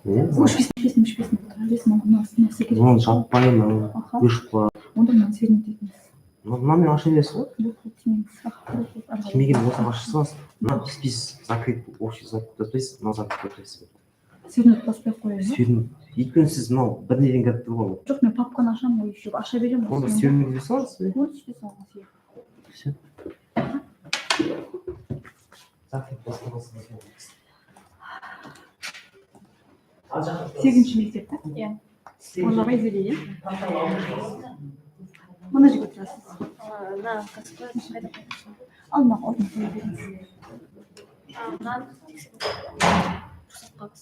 Өшпесін. Оны жаппаймын, өшіп қалады. Онда мынаны сернеп дейтін. Мынамен аша бересіз ғой. Тимеген болса ашып саласыз. Мына спис закрыт, общий закрыт, мына закрыт. Сернеп баспай қоясыз. Өйткені сіз мынау бір неден кіріп тұр ғой. Жоқ, мен папканы ашамын ғой, еще аша беремін. Онда сернеп бере саласыз ба? Оны ішпей салыңыз. Все. Закрыт баспаласыз. Сегізінші мектеп, та? Иә. Оны Майзелия. Мына жерге отырасыз. На, қайда қайда. Алмақ орнына қоя беріңіз. Мынаны рұқсат қылыңыз.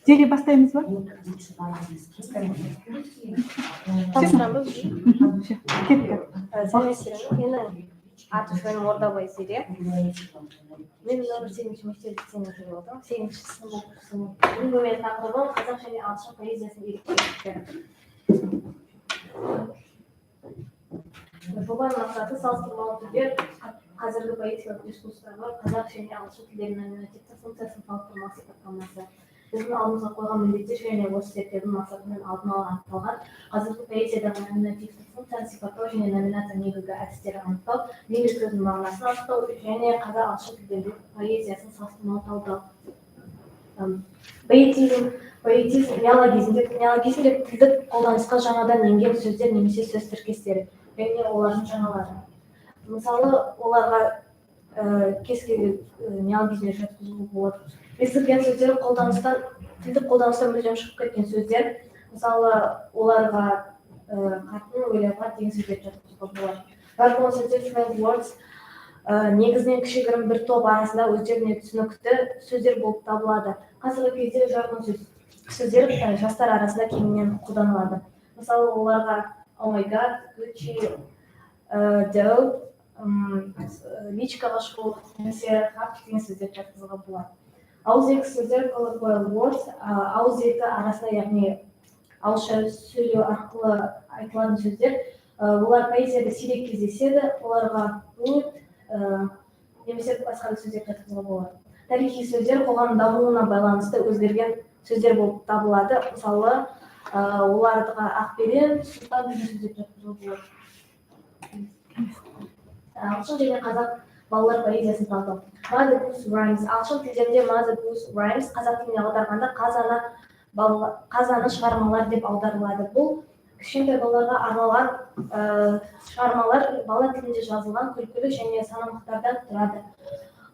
Серия бастаймыз ба? Тапсырамыз. Кетті. Сәлеметсіздер. Менің аты-жөнім Ордабай Зере. Мен нөмір 8-ші мектепте оқып отырмын. 8-ші сынып оқушысымын. Бүгінгі менің тақырыбым қазақ және ағылшын поэзиясының ерекшеліктері. Жобаның мақсаты салыстырмалы түрде қазіргі поэтикалық дискурстағы қазақ және ағылшын тілдерінің номинативтік функциясын салыстырмалы сипаттамасы. Біздің алдымызға қойған міндеттер және осы зерттеудің мақсатымен алдын ала анықталған қазіргі поэзиядағы номинативтік функцияны сипаттау және номинация негізгі әдістері анықтау, лирик сөздің мағынасын анықтау және қазақ ағылшын тілдерінің поэзиясын салыстырмалы талдау. Поэтизм, неологизмде тілдік қолданысқа жаңадан енген сөздер немесе сөз тіркестері және олардың жаңалары. Мысалы, оларға кез келген неологизмге жатқызуға болады. Ескірген сөздер тілдік қолданыстан мүлдем шығып кеткен сөздер. Мысалы, оларға қатын, ойлауға деген сөздер жатқызуға болады. Жаргон сөздер, slang words негізінен кішігірім бір топ арасында өздеріне түсінікті сөздер болып табылады. Қазіргі кезде жаргон сөздер жастар арасында кеңінен қолданылады. Мысалы, оларға oh my god, Gucci, dope, личкаға шығу, немесе хап деген сөздер жатқызуға болады. Ауызекі сөздер colloquial words, ауызекі арасында, яғни ауызша сөйлеу арқылы айтылатын сөздер. Олар поэзияда сирек кездеседі, оларға mood, немесе басқа да сөздер жатқызуға болады. Тарихи сөздер қоғам дамуына байланысты өзгерген сөздер болып табылады. Мысалы, оларға ақберен, сұлтан деген сөздер жатқызуға болады. Ағылшын және қазақ балалар поэзиясын талдау. Mother Goose Rhymes. Ағылшын тілдерінде Mother Goose Rhymes қазақ тіліне аударғанда қазаны шығармалар деп аударылады. Бұл кішкентай балаларға арналған шығармалар бала тілінде жазылған күлкілі және санамдықтардан тұрады.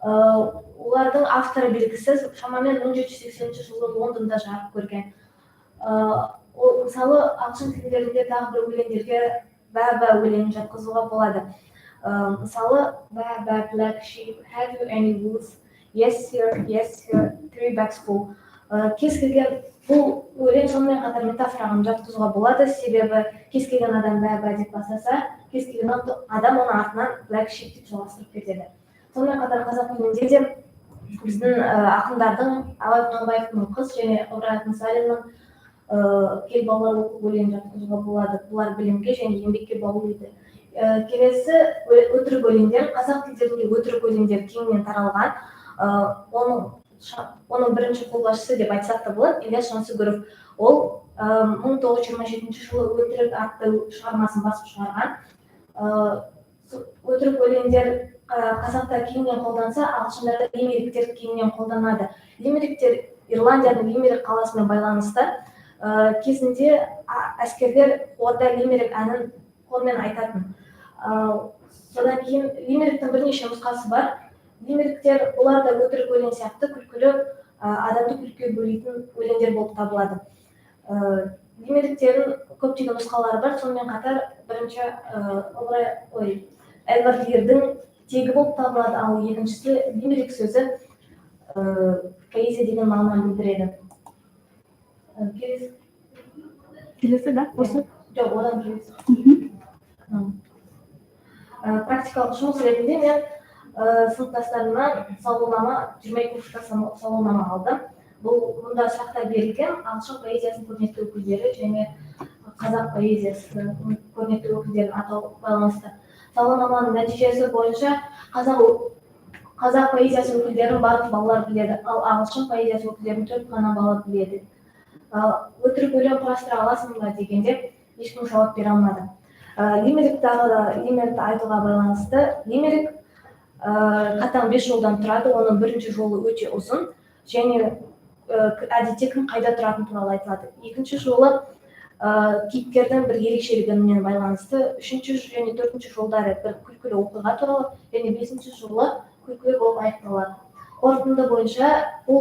Олардың авторы белгісіз, шамамен 1780 жылы Лондонда жарық көрген. Мысалы, ағылшын тілдерінде тағы бір өлеңдерге бәбә өлеңін жатқызуға болады. Мысалы, бәбә, black sheep, have you any wool? Yes sir, three bags full. Кез келген бұл өлең сонымен қатар метафораға жатқызуға болады, себебі кез келген адам бәбә деп бастаса, кез келген адам оның артынан black sheep деп жалғастырып кетеді. Сонымен қатар қазақ тілінде де біздің ақындардың Абай Құнанбаевтың қыз және Ыбырай Алтынсариннің кел балалар оқып өлеңін жатқызуға болады. Бұлар білімге және еңбекке баулиды. Келесі өтірік өлеңдер. Қазақ тілдерінде өтірік өлеңдер кеңінен таралған. Оның бірінші қолбасшысы деп айтсақ та болады, Ілияс Жансүгіров. Ол 1927 жылы өтірік атты шығармасын басып шығарған. Өтірік өлеңдер қазақта кеңінен қолданса, ағылшындарда лимериктер кеңінен қолданады. Лимериктер Ирландияның Лимерик қаласымен байланысты. Кезінде әскерлер орда лимерик әнін қолмен айтатын. Содан кейін лимериктің бірнеше нұсқасы бар. Лимериктер олар да өтірік өлең сияқты күлкілі, адамды күлкіге бөлейтін өлеңдер болып табылады. Лимериктердің көптеген нұсқалары бар, сонымен қатар бірінші Эдвард Лирдің тегі болып табылады, ал екіншісі лимерик сөзі поэзия деген мағынаны білдіреді. Келесі, да? Осы? Жоқ, одан келесі. Практикалық жұмыс ретінде мен сыныптастарымнан сауалнама 22 сауалнама алдым. Бұл мұнда сұрақтар берілген ағылшын поэзиясының көрнекті өкілдері және қазақ поэзиясының көрнекті өкілдерін атау байланысты. Сауалнаманың нәтижесі бойынша қазақ поэзиясы өкілдерін барлық балалар біледі, ал ағылшын поэзиясы өкілдерін 4 ғана бала біледі. Өтірік өлең құрастыра аласың ба дегенде ешкім жауап бере алмады. Лимерикті айтуға байланысты, лимерик қатаң 5 жолдан тұрады, оның бірінші жолы өте ұзын және әдетте кім қайда тұратын туралы айтылады. Екінші жолы кейіпкердің бір ерекшелігімен байланысты, үшінші және төртінші жолдары бір күлкілі оқиға туралы және бесінші жолы күлкілі болып аяқталады. Қорытынды бойынша бұл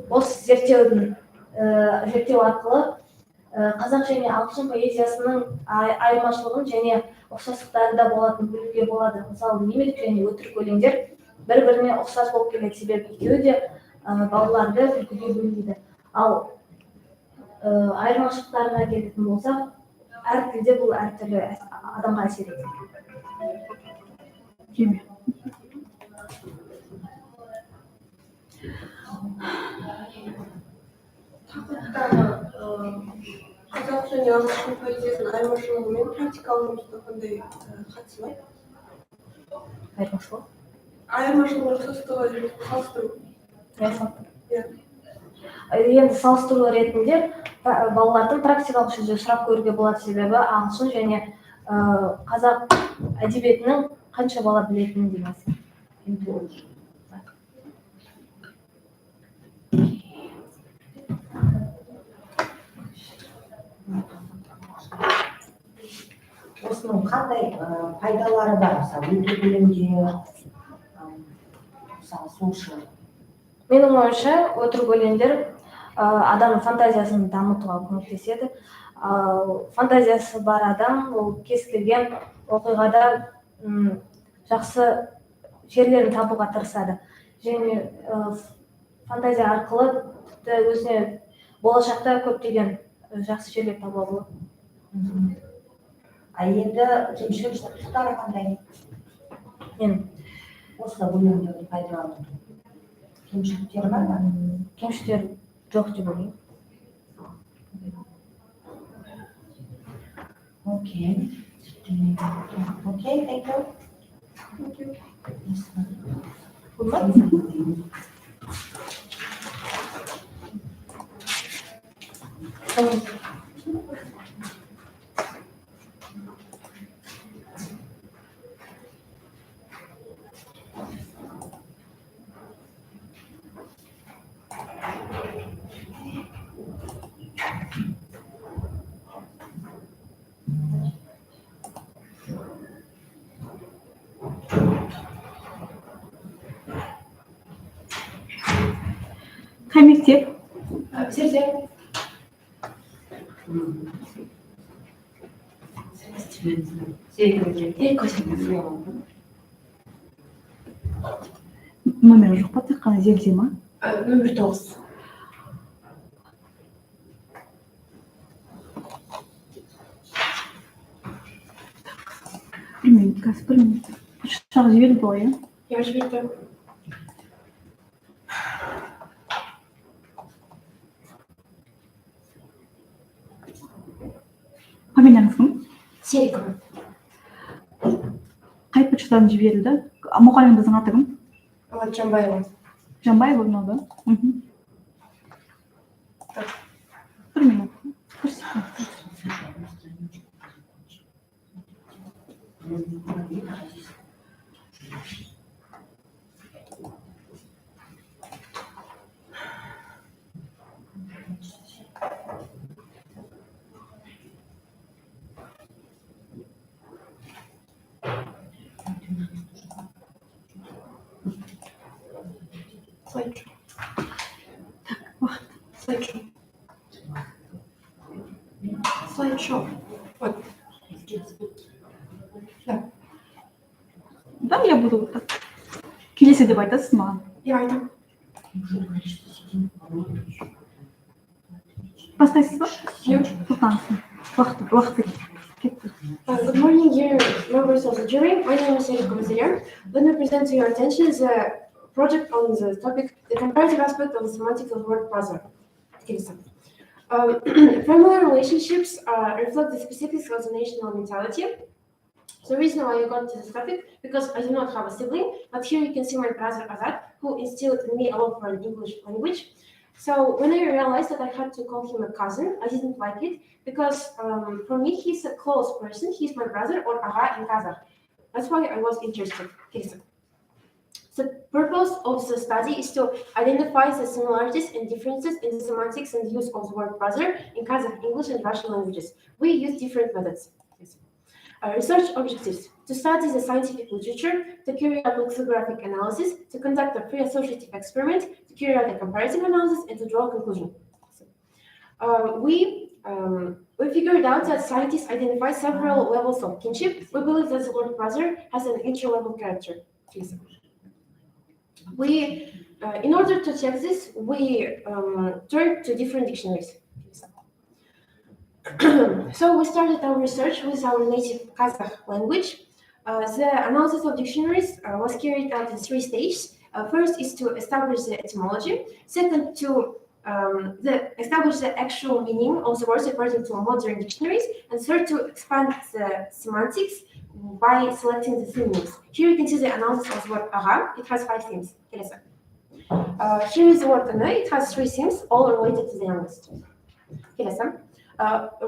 осы зерттеу арқылы қазақ және ағылшын поэзиясының айырмашылығын және ұқсастықтарында болатын білуге болады. Мысалы, лимерик және өтірік өлеңдер бір-біріне ұқсас болып келеді, себебі екеуі де балаларды күлкіге бөлейді. Ал айырмашылықтарына келетін болсақ, әр тілде бұл әртүрлі адамға әсер етеді. Қазақ және ағылшын поэзиясының айырмашылығы мен практикалық жұмысына қандай қатысы бар? Айырмашылық? Айырмашылығы ұқсастығы салыстыру. Енді салыстыру ретінде балалардың практикалық жүзде сұрап көруге болады, себебі ағылшын және қазақ әдебиетінің қанша бала білетінін дейміз. Осының қандай пайдалары бар? Мысалы, өтірік өлеңдер, мысалы, сонша. Менің ойымша, өтірік өлеңдер адамның фантазиясын дамытуға көмектеседі. Фантазиясы бар адам ол кез келген оқиғада жақсы жерлерін табуға тырысады. Және фантазия арқылы тіпті өзіне болашақта көптеген жақсы жерлер табуға болады. Енді кемшілік тұстары қандай? Осы өлеңдерді пайдалану кемшіліктері бар ма? Кемшіліктер жоқ деп ойлаймын. Окей, thank you. Қай мектеп? Серде. Номері жоқ па, тек қана зерде ма? Нөмір 9. Білмеймін, қазір білмеймін. Шағы жіберді ғой, иә? Я жібердім. Фамилияңыз кім? Серикова. Қай почтадан жіберілді? Мұғаліміңіздің аты кім? Жанбаева. Жанбаева ноды. Бір минут. Бір секунд. Слайдшоу. Уақыт. Слайдшоу. Слайдшоу. Вот. Да. Да, я буду вот так. Келесі деп айтасыз маған? Я айтам. Бастайсыз ба? Иә. Тоқтаңыз. Уақыт. Кетті. Good morning, dear members of the jury. My name is Erika Mazarian. Let me present to your attention the project on the topic, the comparative aspect of the semantics of word browser. Family relationships reflect the specifics of the national mentality. The reason why I got to this topic, because I do not have a sibling, but here you can see my brother Azad, who instilled in me a love for an English language. So when I realized that I had to call him a cousin, I didn't like it, because for me, he's a close person. He's my brother, or Aga in Kazakh. That's why I was interested. The purpose of the study is to identify the similarities and differences in the semantics and use of the word brother in Kazakh, English, and Russian languages. We use different methods. Research objectives: to study the scientific literature, to carry out lexicographic analysis, to conduct a free associative experiment, to carry out a comparative analysis, and to draw a conclusion. We figured out that scientists identify several levels of kinship. We believe that the word brother has an inter-level character. In order to check this, we turned to different dictionaries. So we started our research with our native Kazakh language. The analysis of dictionaries was carried out in 3 stages. First is to establish the etymology. Second, to establish the actual meaning of the words according to modern dictionaries. And third, to expand the semantics by selecting the themes. Here you can see the analysis of the word aga. It has 5 themes. Here is the word ana. It has 3 themes, all related to the youngest.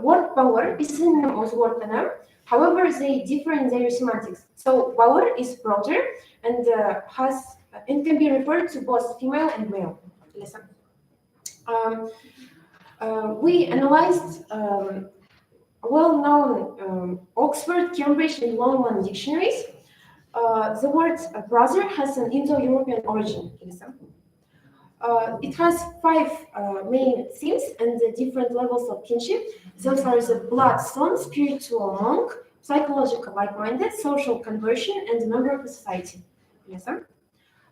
Word power is a synonym of the word ana. However, they differ in their semantics. So power is broader and can be referred to both female and male. We analyzed well-known Oxford, Cambridge, and London dictionaries. The word brother has an Indo-European origin. It has 5 main themes and the different levels of kinship. Those are the blood son, spiritual monk, psychological like-minded, social conversion, and a member of a society.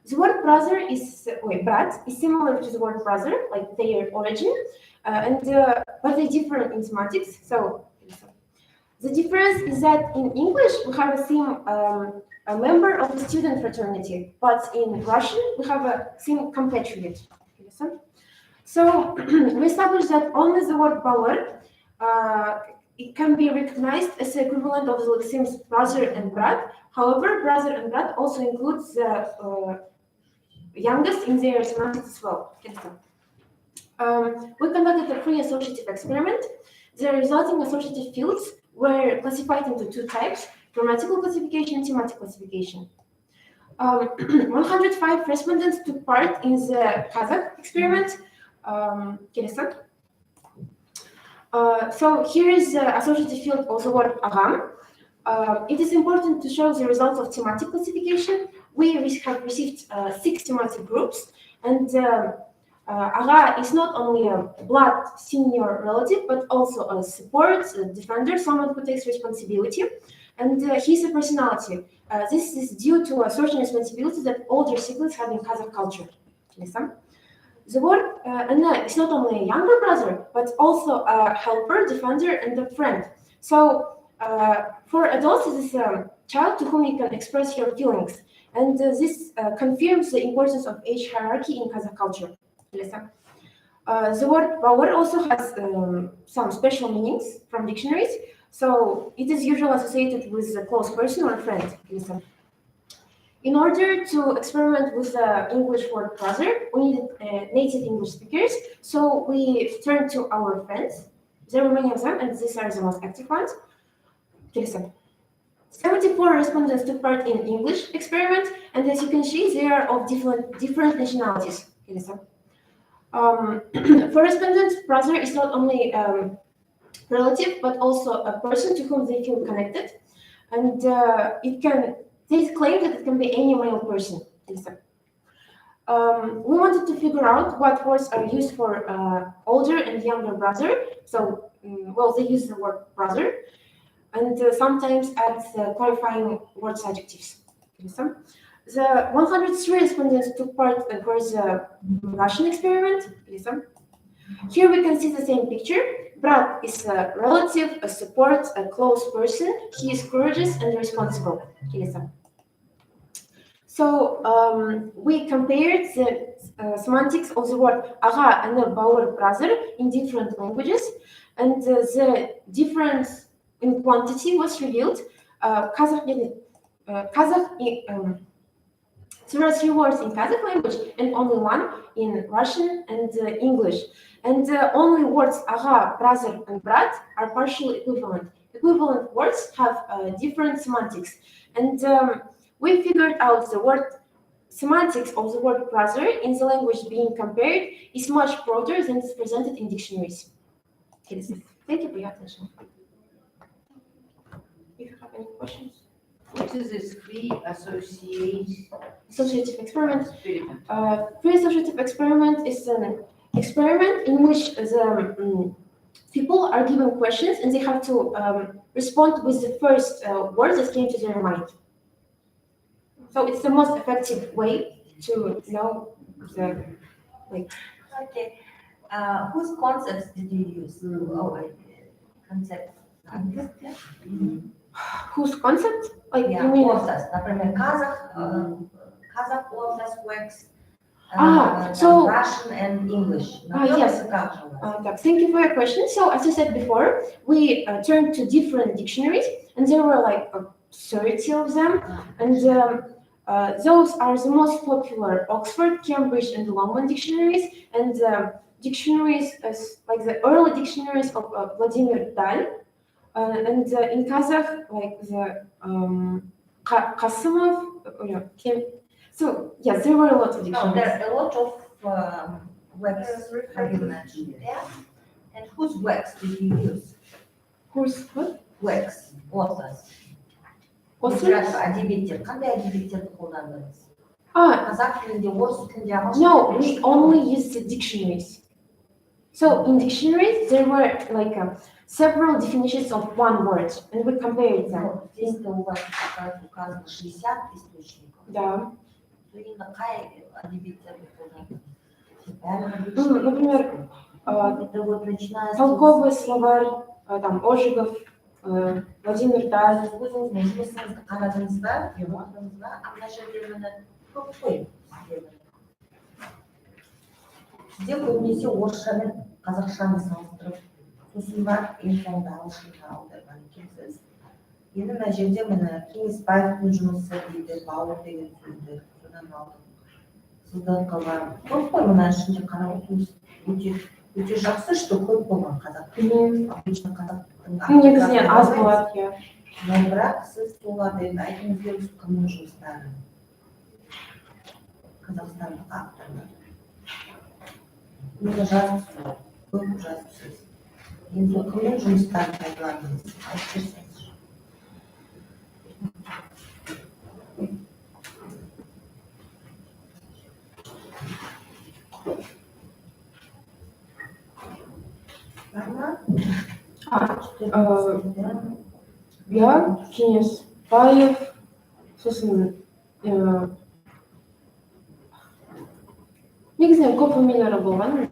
The word brother brat is similar to the word brother, like their origin, but they differ in semantics. So the difference is that in English we have a theme, a member of the student fraternity, but in Russian we have a theme compatriot. So we established that only the word power it can be recognized as the equivalent of the themes brother and brat. However, brother and brat also includes the youngest in their semantics as well. We conducted a free associative experiment. The resulting associative fields were classified into 2 types: grammatical classification and semantic classification. 105 respondents took part in the Kazakh experiment. So here is the associative field of the word agam. It is important to show the results of semantic classification. We have received 6 semantic groups, and aga is not only a blood senior relative, but also a support, a defender, someone who takes responsibility, and he's a personality. This is due to a certain responsibility that older siblings have in Kazakh culture. The word ana is not only a younger brother, but also a helper, defender, and a friend. So for adults, it is a child to whom you can express your feelings. And this confirms the importance of age hierarchy in Kazakh culture. The word power also has some special meanings from dictionaries. So it is usually associated with a close person or a friend. In order to experiment with the English word brother, we needed native English speakers. So we turned to our friends. There were many of them, and these are the most active ones. 74 respondents took part in English experiment, and as you can see, they are of different nationalities. For respondents, brother is not only relative, but also a person to whom they feel connected, and they claim that it can be any male person. We wanted to figure out what words are used for older and younger brother. So, they use the word brother, and sometimes add qualifying words adjectives. The 103 respondents took part for the Russian experiment. Here we can see the same picture. Брат is a relative, a support, a close person. He is courageous and responsible. So we compared the semantics of the word ağa and bauer brother in different languages, and the difference in quantity was revealed. There are 3 words in Kazakh language and only 1 in Russian and English. And only words ağa, brother, and brat are partially equivalent. Equivalent words have different semantics. And we figured out the word semantics of the word brother in the language being compared is much broader than is presented in dictionaries. Thank you for your attention. If you have any questions. What is this free Associative experiment. Free associative experiment is an experiment in which the people are given questions and they have to respond with the first words that came to their mind. So it's the most effective way to know the Okay. Whose concepts did you use? Concept. Whose concept? Like Yeah, you mean? authors. Например, Kazakh authors works. So Russian and English. yes. Thank you for your question. So as I said before, we turned to different dictionaries, and there were like 30 of them, and those are the most popular: Oxford, Cambridge, and London dictionaries, and dictionaries as like the early dictionaries of Vladimir Dal, and in Kazakh like the Kasimov. So yes, there were a lot of dictionaries. There are a lot of works have you mentioned there. And whose works did you use? Whose what? Works, authors. Authors? Әдебиеттер. Қандай әдебиеттерді қолдандыңыз? Қазақ тілінде, орыс тілінде, ағылшын No, we only used the dictionaries. So in dictionaries, there were like several definitions of one word, and we compared them. Здесь у вас указано 60 источников. Да. Именно қай әдебиеттерді қолдандыңыз? Например, Это вот начиная с... толковый словарь, там, Ожегов, Владимир Даль. Өзіңіздің жұмысыңызды қарадыңыз ба, оқыдыңыз ба, мына жерде міне көп қой сіздерде. Сізде көбінесе орысшамен қазақшаны салыстырып, сосын барып ең соңында ағылшынға аударған екенсіз. Енді мына жерде міне Кеңесбаевтың жұмысы дейді, бауыр деген сөзді содан алдым. Сіздің қалған көп қой мына ішінде қарап отырмыз. Өте жақсы, что көп болған қазақ. Обычно қазақтың... Негізінен аз болады, иә. Но бірақ сіз соларды енді айтыңыз келіңіз кімнің жұмыстары? Қазақстандық авторлар. Оны жазыпсыз, көп жазыпсыз. Енді кімнің жұмыстарын пайдаландыңыз? Айтып берсеңіз. Я, Кеңесбаев, сосын негізінен көп фамилиялар болған.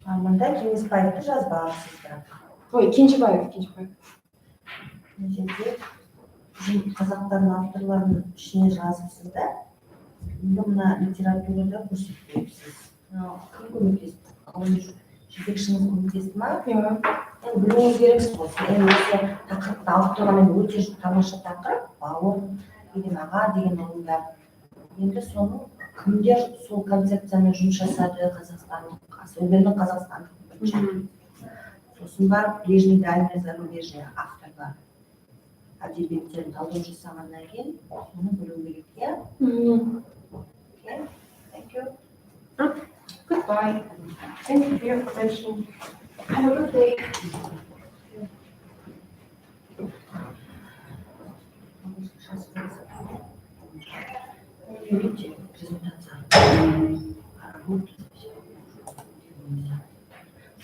Мында Кеңесбаевты жазбағансыздар. Ой, Кенжебаев. Мына жерде қазақтардың авторларының ішіне жазыпсыздар. Енді мына литературада көрсетпейсіз. Кім көмектесті? Жетекшіңіз көмектесті ма? Енді білуіңіз керексіз ғой. Енді осы тақырыпты алып тұрғанмен өте тамаша тақырып, бауыр деген аға деген ұғымдар. Енді соның кімдер сол концепциямен жұмыс жасады қазақстандық, особенно қазақстандық бірінші. Сосын барып ближний дальний зарубежный авторлар әдебиеттерін талдау жасағаннан кейін оны білу керек, иә? Okay, thank you. Goodbye. Thank you for your attention. Have a good day.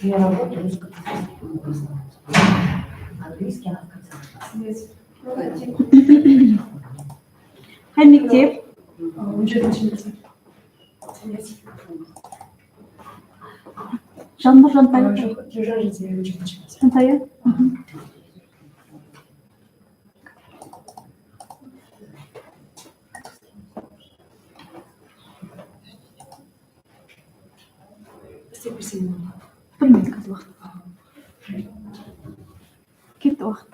Я работаю русско-казахским, английский она в конце. Қай мектеп? 10-ші Жаннур, Жантая. Жантая. Білмейді қазір уақыт. Кетті уақыт.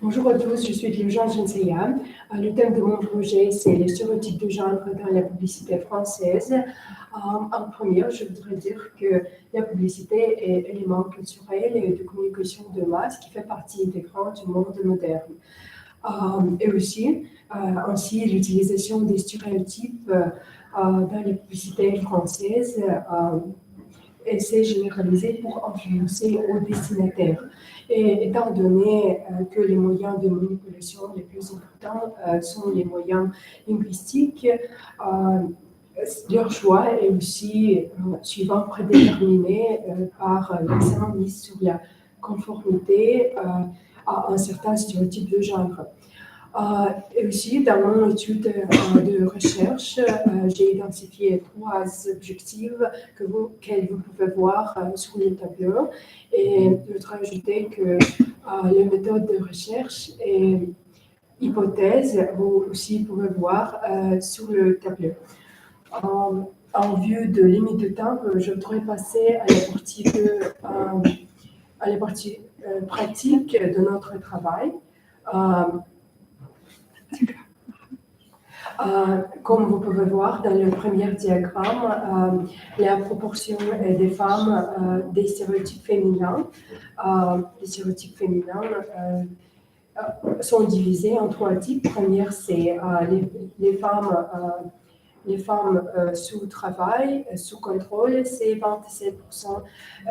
Bonjour à tous, je suis Diligence Jensea. Le thème de mon projet, c'est les stéréotypes de genre dans la publicité française. En premier, je voudrais dire que la publicité est un élément culturel et de communication de masse qui fait partie intégrante du monde moderne. Et aussi, ainsi l'utilisation des stéréotypes dans la publicité française s'est généralisée pour influencer aux destinataires. Et étant donné que les moyens de manipulation les plus importants sont les moyens linguistiques, leur choix est aussi souvent prédéterminé par l'accent mis sur la conformité à un certain stéréotype de genre. Et aussi, dans mon étude de recherche, j'ai identifié 3 objectifs que vous pouvez voir sur le tableau. Et je voudrais ajouter que les méthodes de recherche et hypothèses, vous aussi pouvez voir sur le tableau. En vue de limite de temps, je voudrais passer à la partie pratique de notre travail. Comme vous pouvez voir dans le premier diagramme, la proportion des femmes des stéréotypes féminins sont divisés en 3 types. Première, c'est les femmes sous travail, sous contrôle, c'est 27%.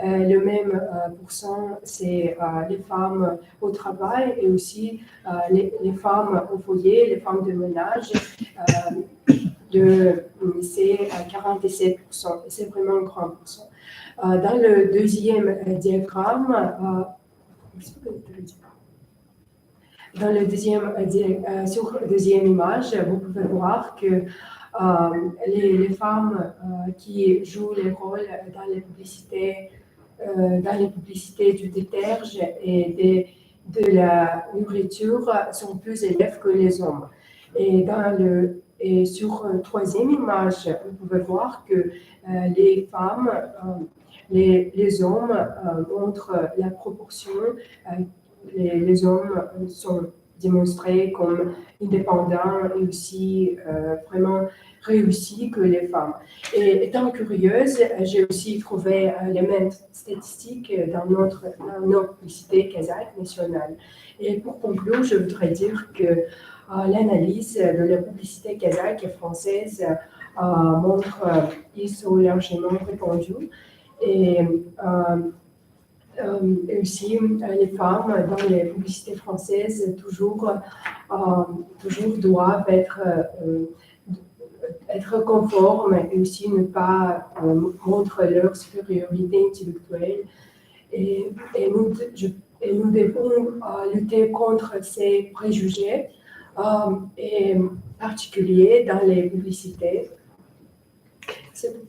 Le même pourcent, c'est les femmes au travail et aussi les femmes au foyer, les femmes de ménage. C'est 47%. Et c'est vraiment un grand pourcent. Dans le deuxième diagramme, sur la deuxième image, vous pouvez voir que les femmes qui jouent les rôles dans les publicités du déterge et de la nourriture sont plus élevées que les hommes. Et sur la troisième image, vous pouvez voir que les femmes, les hommes montrent la proportion. Les hommes sont démontrés comme indépendants et aussi vraiment réussis que les femmes. Et étant curieuse, j'ai aussi trouvé les mêmes statistiques dans notre publicité kazakh nationale. Et pour conclure, je voudrais dire que l'analyse de la publicité kazakh et française montre qu'ils sont largement répandus. Et aussi, les femmes dans les publicités françaises toujours doivent être conformes et aussi ne pas montrer leur supériorité intellectuelle. Et nous devons lutter contre ces préjugés, et en particulier dans les publicités. C'est bon.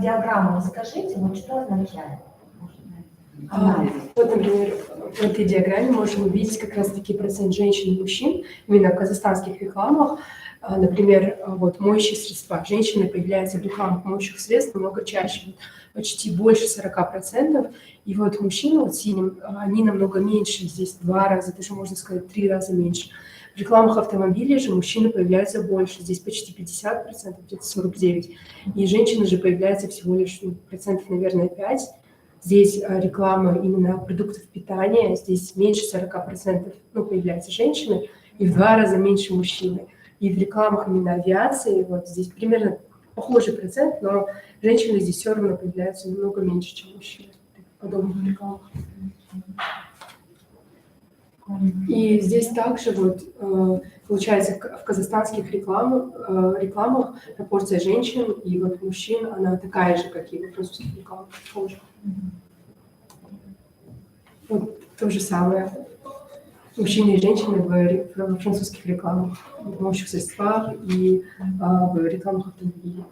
Диаграмму расскажите, вот что означает? Вот, например, в этой диаграмме можем увидеть как раз-таки процент женщин и мужчин именно в казахстанских рекламах. Например, вот моющие средства. Женщины появляются в рекламах моющих средств намного чаще, почти больше 40%. И вот мужчины, вот синим, они намного меньше, здесь 2 раза, даже можно сказать 3 раза меньше. В рекламах автомобилей же мужчины появляются больше, здесь почти 50%, где-то 49%. И женщины же появляются всего лишь процентов, наверное, 5%. Здесь реклама именно продуктов питания, здесь меньше 40% появляются женщины и в 2 раза меньше мужчины. И в рекламах именно авиации, вот здесь примерно похожий процент, но женщины здесь все равно появляются намного меньше, чем мужчины в подобных рекламах. И здесь также вот получается в казахстанских рекламах пропорция женщин и вот мужчин, она такая же, как и во французских рекламах. Тоже. Вот то же самое. Мужчины и женщины в французских рекламах, в моющих средствах и в рекламах автомобилей.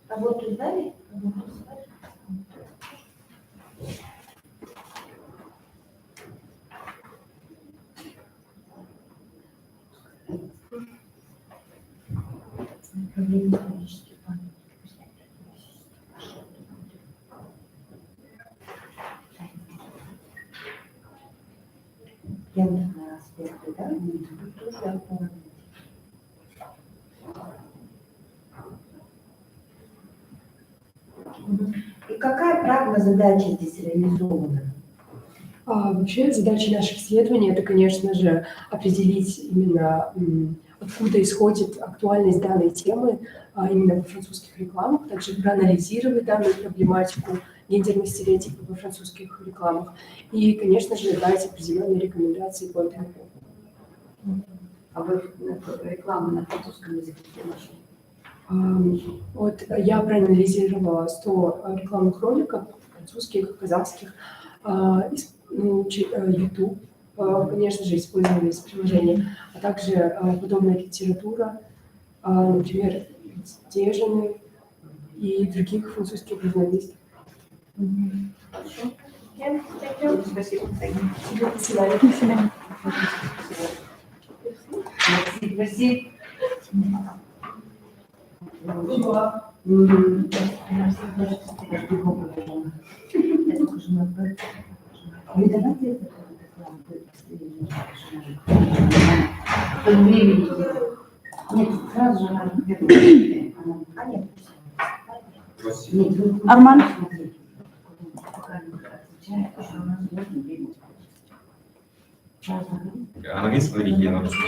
Работу сдали? Гендерные аспекты, да? Тоже оформлены. И какая правильная задача здесь реализована? Вообще задача наших исследований — это, конечно же, определить именно откуда исходит актуальность данной темы именно во французских рекламах, также проанализировать данную проблематику гендерных стереотипов во французских рекламах и, конечно же, дать определенные рекомендации по этому поводу. А вы рекламу на французском языке нашли? Вот я проанализировала 100 рекламных роликов, французских, казахских, YouTube, конечно же, использовались приложения, а также подобная литература, например, Дежины и других французских журналистов. Спасибо. До свидания. До свидания. Merci. Нет, сразу же Арман. Английский говорить я на русском.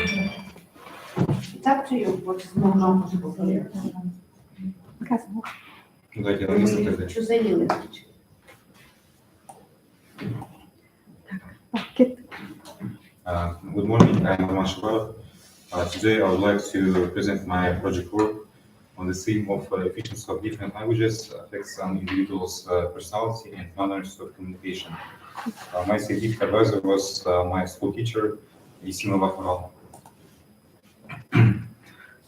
Так прием, вот много. Давайте на английском тогда. Что за дело? Good morning, I'm Arman Shabarov. Today I would like to present my project work on the theme of efficiency of different languages affects an individual's personality and manners of communication. My scientific advisor was my school teacher, Isima Bafaral.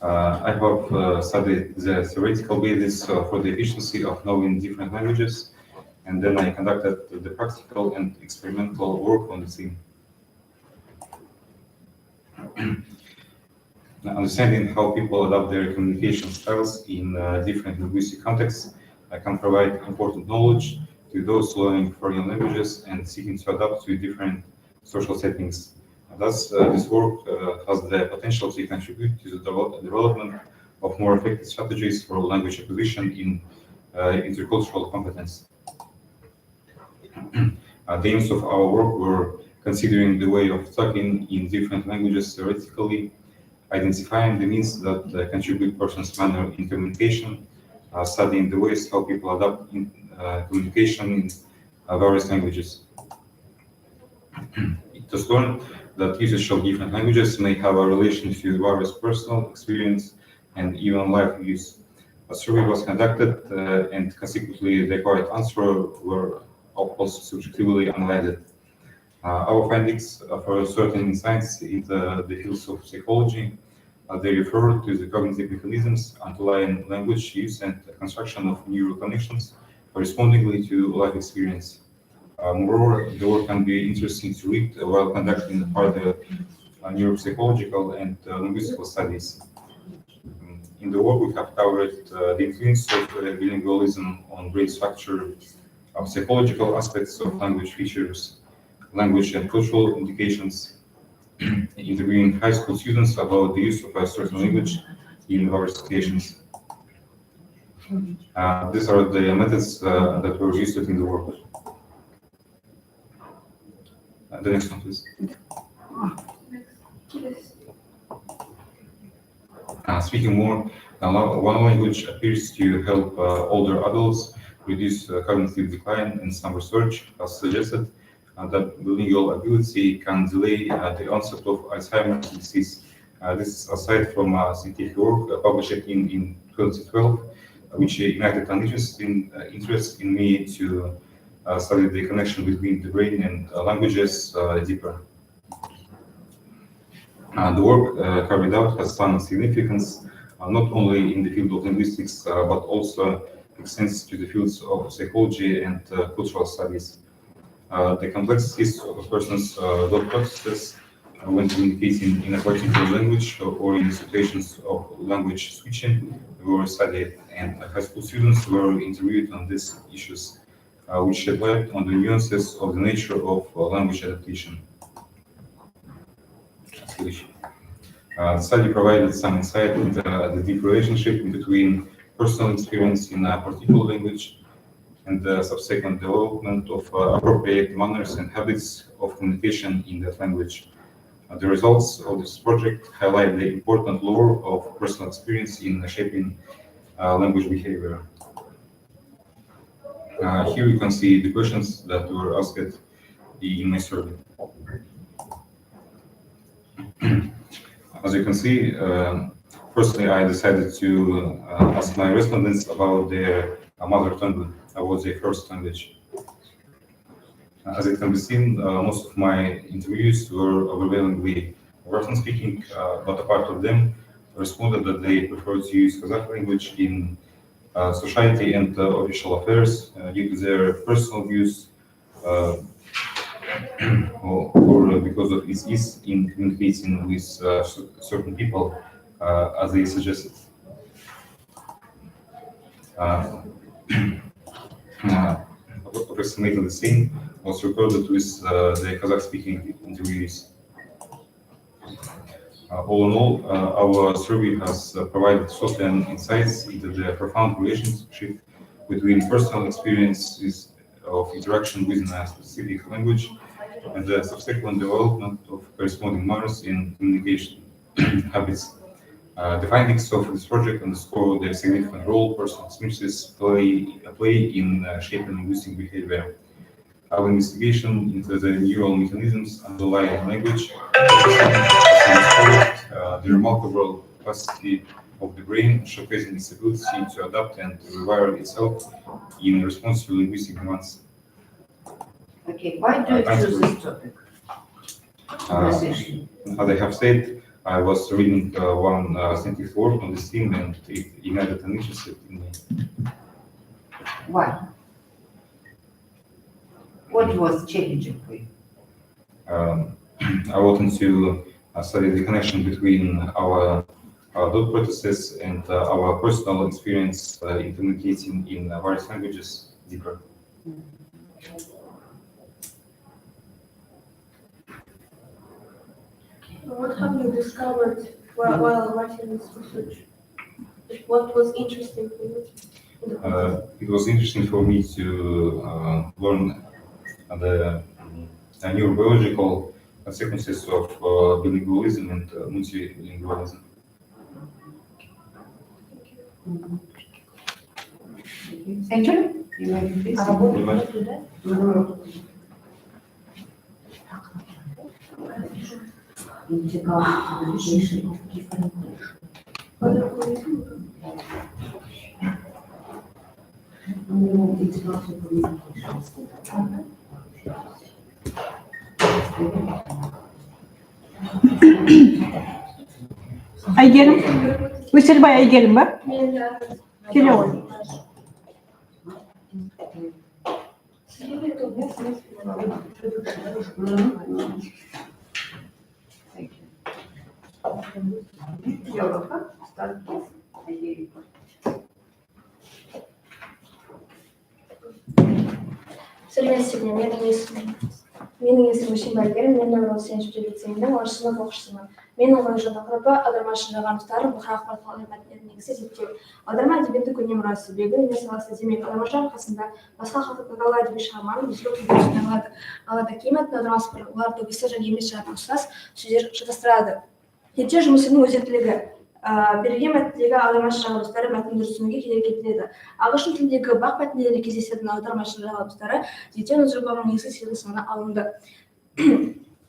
I have studied the theoretical basis for the efficiency of knowing different languages, and then I conducted the practical and experimental work on the theme. Understanding how people adapt their communication styles in different linguistic contexts can provide important knowledge to those learning foreign languages and seeking to adapt to different social settings. Thus, this work has the potential to contribute to the development of more effective strategies for language acquisition in intercultural competence. The aims of our work were considering the way of talking in different languages theoretically, identifying the means that contribute person's manner in communication, studying the ways how people adapt in communication in various languages. It was learned that usage of different languages may have a relation to various personal experience and even life use. A survey was conducted and consequently the correct answer were also subjectively analyzed. Our findings offer certain insights in the fields of psychology. They refer to the cognitive mechanisms underlying language use and the construction of neural connections correspondingly to life experience. Moreover, the work can be interesting to read while conducting further neuropsychological and linguistical studies. In the work, we have covered the influence of bilingualism on brain structure, psychological aspects of language features, language and cultural indications, interviewing high school students about the use of a certain language in various situations. These are the methods that were used in the work. The next one, please. Speaking more One language appears to help older adults reduce cognitive decline, and some research has suggested that bilingual ability can delay the onset of Alzheimer's disease. This is aside from scientific work published in 2012, which ignited an interest in me to study the connection between the brain and languages deeper. The work carried out has some significance not only in the field of linguistics, but also extends to the fields of psychology and cultural studies. The complexities of a person's thought processes when communicating in a particular language or in situations of language switching were studied, and high school students were interviewed on these issues, which shed light on the nuances of the nature of language adaptation. The study provided some insight into the deep relationship between personal experience in a particular language and the subsequent development of appropriate manners and habits of communication in that language. The results of this project highlight the important role of personal experience in shaping language behavior. Here you can see the questions that were asked in my survey. As you can see, firstly, I decided to ask my respondents about their mother tongue, about their first language. As it can be seen, most of my interviews were overwhelmingly Russian speaking, but a part of them responded that they prefer to use Kazakh language in society and official affairs due to their personal views or because of its ease in communicating with certain people, as they suggested. Approximately the same was recorded with the Kazakh-speaking interviewees. All in all, our survey has provided certain insights into the profound relationship between personal experiences of interaction within a specific language and the subsequent development of corresponding manners in communication habits. The findings of this project underscore the significant role personal experiences play in shaping linguistic behavior. Our investigation into the neural mechanisms underlying language the remarkable capacity of the brain, showcasing its ability to adapt and rewire itself in response to linguistic demands. Okay, why do you choose this topic? As I have said, I was reading one scientific work on this theme, and it ignited an interest in me. Why? What was challenging for you? I wanted to study the connection between our thought processes and our personal experience in communicating in various languages deeper. What have you discovered while writing this research? What was interesting for you? It was interesting for me to learn the neurobiological consequences of bilingualism and multilingualism. Thank you. You may be pleased. Integral communication of different Aygerim. Veselbay Aygerim ba? Kelе ғой. Сәлеметсіздер ме? Менің есімім Шимбайгерім, мен нөмір 37 лицейінің 10 сынып оқушысымын. Мен оқыған тақырыбы аударма жинағанықтар бұқара ақпарат мәтіндерін негізгі зерттеу. Аударма әдебиеті көне мұрасы бегі өнер саласы, демек аудармашы арқасында басқа халықтағы әдеби шығарманың өзгеру құбылысына алады. Алайда кей мәтін аудармасы бар, олар төгісі және емес жағы ұқсас сөздер шатастырады. Зерттеу жұмысының өзектілігі. берілген мәтіндегі аудармашы жаңалықтары мәтінді түсінуге кедергі келтіреді. Ағылшын тіліндегі бақ мәтіндерінде кездесетін аудармашы жаңалықтары зерттеу жобаның негізгі себебі саны алынды.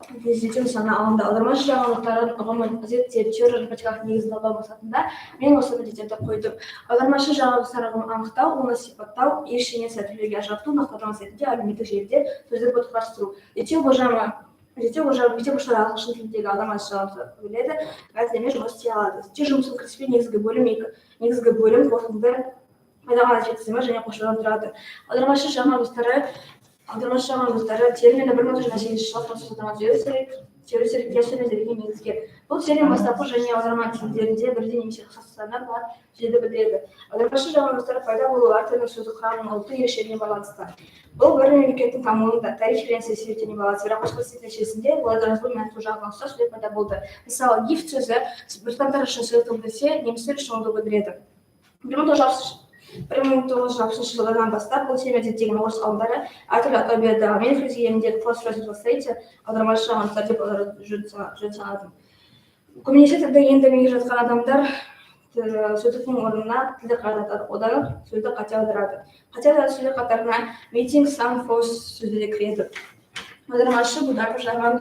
Аудармашы жаңалықтарын ұғымын зерттеп теориялық практикалық негізін талдау мақсатында мен осы міндеттерді қойдым. Аудармашы жаңалықтарын анықтау, оны сипаттау, ештеңе түрлерге ажырату, нақтылау мақсатында әлеуметтік желіде сөздік ботқарыстыру. Зерттеу мектеп оқушылары ағылшын тіліндегі аудармашы жаңалықтарды біледі, мәтіндермен жұмыс істей алады. Зерттеу жұмысының кіріспе негізгі бөлім қорытынды пайдалану жеткізімі және қосымшадан тұрады. Аудармашы жаңалықтары термині 1980 жылы француз теориясымен негізге. Бұл термин бастапқы және аударма тілдерінде бірдей немесе ұқсастықтар бар жерді білдіреді. Аудармашы жаңалықтары пайда болуы әртүрлі сөздік құрамының ұлттық ерекшелігіне байланысты. Бұл бір мемлекеттің дамуында тарих референция себептеріне байланысты, бірақ қосылыс нәтижесінде оларда жазылу мәтін жағынан ұқсас сөздер пайда болды. Мысалы, gift сөзі британдар үшін сөздік білдірсе, немістер үшін оны білдіреді. 1960 жылдардан бастап бұл термин зерттеген орыс ғалымдары әртүрлі атау берді. Мен өз елімдегі аудармашы жаңалықтар деп жөн санадым. Көбінесе тілді енді меңгеріп жатқан адамдар сөздіктің орнына тілді қаратады, одан сөзді қате аударады. Қате аударатын сөздер қатарына meeting, some, force сөздері кіреді. Аудармашы бұдағы жаған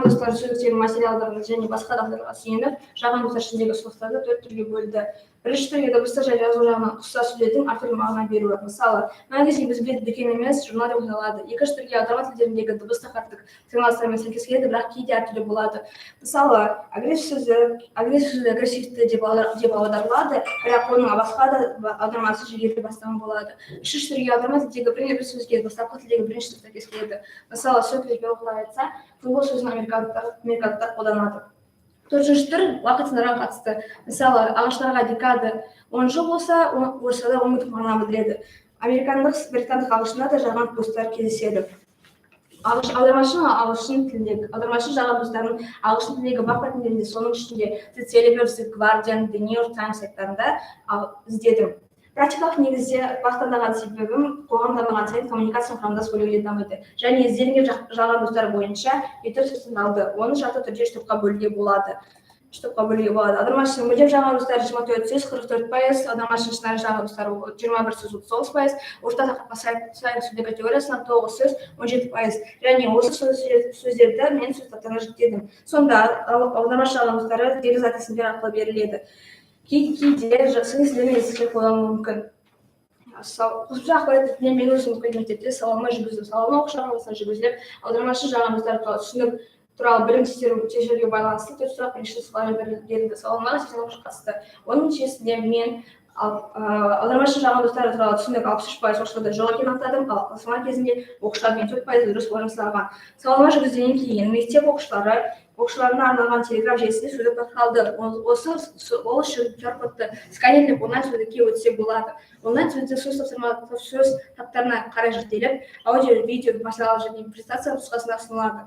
достар сөздіктегі материалдарын және басқа дағдыларға сүйеніп, жаған достар ішіндегі ұсыныстарды 4 түрге бөлді. Бірінші түрге дыбыстық және жазу жағынан ұқсас сөздердің әртүрлі мағына беруі. Мысалы, магазин біз білетін дүкен емес, журнал деп аталады. Екінші түрге аударма тілдеріндегі дыбыстық әртік сигналдармен сәйкес келеді, бірақ кейде әртүрлі болады. Мысалы, агрессив сөзі агрессивті деп аударылады, бірақ оның басқа да аудармасы жігерлі бастама болады. Үшінші түрге аударма тілдегі бір сөзге бастапқы тілдегі бірінші түрге сәйкес келеді. Мысалы, сөкілге оқылай айтса, футбол сөзін американдықтар қолданады. Төртінші түр уақытындарға қатысты. Мысалы, ағылшындарға декада 10 жыл болса, орысшада 10 күндік мағына білдіреді. Британдық ағылшында да жаған достар кездеседі. Аудармашы жаған достарын ағылшын тіліндегі бақ мәтіндерінде, соның ішінде The Telegraph, The Guardian, The New York Times сайттарында іздедім. Практикалық негізде бақ таңдаған себебім қоғам дамыған сайын коммуникация құрамдас бөлігіне дамиды. Және ізденген жаған достар бойынша 7 сөз таңдалды. Оны шартты түрде 3 топқа бөлуге болады. Аудармашының мүлдем жаған достары 24 сөз, 44%, аудармашының шынайы жаған достары 21 сөз, 39%, орта тақырыпқа сай сөздер категориясынан 9 сөз, 17%. Және осы сөздерді мен сөз таптарына жіктедім. Сонда аудармашы жаған достары дерек затысымдер арқылы беріледі. Кейде сөздермен ескіре қолдану мүмкін. Қосымша ақпарат тілінен мен өзім мектепте сауалнама жүргіздім. Сауалнама оқушыларға арасында жүргізіліп, аудармашы жаған достары туралы түсінік туралы білім тексеруге байланысты 4 сұрақ бірінші сұрақтар берілді. Сауалнамаға 80 оқушы қатысты. Оның нәтижесінде мен аудармашы жаған достары туралы түсінік 63% оқушыларда жоқ екенін анықтадым, ал сынақ кезінде оқушылармен 4% дұрыс орынсыраған. Сауалнама жүргізгеннен кейін мектеп оқушыларына арналған телеграм желісінде сөздік байқалды. Ол үшін QR-кодты сканерлеп онлайн сөздікке өтсе болады. Онлайн сөздік сөз таптарына қарай жіктеліп, аудио, видео, материал және презентация нұсқасында ұсынылады.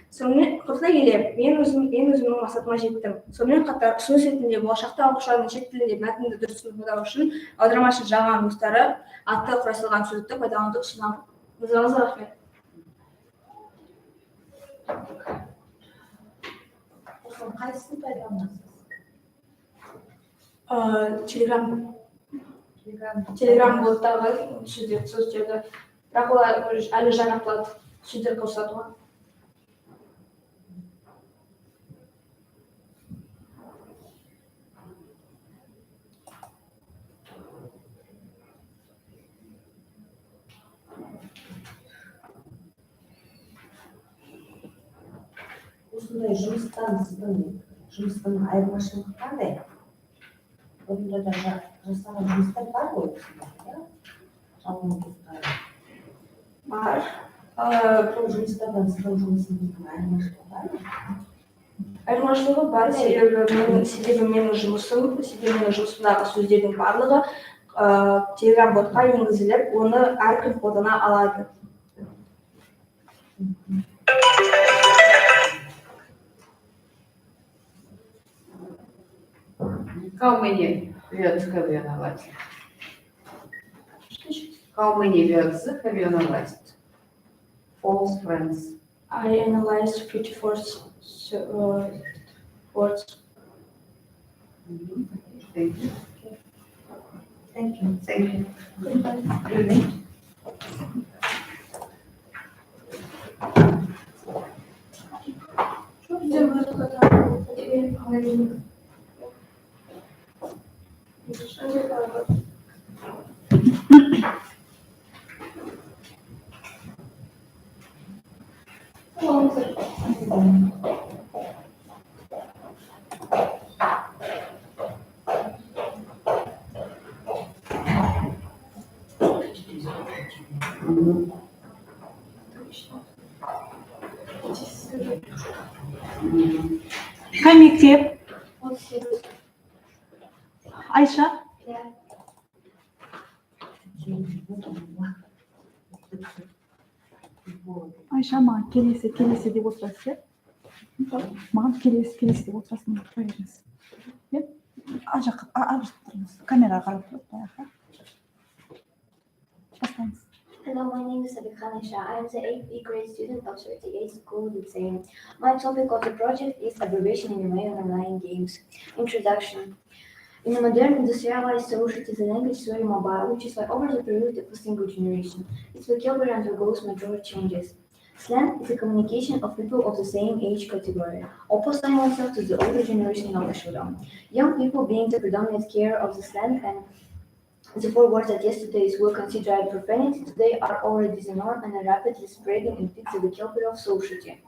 Сонымен қорыта келе, мен өзімнің мақсатыма жеттім. Сонымен қатар ұсыныс ретінде болашақта оқушылардың шет тілінде мәтінді дұрыс түсіндіру үшін аудармашы жаған достары атты құрастырылған сөздікті пайдалануды ұсынамын. Назарыңызға рахмет. Қайсысын пайдаланасыз? Телеграм болттағы сөздерді, бірақ олар әлі жаңартылады сөздер қосатуға. Осындай жұмыстың айырмашылығы қандай? Орында да жасаған жұмыстар бар ғой, Бар. Бұл жұмыстардан сіздің жұмысыңыздың айырмашылығы бар ма? Айырмашылығы бар, себебі менің жұмысымдағы сөздердің барлығы Telegram ботқа енгізіліп, оны әркім қолдана алады. How many words have you analyzed? How many words have you analyzed? False friends. I analyzed 54 words. Thank you. Thank you. Thank you. Goodbye. Bizim burada da bir halimiz. Şöyle daha. Қай мектеп? Айша? Айша маған келесі деп отырасыз, иә? Маған келесі деп отырасың, қоя беріңіз. Иә? Ар жаққа тұрыңыз. Камераға қарап тұрып, баяғы. Бастаңыз. Hello, my name is Aisha. I am the 8th grade student of 38 School Lyceum. My topic of the project is abbreviation in email and online games. Introduction. In a modern industrialized society, the language is very mobile, which is why over the period of a single generation, its vocabulary undergoes major changes. Slang is a communication of people of the same age category, opposing oneself to the older generation of the Shudo. Young people being the predominant carrier of the slang and the four words that yesterday were considered profanity today are already the norm and are rapidly spreading and fit the vocabulary of society.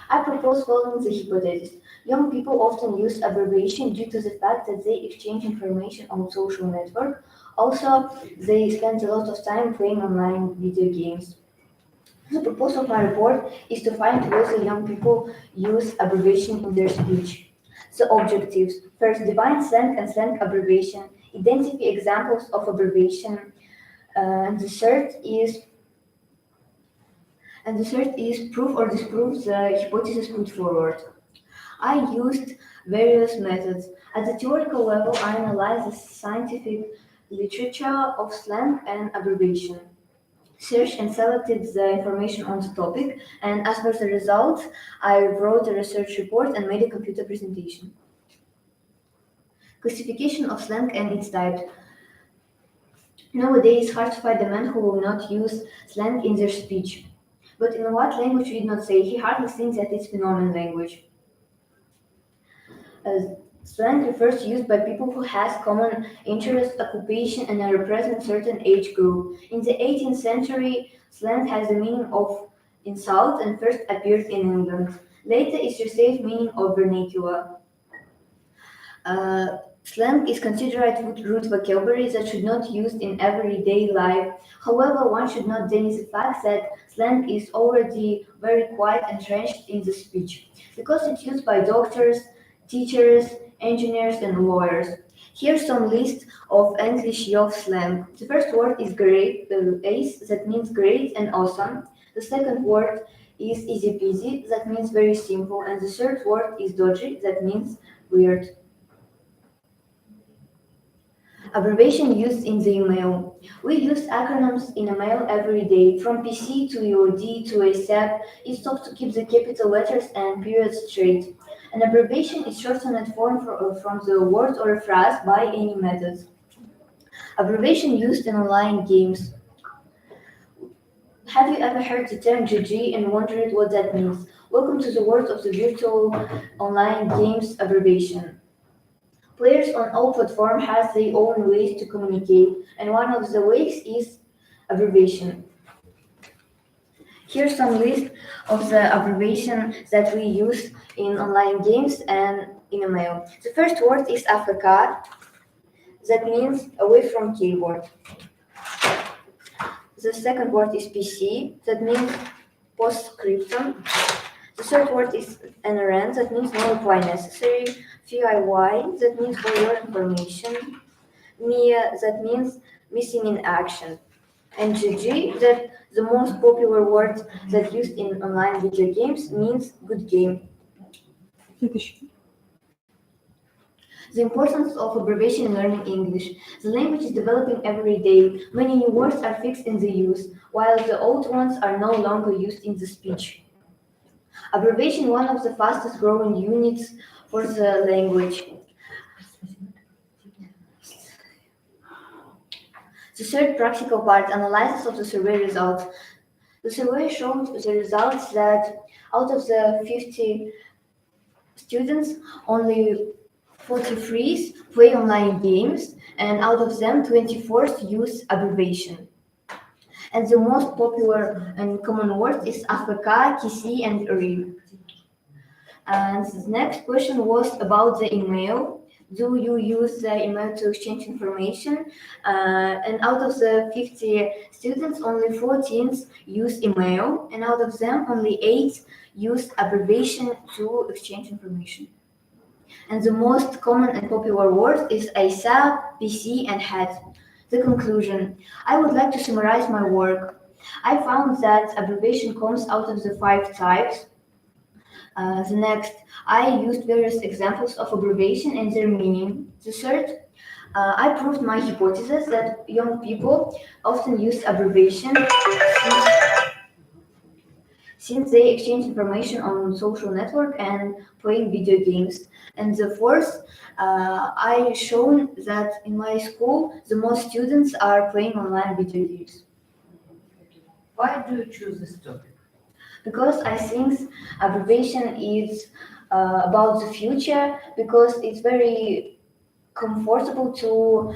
I propose following the hypothesis. Young people often use abbreviation due to the fact that they exchange information on social network. Also, they spend a lot of time playing online video games. The purpose of my report is to find ways that young people use abbreviation in their speech. The objectives. First, define slang and slang abbreviation. Identify examples of abbreviation. And the third is prove or disprove the hypothesis put forward. I used various methods. At the theoretical level, I analyzed the scientific literature of slang and abbreviation, searched and selected the information on the topic, and as per the results, I wrote a research report and made a computer presentation. Classification of slang and its types. Nowadays, it's hard to find a man who will not use slang in their speech. But in what language we did not say, he hardly thinks that it's phenomenon language. Slang refers to use by people who has common interest, occupation, and represent certain age group. In the 18th century, slang has the meaning of insult and first appeared in England. Later, it received meaning of vernacular. Slang is considered root vocabulary that should not be used in everyday life. However, one should not deny the fact that slang is already very quite entrenched in the speech, because it's used by doctors, teachers, engineers, and lawyers. Here's some list of English youth slang. The first word is great, ace, that means great and awesome. The second word is easy peasy, that means very simple. And the third word is dodgy, that means weird. Abbreviation used in the email. We use acronyms in email every day, from PC to EOD to ASAP. It's tough to keep the capital letters and periods straight. An abbreviation is shortened form from the word or a phrase by any method. Abbreviation used in online games. Have you ever heard the term GG and wondered what that means? Welcome to the world of the virtual online games abbreviation. Players on all platforms have their own ways to communicate, and one of the ways is abbreviation. Here's some list of the abbreviation that we use in online games and in email. The first word is AFK, that means away from keyboard. The second word is PC, that means postscriptum. The third word is NRN, that means no reply necessary. VIY, that means for your information. MIA, that means missing in action. And GG, that the most popular word that used in online video games means good game. The importance of abbreviation in learning English. The language is developing every day. Many new words are fixed in the use, while the old ones are no longer used in the speech. Abbreviation is one of the fastest growing units for the language. The third practical part, analysis of the survey results. The survey showed the results that out of the 50 students, only 43 play online games, and out of them, 24 use abbreviation. And the most popular and common word is AFK, KC, and RE. And the next question was about the email. Do you use the email to exchange information? And out of the 50 students, only 14 use email, and out of them, only 8 use abbreviation to exchange information. And the most common and popular word is ASAP, PC, and HAT. The conclusion. I would like to summarize my work. I found that abbreviation comes out of the 5 types. The next, I used various examples of abbreviation and their meaning. The third, I proved my hypothesis that young people often use abbreviation since they exchange information on social network and playing video games. And the fourth, I shown that in my school, the most students are playing online video games. Why do you choose this topic? Because I think abbreviation is about the future, because it's very comfortable to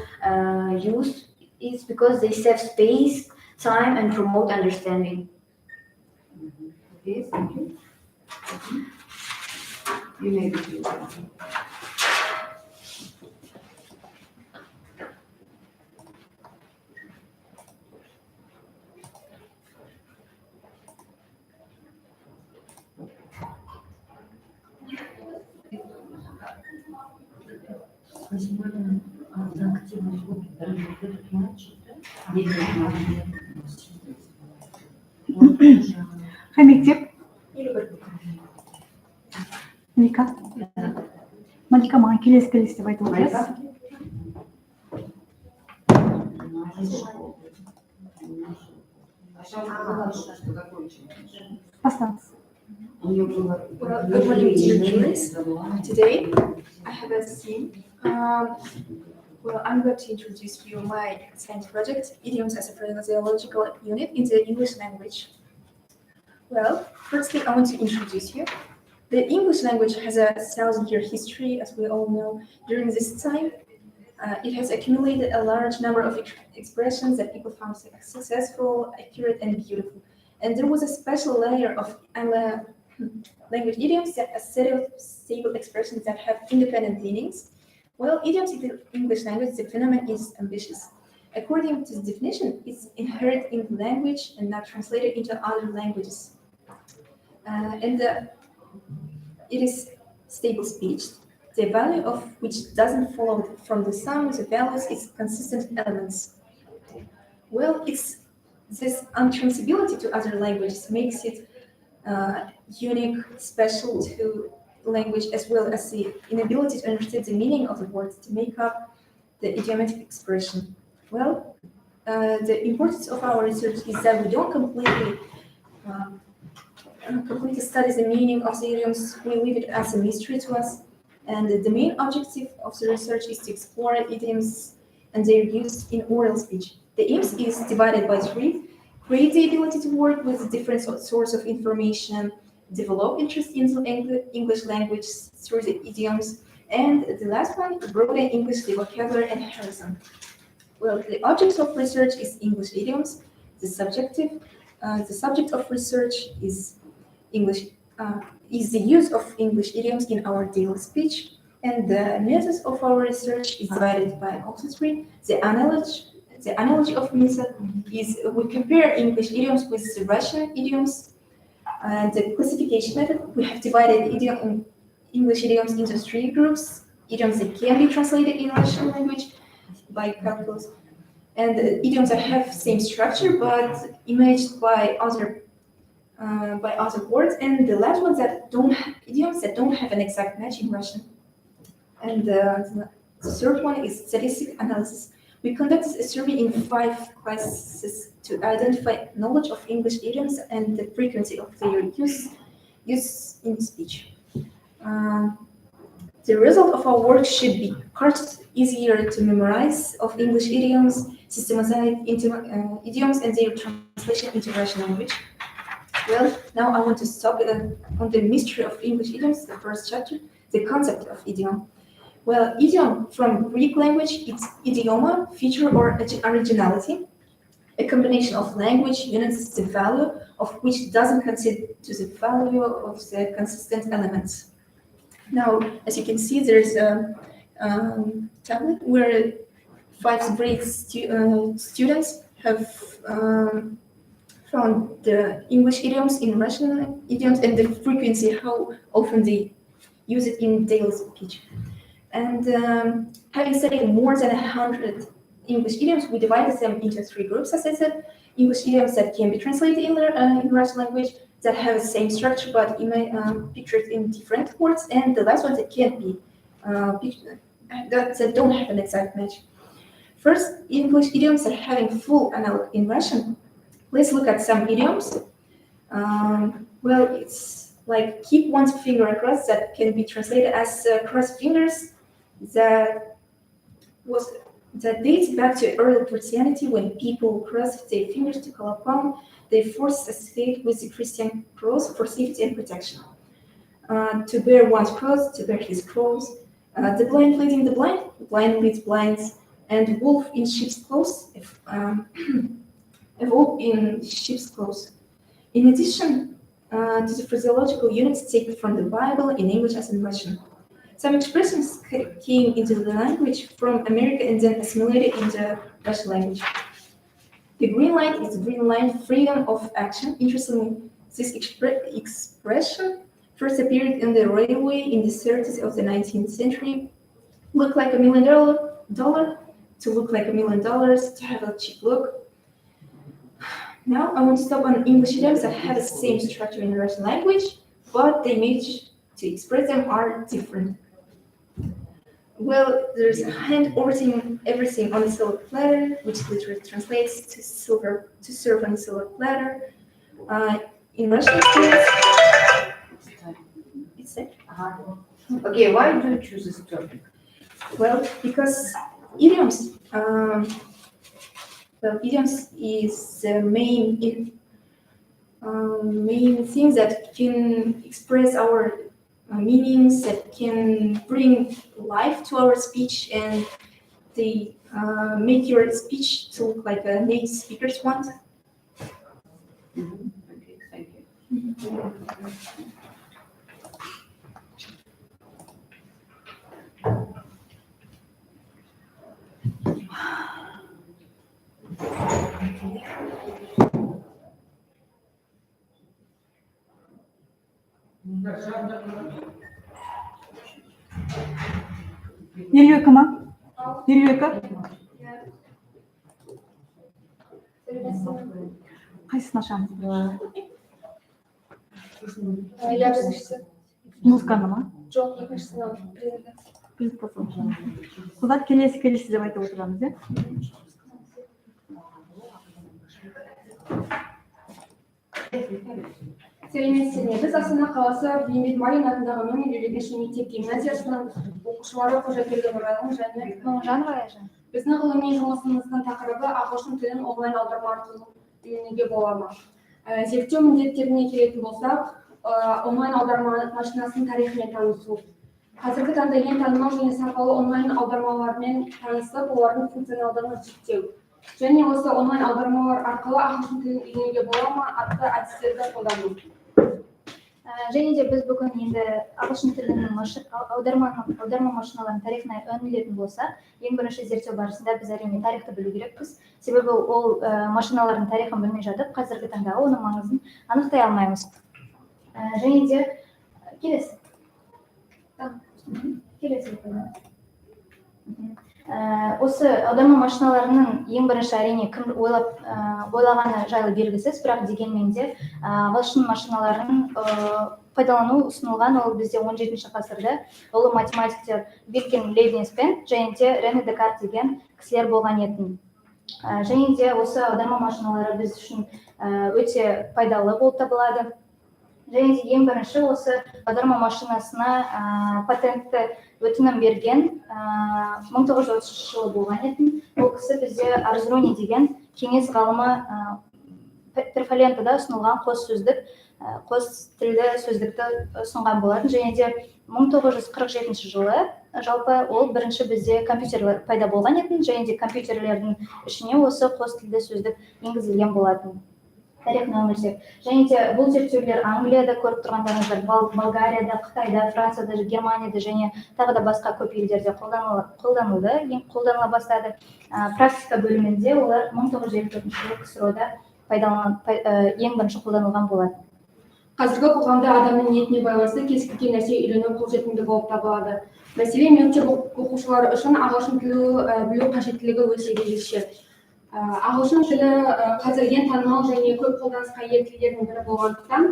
use. It's because they save space, time, and promote understanding. Okay, thank you. You may begin. Сегодня за активность работают мальчики, Қай мектеп? Малика. Малика, маған келесі деп айтып отырасыз. Бастаңыз. Well, good morning, dear viewers. Today, I have a theme. Well, I'm going to introduce you my science project, Idioms as a Phraseological Unit in the English language. Well, firstly, I want to introduce you. The English language has a 1,000-year history, as we all know. During this time, it has accumulated a large number of expressions that people found successful, accurate, and beautiful. And there was a special layer of language idioms, a set of stable expressions that have independent meanings. Well, idioms in the English language, the phenomenon is ambitious. According to the definition, it's inherent in the language and not translated into other languages. It is stable speech, the value of which doesn't follow from the sum of the values is consistent elements. Well, it's this untranslatability to other languages makes it unique, special to language, as well as the inability to understand the meaning of the words to make up the idiomatic expression. Well, the importance of our research is that we don't completely study the meaning of the idioms. We leave it as a mystery to us. And the main objective of the research is to explore idioms and their use in oral speech. The aims is divided by 3. Create the ability to work with different sources of information, develop interest in the English language through the idioms, and the last one, broaden English vocabulary and horizon. Well, the object of research is English idioms. The subject of research is is the use of English idioms in our daily speech, and the methods of our research is divided by also 3. The analogy of method is we compare English idioms with the Russian idioms. And the classification method, we have divided English idioms into 3 groups. Idioms that can be translated in Russian language by calculus, and idioms that have same structure but imaged by other words, and the last ones that idioms that don't have an exact match in Russian. And the third one is statistic analysis. We conducted a survey in 5 classes to identify knowledge of English idioms and the frequency of their use in speech. The result of our work should be parts easier to memorize of English idioms, systematized idioms, and their translation into Russian language. Well, now I want to stop on the mystery of English idioms, the first chapter, the concept of idiom. Well, idiom from Greek language, it's idioma, feature, or originality, a combination of language units, the value of which doesn't consider to the value of the consistent elements. Now, as you can see, there's a tablet where 5th grade students have found the English idioms in Russian idioms and the frequency, how often they use it in daily speech. And having studied more than 100 English idioms, we divided them into 3 groups, as I said. English idioms that can be translated in Russian language, that have the same structure but pictured in different words, and the last ones that can't be pictured, that don't have an exact match. First, English idioms are having full analog in Russian. Let's look at some idioms. Well, it's like keep one's finger across, that can be translated as cross fingers, that dates back to early Christianity, when people crossed their fingers to call upon their forces associated with the Christian cross for safety and protection. To bear one's cross, to bear his cross. The blind leading the blind, blind leads blinds, and wolf in sheep's clothes, a wolf in sheep's clothes. In addition to the physiological units taken from the Bible in English as in Russian. Some expressions came into the language from America and then assimilated into Russian language. The green line is the green line, freedom of action. Interestingly, this expression first appeared in the railway in the 30s of the 19th century. Look like $1 million, to look like $1 million, to have a cheap look. Now I want to stop on English idioms that have the same structure in the Russian language, but the image to express them are different. Well, there's a hand overseeing everything on a silver platter, which literally translates to serve on a silver platter. In Russian, it's it. Okay, why do you choose this topic? Well, because idioms. Idioms is the main thing that can express our meanings, that can bring life to our speech, and they make your speech to look like a native speaker's one. Okay, thank you. Елу екі ма? Елу екі? Қайсысын ашамыз? Музыканы ма? Жоқ, екіншісін Презентация. Содан келесі деп айтып отырамыз, иә? Сәлеметсіздер ме? Біз Астана қаласы Бейімбет Майлин атындағы нөмір 55 мектеп гимназиясының оқушылары Қожакелді Нұрайлың және Мыңжанова Айжан. Біздің ғылыми жұмысымыздың тақырыбы ағылшын тілін онлайн аударма арқылы үйренуге бола ма? Зерттеу міндеттеріне келетін болсақ, онлайн аударма машинасының тарихымен танысу. Қазіргі таңда ең танымал және сапалы онлайн аудармалармен танысып, олардың функционалдығын жіктеу. Және осы онлайн аудармалар арқылы ағылшын тілін үйренуге бола ма атты әдістерді қолдану. Және де біз бүгін енді ағылшын тілінің аударма машиналарының тарихына үңілетін болса, ең бірінші зерттеу барысында біз әрине тарихты білу керекпіз. Себебі ол машиналардың тарихын білмей жатып, қазіргі таңда оның маңызын анықтай алмаймыз. Және де келесі. Осы аударма машиналарының ең бірінші әрине кім ойлағаны жайлы белгісіз, бірақ дегенмен де ағылшын машиналарын пайдалану ұсынылған. Ол бізде 17-ші ғасырда ұлы математиктер Вильгельм Лейбниц пен және де Рене Декарт деген кісілер болған етін. Және де осы аударма машиналары біз үшін өте пайдалы болып табылады. Және де ең бірінші осы аударма машинасына патентті өтінім берген 1930 жылы болған еді. Ол кісі бізде Арзруни деген кеңес ғалымы перфолентада ұсынылған қос сөздік, қос тілді сөздікті ұсынған болатын. Және де 1947 жылы жалпы ол бірінші бізде компьютерлер пайда болған еді. Және де компьютерлердің ішіне осы қос тілді сөздік енгізілген болатын. Тарихына үңілсек. Және де бұл зерттеулер Англияда көріп тұрғандарыңыздар, Болгарияда, Қытайда, Францияда, Германияда және тағы да басқа көп елдерде қолданыла бастады. Практика бөлімінде олар 1954 жылы КСРО-да ең бірінші қолданылған болады. Қазіргі қоғамда адамның ниетіне байланысты кез келген нәрсе үйрену қолжетімді болып табылады. Мәселен, мектеп оқушылары үшін ағылшын тілін білу қажеттілігі өте ерекше. Ағылшын тілі қазір ең танымал және көп қолданысқа ие тілдердің бірі болғандықтан,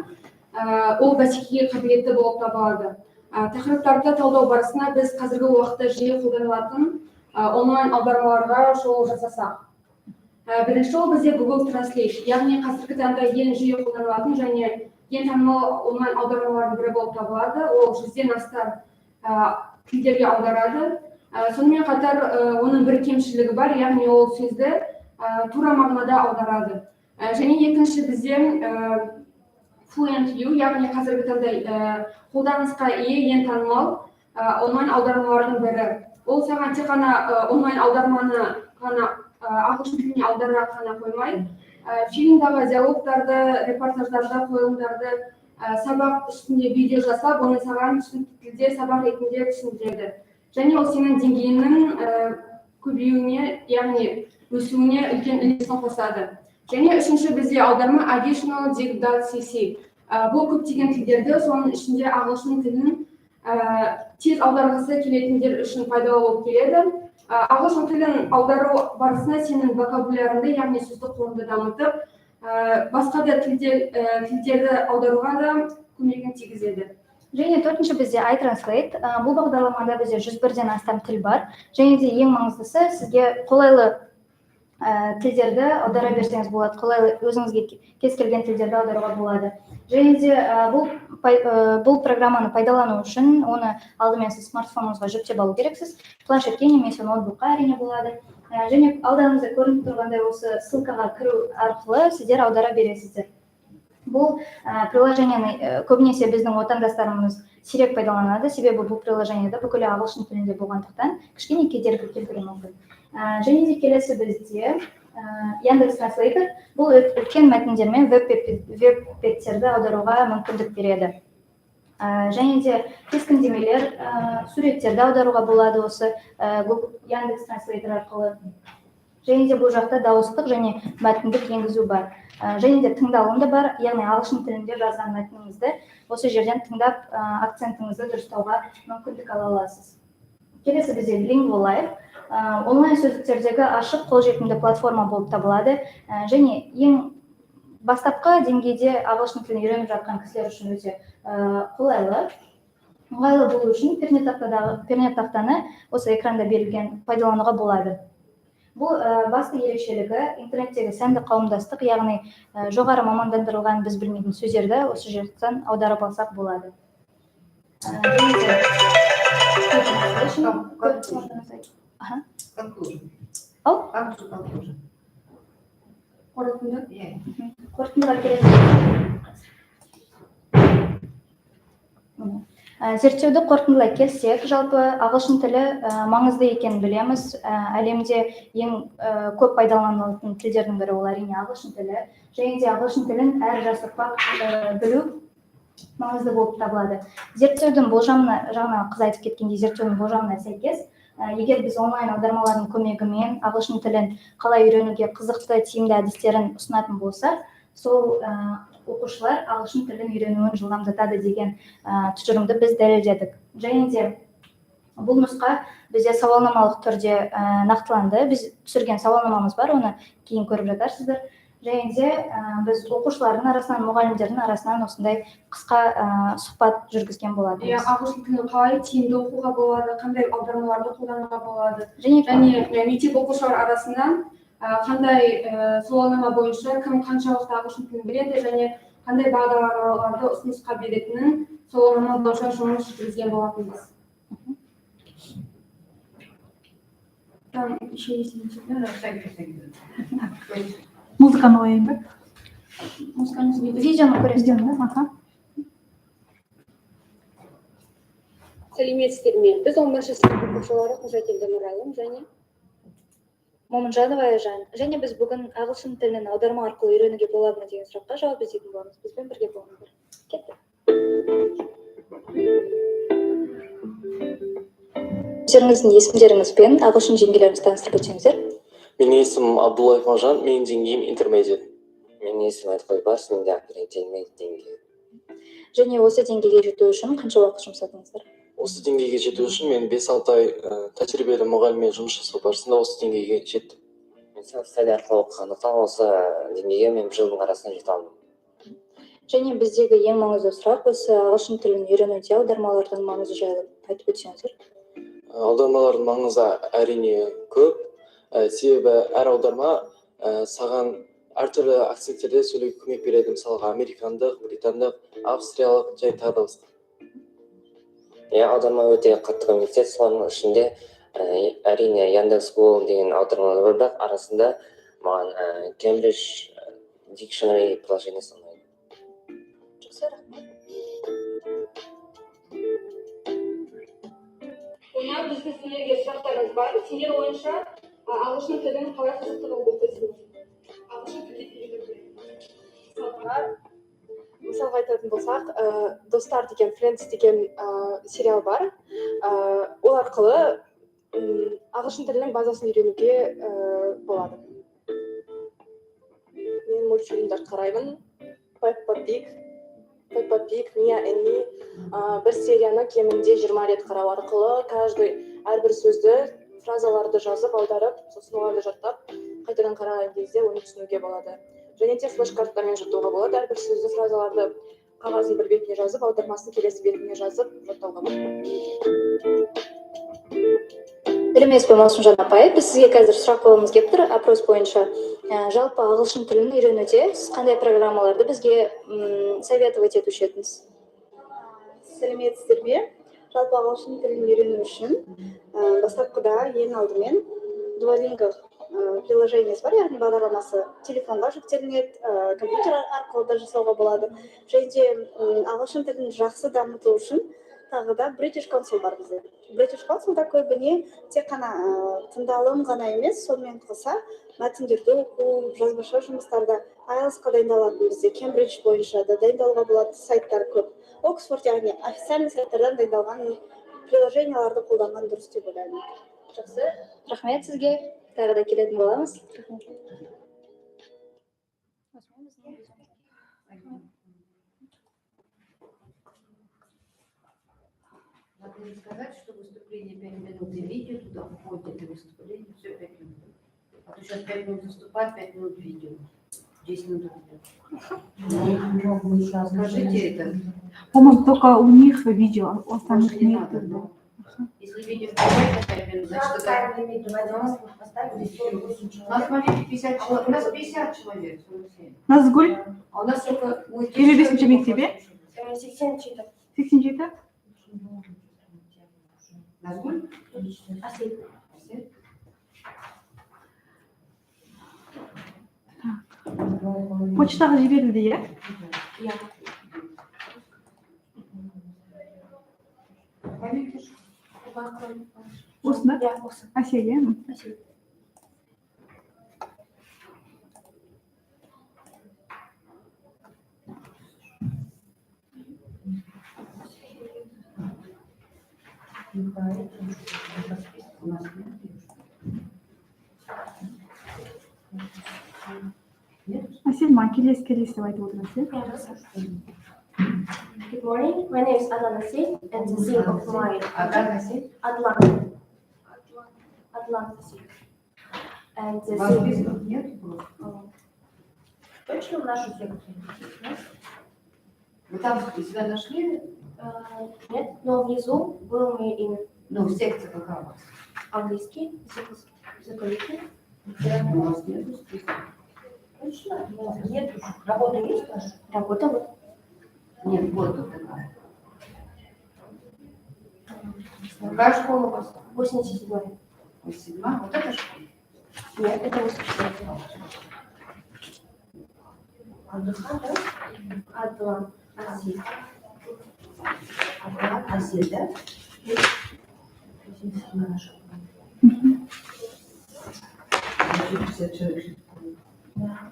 ол бәсекеге қабілетті болып табылады. Тақырыптарды талдау барысында біз қазіргі уақытта жиі қолданылатын онлайн аудармаларға шолу жасасақ. Бірінші ол бізде Google Translate, яғни қазіргі таңда ең жиі қолданылатын және ең танымал онлайн аудармалардың бірі болып табылады. Ол 100-ден астам тілдерге аударады. Сонымен қатар оның бір кемшілігі бар, яғни ол сөзді тура мағынада аударады. Және екінші бізде Fluent View, яғни қазіргі таңда қолданысқа ие ең танымал онлайн аудармалардың бірі. Ол саған тек қана онлайн аударманы ғана ағылшын тіліне аудара ғана қоймай, фильмдағы диалогтарды, репортаждарды, қойылымдарды сабақ үстінде видео жасап, оны саған түсінікті тілде сабақ ретінде түсіндіреді. Және ол сенің деңгейінің көбеюіне, яғни өсуіне үлкен үлесін қосады. Және үшінші бізде аударма additional.cc. Бұл көптеген тілдерді, соның ішінде ағылшын тілін тез аударғысы келетіндер үшін пайдалы болып келеді. Ағылшын тілін аудару барысында сенің вокабулярыңды, яғни сөздік қорыңды дамытып, басқа да тілдерді аударуға да көмегін тигізеді. Және төртінші бізде iTranslate. Бұл бағдарламада бізде 101-ден астам тіл бар. Және де ең маңыздысы сізге қолайлы тілдерді аудара берсеңіз болады, қолайлы өзіңізге кез келген тілдерді аударуға болады. Және де бұл программаны пайдалану үшін оны алдымен сіз смартфоныңызға жүктеп алу керексіз. Планшетке немесе ноутбукқа әрине болады. Және алдыңызда көрініп тұрғандай осы ссылкаға кіру арқылы сіздер аудара бересіздер. Бұл приложениені көбінесе біздің отандастарымыз сирек пайдаланады, себебі бұл приложениеде бүкіл ағылшын тілінде болғандықтан кішкене кедергі келтіруі мүмкін. Және де келесі бізде Яндекс Транслейтер. Бұл үлкен мәтіндер мен веб-беттерді аударуға мүмкіндік береді. Және де кескіндемелер, суреттерді аударуға болады осы Яндекс Транслейтер арқылы. Және де бұл жақта дауыстық және мәтіндік енгізу бар. Және де тыңдалым да бар, яғни ағылшын тілінде жазған мәтініңізді осы жерден тыңдап акцентіңізді дұрыстауға мүмкіндік ала аласыз. Келесі бізде Lingual Live. Онлайн сөздіктердегі ашық қолжетімді платформа болып табылады. Және ең бастапқы деңгейде ағылшын тілін үйреніп жатқан кісілер үшін өте қолайлы. Ыңғайлы болу үшін пернетақтаны осы экранда берілген пайдалануға болады. Бұл басты ерекшелігі интернеттегі сәнді қауымдастық, яғни жоғары мамандандырылған біз білмейтін сөздерді осы жерден аударып алсақ болады. Қорытындыға келесі. Зерттеуді қорытындылай келсек, жалпы ағылшын тілі маңызды екенін білеміз. Әлемде ең көп пайдаланылатын тілдердің бірі ол әрине ағылшын тілі. Және де ағылшын тілін әр жас ұрпақ білу маңызды болып табылады. Зерттеудің болжамына, жаңа қыз айтып кеткендей, зерттеудің болжамына сәйкес, егер біз онлайн аудармалардың көмегімен ағылшын тілін қалай үйренуге қызықты, тиімді әдістерін ұсынатын болсақ, сол оқушылар ағылшын тілін үйренуін жылдамдатады деген тұжырымды біз дәлелдедік. Және де бұл нұсқа бізде сауалнамалық түрде нақтыланды. Біз түсірген сауалнамамыз бар, оны кейін көріп жатарсыздар. Және де біз оқушылардың арасынан, мұғалімдердің арасынан осындай қысқа сұхбат жүргізген болатынбыз. Ағылшын тілін қалай тиімді оқуға болады, қандай аудармаларды қолдануға болады. Және мектеп оқушылар арасынан қандай сауалнама бойынша кім қаншалықты ағылшын тілін біледі және қандай бағдарламаларды ұсынысқа беретінін сауалнама бойынша жұмыс жүргізген болатынбыз. Там еще есть ничего. Ну, на всякий случай. Музыканы қояйын ба? Видеоны көресіз. Видеоны, аха. Сәлеметсіздер ме? Біз 11 сынып оқушылары Құжателді Нұралым және Момынжанова Айжан. Және біз бүгін ағылшын тілін аударма арқылы үйренуге болады ма деген сұраққа жауап іздейтін боламыз. Бізбен бірге болыңыздар. Кеттік. Өздеріңіздің есімдеріңізбен ағылшын жеңгелеріңізді таныстырып өтсеңіздер. Менің есімім Абдуллаев Мағжан, менің деңгейім интермедиат. Менің есімім Айтқойбас, менде интермедиат деңгейі. Және осы деңгейге жету үшін қанша уақыт жұмсадыңыздар? Осы деңгейге жету үшін мен 5-6 ай тәжірибелі мұғаліммен жұмыс жасау барысында осы деңгейге жеттім. Мен self-study арқылы оқығандықтан осы деңгейге мен 1 жылдың арасында жете алдым. Және біздегі ең маңызды сұрақ осы ағылшын тілін үйренуде аудармалардың маңызы жайлы айтып өтсеңіздер. Аудармалардың маңызы әрине көп, себебі әр аударма саған әртүрлі акценттерде сөйлеуге көмек береді, мысалға американдық, британдық, австриялық және тағы да басқа. Аударма өте қатты көмектеседі, солардың ішінде әрине Яндекс.Гугл деген аудармалар бар, бірақ арасында маған Cambridge Dictionary приложениесі ұнайды. Жақсы, рахмет. Онда біздің сендерге сұрақтарымыз бар. Сендер ойынша ағылшын тілін қалай қызықты қылып оқисыңдар? Ағылшын тілін мысалға айтатын болсақ, достар деген Friends деген сериал бар. Ол арқылы ағылшын тілінің базасын үйренуге болады. Мен мультфильмдер қараймын. Peppa Pig, Mia and Me. Бір серияны кемінде 20 рет қарау арқылы әрбір сөзді, фразаларды жазып, аударып, сосын оларды жаттап, қайтадан қараған кезде оны түсінуге болады. Және де флеш-карттармен жаттауға болады. Әрбір сөзді, фразаларды қағаздың бір бетіне жазып, аудармасын келесі бетіне жазып, жаттауға болады. Сәлеметсіз бе, Маусымжан апай? Біз сізге қазір сұрақ қойғымыз келіп тұр, опрос бойынша. Жалпы ағылшын тілін үйренуде сіз қандай программаларды бізге советовать етуші едіңіз? Сәлеметсіздер ме? Жалпы ағылшын тілін үйрену үшін бастапқыда ең алдымен Duolingo приложениесі бар, яғни бағдарламасы телефонға жүктелінеді, компьютер арқылы да жасауға болады. Және де ағылшын тілін жақсы дамыту үшін тағы да British Council бар бізде. British Council'да көбіне тек қана тыңдалым ғана емес, сонымен қоса мәтіндерді оқу, жазбаша жұмыстарда IELTS-қа дайындалатын бізде Cambridge бойынша да дайындалуға болады сайттар көп. Оксфорд, яғни официальный сайттардан дайындалған приложенияларды қолданған дұрыс деп ойлаймын. Жақсы, рахмет сізге. Тағы да келетін боламыз. Надо сказать, что выступление 5 минут и видео, туда входит это выступление, все 5 минут. А то сейчас 5 минут выступать, 5 минут видео. 10 минут видео. Скажите это. По-моему, только у них видео, у остальных Не нет. надо, но если видео вставать на 5 минут, значит это... У нас, смотрите, 50 человек. У нас 50 человек, 47. У нас сколько? А у нас только... Или весь учебник тебе? 87. 87? Назгуль? Асел. Почтаға жіберілді, иә? Иә. Осында? Иә, осы. Әсел, иә? Асел. Әсел, ма, келесі деп айтып отырсыз, иә? Good morning. My name is Adlan Asil, and the theme of my Агаси? Adlan Asil. And the Вас theme... списков нет? Точно в нашу секцию? Вы там себя нашли? Нет, но внизу был мое имя. Ну, секция какая у вас? Английский, языковики. У вас нет списка? Точно? Нет. Работа есть ваша? Работа вот. Нет, вот тут такая. Какая школа у вас? 87. 87, вот это школа? Нет, это 84. Адуан, Асия. Адуан, Асия, да? 87 школа. 50 человек.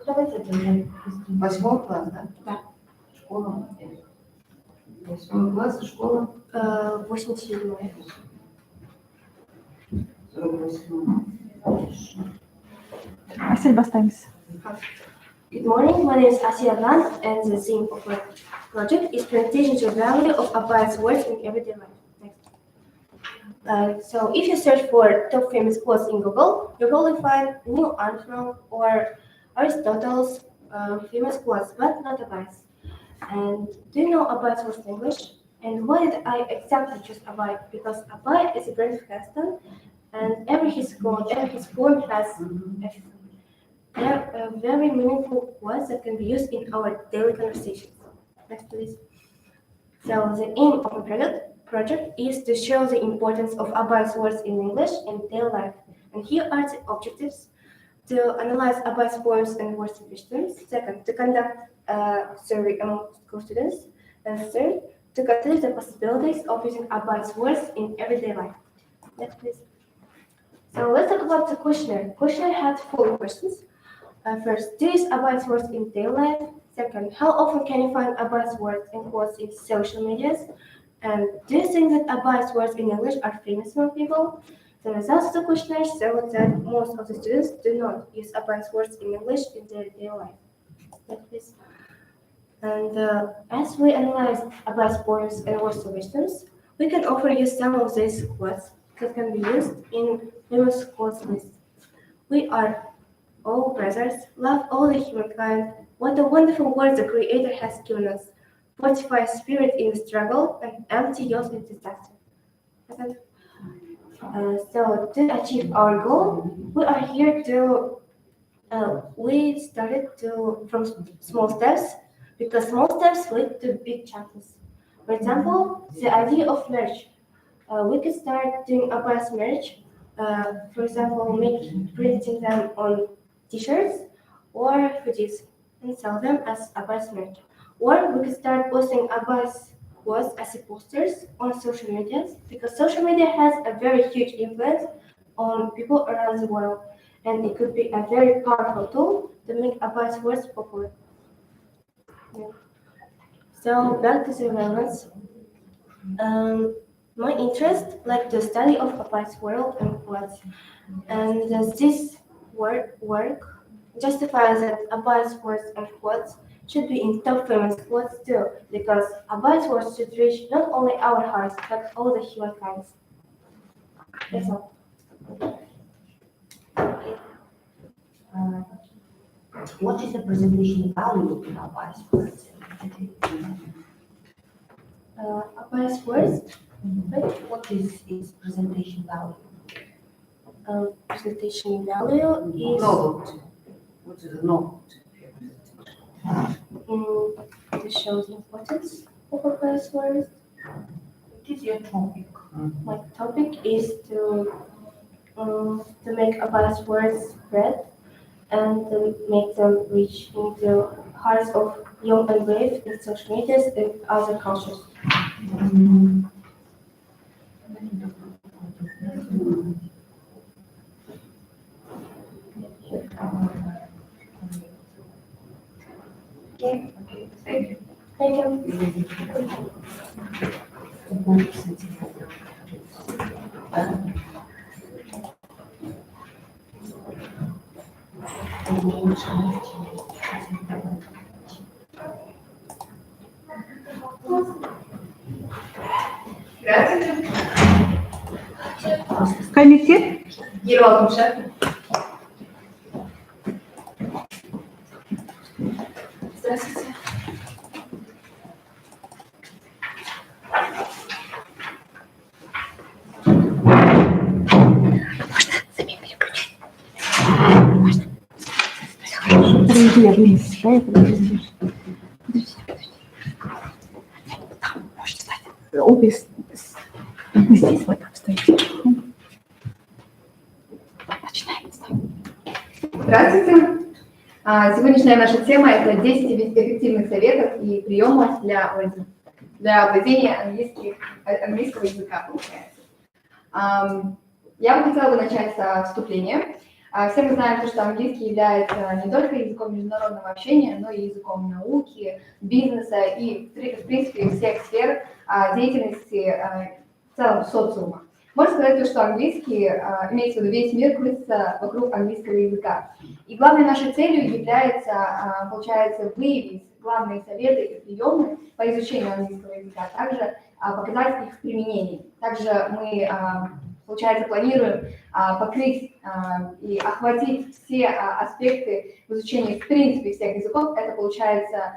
Давайте это 8 класс, да? Да. Школа. 8 класс, школа. 87. 48. Асель, бастаймыз. Good morning, my name is Asia Adnan, and the theme of my project is presentation to value of unbiased words in everyday life. Next. So if you search for top famous quotes in Google, you will find Neil Armstrong or Aristotle's famous quotes, but not abide. And do you know abide was English? And why did I exactly choose abide? Because abide is a great custom, and every his quote, every his form has a very meaningful words that can be used in our daily conversations. Next, please. So the aim of the project is to show the importance of abide words in English in daily life. And here are the objectives: to analyze abide forms and words systems. Second, to conduct a survey among school students. And third, to consider the possibilities of using abide words in everyday life. Next, please. So let's talk about the questionnaire. Questionnaire had 4 questions. First, do you use abide words in daily life? Second, how often can you find abide words and quotes in social medias? And do you think that abide words in English are famous among people? The results of the questionnaire show that most of the students do not use abide words in English in their daily life. Next, please. And as we analyze abide forms and word suggestions, we can offer you some of these quotes that can be used in famous quotes list. We are all brothers, love all the humankind. What a wonderful word the Creator has given us. Fortify spirit in the struggle and empty yours in disaster. So to achieve our goal, we are here to. We started from small steps because small steps lead to big chances. For example, the idea of merch. We could start doing a bias merch. For example, printing them on T-shirts or hoodies and sell them as a bias merch. Or we could start posting a bias quotes as posters on social media because social media has a very huge influence on people around the world, and it could be a very powerful tool to make a bias words popular. Yeah. So back to the relevance. My interest, like the study of applied world and quotes, and this work justifies that applied words and quotes should be in top famous quotes too, because applied words should reach not only our hearts but all the humankind. That's all. What is the presentation value in applied words? Applied words. What is its presentation value? Presentation value is Novelty. What is the novelty? It shows the importance of applied words. What is your topic? My topic is to make applied words spread and to make them reach into hearts of young and brave in social media and other cultures. Okay. Thank you. Thank you. Қай мектеп? 26. Здравствуйте. Подожди, я вынесу. Да, я подожди. Там, может стать. Обе здесь вот так стоите. Здравствуйте. Сегодняшняя наша тема – это 10 эффективных советов и приемов для владения английского языка, получается. Я бы хотела начать со вступления. Все мы знаем, что английский является не только языком международного общения, но и языком науки, бизнеса и, в принципе, всех сфер деятельности в целом социума. Можно сказать, что английский, имеется в виду весь мир, крутится вокруг английского языка. И главной нашей целью является, получается, выявить главные советы и приемы по изучению английского языка, а также показать их в применении. Также мы, получается, планируем покрыть и охватить все аспекты в изучении, в принципе, всех языков. Это, получается,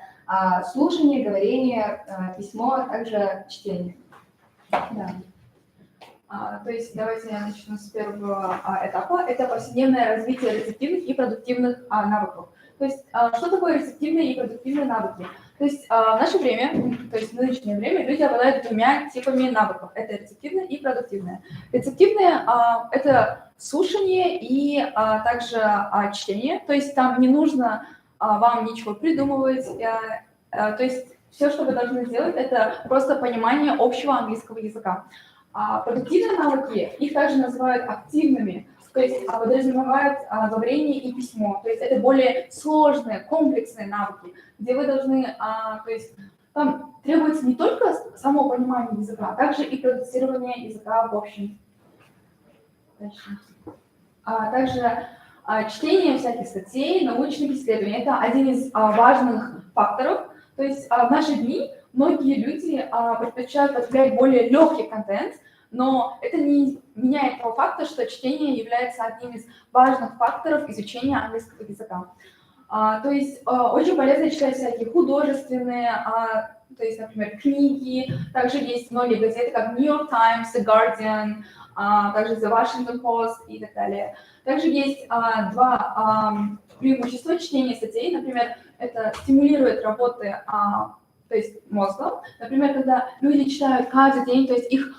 слушание, говорение, письмо, а также чтение. Да. То есть давайте я начну с первого этапа. Это повседневное развитие рецептивных и продуктивных навыков. То есть что такое рецептивные и продуктивные навыки? То есть в наше время, то есть в нынешнее время, люди обладают двумя типами навыков. Это рецептивные и продуктивные. Рецептивные – это слушание и также чтение. То есть там не нужно вам ничего придумывать. То есть все, что вы должны сделать, это просто понимание общего английского языка. Продуктивные навыки, их также называют активными, то есть подразумевают говорение и письмо. То есть это более сложные, комплексные навыки, где вы должны, то есть там требуется не только само понимание языка, а также и продуцирование языка в общем. Также чтение всяких статей, научных исследований – это один из важных факторов. То есть в наши дни многие люди предпочитают потреблять более легкий контент, но это не меняет того факта, что чтение является одним из важных факторов изучения английского языка. То есть очень полезно читать всякие художественные, то есть, например, книги. Также есть многие газеты, как New York Times, The Guardian, также The Washington Post и так далее. Также есть два преимущества чтения статей. Например, это стимулирует работы, то есть мозгом. Например, когда люди читают каждый день, то есть их,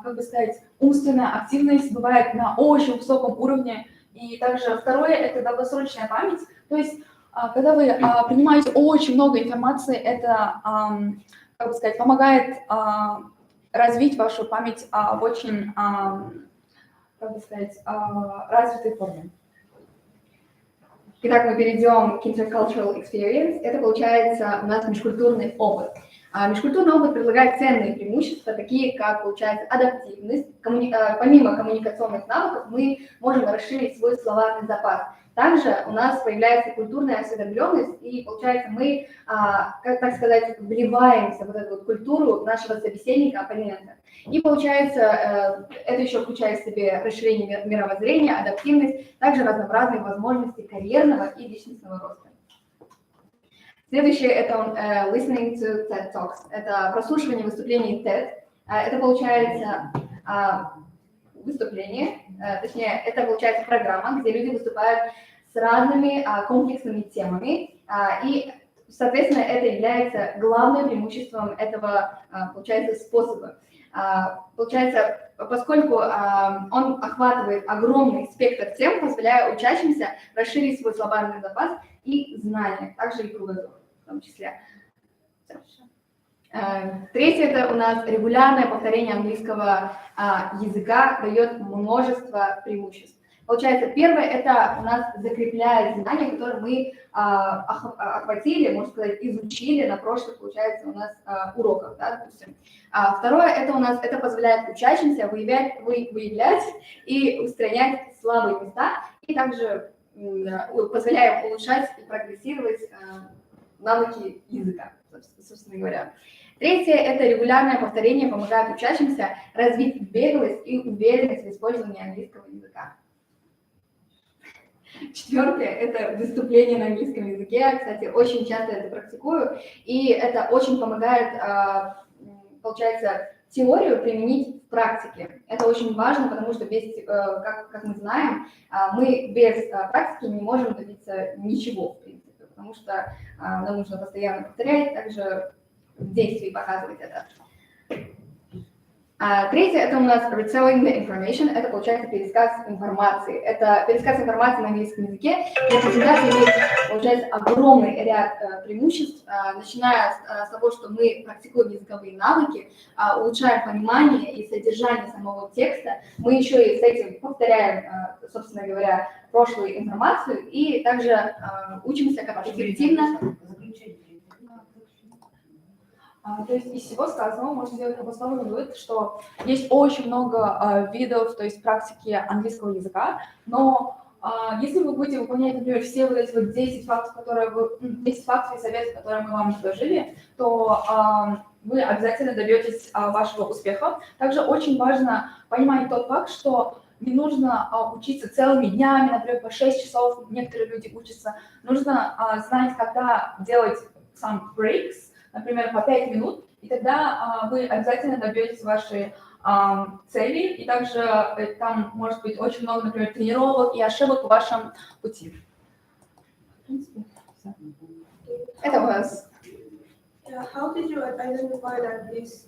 как бы сказать, умственная активность бывает на очень высоком уровне. И также второе – это долгосрочная память. То есть, когда вы принимаете очень много информации, это, как бы сказать, помогает развить вашу память в очень, как бы сказать, развитой форме. Итак, мы перейдем к intercultural experience. Это, получается, у нас межкультурный опыт. Межкультурный опыт предлагает ценные преимущества, такие как, получается, адаптивность. Помимо коммуникационных навыков мы можем расширить свой словарный запас. Также у нас появляется культурная осведомленность, и, получается, мы, так сказать, вливаемся в эту вот культуру нашего собеседника, оппонента. И, получается, это еще включает в себе расширение мировоззрения, адаптивность, также разнообразные возможности карьерного и личностного роста. Следующее – это listening to TED Talks. Это прослушивание выступлений TED. Это, получается, выступление, точнее, это, получается, программа, где люди выступают с разными комплексными темами, и, соответственно, это является главным преимуществом этого, получается, способа. Получается, поскольку он охватывает огромный спектр тем, позволяя учащимся расширить свой словарный запас и знания, также и кругозор в том числе. Третье – это у нас регулярное повторение английского языка дает множество преимуществ. Получается, первое – это у нас закрепляет знания, которые мы охватили, можно сказать, изучили на прошлых, получается, у нас уроках, да, допустим. Второе – это у нас это позволяет учащимся выявлять и устранять слабые места, и также позволяет улучшать и прогрессировать навыки языка, собственно говоря. Третье – это регулярное повторение помогает учащимся развить беглость и уверенность в использовании английского языка. Четвертое – это выступление на английском языке. Кстати, очень часто это практикую, и это очень помогает, получается, теорию применить в практике. Это очень важно, потому что, как мы знаем, мы без практики не можем добиться ничего, в принципе, потому что нам нужно постоянно повторять, также в действии показывать это. Третье, это у нас retelling the information, это получается пересказ информации. Это пересказ информации на английском языке. Для презентации имеет, получается, огромный ряд преимуществ, начиная с того, что мы практикуем языковые навыки, улучшаем понимание и содержание самого текста. Мы еще и с этим повторяем, собственно говоря, прошлую информацию и также учимся как эффективно. То есть из всего сказанного можно сделать обоснованный вывод, что есть очень много видов, то есть практики английского языка, но если вы будете выполнять, например, все вот эти вот 10 фактов, 10 фактов и советов, которые мы вам предложили, то вы обязательно добьетесь вашего успеха. Также очень важно понимать тот факт, что не нужно учиться целыми днями, например, по 6 часов, некоторые люди учатся. Нужно знать, когда делать сам breaks, например, по 5 минут, и тогда вы обязательно добьетесь вашей цели, и также там может быть очень много, например, тренировок и ошибок в вашем пути. В принципе, все. Это у вас. How did you identify that these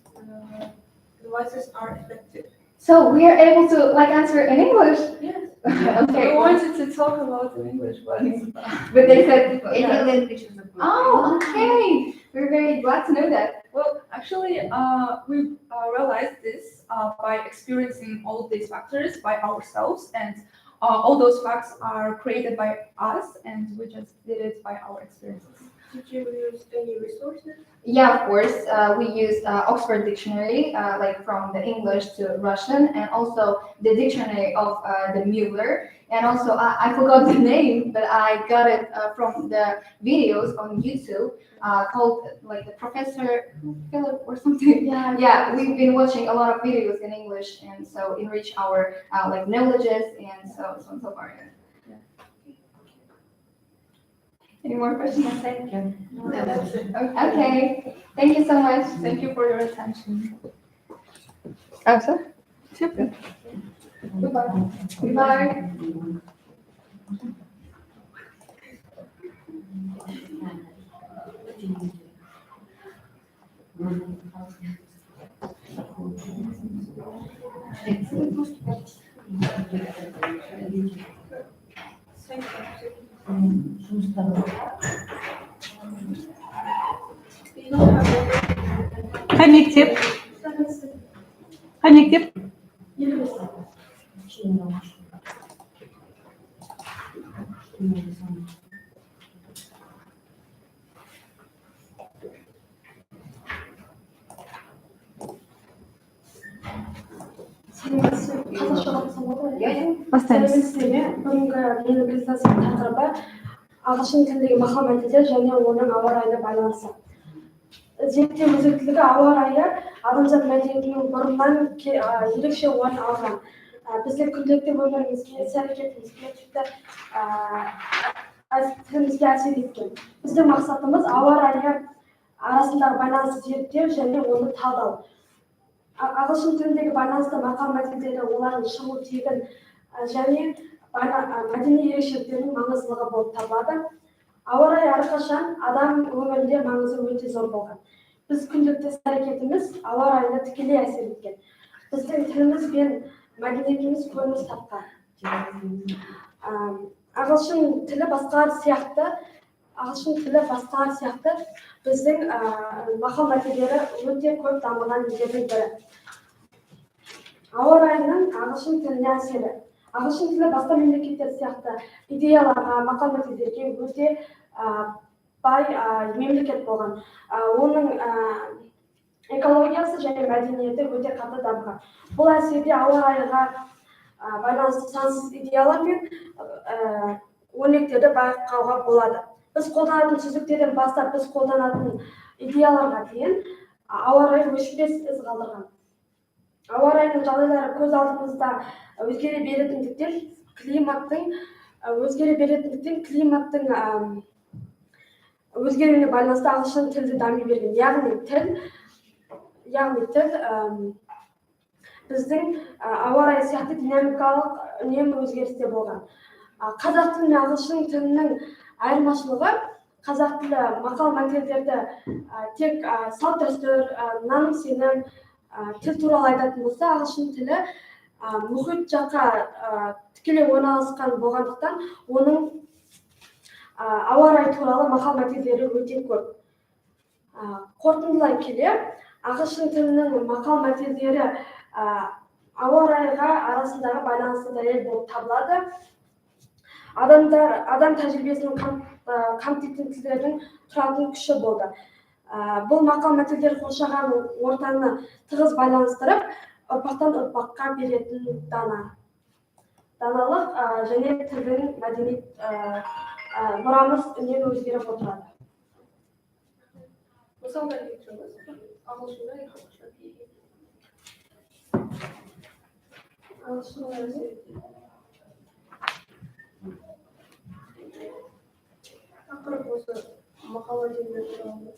devices are effective? So we are able to answer in English. Yes. Okay. I wanted to talk about it in English, but they said Any language is good. Oh, okay. We're very glad to know that. Well, actually, we realized this by experiencing all these factors by ourselves, and all those facts are created by us, and we just did it by our experiences. Did you use any resources? Yeah, of course. We used Oxford Dictionary, like from the English to Russian, and also the dictionary of the Mueller. And also, I forgot the name, but I got it from the videos on YouTube called like the Professor Philip or something. Yeah, we've been watching a lot of videos in English, and so enrich our like knowledges and so on and so forth. Yeah. Any more questions? Thank you. No, that's it. Okay. Thank you so much. Thank you for your attention. Oh, sir? Super. Goodbye. Goodbye. Қай мектеп? Қай мектеп? Сәлеметсіздер. Бүгінгі менің презентациям тақырыбы ағылшын тіліндегі мақал мәтелдер және оның ауа райына байланысы. Зерттеу өзектілігі ауа райы адамзат мәдениетінің бұрыннан ерекше орын алған. Біздің күнделікті өмірімізге, іс-әрекетімізге, тіпті тілімізге әсер еткен. Біздің мақсатымыз ауа райы арасындағы байланысты зерттеу және оны талдау. Ағылшын тіліндегі байланысты мақал мәтелдері олардың шығу тегін және мәдени ерекшеліктерінің маңыздылығы болып табылады. Ауа райы әрқашан адам өмірінде маңызы өте зор болған. Біз күнделікті іс-әрекетіміз ауа райына тікелей әсер еткен. Біздің тіліміз бен мәдениетіміз көрініс тапқан. Ағылшын тілі басқалар сияқты біздің мақал мәтелдері өте көп дамыған елдердің бірі. Ауа райының ағылшын тіліне әсері. Ағылшын тілі басқа мемлекеттер сияқты идеяларға, мақал мәтелдерге өте бай мемлекет болған. Оның экологиясы және мәдениеті өте қатты дамыған. Бұл әсерде ауа райға байланысты сансыз идеялар мен өрнектерді байқауға болады. Біз қолданатын сөздіктерден бастап біз қолданатын идеяларға дейін ауа райы өшпес із қалдырған. Ауа райының жағдайлары көз алдымызда өзгере беретіндіктен климаттың өзгеруіне байланысты ағылшын тілді дами берген. Яғни тіл біздің ауа райы сияқты динамикалық үнемі өзгерісте болған. Қазақ тілі мен ағылшын тілінің айырмашылығы, қазақ тілі мақал мәтелдерді тек салт дәстүр, наным сенім, тіл туралы айтатын болса, ағылшын тілі мұхит жаққа тікелей орналасқан болғандықтан оның ауа райы туралы мақал мәтелдері өте көп. Қорытындылай келе, ағылшын тілінің мақал мәтелдері ауа райыға арасындағы байланысты дәлел болып табылады. Адам тәжірибесінің қамтитын тілдердің тұратын күші болды. Бұл мақал мәтелдер қоршаған ортаны тығыз байланыстырып, ұрпақтан ұрпаққа беретін даналық және тілдің мәдени мұрамыз үнемі өзгеріп отырады. мысалдар келтіріңіз. Ағылшында тақырып осы мақал мәтелдер туралы.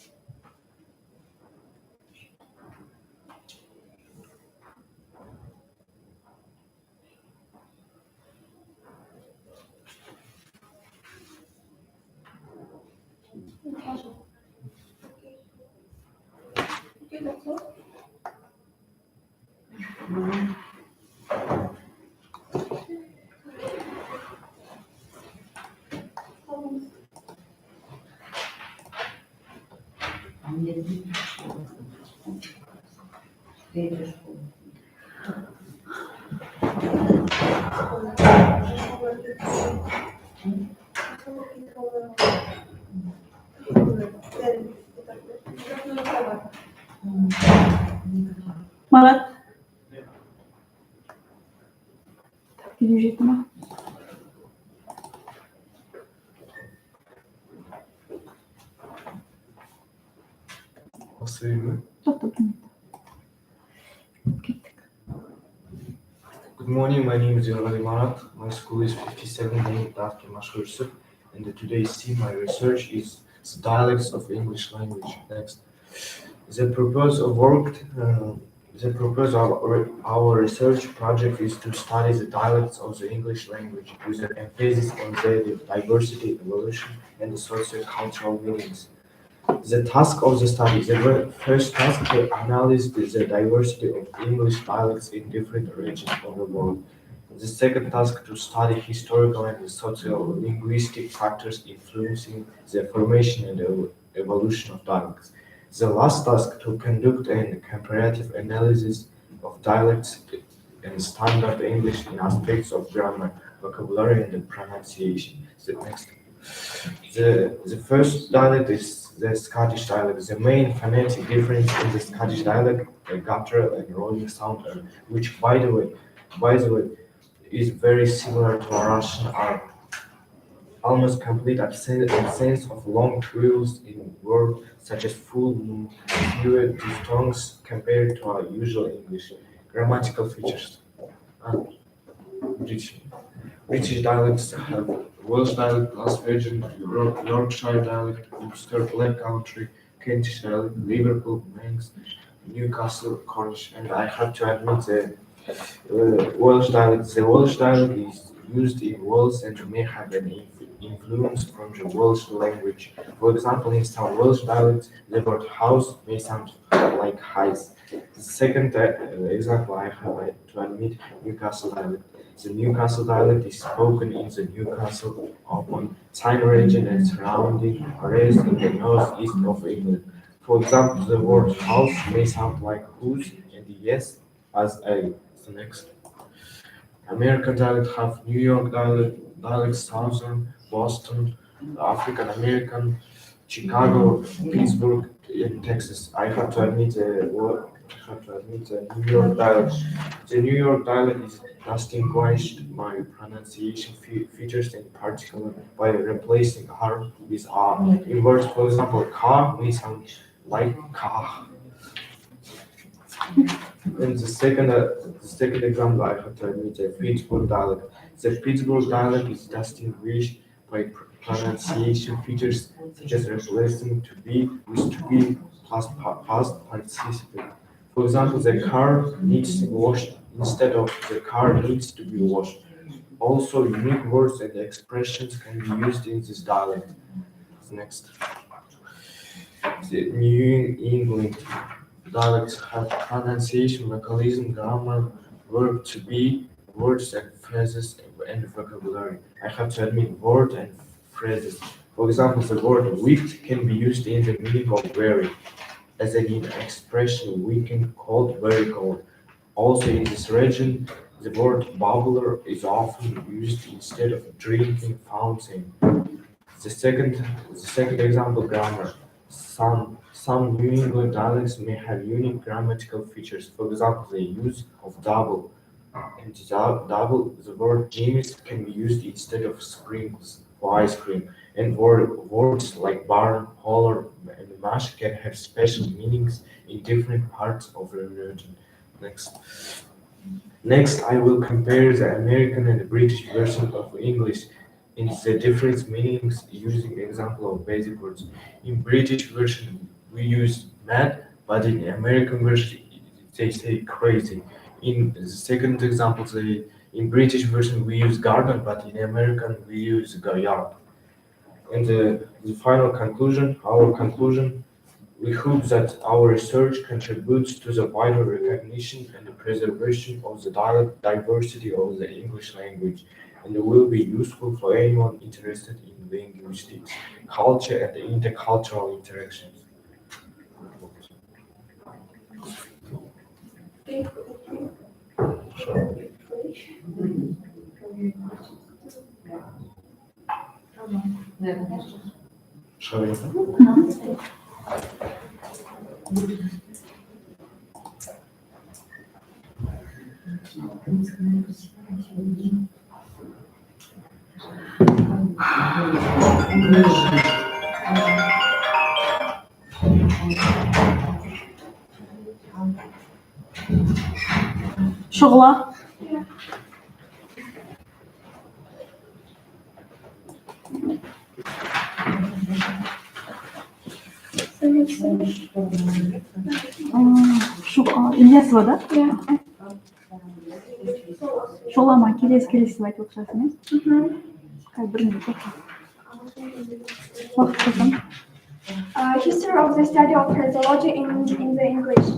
Марат. Келу жетті ма? Good morning, my name is Yorgali Marat. My school is 57 Dafki Mashkursuk, and today's theme my research is the dialects of English language. Next. The purpose of our research project is to study the dialects of the English language with an emphasis on their diversity, evolution, and the socio-cultural meanings. The task of the study, the first task to analyze the diversity of English dialects in different regions of the world. The second task to study historical and socio-linguistic factors influencing the formation and evolution of dialects. The last task to conduct a comparative analysis of dialects and standard English in aspects of grammar, vocabulary, and pronunciation. The first dialect is the Scottish dialect. The main phonetic difference in the Scottish dialect, a guttural and rolling sound, which by the way, is very similar to Russian, are almost complete absence of long trills in words such as full, fewer diphthongs compared to our usual English. Grammatical features. British dialects have Welsh dialect, Glaswegian, Yorkshire dialect, Ulster, Black Country, Kentish dialect, Liverpool, Manx, Newcastle, Cornish, and I have to admit the Welsh dialect. The Welsh dialect is used in Wales and may have an influence from the Welsh language. For example, in some Welsh dialects, the word house may sound like highs. The second example I have to admit, Newcastle dialect. The Newcastle dialect is spoken in the Newcastle upon Tyne region and surrounding areas in the northeast of England. For example, the word house may sound like whose and yes as a. The next. American dialect have New York dialect, Southern, Boston, African American, Chicago, Pittsburgh, in Texas. I have to admit the New York dialect. The New York dialect is distinguished by pronunciation features, in particular by replacing R with R. In words, for example, car may sound like car. And the second example I have to admit the Pittsburgh dialect. The Pittsburgh dialect is distinguished by pronunciation features such as replacing to be with to be plus past participle. For example, the car needs to be washed instead of the car needs to be washed. Also, unique words and expressions can be used in this dialect. Next. The New England dialects have pronunciation, mechanism, grammar, verb to be, words and phrases, and vocabulary. I have to admit word and phrases. For example, the word weak can be used in the meaning of very, as an expression weakened, cold, very cold. Also in this region, the word bubbler is often used instead of drinking fountain. The second example, grammar. Some New England dialects may have unique grammatical features. For example, the use of double. In double, the word Jimmy's can be used instead of sprinkles for ice cream. And words like barn, holler, and mash can have special meanings in different parts of the region. Next, I will compare the American and the British version of English in the different meanings using example of basic words. In British version, we use mad, but in American version, they say crazy. In the second example, in British version, we use garden, but in American, we use yard. And the final conclusion, our conclusion, we hope that our research contributes to the wider recognition and the preservation of the diversity of the English language, and will be useful for anyone interested in linguistics, culture, and the intercultural interactions. Shall we? Шуғла. Ильясова, да? Шолама, келесі деп айтып отырсың, иә? History of the study of phraseology in the English.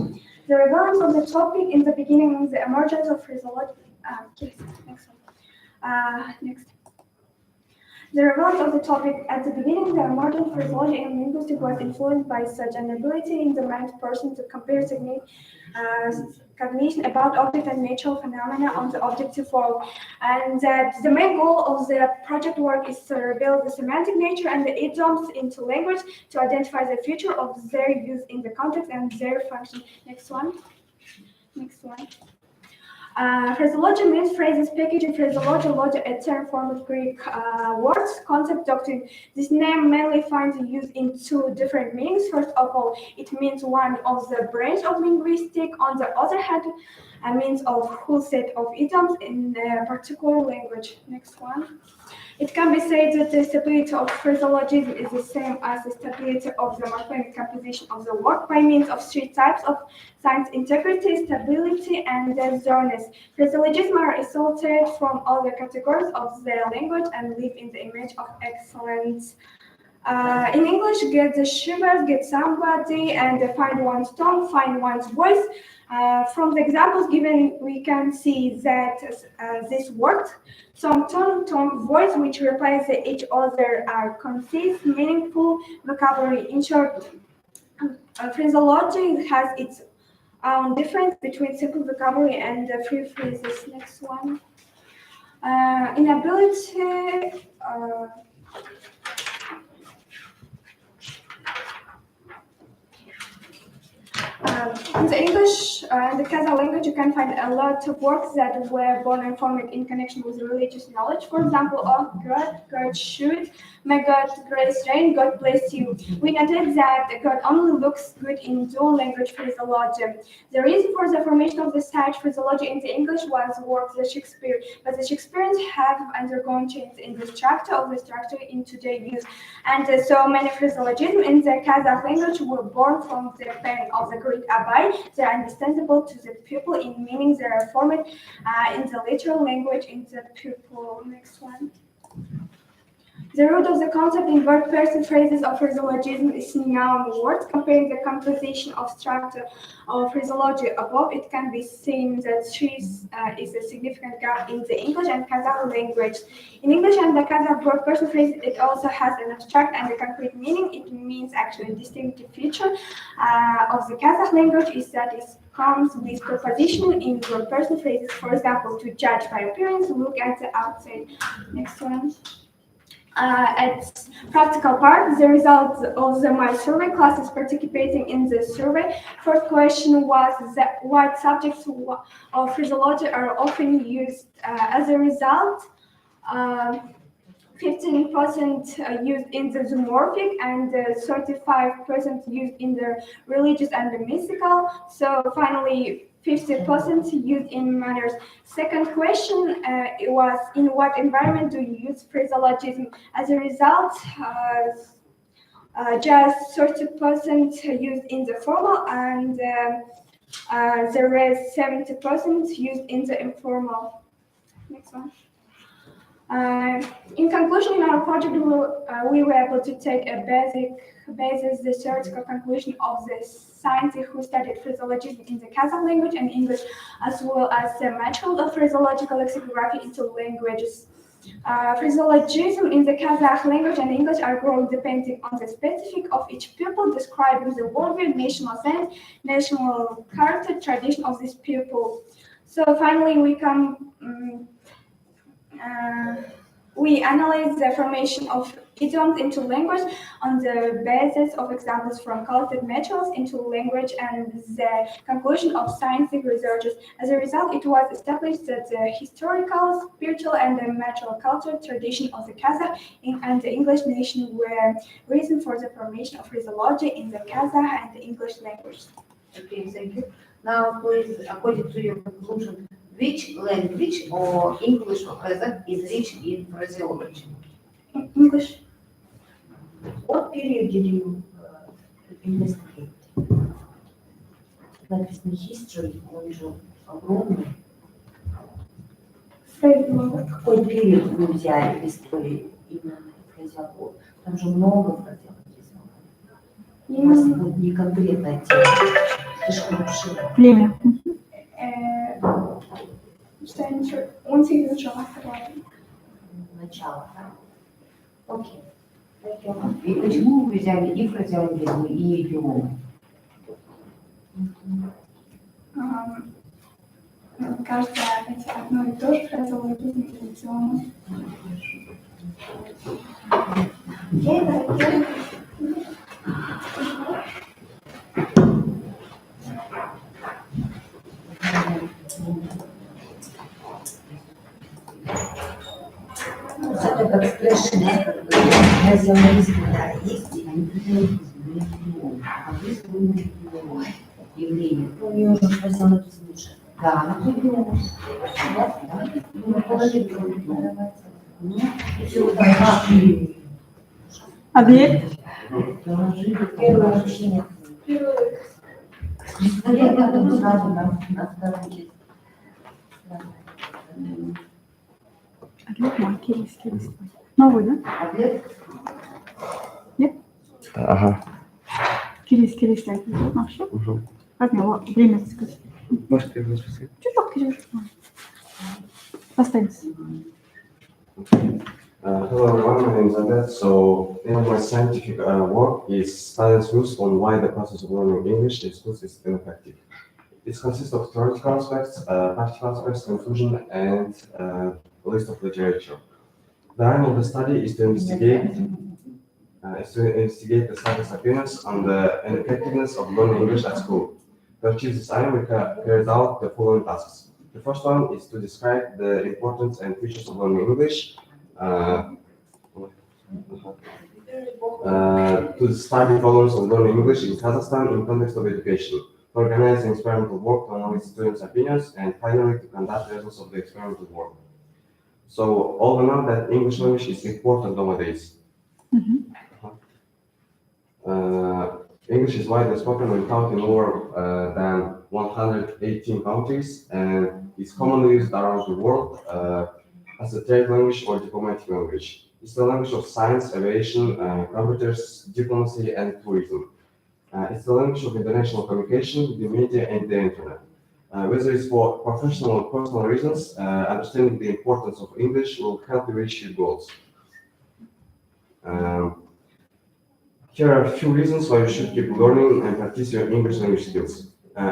The relevance of the topic in the beginning, the emergence of phraseology. Next. The relevance of the topic at the beginning, the emergent phraseology in linguistics was influenced by such an ability in the mind person to compare cognition about object and natural phenomena on the objective world, and that the main goal of the project work is to reveal the semantic nature and the idioms into language to identify the future of their use in the context and their function. Next one. Phraseology means phrases, packaging. Phraseology, logic, a term formed Greek words, concept, doctrine. This name mainly finds use in two different meanings. First of all, it means one of the branch of linguistics. On the other hand, a means of whole set of idioms in a particular language. Next one. It can be said that the stability of phraseologism is the same as the stability of the morphemic composition of the word by means of three types of signs: integrity, stability, and soreness. Phraseologism are isolated from all the categories of the language and live in the image of excellence. In English, get the shivers, get somebody, and find one's tongue, find one's voice. From the examples given, we can see that this worked. Some tone, voice, which replace each other, are concise, meaningful vocabulary. In short, phraseology has its own difference between simple vocabulary and free phrases. Next one. Inability. In the English and the Kazakh language, you can find a lot of works that were born and formed in connection with religious knowledge. For example, oh God, God shoot, may God grace rain, God bless you. We noted that God only looks good in dual language phraseology. The reason for the formation of this type phraseology in the English was works of Shakespeare, but the Shakespeareans have undergone change in the structure in today's use. And so many phraseologisms in the Kazakh language were born from the pen of the Greek Abai. They are understandable to the people in meaning they are formed in the literal language in the people. Next one. The root of the concept in word-person phrases of phraseologism is noun words. Comparing the composition of structure of phraseology above, it can be seen that there is a significant gap in the English and Kazakh language. In English and the Kazakh word-person phrase, it also has an abstract and a concrete meaning. It means actually a distinctive feature of the Kazakh language is that it comes with preposition in word-person phrases. For example, to judge by appearance, look at the outside. Next one. At practical part, the results of my survey classes participating in the survey. First question was what subjects of phraseology are often used. As a result, 15% used in the zoomorphic and 35% used in the religious and the mystical. So finally, 50% used in manners. Second question it was, in what environment do you use phraseologism? As a result, just 30% used in the formal and the rest 70% used in the informal. Next one. In conclusion, in our project, we were able to take a basis, the theoretical conclusion of the scientists who studied phraseologism in the Kazakh language and English, as well as the method of phraseological lexicography into languages. Phraseologism in the Kazakh language and English are grown depending on the specific of each people, describing the worldview, national sense, national character, tradition of this people. So finally, we analyze the formation of idioms into language on the basis of examples from collected methods into language and the conclusion of scientific researchers. As a result, it was established that the historical, spiritual, and the natural cultural tradition of the Kazakh and the English nation were reason for the formation of phraseology in the Kazakh and the English language. Okay, thank you. Now, please, according to your conclusion, which language or English or Kazakh is rich in phraseology? English. What period did you investigate? Написано history, он же огромный. Какой период вы взяли в истории именно фразеологии? Там же много фразеологизмов. У вас вот не конкретная тема, слишком обширная. Племя. Начало, да? Окей. И почему вы взяли и фразеологизм, и идиому? Кажется, это одно и то же, фразеологизм и идиома. Как экспрессион, фразеологизм, да, есть, и они приходят а вы своим явлением. У нее уже фразеологизм лучше. Да, она идиома. Да? Мы положили Объект. Первое ощущение. Сразу, да, Объект, кириллский лист. Новый, да? Объект? Нет? Ага. Кириллский лист, нашел? Как мне время сказать? Может, ты расписать? Чуть так, Кирилл. Останется. Hello everyone, my name is Andres. So, my scientific work is studies views on why the process of learning English is good, is ineffective. It consists of theoretical aspects, practical aspects, conclusion, and a list of literature. The aim of the study is to investigate the study's opinions on the ineffectiveness of learning English at school. To achieve this aim, we carried out the following tasks. The first one is to describe the importance and features of learning English. To study problems of learning English in Kazakhstan in context of education, to organize experimental work to analyze students' opinions, and finally to conduct the results of the experimental work. So all we know that English language is important nowadays. English is widely spoken and taught in more than 118 countries, and is commonly used around the world as a third language or diplomatic language. It's the language of science, aviation, computers, diplomacy, and tourism. It's the language of international communication, the media, and the internet. Whether it's for professional or personal reasons, understanding the importance of English will help you reach your goals. Here are a few reasons why you should keep learning and practice your English language skills.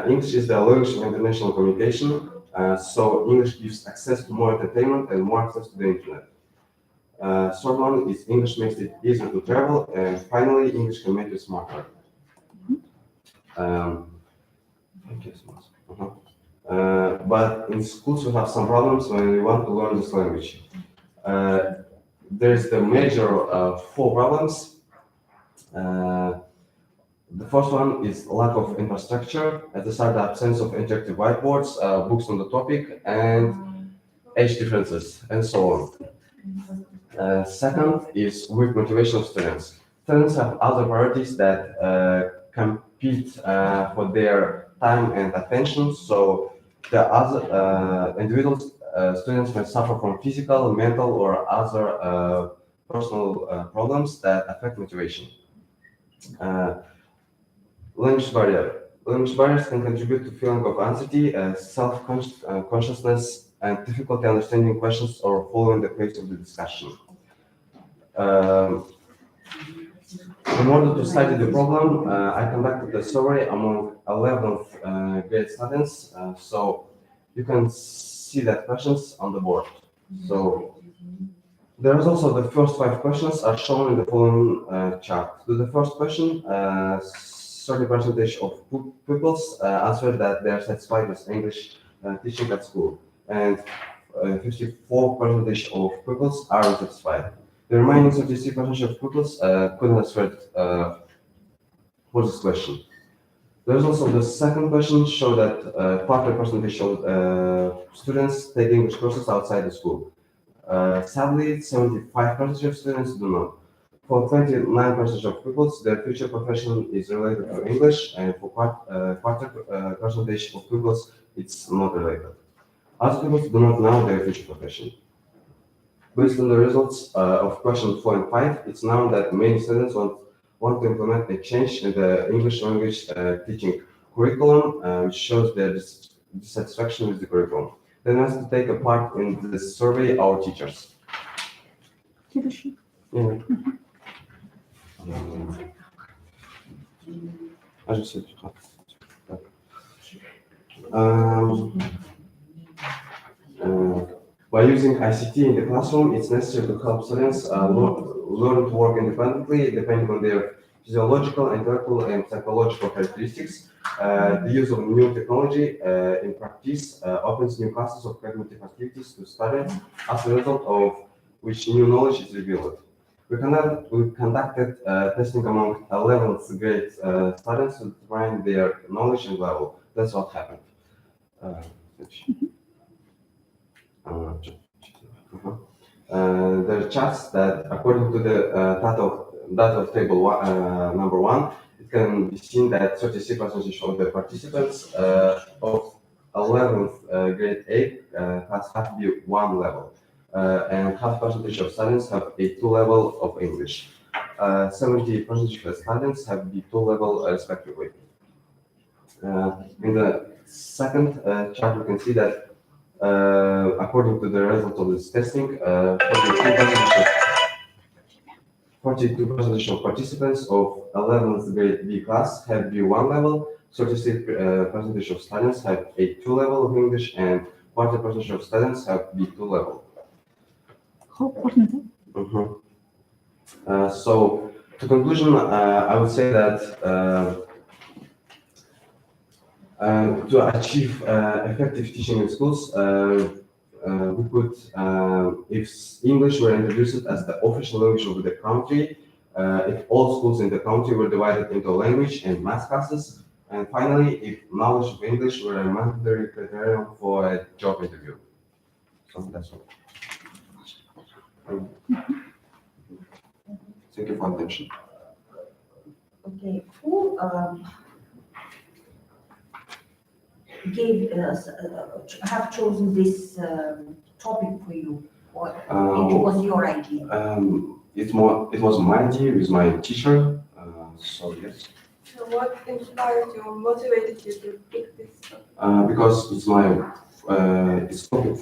English is the language of international communication, so English gives access to more entertainment and more access to the internet. Third one is English makes it easier to travel, and finally, English can make you smarter. But in schools we have some problems when we want to learn this language. There's the major 4 problems. The first one is lack of infrastructure, at the start the absence of interactive whiteboards, books on the topic, and age differences, and so on. Second is weak motivation of students. Students have other priorities that compete for their time and attention, so the other individual students may suffer from physical, mental, or other personal problems that affect motivation. Language barrier. Language barriers can contribute to feeling of anxiety, self-consciousness, and difficulty understanding questions or following the pace of the discussion. In order to study the problem, I conducted a survey among 11th grade students, so you can see that questions on the board. So there is also the first 5 questions are shown in the following chart. To the first question, 30% of pupils answered that they are satisfied with English teaching at school, and 54% of pupils are unsatisfied. The remaining 33% of pupils couldn't answer for this question. There's also the second question show that 40% of students take English courses outside the school. Sadly, 75% of students do not. For 29% of pupils, their future profession is related to English, and for 40% of pupils, it's not related. Other pupils do not know their future profession. Based on the results of question 4 and 5, it's known that many students want to implement a change in the English language teaching curriculum, which shows their dissatisfaction with the curriculum. They must take a part in this survey our teachers. Yeah. By using ICT in the classroom, it's necessary to help students learn to work independently, depending on their physiological, intellectual, and psychological characteristics. The use of new technology in practice opens new classes of cognitive activities to students, as a result of which new knowledge is revealed. We conducted testing among 11th grade students to determine their knowledge and level. That's what happened. There are charts that, according to the data of table number 1, it can be seen that 36% of the participants of 11th grade A class have B1 level, and half percentage of students have A2 level of English. 70% of students have B2 level respectively. In the second chart, we can see that according to the result of this testing, 42% of participants of 11th grade B class have B1 level, 36% of students have A2 level of English, and 40% of students have B2 level. So, to conclusion, I would say that to achieve effective teaching in schools, we could, if English were introduced as the official language of the country, if all schools in the country were divided into language and math classes, and finally, if knowledge of English were a mandatory criterion for a job interview. So that's all. Thank you for attention. Okay, who have chosen this topic for you? Or it was your idea? It was my idea with my teacher. So yes. So what inspired you or motivated you to pick this up? Because it's topic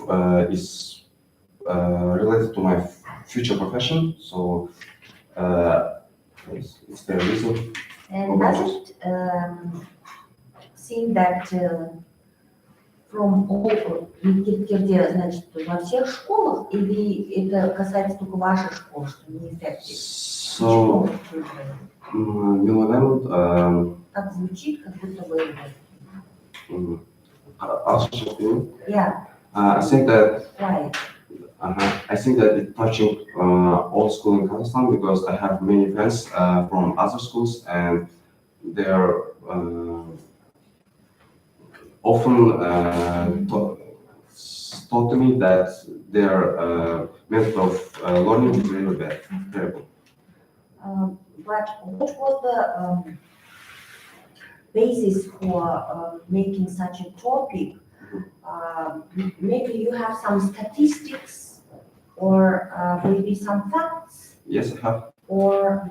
is related to my future profession. So it's the reason. And does it seem that from all мектептерде, значит, во всех школах, или это касается только вашей школы, что не эффектив? So, Как звучит, как будто вы... Yeah. I think that. Why? I think that it's touching all schools in Kazakhstan because I have many friends from other schools and they're often taught to me that their method of learning is really bad, terrible. But what was the basis for making such a topic? Maybe you have some statistics or maybe some facts? Yes, I have. Or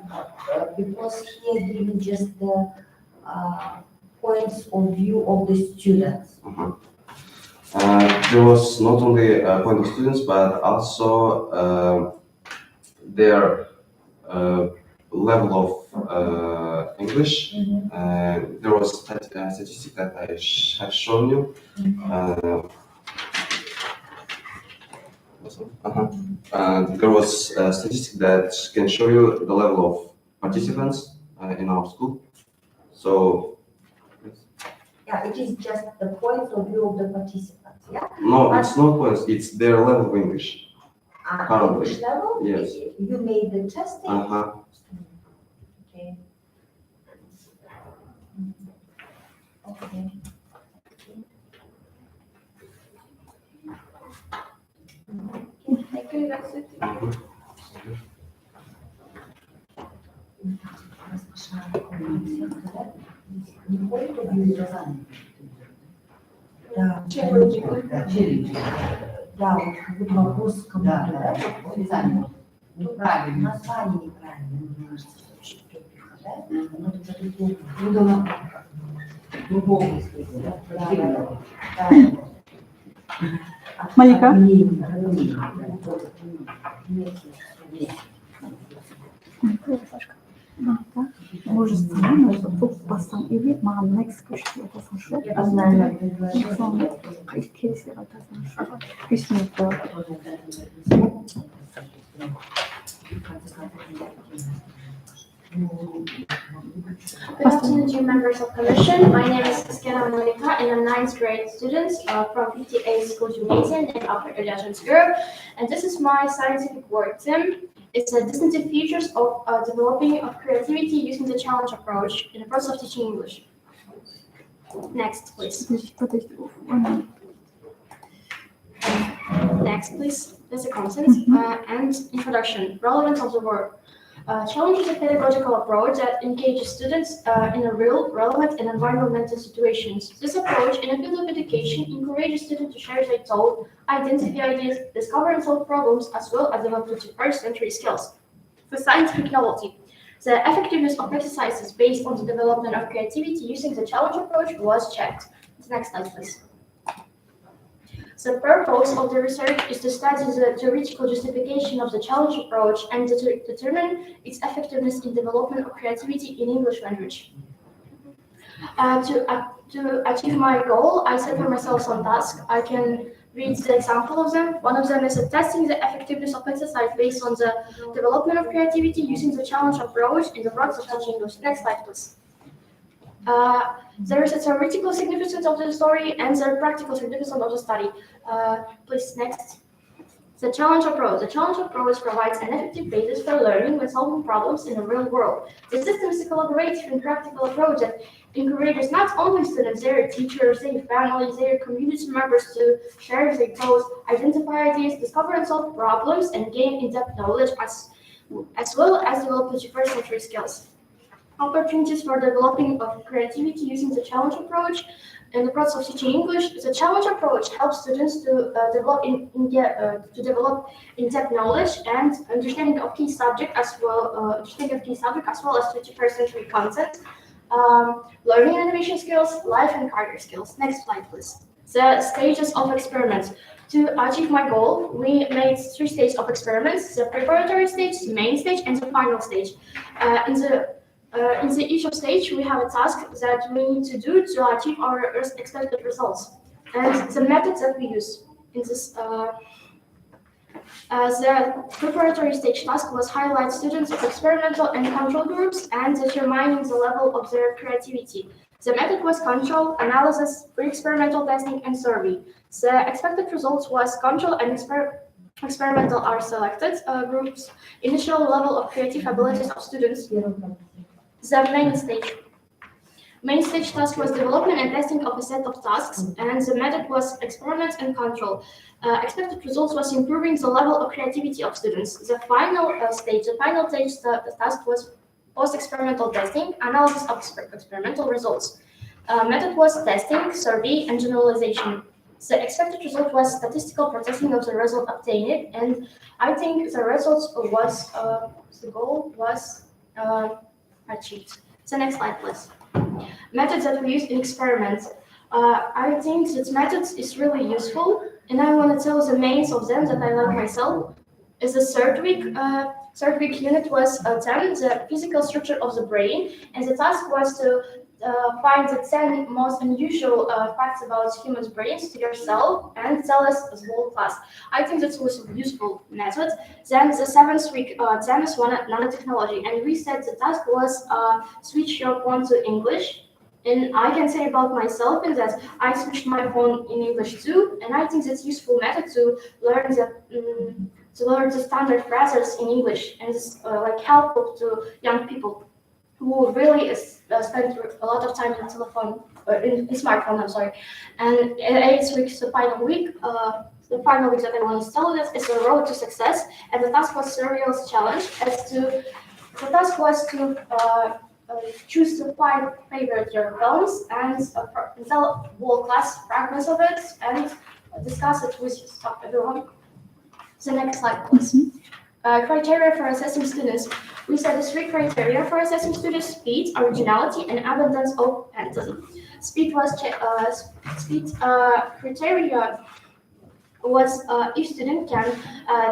because here given just the points of view of the students? There was not only a point of students, but also their level of English. There was a statistic that I have shown you. There was a statistic that can show you the level of participants in our school. So, yeah, it is just the points of view of the participants, yeah? No, it's not points, it's their level of English. English level? Yes. You made the testing? Okay. Okay. Thank you, that's it. Да, вот как будто вопрос кому-то, да? Неправильно. Название неправильно, мне кажется, очень тупик, да? Но это уже другое. Другого смысла. Малика? Мужественно, бұл бассаң или маған next question айтасың шу. Келесі айтасың шу. 5 минут болады. Good afternoon to you members of commission. My name is Skena Monica and I'm 9th grade student from 58 School Gymnasium in Upper Ilyasinsk Europe. And this is my scientific work, Tim. It's a distinctive features of developing of creativity using the challenge approach in the process of teaching English. Next, please. Next, please. There's a content and introduction. Relevance of the work. Challenge is a pedagogical approach that engages students in a real, relevant, and environmental situations. This approach, in a field of education, encourages students to share their thoughts, identify ideas, discover and solve problems, as well as develop 21st century skills. For scientific novelty, the effectiveness of exercises based on the development of creativity using the challenge approach was checked. The next slide, please. The purpose of the research is to study the theoretical justification of the challenge approach and to determine its effectiveness in development of creativity in English language. To achieve my goal, I set for myself some tasks. I can read the example of them. One of them is testing the effectiveness of exercise based on the development of creativity using the challenge approach in the process of teaching English. Next slide, please. There is a theoretical significance of the story and the practical significance of the study. Please, next. The challenge approach. The challenge approach provides an effective basis for learning when solving problems in the real world. The system is a collaborative and practical approach that encourages not only students, their teachers, their families, their community members to share their thoughts, identify ideas, discover and solve problems, and gain in-depth knowledge as well as develop 21st century skills. Opportunities for developing of creativity using the challenge approach in the process of teaching English, the challenge approach helps students to develop in-depth knowledge and understanding of key subject as well as 21st century content, learning and innovation skills, life and career skills. Next slide, please. The stages of experiments. To achieve my goal, we made 3 stages of experiments: the preparatory stage, the main stage, and the final stage. In each stage, we have a task that we need to do to achieve our expected results. And the methods that we use in this, the preparatory stage task was highlight students of experimental and control groups and determining the level of their creativity. The method was control, analysis, pre-experimental testing, and survey. The expected results was control and experimental are selected groups, initial level of creative abilities of students. The main stage task was development and testing of a set of tasks, and the method was experiments and control. Expected results was improving the level of creativity of students. The final stage task was post-experimental testing, analysis of experimental results. Method was testing, survey, and generalization. The expected result was statistical processing of the result obtained, and I think the results was the goal was achieved. The next slide, please. Methods that we use in experiments. I think this method is really useful, and I want to tell the mains of them that I like myself. Is the third week unit was 10, the physical structure of the brain, and the task was to find the 10 most unusual facts about human brains to yourself and tell us as whole class. I think that was a useful method. Then the 7th week, 10 is nanotechnology, and we said the task was switch your phone to English. And I can say about myself is that I switched my phone in English too, and I think that's a useful method to learn the standard phrases in English, and it's like helpful to young people who really spend a lot of time in telephone, in smartphone, I'm sorry. And 8th week, the final week that I want to tell you is the road to success, and the task was Serial's challenge. The task was to choose the 5 favorite films and tell whole class fragments of it and discuss it with everyone. The next slide, please. Criteria for assessing students. We set the 3 criteria for assessing students: speed, originality, and abundance of fantasy. Speed criteria was if student can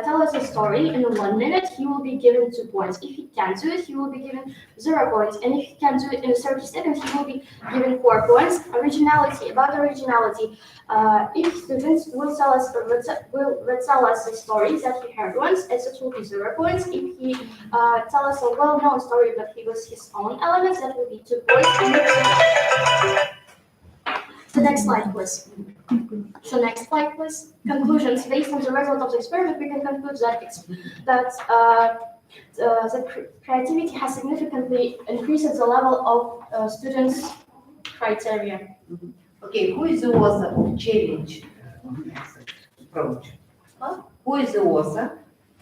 tell us a story in 1 minute, he will be given 2 points. If he can't do it, he will be given 0 points. And if he can do it in 30 seconds, he will be given 4 points. Originality. About originality, if students will tell us a story that he heard once, it will be 0 points. If he tell us a well-known story but he was his own elements, that will be 2 points. The next slide, please. So next slide, please. Conclusions. Based on the result of the experiment, we can conclude that the creativity has significantly increased the level of students' criteria. Okay, who is the author of challenge approach? Huh? Who is the author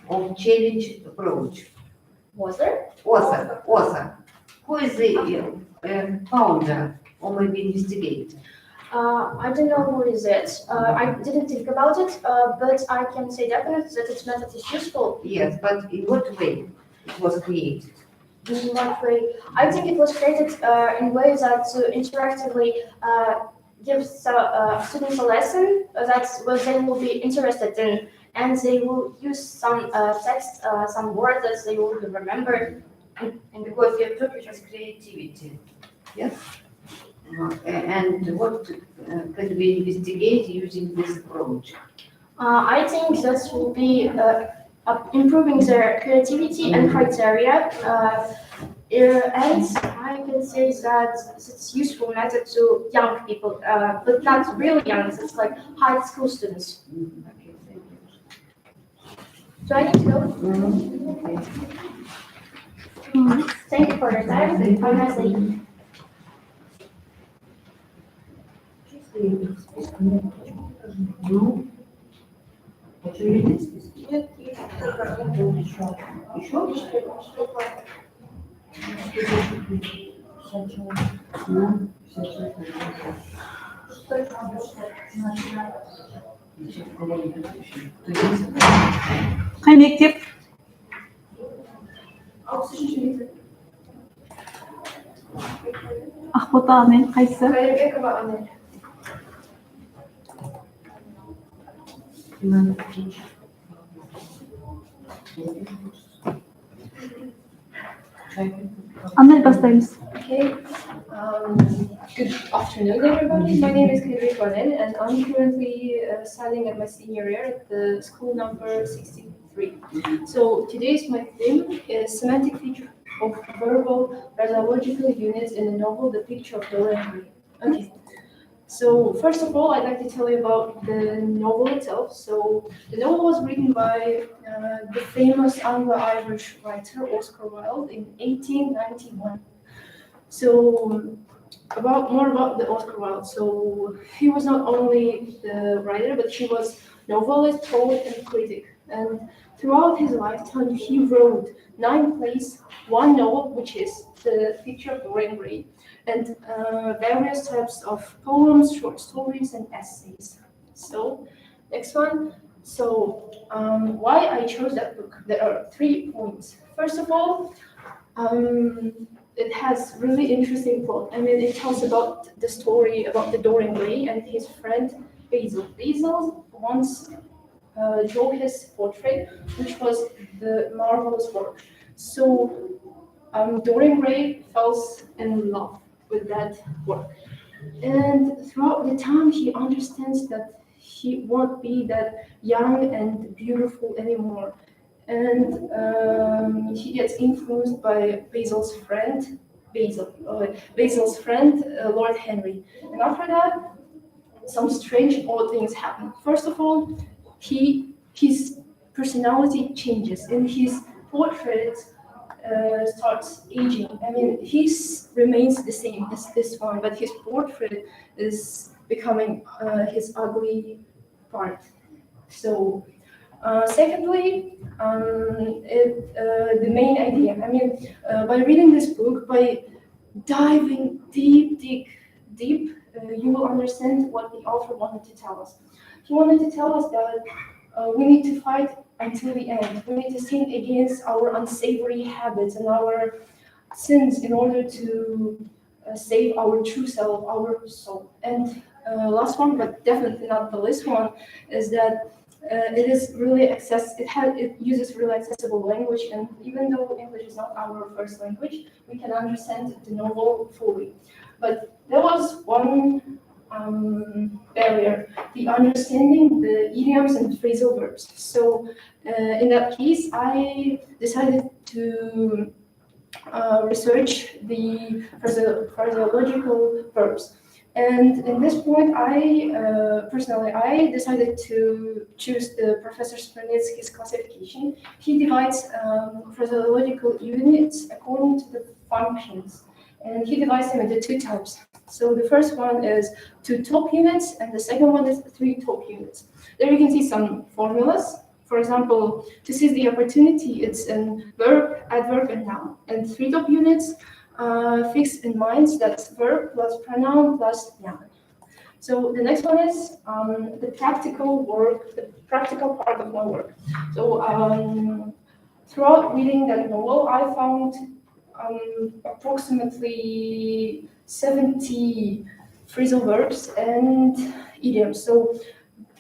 of challenge approach? Author? Author. Who is the founder or maybe investigator? I don't know who is it. I didn't think about it, but I can say definitely that its method is useful. Yes, but in what way it was created? In what way? I think it was created in ways that interactively gives students a lesson that's what they will be interested in, and they will use some text, some words that they will remember. And because your topic is creativity, yes? And what can we investigate using this approach? I think that will be improving their creativity and criteria. And I can say that it's a useful method to young people, but not really young, it's like high school students. Okay, thank you. Do I need to go? Okay. Thank you for your time. Have a nice day. Ну, очередь список. Еще? Қай мектеп? Ақбота Анель қайсы? Кайырбекова Анель. Анель бастаймыз. Okay. Good afternoon, everybody. My name is Kayırbekova Anel, and I'm currently studying at my senior year at the school number 63. So today's my theme is semantic feature of verbal phraseological units in the novel The Picture of Dorian Gray. Okay. So first of all, I'd like to tell you about the novel itself. So the novel was written by the famous Anglo-Irish writer Oscar Wilde in 1891. So more about the Oscar Wilde. So he was not only the writer, but he was novelist, poet, and critic. And throughout his lifetime, he wrote 9 plays, 1 novel, which is The Picture of Dorian Gray, and various types of poems, short stories, and essays. So, next one. So, why I chose that book? There are 3 points. First of all, it has really interesting plot. I mean, it tells about the story about the Dorian Gray and his friend Basil. Basil once drew his portrait, which was the marvelous work. So Dorian Gray falls in love with that work. And throughout the time, he understands that he won't be that young and beautiful anymore. And he gets influenced by Basil's friend, Lord Henry. And after that, some strange, odd things happen. First of all, his personality changes, and his portrait starts aging. I mean, he remains the same as this one, but his portrait is becoming his ugly part. So, secondly, the main idea. I mean, by reading this book, by diving deep, you will understand what the author wanted to tell us. He wanted to tell us that we need to fight until the end. We need to sin against our unsavory habits and our sins in order to save our true self, our soul. And last one, but definitely not the least one, is that it uses really accessible language, and even though English is not our first language, we can understand the novel fully. But there was one barrier, the understanding the idioms and phrasal verbs. So in that case, I decided to research the phraseological verbs. And in this point, I decided to choose the Professor Smirnitsky's classification. He divides phraseological units according to the functions, and he divides them into 2 types. So the first one is 2 top units, and the second one is 3 top units. There you can see some formulas. For example, to seize the opportunity, it's an verb, adverb, and noun. And 3 top units, fix in minds, that's verb plus pronoun plus noun. So the next one is the practical part of my work. So throughout reading that novel, I found approximately 70 phrasal verbs and idioms. So,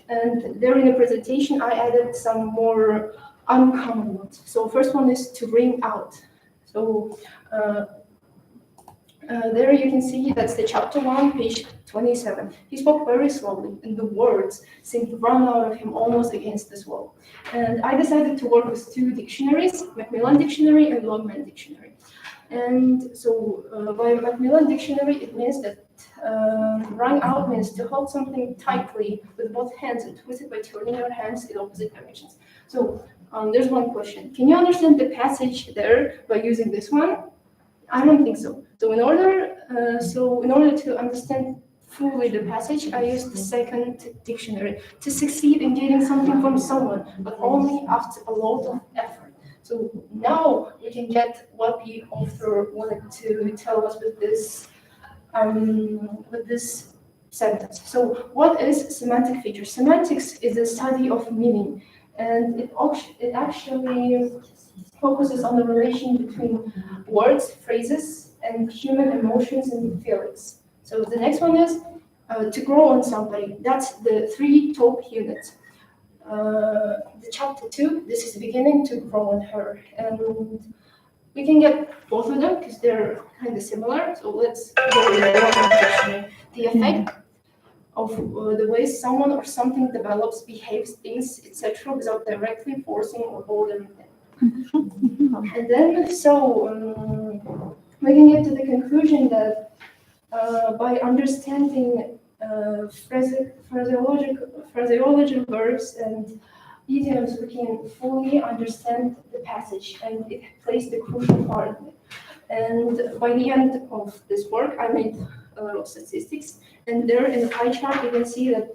and during the presentation, I added some more uncommon ones. So first one is to ring out. So there you can see that's the chapter 1, page 27. He spoke very slowly, and the words seemed to run out of him almost against this wall. And I decided to work with 2 dictionaries, Macmillan Dictionary and Longman Dictionary. And so by Macmillan Dictionary, it means that run out means to hold something tightly with both hands and twist it by turning your hands in opposite directions. So there's one question. Can you understand the passage there by using this one? I don't think so. So in order to understand fully the passage, I used the second dictionary to succeed in getting something from someone, but only after a lot of effort. So now we can get what the author wanted to tell us with this sentence. So what is semantic feature? Semantics is the study of meaning, and it actually focuses on the relation between words, phrases, and human emotions and feelings. So the next one is to grow on somebody. That's the 3 top units. The chapter 2, this is beginning to grow on her. And we can get both of them because they're kind of similar. So let's go with the one dictionary. The effect of the way someone or something develops, behaves, thinks, etc., without directly forcing or holding them. And then, we can get to the conclusion that by understanding phraseological verbs and idioms, we can fully understand the passage, and it plays the crucial part. And by the end of this work, I made a lot of statistics, and there in the pie chart, you can see that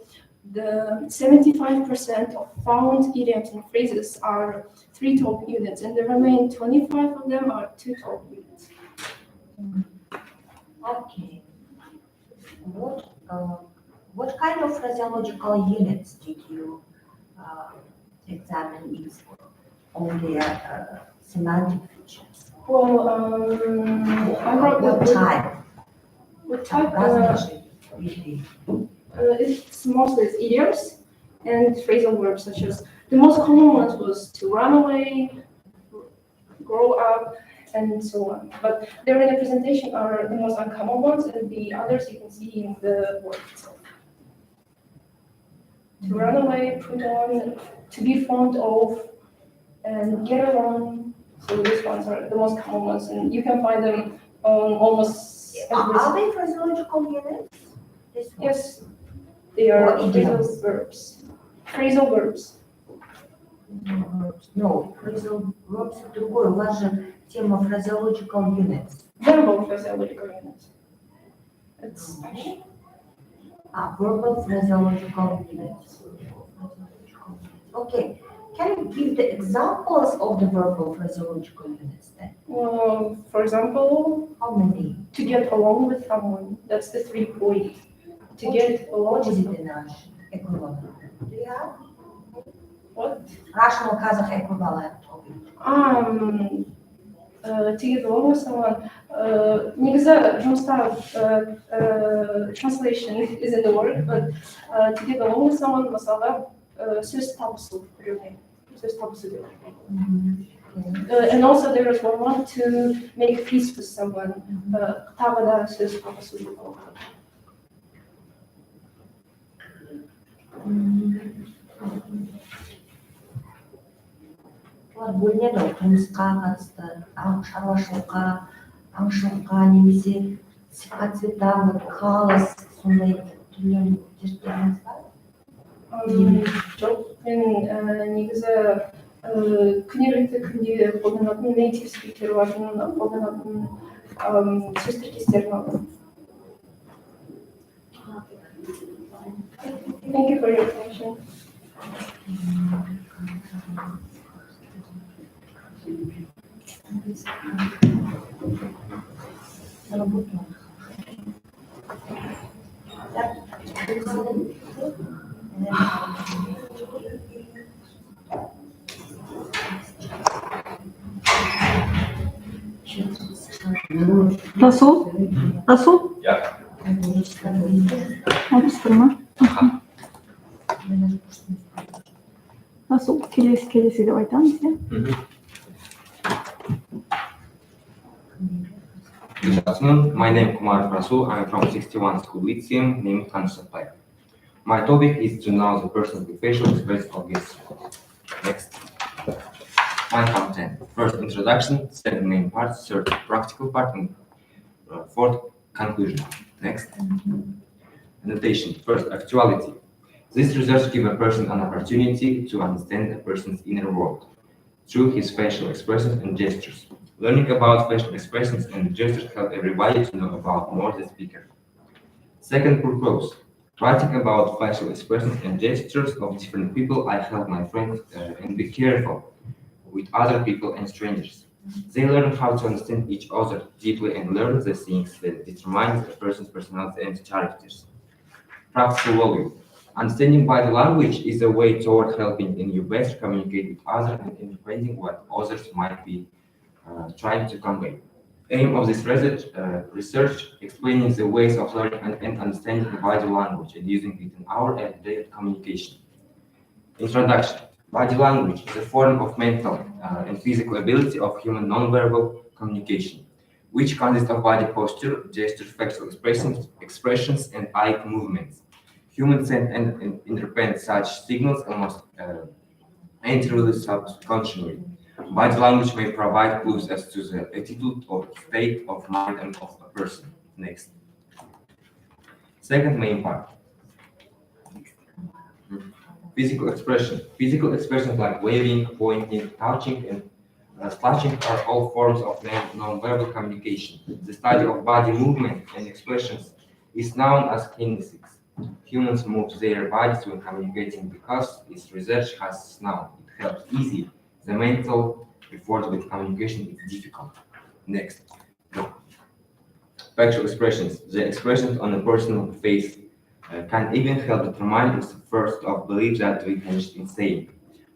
the 75% of found idioms and phrases are 3 top units, and the remaining 25 of them are 2 top units. Okay. What kind of phraseological units did you examine these on their semantic features? Well, I wrote what type? What type? Really? It's mostly idioms and phrasal verbs, such as the most common ones was to run away, grow up, and so on. But their representation are the most uncommon ones, and the others you can see in the word itself. To run away, put on, to be fond of, and get along. So these ones are the most common ones, and you can find them on almost every. Are they phraseological units? Yes, they are phrasal verbs. Phrasal verbs. No, phrasal verbs другое. У вас же тема phraseological units. Verbal phraseological units. It's verbal phraseological units. Okay. Can you give the examples of the verbal phraseological units then? For example, how many? To get along with someone. That's the 3 points. To get along. What is it in Russian equivalent? Do you have? What? Russian or Kazakh equivalent of it? To get along with someone. негізі жұмыста translation is in the word, but to get along with someone, мысалға сөз табысу біреуге. Сөz табысу деп. And also there is one to make peace with someone. Тағы да сөз табысу деп. Олар бөлінеді ғой, тұрмысқа қатысты, шаруашылыққа, аңшылыққа, немесе сипат цветам, қалыс, сондай түрлерін зерттедіңіз ба? Жоқ, мен негізі күнделікті күнде қолданатын native спикерлердің қолданатын сөз тіркестерін алдым. Thank you for your attention. Расул? Расул? Ja. Орыстырма? Расул, келесі деп айтамыз, иә? Good afternoon. My name is Kumar Rasul. I'm from 61 School Lyceum, named Hansapai. My topic is to know the person with facial expression of guests. Next. My content. First, introduction. Second, main part. Third, practical part. And fourth, conclusion. Next. Annotation. First, actuality. This research gives a person an opportunity to understand a person's inner world through his facial expressions and gestures. Learning about facial expressions and gestures helps everybody to know about more the speaker. Second purpose, writing about facial expressions and gestures of different people, I help my friends and be careful with other people and strangers. They learn how to understand each other deeply and learn the things that determine a person's personality and characters. practical value. Understanding body language is a way toward helping you better communicate with others and interpreting what others might be trying to convey. Aim of this research explaining the ways of learning and understanding the body language and using it in our everyday communication. Introduction. Body language is a form of mental and physical ability of human nonverbal communication, which consists of body posture, gestures, facial expressions, and eye movements. Humans send and interpret such signals almost entirely subconsciously. Body language may provide clues as to the attitude or state of mind and of a person. Next. Second main part. Physical expression. Physical expressions like waving, pointing, touching, and slashing are all forms of non-verbal communication. The study of body movement and expressions is known as kinesics. Humans move their bodies when communicating because its research has known it helps easy. The mental effort with communication is difficult. Next. Facial expressions. The expressions on a person's face can even help determine the first of beliefs that we can say.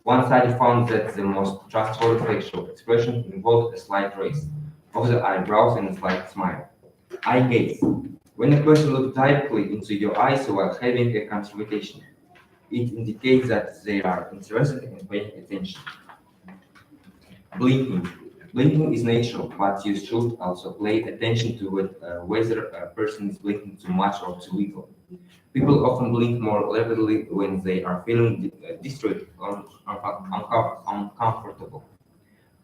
One study found that the most trustworthy facial expression involved a slight raise of the eyebrows and a slight smile. Eye gaze. When a person looks directly into your eyes while having a conversation, it indicates that they are interested in paying attention. Blinking. Blinking is natural, but you should also pay attention to whether a person is blinking too much or too little. People often blink more rapidly when they are feeling distraught or uncomfortable.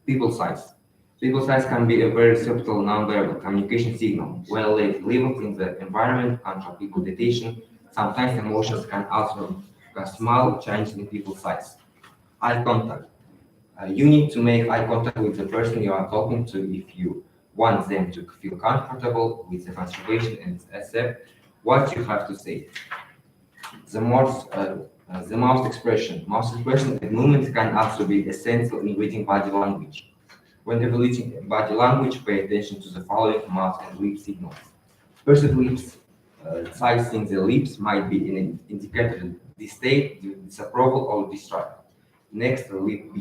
People size. People size can be a very subtle non-verbal communication signal. While labeled in the environment control people attention, sometimes emotions can also cause small changes in people's size. Eye contact. You need to make eye contact with the person you are talking to if you want them to feel comfortable with the conversation and accept what you have to say. The mouth expression. Mouth expression and movement can also be essential in reading body language. When evaluating body language, pay attention to the following mouth and lip signals. First, lips. Sizing the lips might be an indicator of disdain, disapproval, or distrust. Next, lip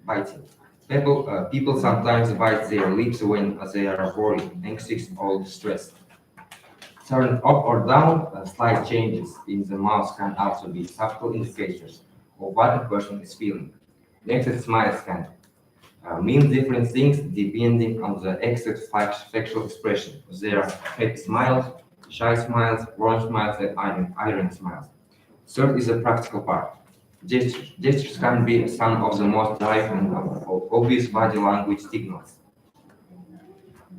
biting. People sometimes bite their lips when they are worried, anxious, or stressed. Turn up or down, slight changes in the mouth can also be subtle indicators of what a person is feeling. Next, smiles can mean different things depending on the exact facial expression. There are happy smiles, shy smiles, warm smiles, and iron smiles. Third is the practical part. Gestures. Gestures can be some of the most direct and obvious body language signals.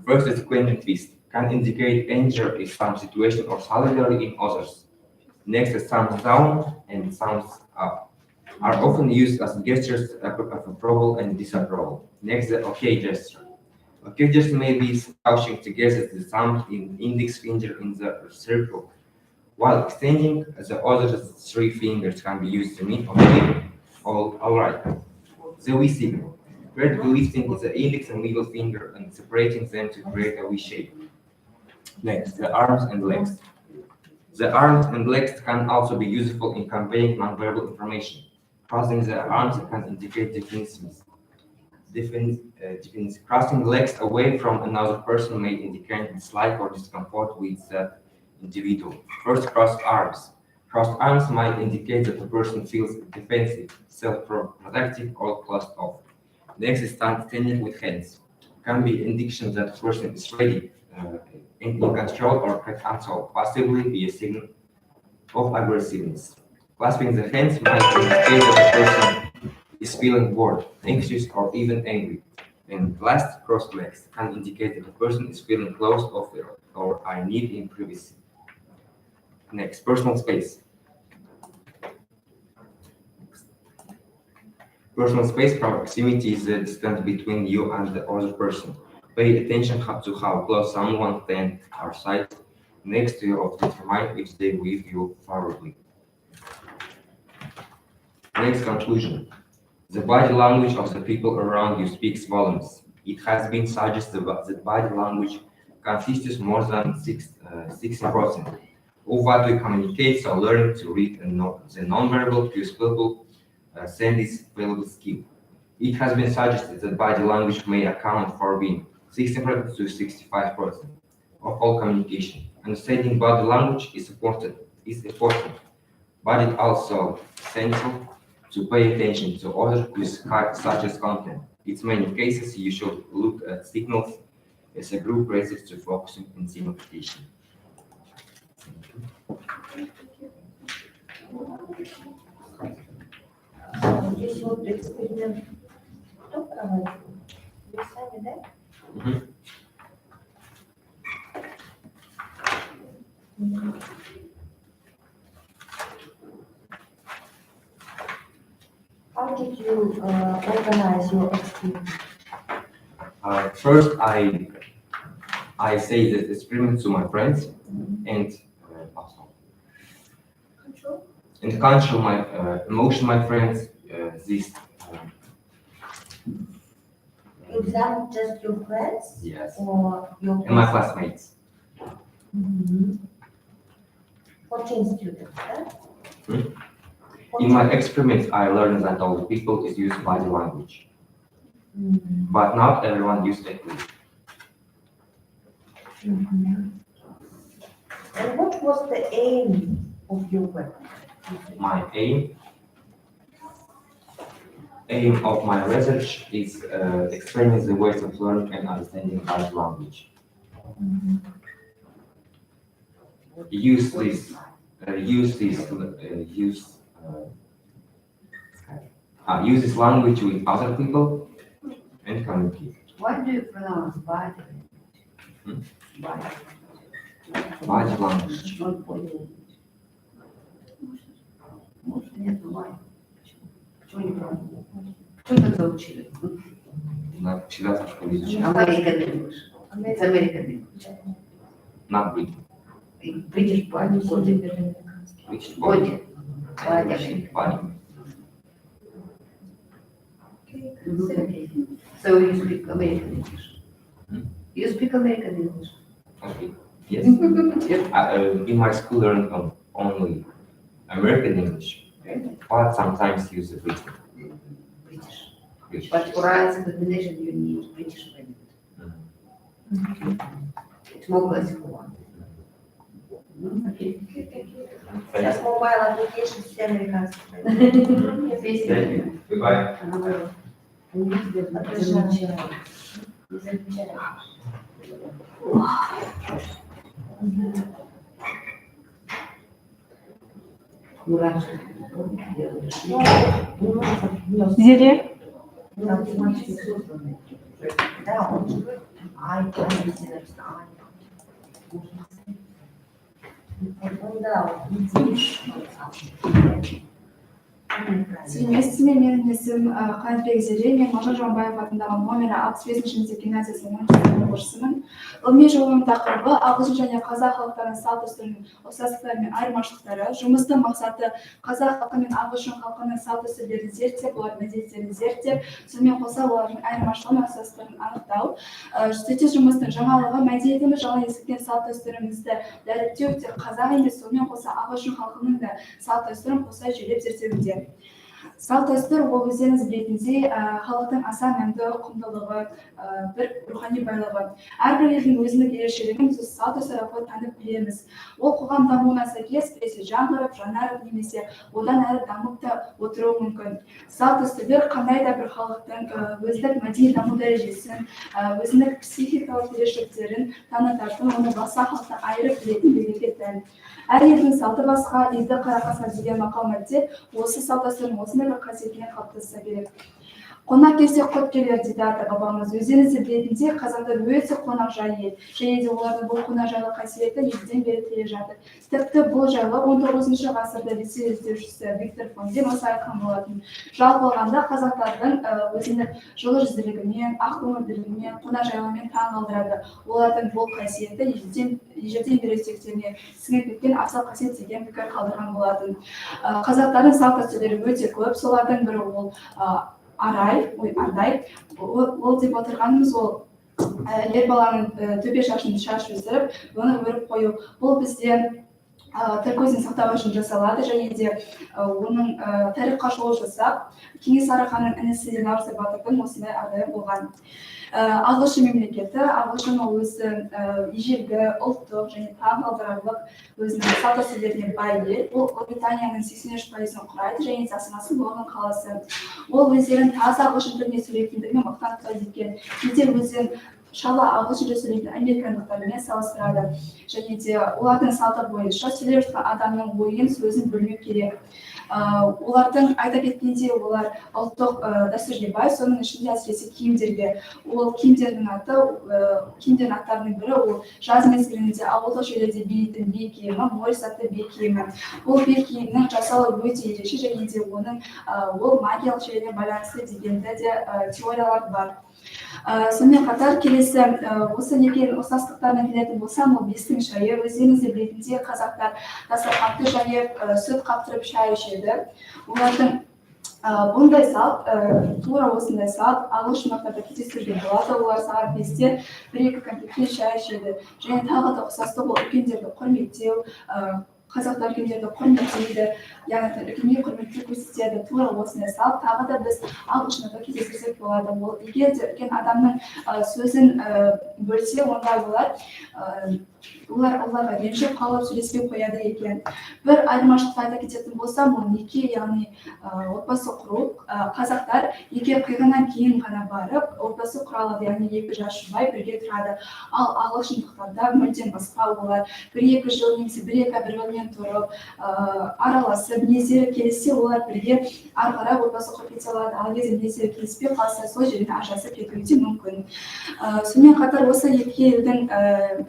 First is clenching fist, can indicate anger in some situation or solidarity in others. Next is thumbs down and thumbs up, are often used as gestures of approval and disapproval. Next, the OK gesture. OK gesture may be crouching together the thumb and index finger in the circle, while extending the other three fingers can be used to mean OK, all right. The V signal. Vertical lifting is the index and middle finger and separating them to create a V shape. Next, the arms and legs. The arms and legs can also be useful in conveying nonverbal information. Crossing the arms can indicate defensiveness. Crossing legs away from another person may indicate dislike or discomfort with the individual. First, crossed arms. Crossed arms might indicate that the person feels defensive, self-protective, or closed off. Next is standing with hands. Can be indication that the person is ready, in control, or can also possibly be a signal of aggressiveness. Clasping the hands might indicate that the person is feeling bored, anxious, or even angry. And last, crossed legs can indicate that the person is feeling closed off or I need in privacy. Next, personal space. Personal space proximity is the distance between you and the other person. Pay attention to how close someone stands or sits next to you or determine if they leave you favorably. Next, conclusion. The body language of the people around you speaks volumes. It has been suggested that body language constitutes more than 60% of what we communicate, so learning to read the non-verbal cues verbal send is valuable skill. It has been suggested that body language may account for being 60% to 65% of all communication. Understanding body language is important, but it's also essential to pay attention to other cues such as content. In many cases, you should look at signals as a group rather to focusing on simplification. Здесь вот эксперимент кто проводил? Вы сами, да? How did you organize your experiment? First, I say the experiment to my friends and control my emotion, my friends. This Exam just your friends? Yes. Or your and my classmates. 14 students, right? In my experiments, I learned that all people use body language, but not everyone uses it. And what was the aim of your work? My aim of my research is explaining the ways of learning and understanding body language. Use this language with other people and communicate. Why do you pronounce body? Body language. Может, нет, бывает. Почему не правильно? Почему так заучили? Всегда в школе изучали. American English. It's American English. Not British. British body. British Body. Body. Okay. So you speak American English. You speak American English. Okay. Yes. In my school, learned only American English, but sometimes use the British. But for us, examination, you need British language. It's more classical one. Okay. Сейчас mobile application все американские. Goodbye. Зеле. Да, он живет. Сәлеметсіз бе, менің есімім Қанатбек Зере, мен Мағжан Жұмабаев атындағы номері 65-ші мектеп гимназиясының оқушысымын. Ғылыми жолының тақырыбы ағылшын және қазақ халықтарының салт-дәстүрінің ұқсастықтары мен айырмашылықтары. Жұмыстың мақсаты қазақ халқы мен ағылшын халқының салт-дәстүрлерін зерттеп, олардың мәдениеттерін зерттеп, сонымен қоса олардың айырмашылығы мен ұқсастықтарын анықтау. Зерттеу жұмыстың жаңалығы мәдениетіміз жаңа есіткен салт-дәстүрімізді дәріптеу тек қазақ емес, сонымен қоса ағылшын халқының да салт-дәстүрін қоса жүйелеп зерттеуде. Салт-дәстүр ол өздеріңіз білетіндей халықтың аса мәнді құндылығы, бір рухани байлығы. Әрбір елдің өзіндік ерекшелігін біз салт-дәстүр арқылы танып білеміз. Ол қоғам дамуына сәйкес біресе жаңғырып, жанарып немесе одан әрі дамып та отыруы мүмкін. Салт-дәстүрлер қандай да бір халықтың өзіндік мәдени даму дәрежесін, өзіндік психикалық ерекшеліктерін танытатын, оны басқа халықтан айырып білетін белгіге тән. Әр елдің салты басқа, елді қарақасқа деген мақал мәтел осы салт-дәстүрдің осындай бір қасиетінен қалыптасса керек. Қонақ келсе құт келер дейді ата бабамыз. Өздеріңіз де білетіндей, қазақтар өте қонақжай ел. Және де олардың бұл қонақжайлық қасиеті ежелден бері келе жатыр. Тіпті бұл жайлы 19 ғасырда ресей іздеушісі Виктор Фонден осы айтқан болатын. Жалпы алғанда қазақтардың өзінің жылы жүзділігімен, ақкөңілділігімен, қонақжайлығымен таң қалдырады. Олардың бұл қасиеті ежелден бері тектеріне сіңіп кеткен асыл қасиет деген пікір қалдырған болатын. Қазақтардың салт-дәстүрлері өте көп, солардың бірі ол ардай, ол деп отырғанымыз ол ер баланың төбе шашын шаш өсіріп, оны өріп қою. Бұл бізде тіл көзін сақтау үшін жасалады, және де оның тарихқа шолу жасап, Кенесары ханның інісі Наурызбай батырдың осындай ардагері болған. Ағылшын мемлекеті, ағылшын ол өзі ежелгі, ұлттық және тағылдырарлық өзінің салт дәстүрлеріне бай ел. Ол Ұлыбританияның 83%-ін құрайды және де астанасы Лондон қаласы. Ол өздерін таза ағылшын тілінде сөйлейтіндігімен мақтанып тұрады екен. Кейде өздерін шала ағылшынша сөйлейтін американдықтармен салыстырады. Және де олардың салты бойынша сөйлеп жатқан адамның ойын, сөзін бөлмеу керек. Олардың айта кеткенде олар ұлттық дәстүрге бай, соның ішінде әсіресе киімдерге. Ол киімдердің аттарының бірі ол жаз мезгілінде ауылдық жерлерде билейтін би киімі, морис атты би киімі. Ол би киімнің жасалуы өте ерекше, және де оның ол магиялық жүйеге байланысты дегенде де теориялар бар. Сонымен қатар келесі осы некен ұқсастықтарына келетін болсам, ол бестің шайы. Өздеріңіз де білетіндей қазақтар дастарханды жайып, сүт қаптырып шай ішеді. Олардың бұндай салт, тура осындай салт ағылшындықтарда кездестіруге болады. Олар сағат 5-те 1-2 конфетпен шай ішеді. Және тағы да ұқсастық ол үлкендерді құрметтеу, қазақтар үлкендерді құрметтейді, яғни үлкенге құрметті көрсетеді. Тура осындай салт тағы да біз ағылшындықта кездестірсек болады. Ол егер де үлкен адамның сөзін бөлсе, онда оларға ренжіп қалып сөйлеспей қояды екен. Бір айырмашылықты айта кететін болсам, ол неке, яғни отбасы құру. Қазақтар неке қиғаннан кейін ғана барып, отбасы құра алады, яғни 2 жас жұбай бірге тұрады. Ал ағылшындықтарда мүлдем басқа, олар 1-2 жыл немесе 1-2 ай бір-бірімен тұрып, араласып, мінездері келіссе, олар бірге ары қарай отбасы құрып кете алады. Ал егер мінездері келіспей қалса, сол жерден ажырасып кетуі де мүмкін. Сонымен қатар осы екі елдің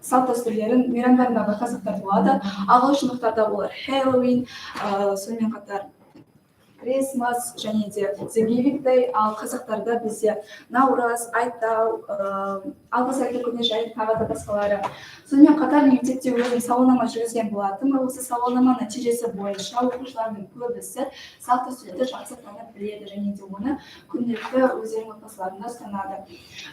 салт дәстүрлерін мейрамдарында байқасақтар болады. Ағылшындықтарда олар Хэллоуин, сонымен қатар Крисмас және де The Giving Day, ал қазақтарда бізде Наурыз, Айтау, алғыс айту күні және тағы да басқалары. Сонымен қатар мектепте өзім сауалнама жүргізген болатынмын. Осы сауалнама нәтижесі бойынша оқушылардың көбісі салт дәстүрлерді жақсы танып біледі және де оны күнделікті өздерінің отбасыларында ұстанады.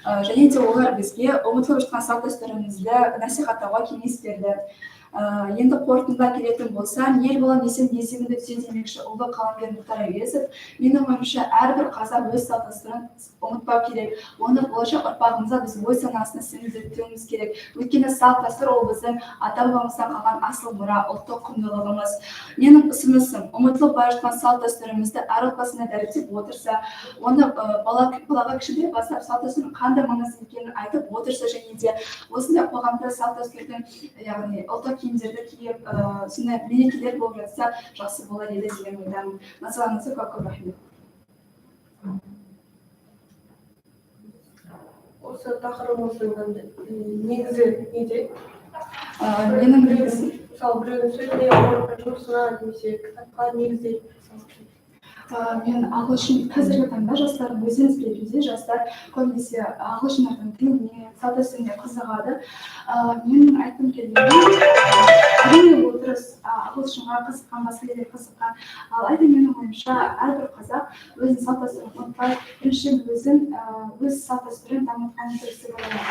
Және де олар бізге ұмытылып жатқан салт дәстүрімізді насихаттауға кеңес берді. Енді қорытындыға келетін болсам, ел болам десем есігімді түзе демекші ұлы қаламгер Мұхтар Әуезов. Менің ойымша әрбір қазақ өз салт дәстүрін ұмытпау керек. Оны болашақ ұрпағымызға біз ой санасына сіңіртуіміз керек. Өйткені салт дәстүр ол біздің ата-бабамыздан қалған асыл мұра, ұлттық құндылығымыз. Менің ұсынысым, ұмытылып бара жатқан салт дәстүрімізді әр отбасына дәріптеп отырса, оны балаға кішкентай бастап салт дәстүрдің қандай маңызды екенін айтып отырса, және де осындай қоғамда салт дәстүрдің, яғни ұлттық киімдерді киіп, сондай мерекелер болып жатса, жақсы болар еді деген ойдамын. Назарларыңызға көп рахмет. Осы тақырыбымыздың негізі неде? Менің негізі мысалы біреудің сөзіне, жұмысына немесе кітапқа негізде. Мен ағылшын қазіргі таңда жастардың өздеріңіз білетіндей, жастар көбінесе ағылшындардың тіліне, салт дәстүріне қызығады. Менің айтқым келгені, әрине ол дұрыс, ағылшынға қызыққан, басқа елге қызыққан. Алайда менің ойымша әрбір қазақ өзінің салт дәстүрін ұмытпай, біріншіден өз салт дәстүрін дамытқан дұрыс деп ойлаймын.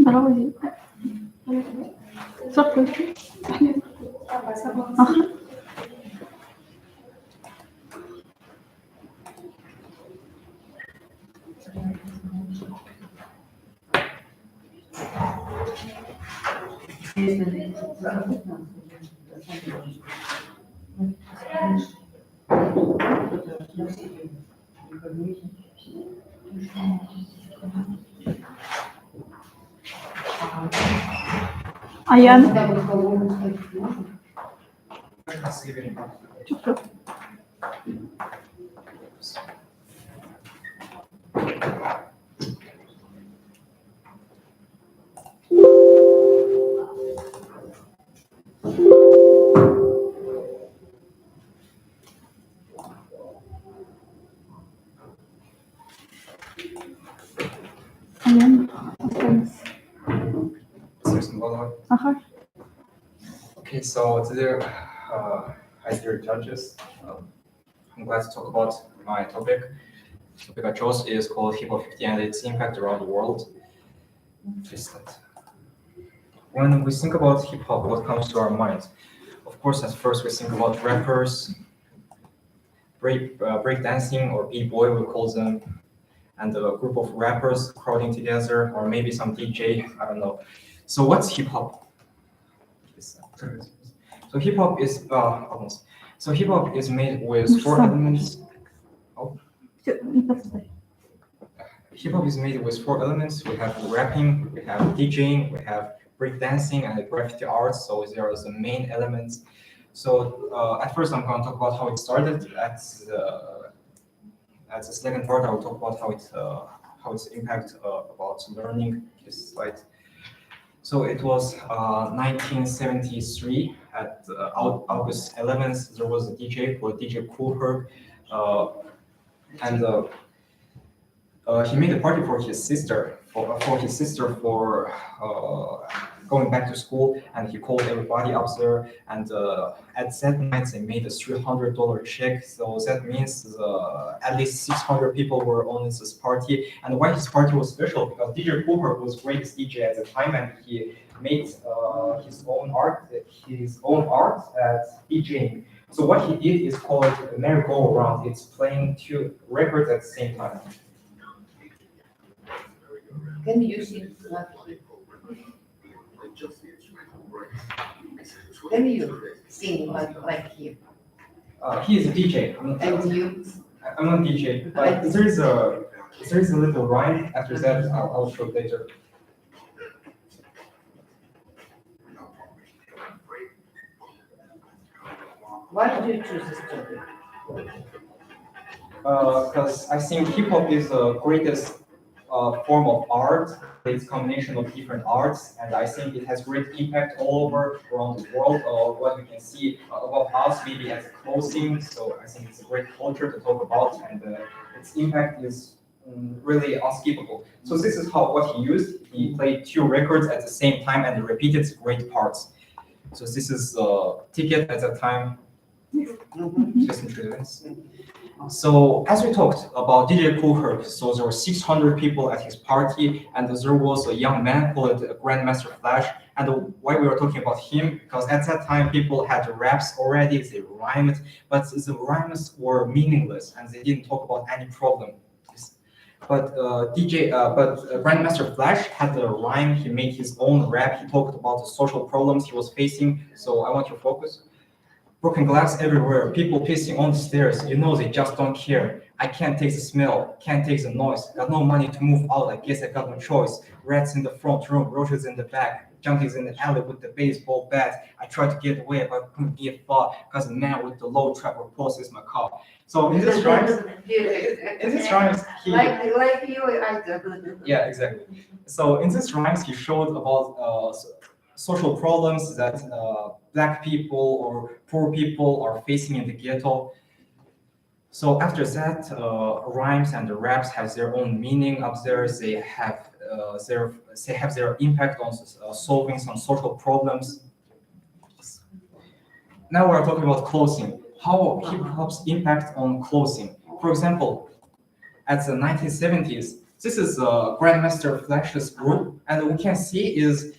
Bravo deyip. Çok kötü. Ahır. Ayağını. Çok çok. Ayağını. Aha. Okay, so today, hi dear judges. I'm glad to talk about my topic. The topic I chose is called Hip Hop 50 and its impact around the world. When we think about hip hop, what comes to our mind? Of course, at first we think about rappers, break dancing, or b-boy we call them, and a group of rappers crowding together, or maybe some DJ, I don't know. So what's hip hop? So hip hop is almost. So hip hop is made with 4 elements. Oh. Hip hop is made with 4 elements. We have rapping, we have DJing, we have breakdancing, and graffiti art. So there are the main elements. So at first, I'm going to talk about how it started. At the second part, I will talk about how its impact about learning this slide. So it was 1973 at August 11th. There was a DJ called DJ Kool Herc, and he made a party for his sister for going back to school, and he called everybody up there. And at that night, they made a $300 check. So that means at least 600 people were on this party. And why his party was special? Because DJ Kool Herc was the greatest DJ at the time, and he made his own art at DJing. So what he did is called a merry-go-round. It's playing 2 records at the same time. Can you sing like him? Can you sing like him? He is a DJ. And you? I'm not a DJ, but there is a little rhyme. After that, I'll show it later. Why did you choose this topic? Because I think hip hop is the greatest form of art. It's a combination of different arts, and I think it has great impact all over around the world. What we can see about us, maybe as clothing. So I think it's a great culture to talk about, and its impact is really unskippable. So this is what he used. He played 2 records at the same time and repeated great parts. So this is Ticket at that time. Just introduce. So as we talked about DJ Kool Herc, so there were 600 people at his party, and there was a young man called Grandmaster Flash. And why we were talking about him? Because at that time people had raps already, they rhymed, but the rhymes were meaningless and they didn't talk about any problem. But Grandmaster Flash had a rhyme. He made his own rap. He talked about the social problems he was facing. So I want you to focus. Broken glass everywhere, people pissing on the stairs, you know they just don't care. I can't take the smell, can't take the noise, got no money to move out, I guess I got no choice. Rats in the front room, roaches in the back, junkies in the alley with the baseball bat. I tried to get away, but I couldn't get far, cause the man with the low trapper pulses my car. So in this rhymes, he... Like you, I do. Yeah, exactly. So in this rhymes, he showed about social problems that Black people or poor people are facing in the ghetto. So after that, rhymes and the raps have their own meaning up there. They have their impact on solving some social problems. Now we're talking about clothing. How hip hop's impact on clothing. For example, at the 1970s, this is Grandmaster Flash's group, and we can see is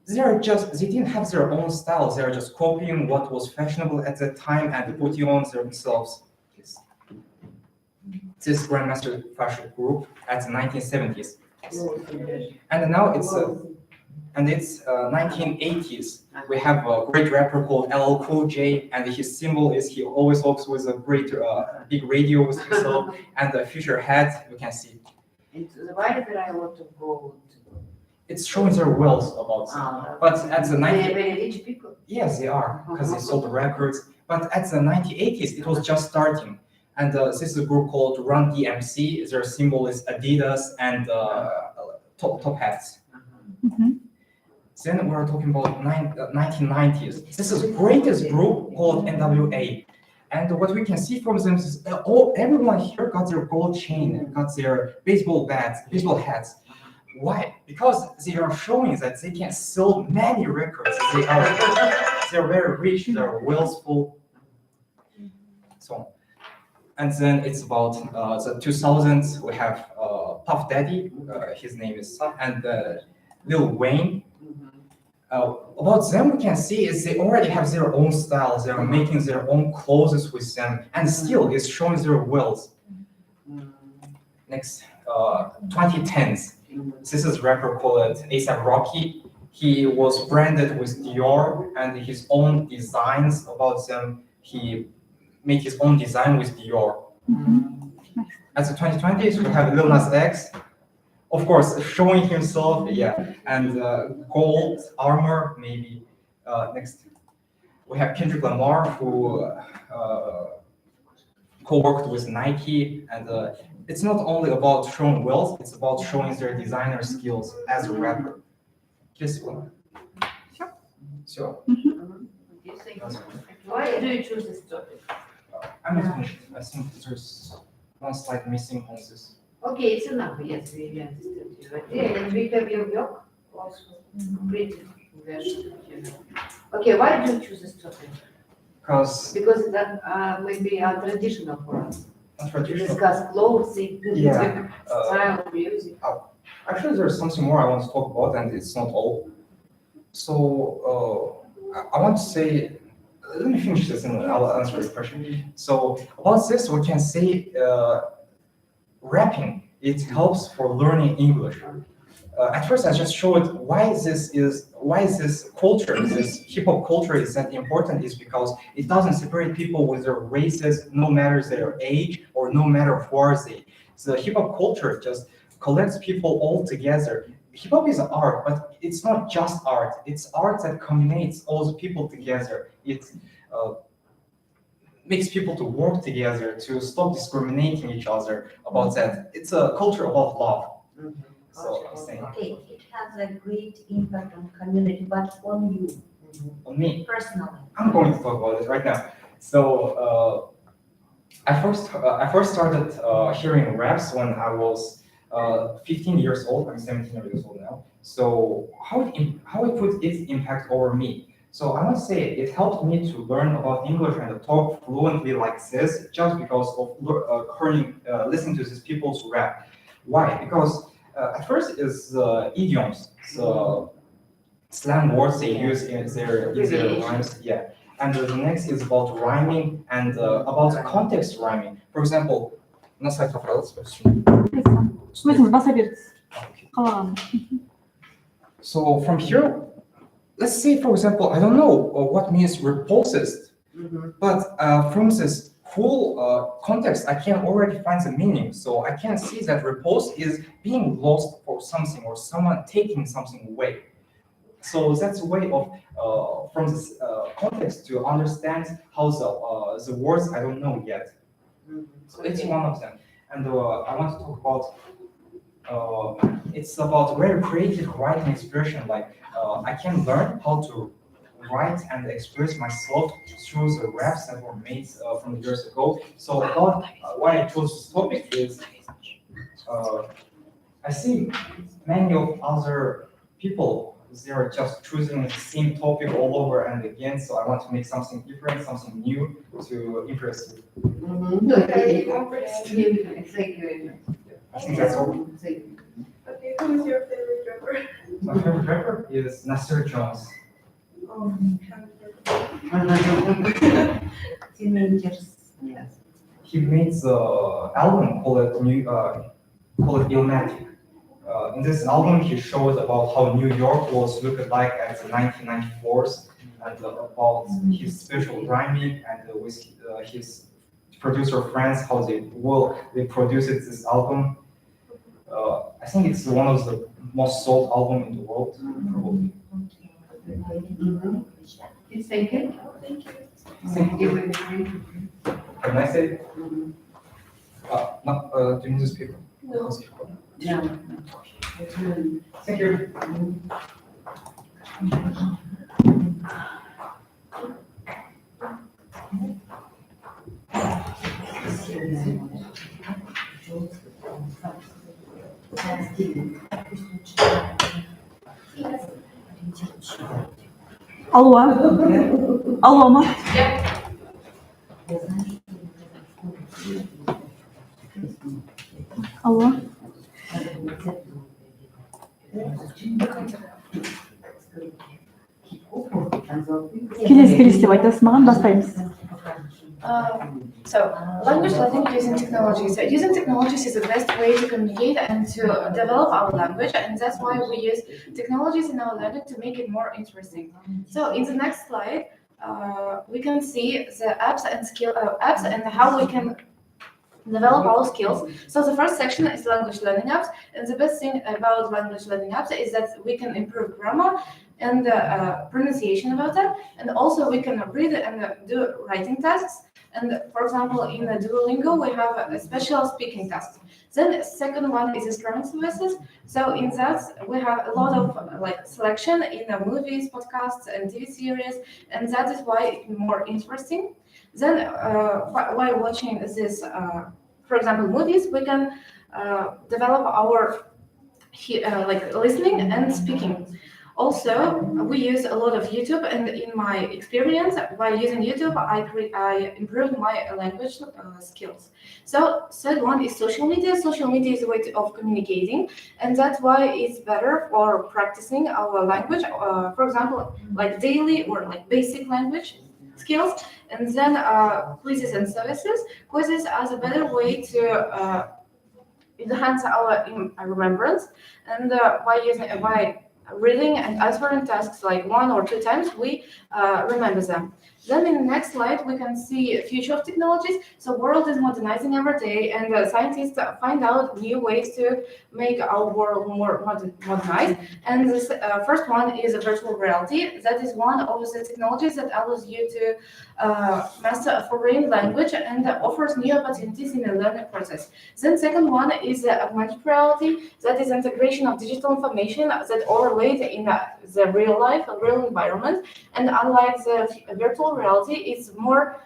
they didn't have their own style. They are just copying what was fashionable at that time and putting on themselves. This Grandmaster Fashion group at the 1970s. And now it's 1980s. We have a great rapper called LL Cool J, and his symbol is he always walks with a great big radio with himself and a future hat. You can see. And why did I want to go? It's showing their wealth about them. But at the 90s, they're very rich people. Yes, they are, because they sold the records. But at the 1980s, it was just starting. And this is a group called Run DMC. Their symbol is Adidas and top hats. Then we're talking about 1990s. This is the greatest group called NWA. And what we can see from them is everyone here got their gold chain, got their baseball bats, baseball hats. Why? Because they are showing that they can sell many records. They're very rich, they're wealthful. So And then it's about the 2000s. We have Puff Daddy, his name is, and Lil Wayne. About them, we can see is they already have their own style. They are making their own clothes with them, and still it's showing their wealth. Next, 2010s. This is rapper called A$AP Rocky. He was branded with Dior and his own designs about them. He made his own design with Dior. At the 2020s, we have Lil Nas X, of course, showing himself, yeah, and gold armor, maybe. Next, we have Kendrick Lamar, who co-worked with Nike, and it's not only about showing wealth, it's about showing their designer skills as a rapper. Yes, one. Sure. Why do you choose this topic? I'm not finished. I think there's one slide missing on this. Okay, it's enough. Yes, we understand you. Okay, and we have your work also. Pretty version. Okay, why do you choose this topic? Because that maybe traditional for us. Traditional. To discuss clothing, Yeah. style of music. Actually, there's something more I want to talk about, and it's not all. So I want to say, let me finish this and I'll answer your question. So about this, we can say rapping, it helps for learning English. At first, I just showed why this culture, this hip hop culture is that important is because it doesn't separate people with their races, no matter their age or no matter where they. The hip hop culture just collects people all together. Hip hop is art, but it's not just art. It's art that combines all the people together. It makes people to work together, to stop discriminating each other about that. It's a culture about love. So I'm saying. Okay, it has a great impact on community, but on you. On me. Personally. I'm going to talk about it right now. So I first started hearing raps when I was 15 years old. I'm 17 years old now. So how it put its impact over me. So I must say it helped me to learn about English and to talk fluently like this just because of listening to these people's rap. Why? Because at first it's idioms, the slang words they use in their rhymes. Yeah. And the next is about rhyming and about context rhyming. For example, на сайте So from here, let's say, for example, I don't know what means repulsed, but from this whole context, I can already find the meaning. So I can see that repulsed is being lost for something or someone taking something away. So that's a way of, from this context to understand how the words I don't know yet. So it's one of them. And I want to talk about, it's about very creative writing expression. Like I can learn how to write and express myself through the raps that were made from years ago. So about why I chose this topic is, I see many of other people, they are just choosing the same topic all over and again. So I want to make something different, something new to impress you. Okay, thank you. I think that's all. Okay, who's your favorite rapper? My favorite rapper is Nasir Jones. Teenagers. Yes. He made the album called Illmatic. In this album, he showed about how New York was looked like at the 1994s, and about his special rhyming and with his producer friends, how they produced this album. I think it's one of the most sold album in the world, probably. Thank you. Thank you. Have a nice day. Do you need to speak? No. No. Thank you. Алло. Алло, ма. алло. Келесі деп айтасыз маған, бастаймыз. So, language learning using technologies. Using technologies is the best way to communicate and to develop our language, and that's why we use technologies in our learning to make it more interesting. So, in the next slide, we can see the apps and how we can develop our skills. So the first section is language learning apps, and the best thing about language learning apps is that we can improve grammar and pronunciation about that, and also we can read and do writing tasks. And for example, in Duolingo, we have a special speaking task. Then the second one is streaming services. So in that, we have a lot of selection in movies, podcasts, and TV series, and that is why it's more interesting. Then while watching this, for example, movies, we can develop our listening and speaking. Also, we use a lot of YouTube, and in my experience, by using YouTube, I improved my language skills. So, third one is social media. Social media is a way of communicating, and that's why it's better for practicing our language. For example, like daily or like basic language skills, and then quizzes and services. Quizzes are a better way to enhance our remembrance, and by reading and answering tasks like 1 or 2 times, we remember them. Then in the next slide, we can see future of technologies. So world is modernizing every day, and scientists find out new ways to make our world more modernized. And this first one is virtual reality. That is one of the technologies that allows you to master a foreign language and offers new opportunities in the learning process. Then second one is augmented reality. That is integration of digital information that overlaid in the real life, a real environment. And unlike the virtual reality, it's more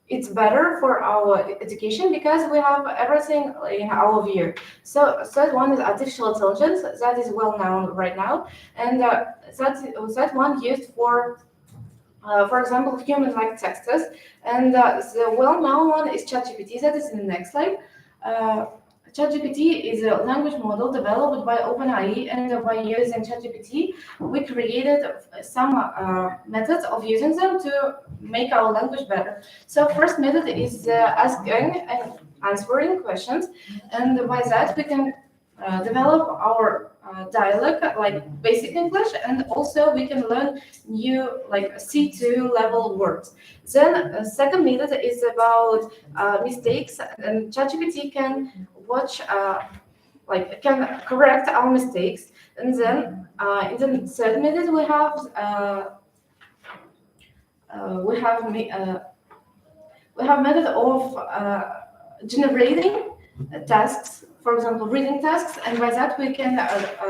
it's better for our education because we have everything in our view. So third one is artificial intelligence. That is well known right now, and that one used for example, human-like texts. And the well-known one is ChatGPT. That is in the next slide. ChatGPT is a language model developed by OpenAI, and by using ChatGPT, we created some methods of using them to make our language better. So first method is asking and answering questions, and by that we can develop our dialect, like basic English, and also we can learn new like C2 level words. Then second method is about mistakes, and ChatGPT can watch can correct our mistakes. And then in the third method we have method of generating tasks, for example, reading tasks, and by that we can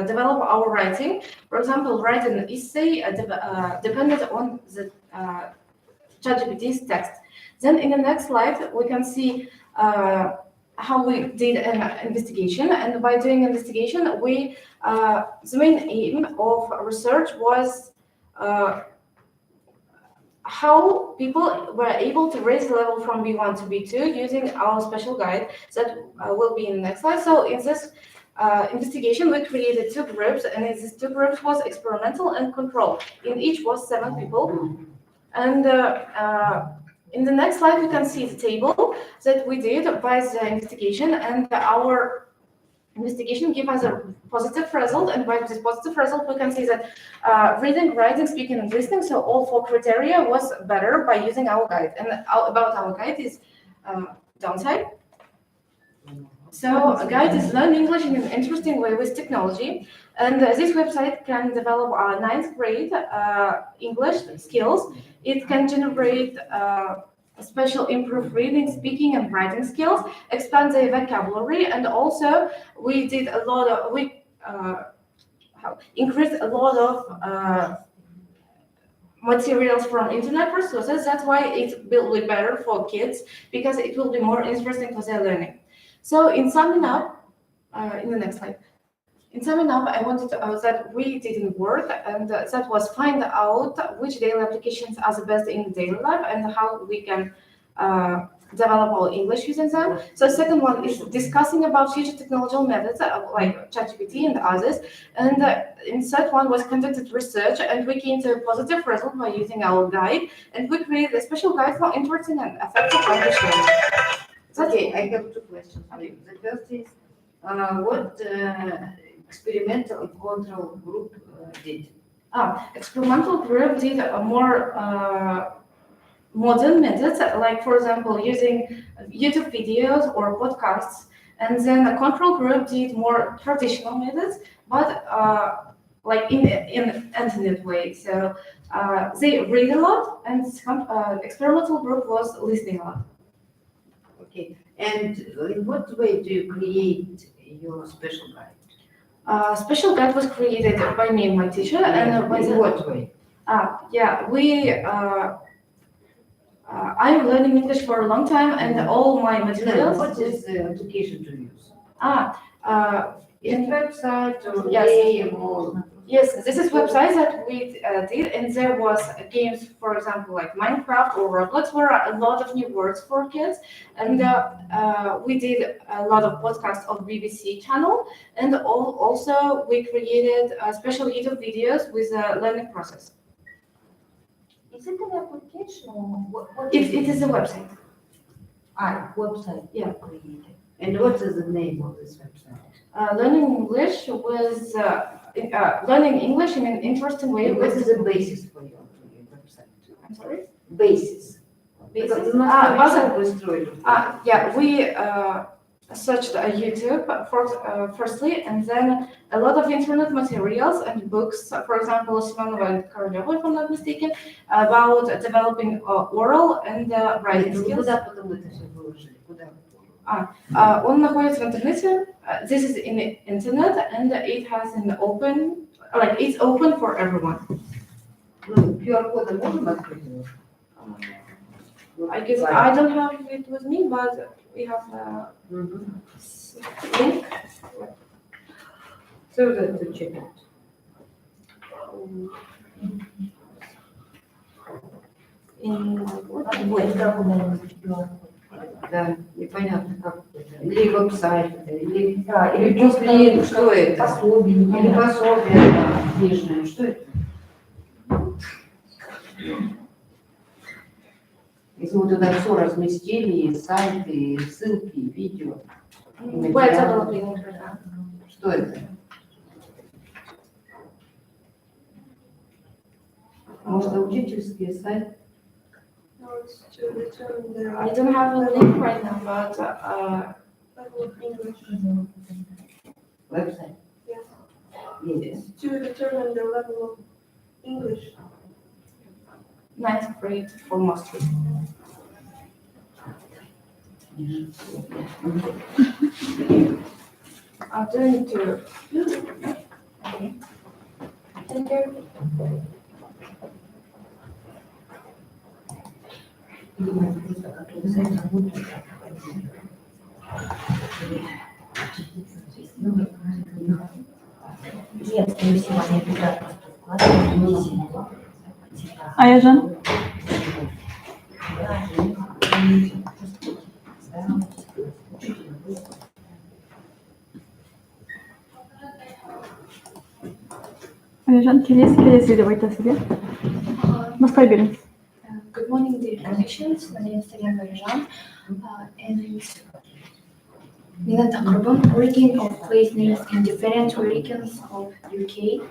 develop our writing. For example, write an essay dependent on the ChatGPT's text. Then in the next slide, we can see how we did an investigation, and by doing investigation, we the main aim of research was how people were able to raise the level from B1 to B2 using our special guide that will be in the next slide. So in this investigation, we created 2 groups, and in these 2 groups was experimental and control. In each was 7 people. And in the next slide, we can see the table that we did by the investigation, and our investigation gave us a positive result, and by this positive result, we can see that reading, writing, speaking, and listening, so all 4 criteria was better by using our guide. And about our guide is downside. So a guide is learn English in an interesting way with technology, and this website can develop 9th grade English skills. It can generate special improve reading, speaking, and writing skills, expand their vocabulary, and also we did a lot of increased a lot of materials from internet resources. That's why it will be better for kids because it will be more interesting for their learning. So in summing up, in the next slide. In summing up, I wanted to that we didn't work, and that was find out which daily applications are the best in daily life and how we can develop our English using them. So second one is discussing about future technological methods like ChatGPT and others. And in third one was conducted research, and we came to a positive result by using our guide, and we created a special guide for interesting and effective language learning. Okay, I have two questions for you. The first is, what experimental control group did? Experimental group did a more modern methods, like for example, using YouTube videos or podcasts, and then the control group did more traditional methods, but like in internet way. So they read a lot, and experimental group was listening a lot. Okay, and in what way do you create your special guide? Special guide was created by me and my teacher, and by in what way? I'm learning English for a long time, and all my materials. What is the application to use? In website or yes. game or Yes, this is website that we did, and there was games, for example, like Minecraft or Roblox, where a lot of new words for kids, and we did a lot of podcasts on BBC channel, and also we created special YouTube videos with a learning process. Is it an application or what It is a website. Website. Yeah. Created. And what is the name of this website? Learning English was learning English in an interesting way. What is the basis for your website? I'm sorry? Basis. Basis. Yeah, we searched YouTube firstly, and then a lot of internet materials and books, for example, Simonova and Koroleva, if I'm not mistaken, about developing oral and writing skills. Он находится в интернете. This is in the internet, and it has an open, like it's open for everyone. QR-кодом можем открыть? I guess I don't have it with me, but we have a link. So that to check it. Да, непонятно как это. Или веб-сайт, или буклет, что это? Пособие. Или пособие, да, книжное. Что это? Если вы туда все разместили, и сайты, и ссылки, и видео, и материалы. Что это? Может, учительский сайт? I don't have a link right now, but Website? Yes. Yes. To determine the level of English. Ninth grade for mastery. I'm doing to. Okay. Thank you. Аяжан? Аяжан, келесі деп айтасыз, иә? Бастай беріңіз. Good morning, dear clinicians. My name is Tarian Bayajan, and менің тақырыбым Origin of Place Names in Different Regions of UK,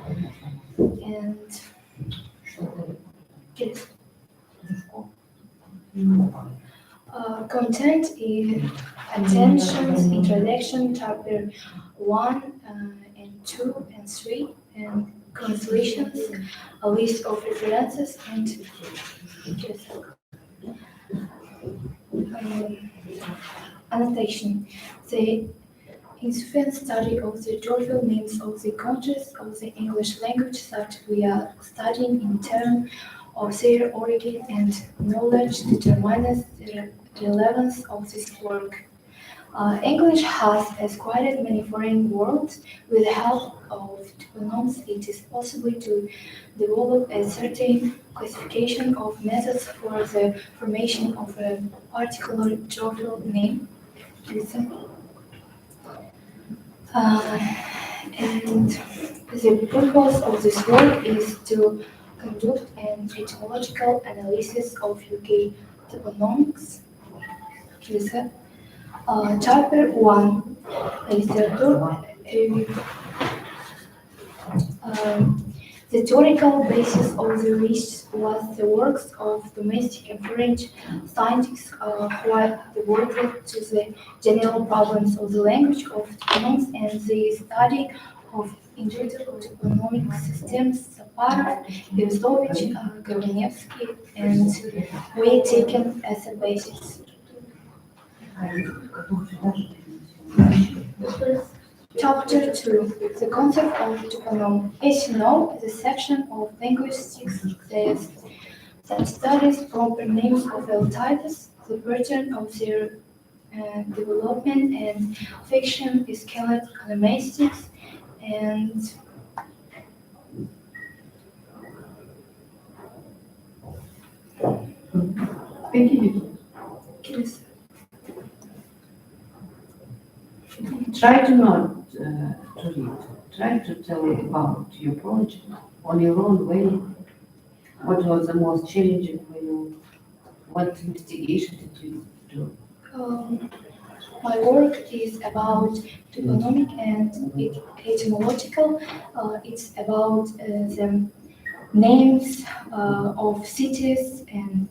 and content is attentions, introduction, chapter 1 and 2 and 3, and translations, a list of references, and annotation. The insufficient study of the geographical names of the countries of the English language that we are studying in terms of their origin and knowledge determines the relevance of this work. English has acquired many foreign words. With the help of toponyms, it is possible to develop a certain classification of methods for the formation of a particular geographical name. And the purpose of this work is to conduct an etymological analysis of UK toponyms. Chapter 1, Literature. The theoretical basis of the research was the works of domestic and foreign scientists who are devoted to the general problems of the language of toponyms and the study of individual toponymic systems. Saparov, Berezovich, Goronievsky, and were taken as a basis. Chapter 2, the concept of toponym. As you know, the section of linguistics that studies proper names of all types, the pattern of their development and fiction is called onomatics, and Try to not to read. Try to tell about your project on your own way. What was the most challenging for you? What investigation did you do? My work is about toponymic and etymological. It's about the names of cities and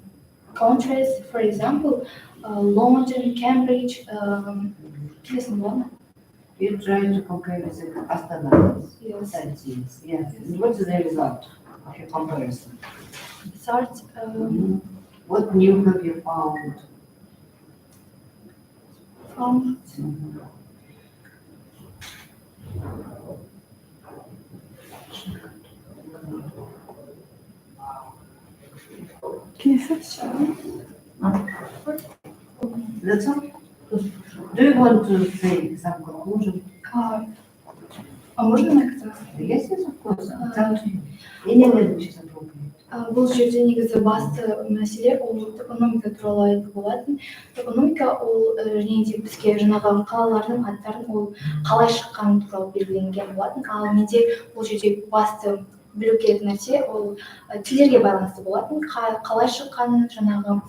countries. For example, London, Cambridge, You try to compare with the Astana. Yes. Yes. And what is the result of your comparison? What new have you found? That's all. Do you want to say some conclusion? Можно как-то? Yes, yes, of course. Any language is appropriate. Бұл жерде негізі басты мәселе ол топономика туралы айту болатын. Топономика ол және де бізге жаңағы қалалардың аттарын ол қалай шыққаны туралы белгіленген болатын. Ал менде бұл жерде басты білу керек нәрсе ол тілдерге байланысты болатын. Қалай шыққанын жаңағы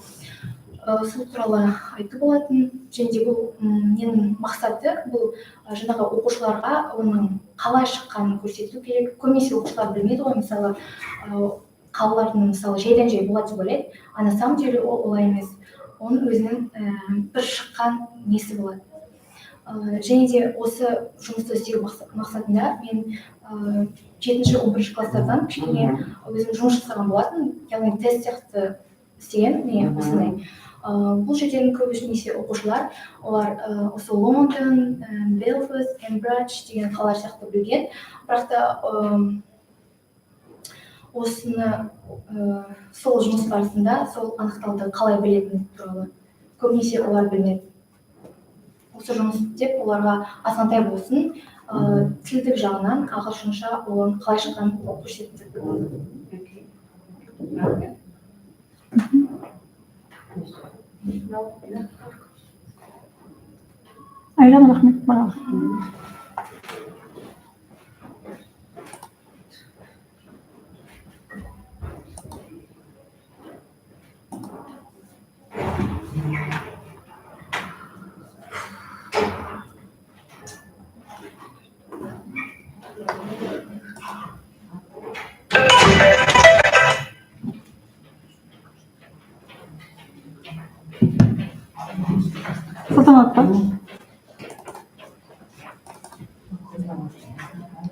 сол туралы айту болатын. Және де бұл менің мақсаты бұл жаңағы оқушыларға оның қалай шыққанын көрсету керек. Көбінесе оқушылар білмейді ғой, мысалы қалалардың мысалы жайдан жай болады деп ойлайды, а на самом деле ол олай емес. Оның өзінің бір шыққан несі болады. Және де осы жұмысты істеу мақсатында мен 7-11 класстардан кішкене өзім жұмыс жасаған болатын, яғни тест сияқты істеген, міне осындай. Бұл жерден көбінесе оқушылар, олар осы Лондон, Белфаст, Кембридж деген қалалар сияқты білген, бірақ та осыны сол жұмыс барысында сол анықталды қалай білетіні туралы. Көбінесе олар білмеді. Осы жұмыс деп оларға азғантай болсын, тілдік жағынан ағылшынша оның қалай шыққанын көрсеттік. Айран, рахмет маған. Салтанат па?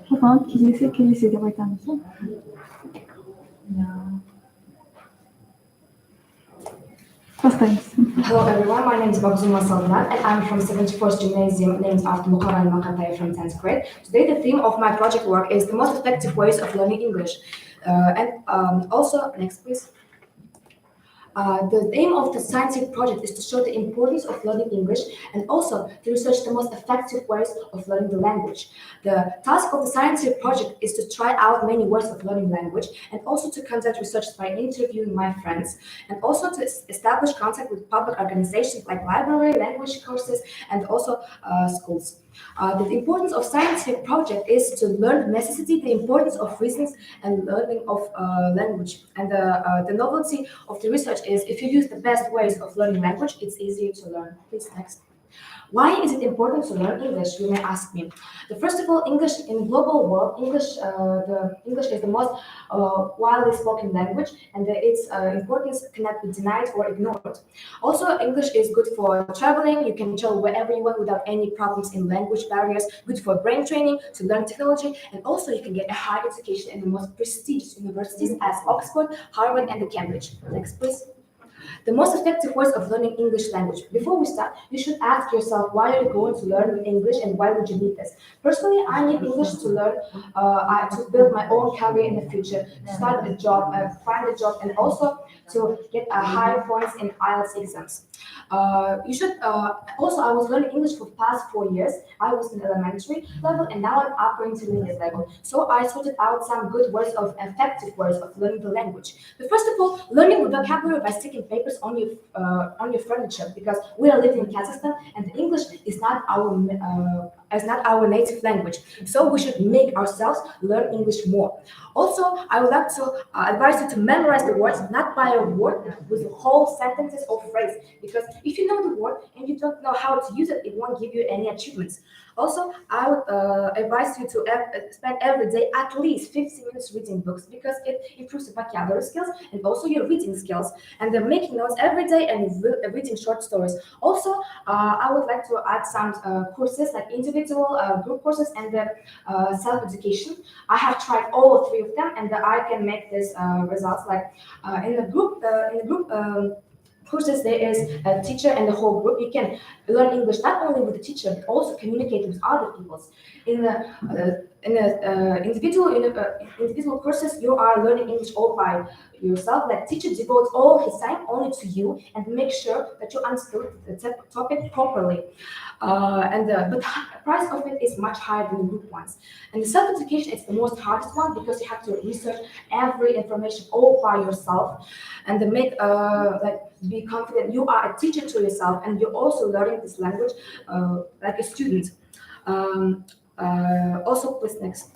Салтанат келесі деп айтамыз. Hello everyone, my name is Bagzuma Salman and I'm from 74th Gymnasium named after Mukharan Makatay from 10th grade. Today the theme of my project work is the most effective ways of learning English. Also, next please. The aim of the scientific project is to show the importance of learning English and also to research the most effective ways of learning the language. The task of the scientific project is to try out many ways of learning language and also to conduct research by interviewing my friends and also to establish contact with public organizations like library, language courses, and also schools. The importance of scientific project is to learn the necessity, the importance of reasons and learning of language. And the novelty of the research is if you use the best ways of learning language, it's easier to learn. Please, next. Why is it important to learn English, you may ask me. First of all, English in global world, English is the most widely spoken language, and its importance cannot be denied or ignored. Also, English is good for traveling. You can travel wherever you want without any problems in language barriers, good for brain training, to learn technology, and also you can get a higher education in the most prestigious universities as Oxford, Harvard, and Cambridge. Next, please. The most effective ways of learning English language. Before we start, you should ask yourself, why are you going to learn English and why would you need this? Personally, I need English to learn, to build my own career in the future, to start a job, find a job, and also to get higher points in IELTS exams. Also, I was learning English for the past 4 years. I was in elementary level and now I'm upper intermediate level. So I sorted out some good ways of effective ways of learning the language. But first of all, learning vocabulary by sticking papers on your furniture, because we are living in Kazakhstan and English is not our native language. So we should make ourselves learn English more. Also, I would like to advise you to memorize the words, not by a word, with whole sentences or phrase. Because if you know the word and you don't know how to use it, it won't give you any achievements. Also, I would advise you to spend every day at least 15 minutes reading books because it improves your vocabulary skills and also your reading skills. And then making notes every day and reading short stories. Also, I would like to add some courses like individual, group courses, and self-education. I have tried all 3 of them, and I can make this results. Like in the group courses, there is a teacher and the whole group. You can learn English not only with the teacher, but also communicate with other people. In the individual courses, you are learning English all by yourself. Like teacher devotes all his time only to you and make sure that you understood the topic properly. But the price of it is much higher than the group ones. And the self-education is the most hardest one because you have to research every information all by yourself and then make be confident you are a teacher to yourself and you're also learning this language like a student. Also, please next.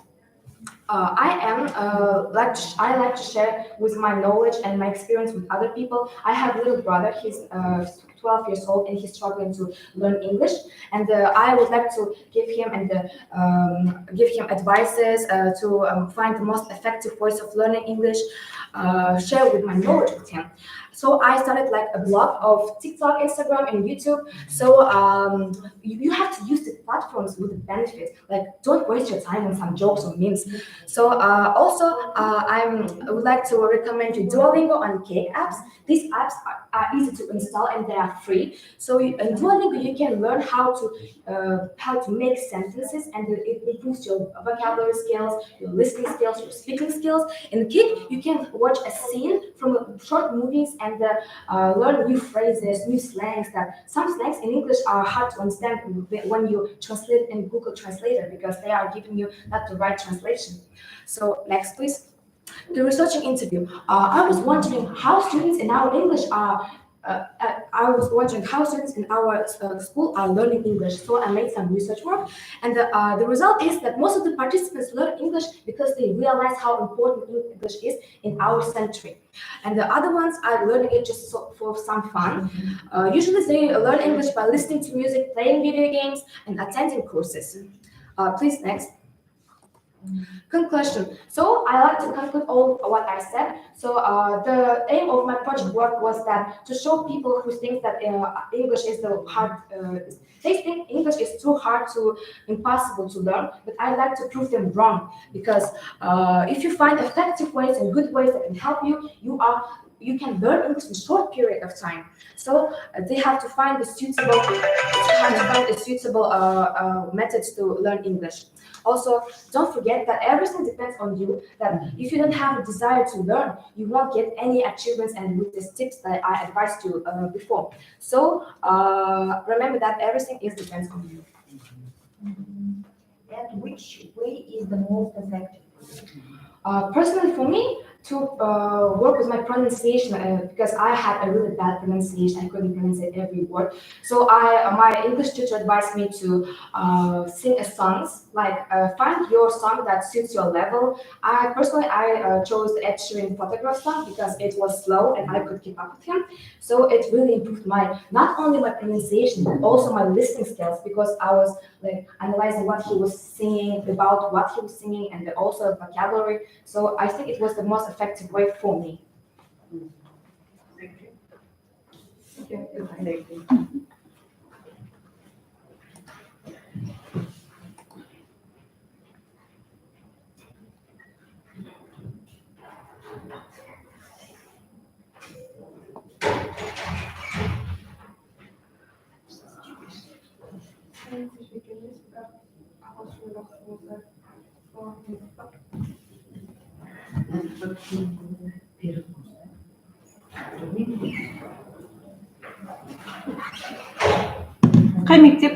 I like to share with my knowledge and my experience with other people. I have a little brother. He's 12 years old and he's struggling to learn English. And I would like to give him advices to find the most effective ways of learning English. Share with my knowledge with him. So I started like a blog of TikTok, Instagram, and YouTube. So you have to use the platforms with the benefit. Like don't waste your time on some jokes or memes. So I would like to recommend you Duolingo and Cake apps. These apps are easy to install and they are free. So in Duolingo you can learn how to make sentences, and it improves your vocabulary skills, your listening skills, your speaking skills. In Cake you can watch a scene from short movies and learn new phrases, new slangs. That some slangs in English are hard to understand when you translate in Google Translator because they are giving you not the right translation. So next, please. The researching interview. I was wondering how students in our English are. I was wondering how students in our school are learning English. So I made some research work, and the result is that most of the participants learn English because they realize how important English is in our century. And the other ones are learning it just for some fun. Usually they learn English by listening to music, playing video games, and attending courses. Please, next. Conclusion. So I like to conclude all what I said. So the aim of my project work was that to show people who think that English is they think English is too hard to impossible to learn, but I like to prove them wrong because if you find effective ways and good ways that can help you, you are you can learn English in a short period of time. So they have to find a suitable methods to learn English. Also, don't forget that everything depends on you, that if you don't have a desire to learn, you won't get any achievements and with these tips that I advised you before. So remember that everything depends on you. And which way is the most effective? Personally, for me, to work with my pronunciation because I had a really bad pronunciation. I couldn't pronounce every word. So my English teacher advised me to sing a songs, like find your song that suits your level. I chose the Ed Sheeran Photograph song because it was slow and I could keep up with him. So it really improved not only my pronunciation, but also my listening skills, because I was like analyzing what he was singing, about what he was singing, and also vocabulary. So I think it was the most effective way for me. Қай мектеп?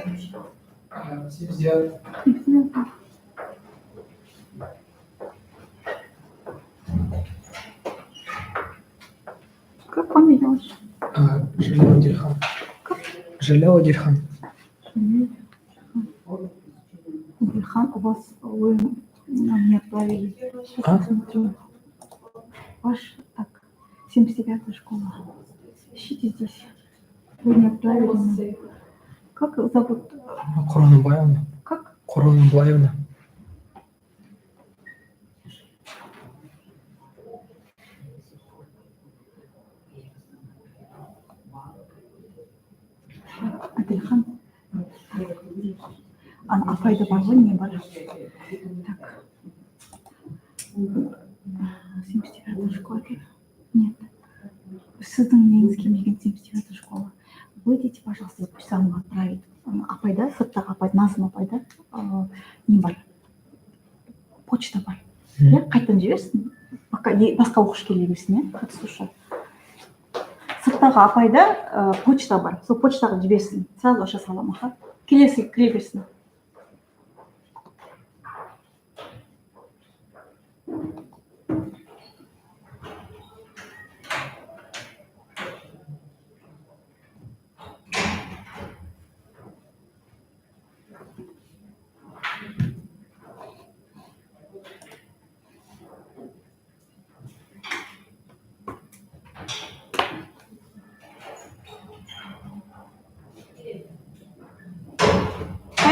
Как фамилия ваша? Жиляева Дильхан. Жиляева Дильхан. Дильхан, вы мне отправили. Ваш, так, 79-я школа. Ищите здесь. Вы мне отправили. Как зовут? Куранбаевна. Как? Куранбаевна. Адильхан. Апайда бар ғой, не бар? Так. 79-я школа. Нет. Сіздің неңіз келмеген 79-я школа. Выйдите, пожалуйста, пусть вам отправить. Апайда, сырттағы апайда, Назым апайда, не бар? Почта бар. Қайтадан жіберсін. Басқа оқушы келе берсін, қатысушы. Сырттағы апайда почта бар. Сол почтаға жіберсін. Сразу аша салам, келесі кіре берсін.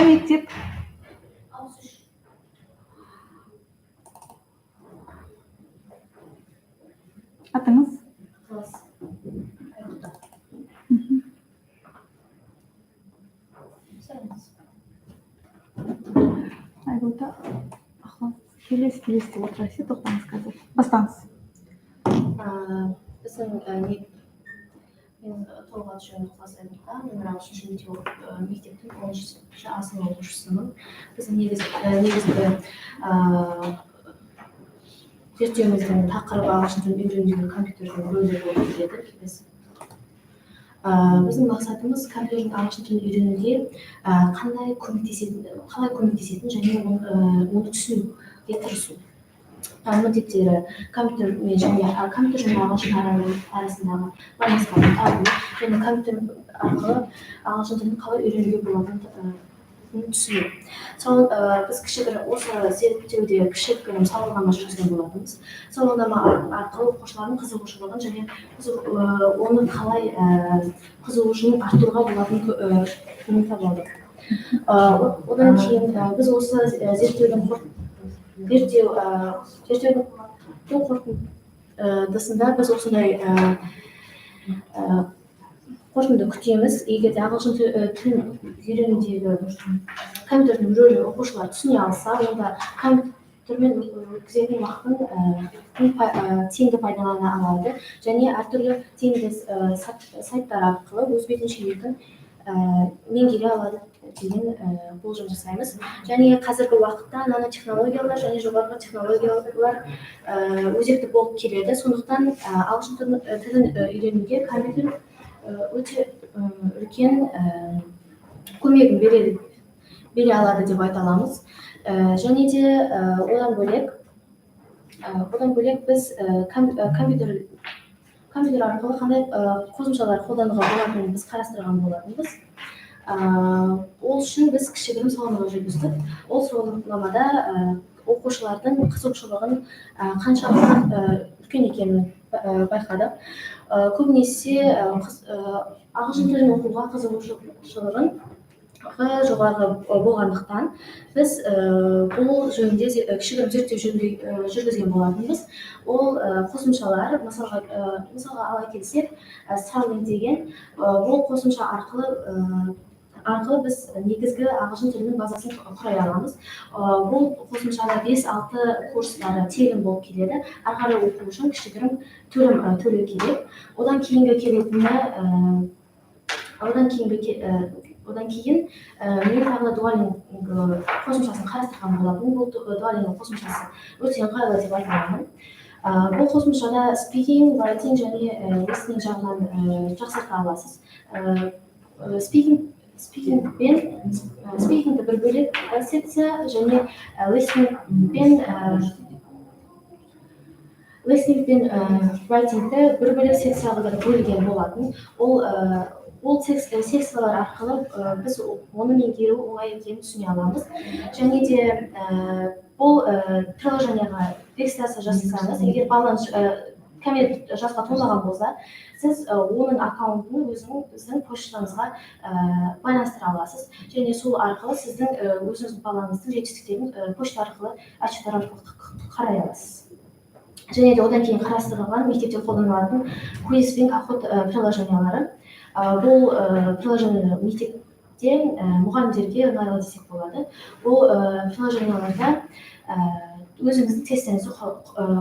Мектеп. Атыңыз? Айгүлда, келесі деп отырасыз, тоқтаңыз қазір. Бастаңыз. Біздің мен толғат жөнінде класс Айгүлда, нөмір 6-шы мектептің 10-шы А сынып оқушысымын. Біздің негізгі зерттеуіміздің тақырыбы ағылшын тілін үйренудегі компьютердің рөлі болып келеді. Біздің мақсатымыз компьютердің ағылшын тілін үйренуде қалай көмектесетінін және оны түсінуге тырысу. Міндеттері компьютер және ағылшын арасындағы байланысқа табу және компьютер арқылы ағылшын тілін қалай үйренуге болатынын түсіну. Сол біз осы зерттеуде кішігірім сауалнама жүргізген болатынбыз. Сауалнама арқылы оқушылардың қызығушылығын және оны қалай қызығушылығын арттыруға болатынын табылды. Одан кейін біз осы зерттеудің қорытындысында біз осындай қорытынды күтеміз. Егер де ағылшын тілін үйренудегі компьютердің рөлін оқушылар түсіне алса, онда түрмен өткізетін уақытын тиімді пайдалана алады және әртүрлі тиімді сайттар арқылы өз бетінше еркін меңгере алады деген болжам жасаймыз. Және қазіргі уақытта нанотехнологиялар және жоғарғы технологиялар өзекті болып келеді. Сондықтан ағылшын тілін үйренуге компьютер өте үлкен көмегін бере алады деп айта аламыз. Және де одан бөлек біз компьютер арқылы қандай қосымшалар қолдануға болатынын біз қарастырған болатынбыз. Ол үшін біз кішігірім сауалнама жүргіздік. Ол сауалнамада оқушылардың қызығушылығын қаншалықты үлкен екенін байқадық. Көбінесе ағылшын тілін оқуға қызығушылығын жоғары болғандықтан біз бұл жөнінде кішігірім зерттеу жүргізген болатынбыз. Ол қосымшалар, мысалға ала келсек, Starling деген бұл қосымша арқылы біз негізгі ағылшын тілінің базасын құрай аламыз. Бұл қосымшада 5-6 курстары тегін болып келеді. Ары қарай оқу үшін кішігірім төлеу керек. Одан кейін мен тағы Duolingo қосымшасын қарастырған болатын. Бұл Duolingo қосымшасы өте ыңғайлы деп айта аламын. Бұл қосымшада speaking, writing және listening жағынан жақсарта аласыз. Speakingді бір бөлек секция және listening пен writingді бір бөлек секцияларға бөлген болатын. Ол секциялар арқылы біз оны меңгеру оңай екенін түсіне аламыз. Және де бұл приложенияға регистрация жасасаңыз, егер балаңыз кәмелет жасқа толмаған болса, сіз оның аккаунтын өзіңіздің поштаңызға байланыстыра аласыз. Және сол арқылы сіздің өзіңіздің балаңыздың жетістіктерін почта арқылы отчеттар арқылы қарай аласыз. Және де одан кейін қарастырылған мектепте қолданылатын quiz бен охот приложениялары. Бұл приложение мектепте мұғалімдерге ыңғайлы десек болады. Бұл приложенияларда өзіңіздің тестіңізді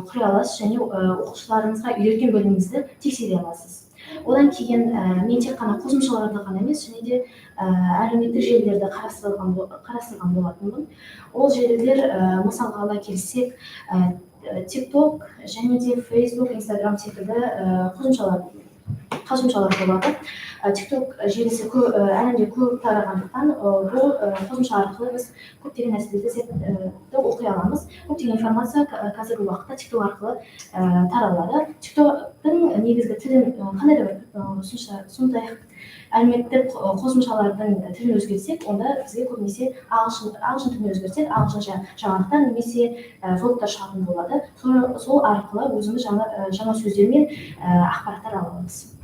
құра аласыз және оқушыларыңызға үйреткен бөліміңізді тексере аласыз. Одан кейін мен тек қана қосымшаларды ғана емес, және де әлеуметтік желілерді қарастырған болатынмын. Ол желілер мысалға ала келсек, TikTok және де Facebook, Instagram секілді қосымшалар болады. TikTok желісі әлемде көп тарағандықтан, бұл қосымша арқылы біз көптеген нәрселерді оқи аламыз. Көптеген информация қазіргі уақытта TikTok арқылы таралады. TikToktың негізгі тілін қандай да бір сондай-ақ әлеуметтік қосымшалардың тілін өзгертсек, онда бізге көбінесе ағылшын тілін өзгертсек, ағылшынша жаңалықтар немесе влогтар шығатын болады. Сол арқылы өзіміз жаңа сөздер мен ақпараттар аламыз.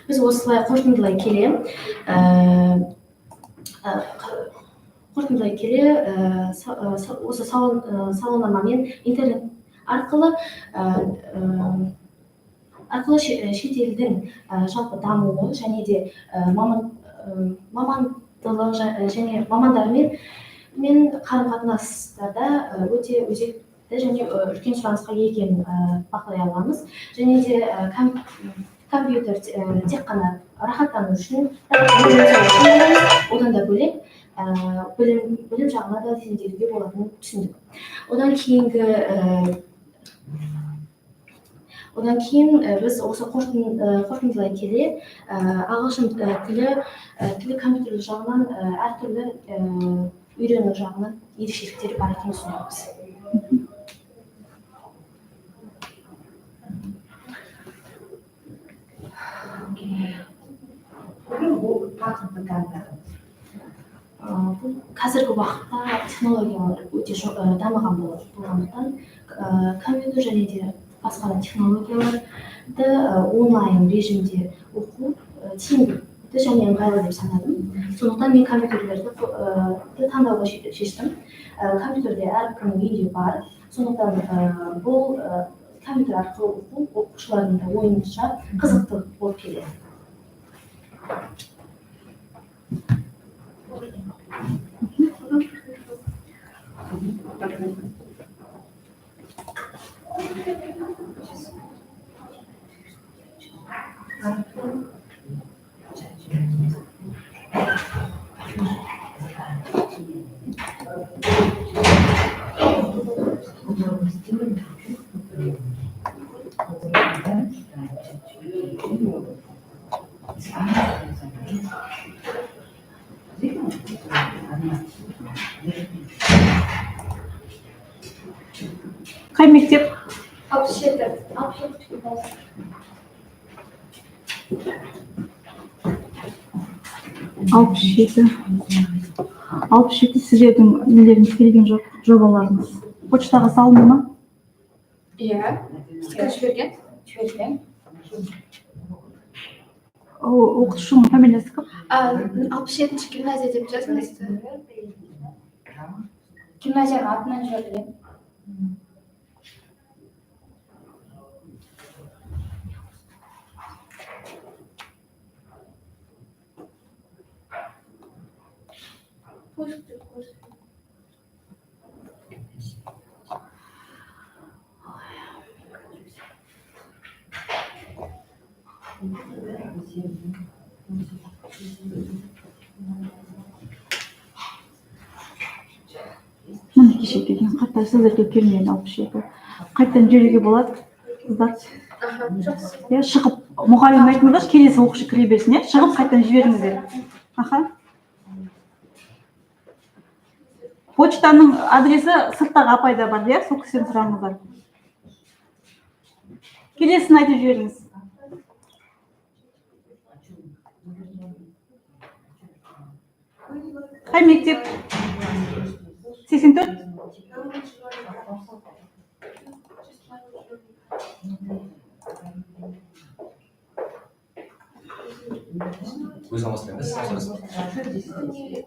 Біз осылай қорытындылай келе осы сауалнамамен интернет арқылы шетелдің жалпы дамуы және де мамандылық және мамандармен қарым-қатынастарда өте өзекті және үлкен сұранысқа ие екенін бақылай аламыз. Және де компьютер тек қана рахаттану үшін, одан да бөлек білім жағына да дендеуге болатынын түсіндік. Одан кейін біз осы қорытындылай келе ағылшын тілі компьютерлік жағынан әртүрлі үйрену жағынан ерекшеліктері бар екенін түсінеміз. Қазіргі уақытта технологиялар өте дамыған болғандықтан, компьютер және де басқа да технологияларды онлайн режимде оқу тиімді және ыңғайлы деп санадым. Сондықтан мен компьютерлерді таңдауға шештім. Компьютерде әркімнің үйінде бар. Сондықтан бұл компьютер арқылы оқу оқушылардың да ойынша қызықты болып келеді. Қай мектеп? 67. 67 сіздердің нелеріңіз келген жоқ, жобаларыңыз. Почтаға салынды ма? Иә, сізге жіберген. Оқытушының фамилиясы кім? 67-ші гимназия деп жазыңыз. Гимназияның атынан жіберілген. Міне кеше келген хаттар сіздерге келмеген 67. Қайтадан жіберуге болады, қыздар. Шығып, мұғалім айтыңыздаршы, келесі оқушы кіре берсін, шығып қайтадан жіберіңіздер. Почтаның адресі сырттағы апайда бар, сол кісіден сұраңыздар. Келесін айтып жіберіңіз. Қай мектеп? 84? Өзің алмастырыңыз,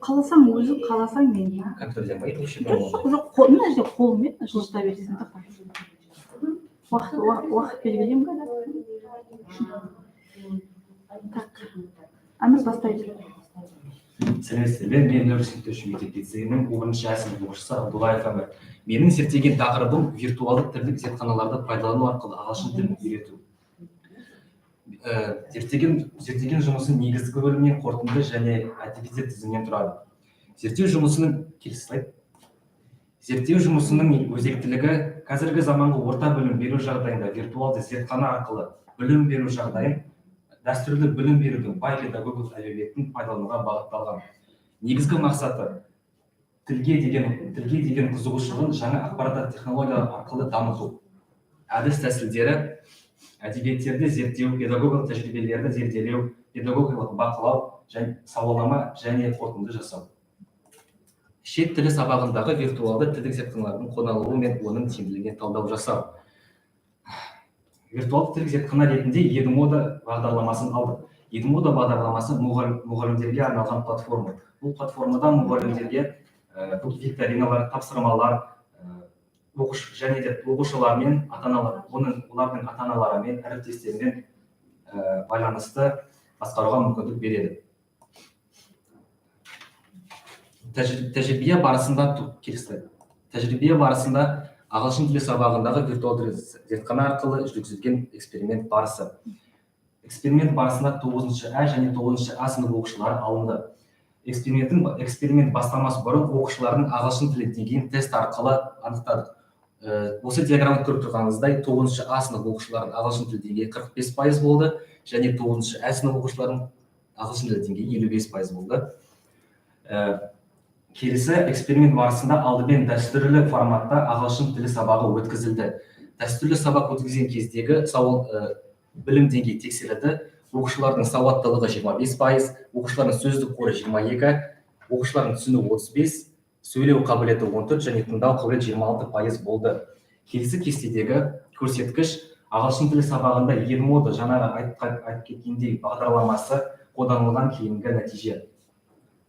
Қаласаң өзі, қаласаң мен. компьютерден ба еді? Жоқ, мына жерде қолымен жылжыта бересің. Уақыт белгілеймін ғой. Так, Әмір бастайды. Сәлеметсіздер, мен университетте мектеп лицейінің 10-шы сынып оқушысы Абдуллаев Әмір. Менің зерттеген тақырыбым виртуалдық тілдік зертханаларды пайдалану арқылы ағылшын тілін үйрету. Зерттеген жұмысының негізгі бөлімінен қорытынды және әдебиеттер тізімінен тұрады. Зерттеу жұмысының өзектілігі қазіргі заманғы орта білім беру жағдайында виртуалды зертхана арқылы білім беру жағдайын дәстүрлі білім берудің бай педагогикалық әдебиетін пайдалануға бағытталған. Негізгі мақсаты тілге деген қызығушылығын жаңа ақпараттық технологиялар арқылы дамыту. Әдіс тәсілдері әдебиеттерді зерттеу, педагогикалық тәжірибелерді зерделеу, педагогикалық бақылау, сауалнама және қорытынды жасау. Шет тілі сабағындағы виртуалды тілдік зертханалардың қолданылуы мен оның тиімділігіне талдау жасау. Виртуалды тілдік зертхана ретінде Едімода бағдарламасын алдық. Едімода бағдарламасы мұғалімдерге арналған платформа. Бұл платформадан мұғалімдерге викториналар, тапсырмалар, және де оқушылармен, олардың ата-аналарымен, әріптестерімен байланысты басқаруға мүмкіндік береді. Тәжірибе барысында ағылшын тілі сабағындағы виртуалды зертхана арқылы жүргізілген эксперимент барысы. Эксперимент барысында 9-шы және 9-шы сынып оқушылары алынды. Эксперимент бастамас бұрын оқушылардың ағылшын тілі деңгейін тест арқылы анықтадық. Осы диаграмманы көріп тұрғаныңыздай 9-шы сынып оқушылардың ағылшын тілі деңгейі 45% болды, және 9-шы сынып оқушылардың ағылшын тілі деңгейі 55% болды. Келесі эксперимент барысында алдымен дәстүрлі форматта ағылшын тілі сабағы өткізілді. Дәстүрлі сабақ өткізген кездегі білім деңгейі тексерілді. Оқушылардың сауаттылығы 25%, оқушылардың сөздік қоры 22%, оқушылардың түсіну 35%, сөйлеу қабілеті 14% және тыңдау қабілеті 26% болды. Келесі кестедегі көрсеткіш ағылшын тілі сабағында Едімода жаңағы айтып кеткендей бағдарламасы қолданылған кейінгі нәтиже.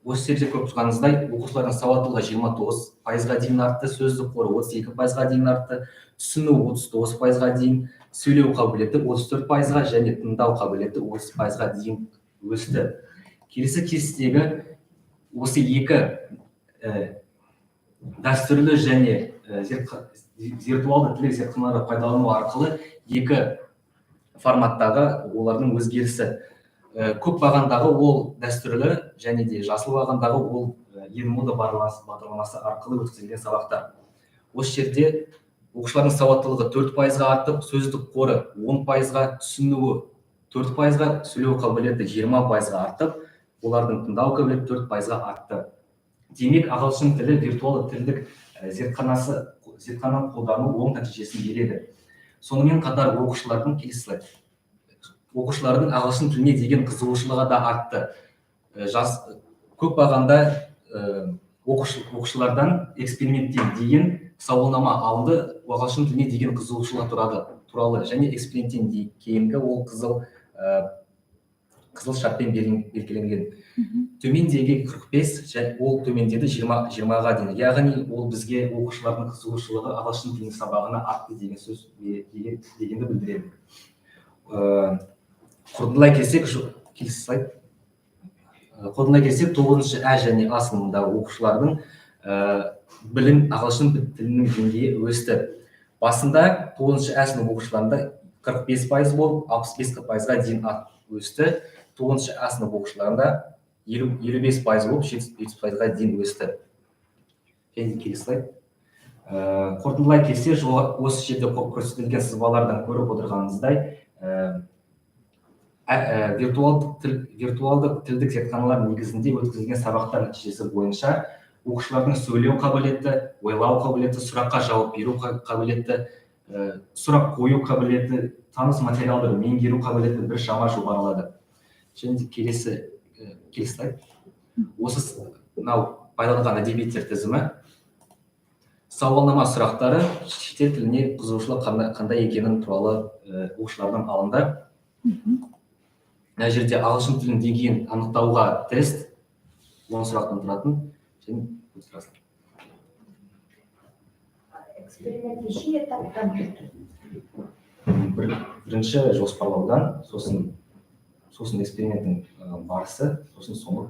Осы жерде көріп тұрғаныңыздай, оқушылардың сауаттылығы 29%-ға дейін артты, сөздік қоры 32%-ға дейін артты, түсіну 39%-ға дейін, сөйлеу қабілеті 34%-ға және тыңдау қабілеті 30%-ға дейін өсті. Келесі кестедегі осы екі дәстүрлі және виртуалды тілдік зертханаларды пайдалану арқылы екі форматтағы олардың өзгерісі. Көк бағандағы ол дәстүрлі және де жасыл бағандағы ол ермода бағдарламасы арқылы өткізілген сабақтар. Осы жерде оқушылардың сауаттылығы 4%-ға артып, сөздік қоры 10%-ға, түсінуі 4%-ға, сөйлеу қабілеті 20%-ға артып, олардың тыңдау қабілеті 4%-ға артты. Демек, ағылшын тілі виртуалды тілдік зертхананы қолдану оң нәтижесін береді. Сонымен қатар оқушылардың ағылшын тіліне деген қызығушылығы да артты. Көп бағанда оқушылардан эксперименттен деген сауалнама алынды, ағылшын тіліне деген қызығушылығы туралы және эксперименттен кейінгі ол қызыл шартпен белгіленген. Төмендегі 45, ол төмендеді 20-ға дейін. Яғни ол бізге оқушылардың қызығушылығы ағылшын тілінің сабағына артты деген сөз дегенді білдіреді. Қорытындылай келсек, 9-шы А және А сыныбындағы оқушылардың білім ағылшын тілінің деңгейі өсті. Басында 9-шы А сынып оқушыларында 45% болып, 65%-ға дейін өсті. 9-шы А сынып оқушыларында 55% болып, 70%-ға дейін өсті. Және келесі слайд. Қорытындылай келсе, осы жерде көрсетілген сызбалардан көріп отырғанымыздай, виртуалды тілдік зертханалар негізінде өткізілген сабақтар нәтижесі бойынша оқушылардың сөйлеу қабілеті, ойлау қабілеті, сұраққа жауап беру қабілеті, сұрақ қою қабілеті, таныс материалдарды меңгеру қабілеті біршама жоғарылады. Және келесі слайд. Осы пайдаланған әдебиеттер тізімі сауалнама сұрақтары шетел тіліне қызығушылық қандай екенін туралы оқушылардан алынды. Мына жерде ағылшын тілін деңгейін анықтауға тест 10 сұрақтан тұратын. Эксперимент неше этаптан жүрді? Бірінші жоспарлаудан, сосын эксперименттің барысы, сосын соңғы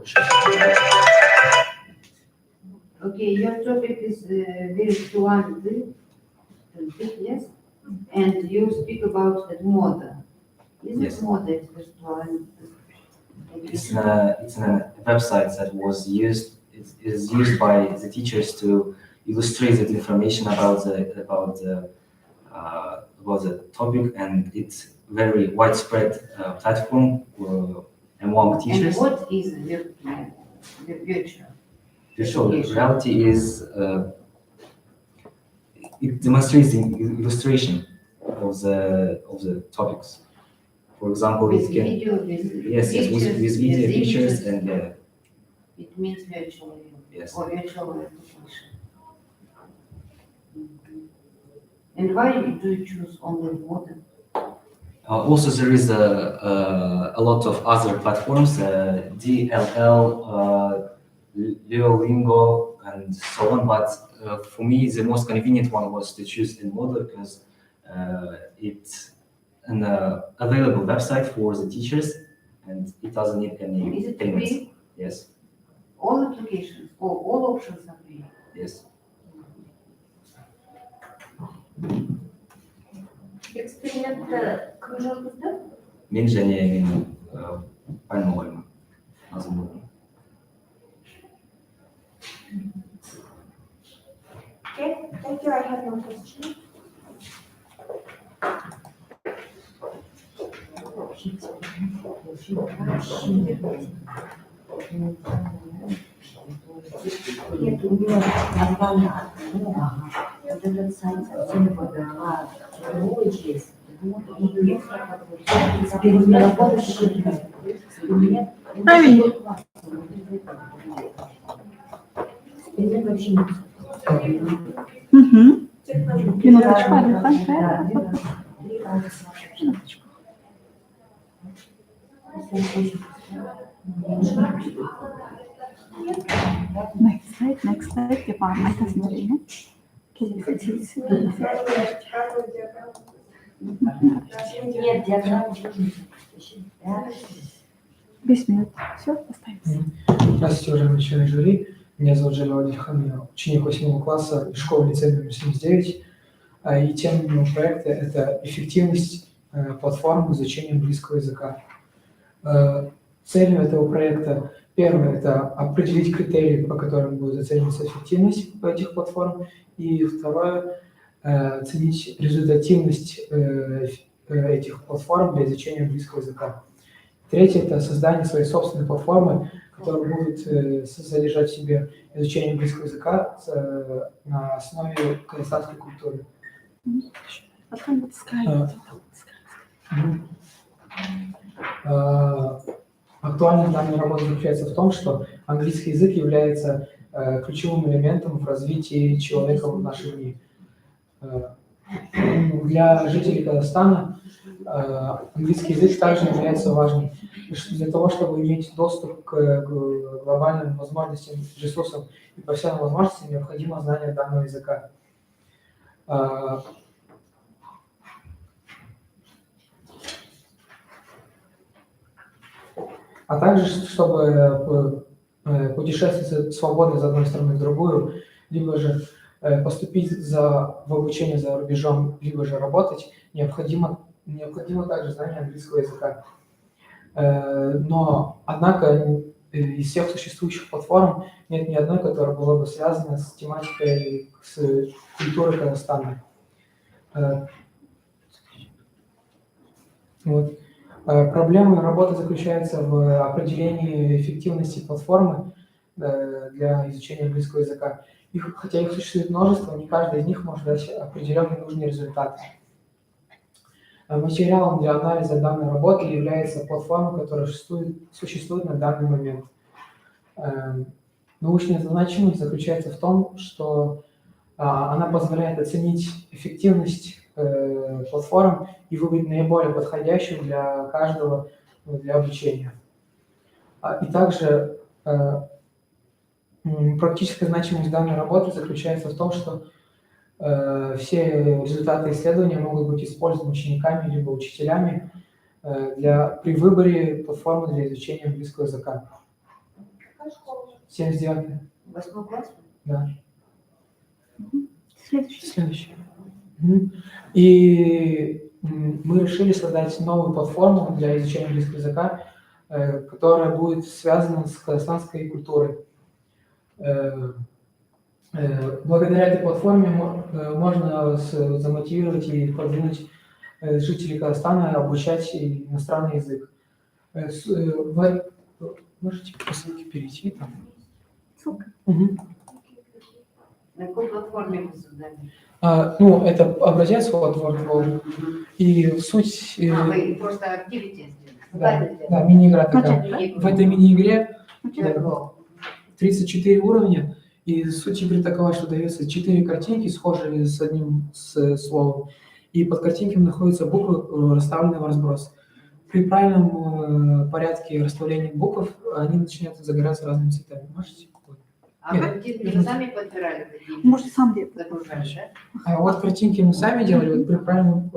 Okay, your topic is virtual, yes? And you speak about the model. Is it model virtual? It's a website that is used by the teachers to illustrate the information about the topic, and it's very widespread platform among teachers. And what is virtual? Virtual reality is it demonstrates the illustration of the topics. For example, with it can video, with video pictures and it means virtual, yes, or virtual application. And why do you choose only modern? Also, there is a lot of other platforms, DLL, Duolingo, and so on. But for me, the most convenient one was to choose in Moodle because it's an available website for the teachers, and it doesn't need any Is it payments. free? Yes. All applications, all options are free. Yes. Экспериментті кім жүргізді? Мен және менің пән мұғалімі Назым. Okay, thank you. I have no question. Нет, у него название вот этот сайт совсем подала есть. Эксперимент вообще не Минуточку, Александр. Next slide, yapalım. Arkasını vereyim. Нет, диаграмма. 5 минут. Все, оставим. Здравствуйте, уважаемые члены жюри. Меня зовут Жалил Адильхан, я ученик 8 класса школы лицея номер 79. И тема моего проекта – это эффективность платформ изучения английского языка. Целью этого проекта первое – это определить критерии, по которым будет оцениваться эффективность этих платформ. И второе – оценить результативность этих платформ для изучения английского языка. Третье – это создание своей собственной платформы, которая будет содержать в себе изучение английского языка на основе казахстанской культуры. Актуальность данной работы заключается в том, что английский язык является ключевым элементом в развитии человека в наши дни. Для жителей Казахстана английский язык также является важным. Для того, чтобы иметь доступ к глобальным возможностям, ресурсам и профессиональным возможностям, необходимо знание данного языка. А также, чтобы путешествовать свободно из одной страны в другую, либо же поступить в обучение за рубежом, либо же работать, необходимо также знание английского языка. Но, однако, из всех существующих платформ нет ни одной, которая была бы связана с тематикой, с культурой Казахстана. Вот. Проблема работы заключается в определении эффективности платформы для изучения английского языка. Хотя их существует множество, не каждая из них может дать определенный нужный результат. Материалом для анализа данной работы является платформа, которая существует на данный момент. Научная значимость заключается в том, что она позволяет оценить эффективность платформ и выбрать наиболее подходящую для каждого для обучения. И также практическая значимость данной работы заключается в том, что все результаты исследования могут быть использованы учениками либо учителями при выборе платформы для изучения английского языка. 79-й. 8 класс? Да. Следующий. И мы решили создать новую платформу для изучения английского языка, которая будет связана с казахстанской культурой. Благодаря этой платформе можно замотивировать и продвинуть жителей Казахстана обучать иностранный язык. Можете по ссылке перейти там. Ссылка. На какой платформе вы создали? Это образец WordWall. И суть... Вы просто activity сделали? Да, мини-игра такая. В этой мини-игре 34 уровня. И суть игры такова, что дается 4 картинки, схожие с одним словом. И под картинками находятся буквы, расставленные в разброс. При правильном порядке расставления букв они начинают загораться разными цветами. Можете? А картинки вы сами подбирали? Может, сам делать. Загружали, да? А вот картинки мы сами делали, вот при правильном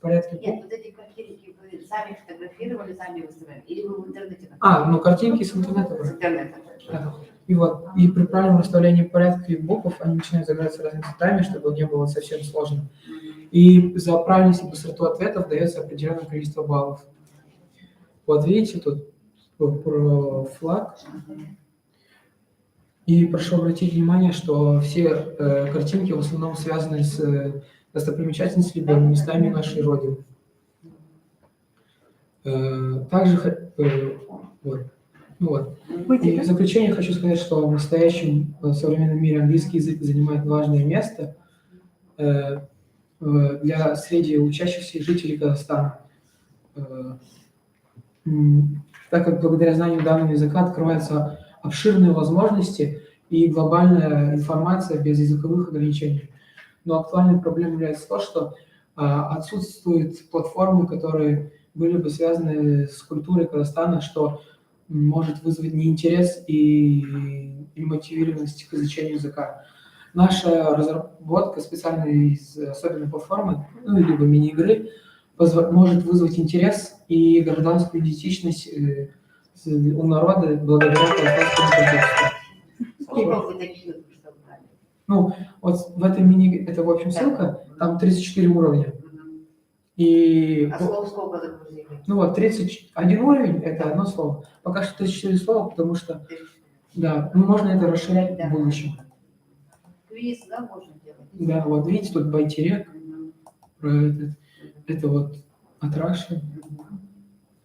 порядке. Нет, вот эти картинки вы сами фотографировали, сами выставляли? Или вы в интернете? Картинки с интернета. С интернета. Да. И при правильном расставлении порядка букв они начинают загораться разными цветами, чтобы не было совсем сложно. И за правильность и быстроту ответов дается определенное количество баллов. Вот видите, тут про флаг. И прошу обратить внимание, что все картинки в основном связаны с достопримечательностями, либо местами нашей Родины. Также И в заключение хочу сказать, что в настоящем современном мире английский язык занимает важное место среди учащихся и жителей Казахстана, так как благодаря знанию данного языка открываются обширные возможности и глобальная информация без языковых ограничений. Но актуальной проблемой является то, что отсутствуют платформы, которые были бы связаны с культурой Казахстана, что может вызвать неинтерес и мотивированность к изучению языка. Наша разработка специальной особенной платформы, либо мини-игры, может вызвать интерес и гражданскую идентичность у народа благодаря казахстанскому контексту. Сколько вы таких вот представляли? Ну, вот в этой мини, это в общем ссылка, там 34 уровня. И, А слов сколько загрузили? ну вот, 31 уровень – это одно слово. Пока что 34 слова, потому что, да, ну можно это расширять в будущем. Квиз, да, можно делать? Да, вот видите, тут байтерек, про это вот от Раши.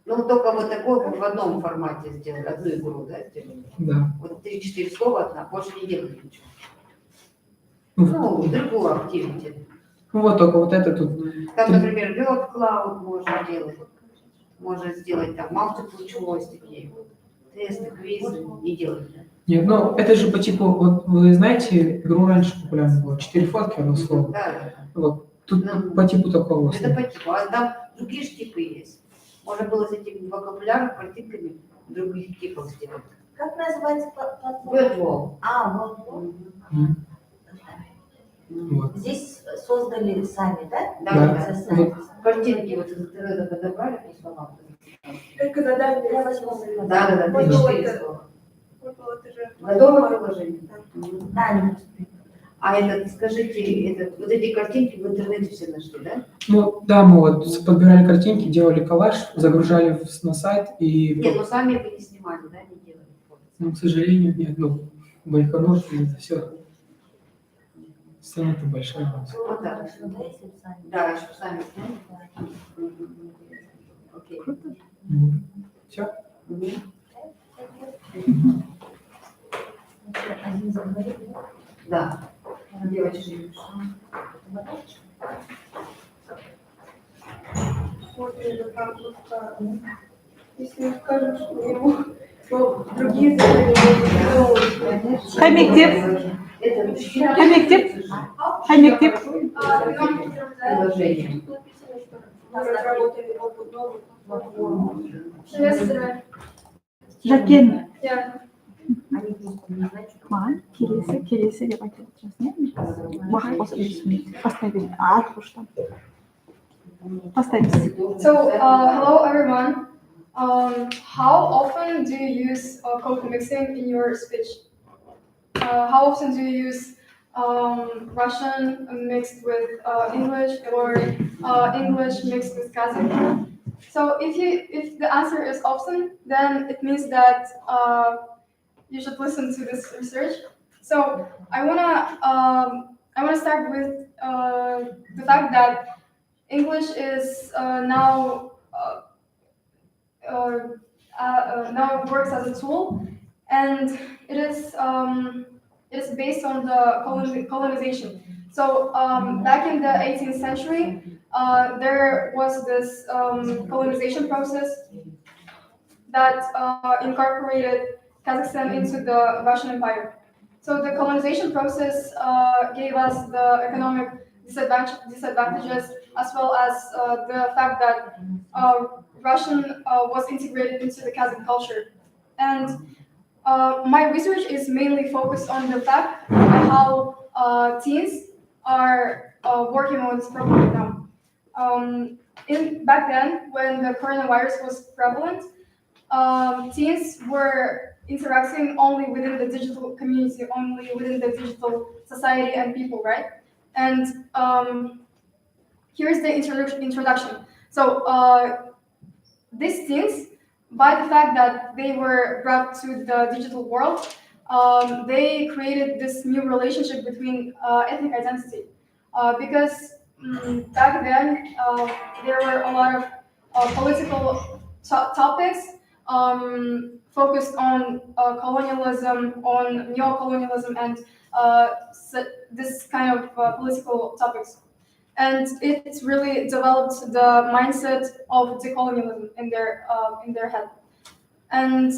Ну, только вот такой в одном формате сделали, одну игру, да, сделали? Да. Вот 3-4 слова одна, больше не делали ничего. Ну, другую активити. Ну вот только вот это тут. Там, например, Word Cloud можно делать. Можно сделать там multiple choice такие. Тесты, квизы, не делать. Да? Нет, ну это же по типу, вот вы знаете, игру раньше популярно было, 4 фотки, одно слово. Да. Вот, тут по типу такого. Это по типу, а там другие же типы есть. Можно было с этим вокабуляром, картинками других типов сделать. Как называется платформа? WordWall. WordWall. Вот. Здесь создали сами, да? Да. Вот. Картинки вот из интернета подобрали по словам. Только задание. Да. Готовое приложение? Да. А этот, скажите, вот эти картинки в интернете все нашли, да? Ну да, мы вот подбирали картинки, делали коллаж, загружали на сайт и... Нет, ну сами вы не снимали, да, не делали? Ну, к сожалению, нет, ну, Байконур, это все. Сцена-то большая. Вот так. Да, еще сами сняли. Окей. Все? Да. Девочки. Если скажем, что ему другие задания. Хамиктив. Приложение. Разработали опыт новых платформ. Жакен. Маған келесі деп айтып отырсыз, не? Уақыт қосып жүрсің. Поставили. Аркуш там. Поставить. So, hello everyone. How often do you use code mixing in your speech? How often do you use Russian mixed with English or English mixed with Kazakh? So if the answer is often, then it means that you should listen to this research. So I wanna start with the fact that English is now works as a tool, and it is based on the colonization. So back in the 18th century, there was this colonization process that incorporated Kazakhstan into the Russian Empire. So the colonization process gave us the economic disadvantages, as well as the fact that Russian was integrated into the Kazakh culture. And my research is mainly focused on the fact how teens are working on this problem now. Back then, when the coronavirus was prevalent, teens were interacting only within the digital community, only within the digital society and people, right? And here's the introduction. So these teens, by the fact that they were brought to the digital world, they created this new relationship between ethnic identity. Because back then, there were a lot of political topics focused on colonialism, on neo-colonialism, and this kind of political topics. And it really developed the mindset of decolonialism in their head. And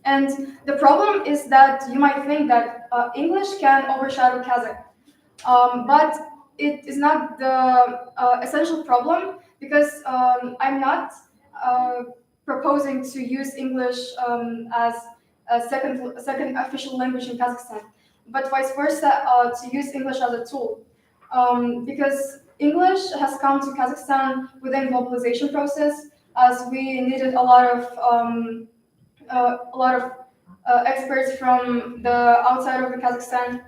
and the problem is that you might think that English can overshadow Kazakh, but it is not the essential problem, because I'm not proposing to use English as a second official language in Kazakhstan, but vice versa, to use English as a tool. Because English has come to Kazakhstan within globalization process, as we needed a lot of experts from the outside of the Kazakhstan.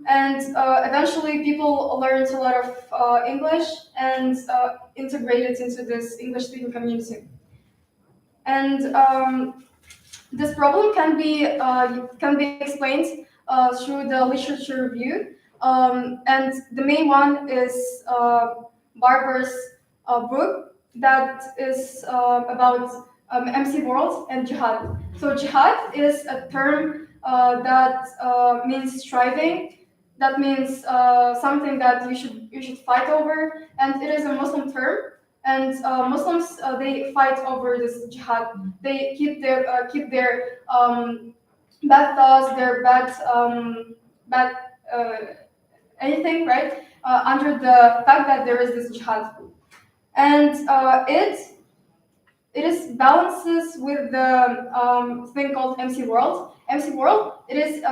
And eventually people learned a lot of English and integrated into this English-speaking community. And this problem can be explained through the literature review. And the main one is Barber's book that is about MC World and jihad. So jihad is a term that means striving. That means something that you should fight over, and it is a Muslim term. And Muslims they fight over this jihad. They keep their bad thoughts, their bad anything, right, under the fact that there is this jihad, and it is balances with the thing called MC World. MC World, it is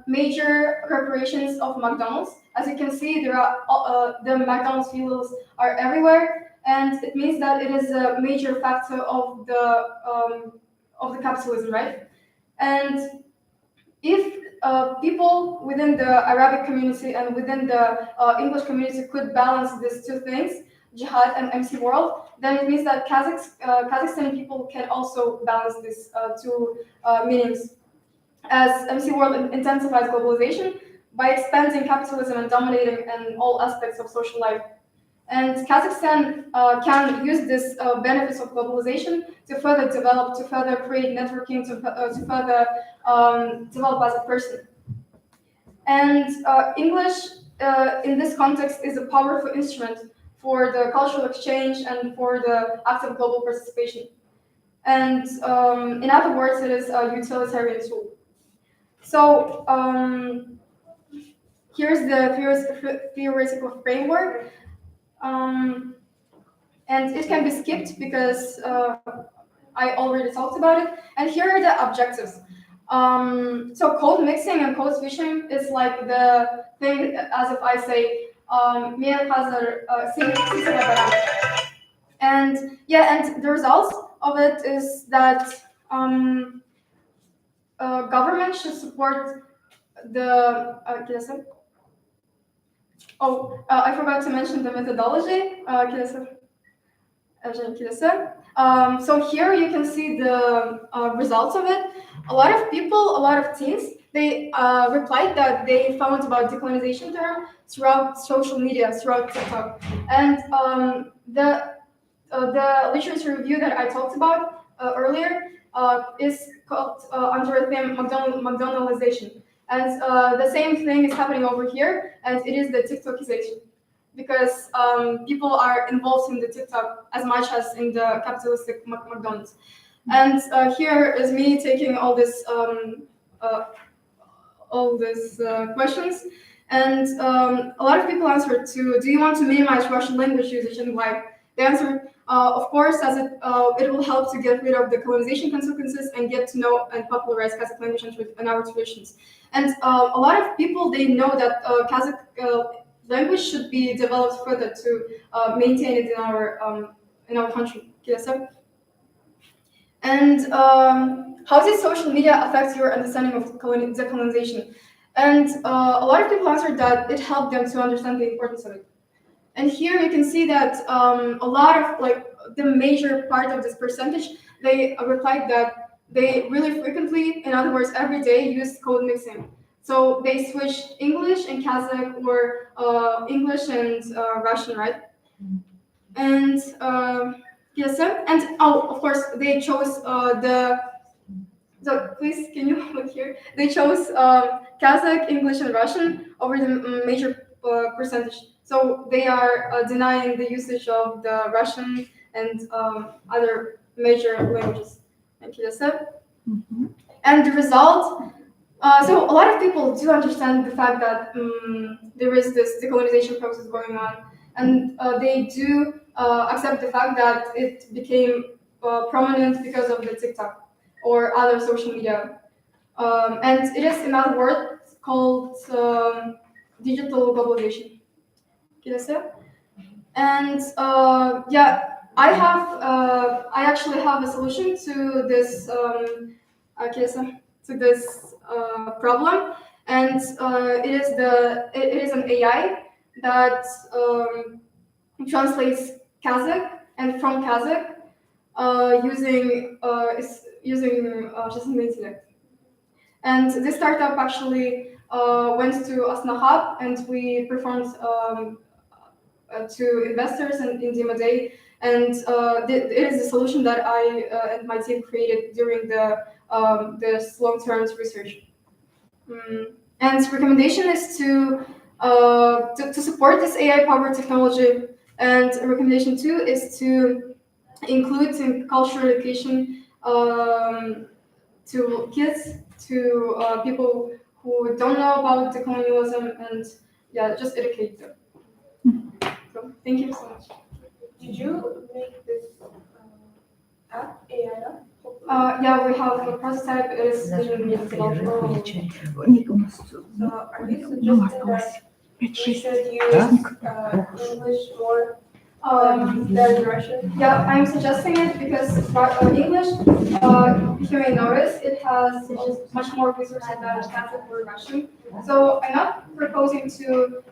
major corporations of McDonald's. As you can see, there are the McDonald's filials are everywhere, and it means that it is a major factor of the capitalism, right? And if people within the Arabic community and within the English community could balance these two things, jihad and MC World, then it means that Kazakhstani people can also balance these two meanings. As MC World intensifies globalization by expanding capitalism and dominating in all aspects of social life. And Kazakhstan can use this benefits of globalization to further develop, to further create networking, to further develop as a person. And English in this context is a powerful instrument for the cultural exchange and for the active global participation. And in other words, it is a utilitarian tool. So here's the theoretical framework. And it can be skipped because I already talked about it. And here are the objectives. So code mixing and code switching is like the thing, as if I say, and yeah, and the results of it is that government should support the I forgot to mention the methodology. So here you can see the results of it. A lot of people, a lot of teens, they replied that they found about decolonization term throughout social media, throughout TikTok. And the literature review that I talked about earlier is called under the theme McDonaldization. And the same thing is happening over here, and it is the TikTokization. Because people are involved in the TikTok as much as in the capitalistic McDonald's. And here is me taking all this questions, and a lot of people answered to, do you want to minimize Russian language usage and why? They answered, of course, as it will help to get rid of the colonization consequences and get to know and popularize Kazakh language and our traditions. And a lot of people, they know that Kazakh language should be developed further to maintain it in our country. And how does social media affect your understanding of decolonization? And a lot of people answered that it helped them to understand the importance of it. And here you can see that a lot of the major part of this percentage, they replied that they really frequently, in other words, every day, use code mixing. So they switch English and Kazakh or English and Russian, right? And of course they chose so please can you look here? They chose Kazakh, English, and Russian over the major percentage. So they are denying the usage of the Russian and other major languages. Thank you, And the result. So a lot of people do understand the fact that there is this decolonization process going on, and they do accept the fact that it became prominent because of the TikTok or other social media. And it is, in other words, called digital globalization. And I actually have a solution to this to this problem, and it is an AI that translates Kazakh, and from Kazakh using жасанды интеллект. And this startup actually went to Asna Hub, and we performed to investors and in Demo Day, and it is a solution that I and my team created during this long-term research. And recommendation is to support this AI-powered technology, and recommendation 2 is to include in cultural education to kids, to people who don't know about the colonialism, and yeah, just educate them. So thank you so much. Did you make this app, AI app? Yeah, we have a prototype. It is vision Ник, у нас So are you ну, suggesting осталось that 5-6. we should use English more than Russian? Yeah, I'm suggesting it because English, you may notice, it has much more resources than Kazakh or Russian. So I'm not proposing to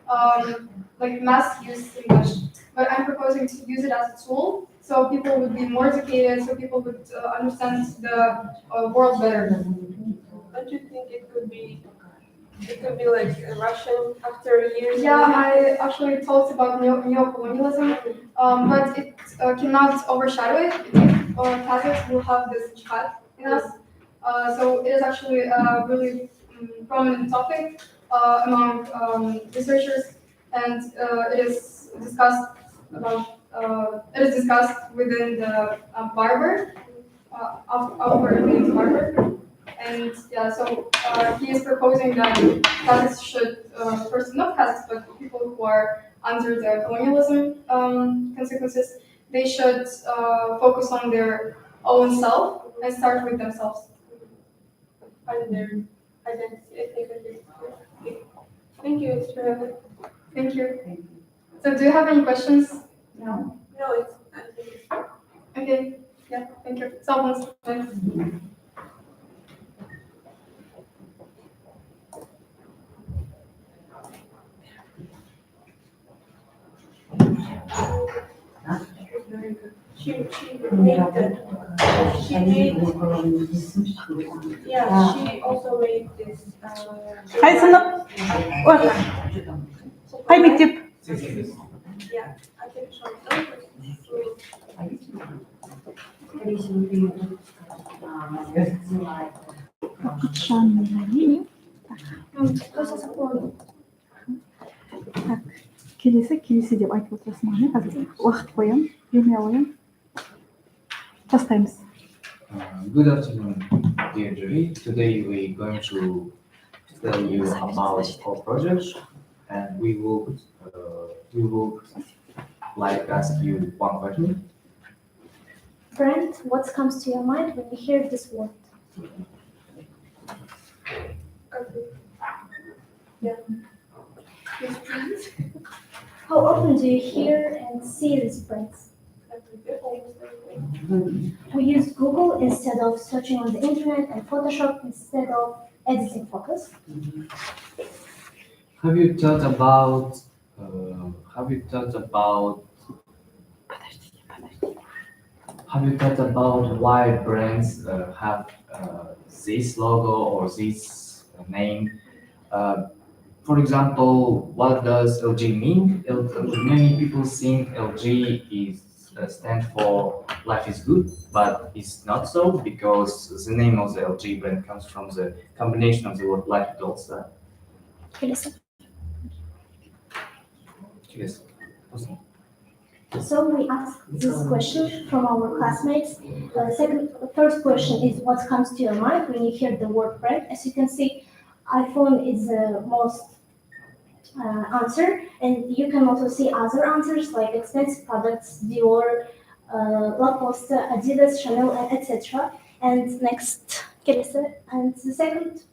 like mass use English, but I'm proposing to use it as a tool, so people would be more educated, so people would understand the world better. Don't you think it could be like Russian after years? Yeah, I actually talked about neo-colonialism, but it cannot overshadow it. Kazakhs will have this jihad in us. So it is actually a really prominent topic among researchers, and it is discussed within the barber, our named barber. And yeah, so he is proposing that Kazakhs should, first, not Kazakhs, but people who are under the colonialism consequences, they should focus on their own self and start with themselves. And their identity, ethnic identity. Thank you, it's very good. Thank you. So do you have any questions? No. No, it's, I think it's Okay, yeah, thank you. Someone's very good. She made yeah, she also made this. Қай сынып? Қай мектеп? Yeah, I can show you. Так, келесі деп айтып отырасың ғой, қазір уақыт қоямын, бермей қоямын. Бастаймыз. Good afternoon, dear jury. Today we're going to tell you about our project, and we will like ask you one question. Brent, what comes to your mind when you hear this word? Yeah. How often do you hear and see these brands? We use Google instead of searching on the internet, and Photoshop instead of editing photos. Have you thought about why brands have this logo or this name? For example, what does LG mean? Many people think LG stands for life is good, but it's not so, because the name of the LG brand comes from the combination of the word life and also. Yes. So we asked this question from our classmates. First question is, what comes to your mind when you hear the word brand? As you can see, iPhone is the most answer, and you can also see other answers like expensive products, Dior, Lacoste, Adidas, Chanel, and etc. And next, and the second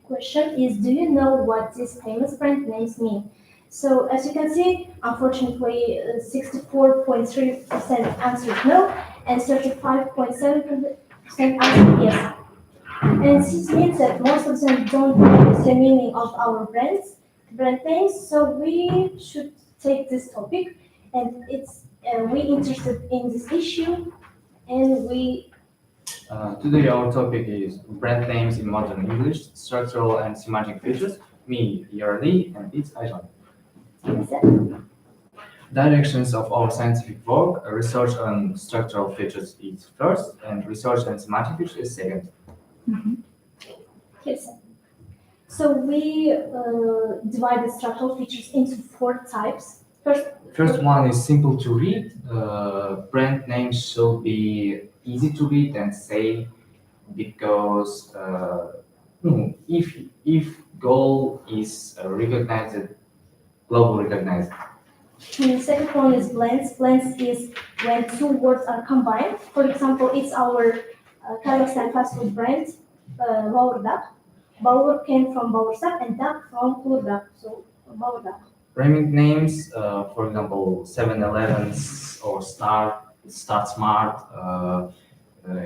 question is, do you know what these famous brand names mean? So as you can see, unfortunately, 64.3% answered no, and 35.7% answered yes. And this means that most of them don't know the meaning of our brand names, so we should take this topic, and we interested in this issue, and we Today our topic is brand names in modern English, structural and semantic features. Me, Yarli, and it's Aijan. Directions of our scientific work: research on structural features is first, and research on semantic features is second. Yes. So we divide the structural features into 4 types. First one is simple to read. Brand names should be easy to read and say, because if goal is recognized, global recognized. And the second one is blends. Blends is when 2 words are combined. For example, it's our Kazakhstan fast food brand, Bauırdak. Bauır came from Bağırsak and Dak from Kulurdak, so Bauırdak. Rhyming names, for example, 7-Elevens or Start Smart,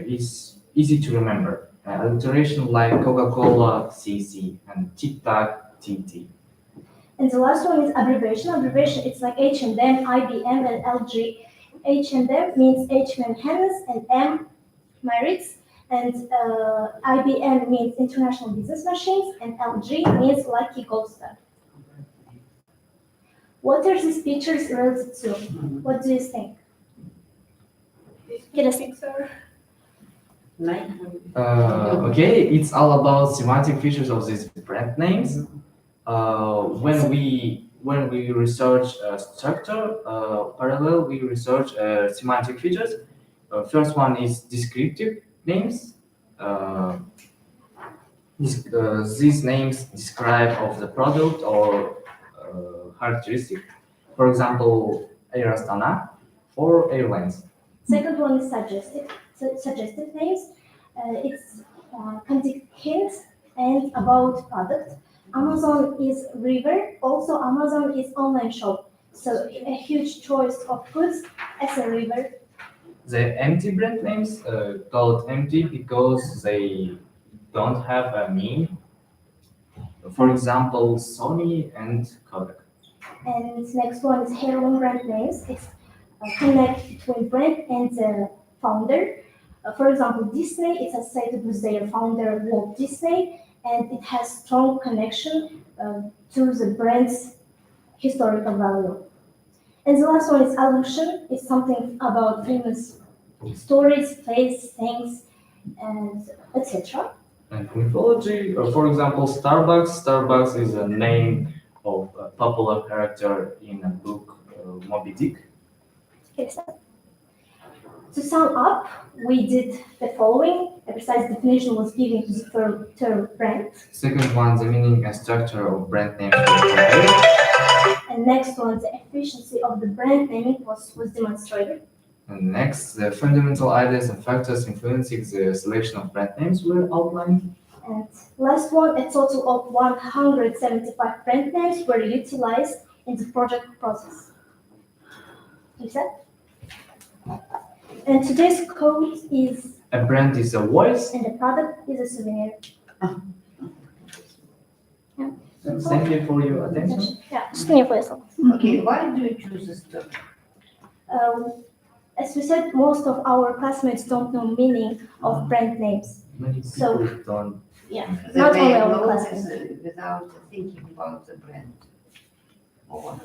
is easy to remember. Alliteration like Coca-Cola, CC, and Tic Tac, TT. And the last one is abbreviation. Abbreviation, it's like H&M, IBM, and LG. H&M means H-Man Hennes, and M, Maritz, and IBM means International Business Machines, and LG means Lucky Gold Star. What are these features related to? What do you think? Get a picture. Okay, it's all about semantic features of these brand names. When we research structure, parallel we research semantic features. First one is descriptive names. These names describe of the product or characteristic. For example, Air Astana or airlines. Second one is suggestive names. It's contain hints and about product. Amazon is river. Also, Amazon is online shop. So a huge choice of goods as a river. The empty brand names called empty because they don't have a meaning. For example, Sony and Kodak. And next one is heirloom brand names. It's a connect between brand and the founder. For example, Disney is associated with their founder Walt Disney, and it has strong connection to the brand's historical value. And the last one is allusion. It's something about famous stories, places, things, and etc. And mythology, for example, Starbucks. Starbucks is a name of a popular character in a book, Moby Dick. Okay, so to sum up, we did the following. A precise definition was given to the term brand. Second one, the meaning and structure of brand names. And next one, the efficiency of the brand naming was demonstrated. And next, the fundamental ideas and factors influencing the selection of brand names were outlined. And last one, a total of 175 brand names were utilized in the project process. You said? And today's code is... A brand is a voice. And the product is a souvenir. Yeah. Thank you for your attention. Yeah. Okay, why do you choose this topic? As we said, most of our classmates don't know meaning of brand names. Many So, people don't. yeah, They not only our know classmates. this without thinking about the brand. Or what?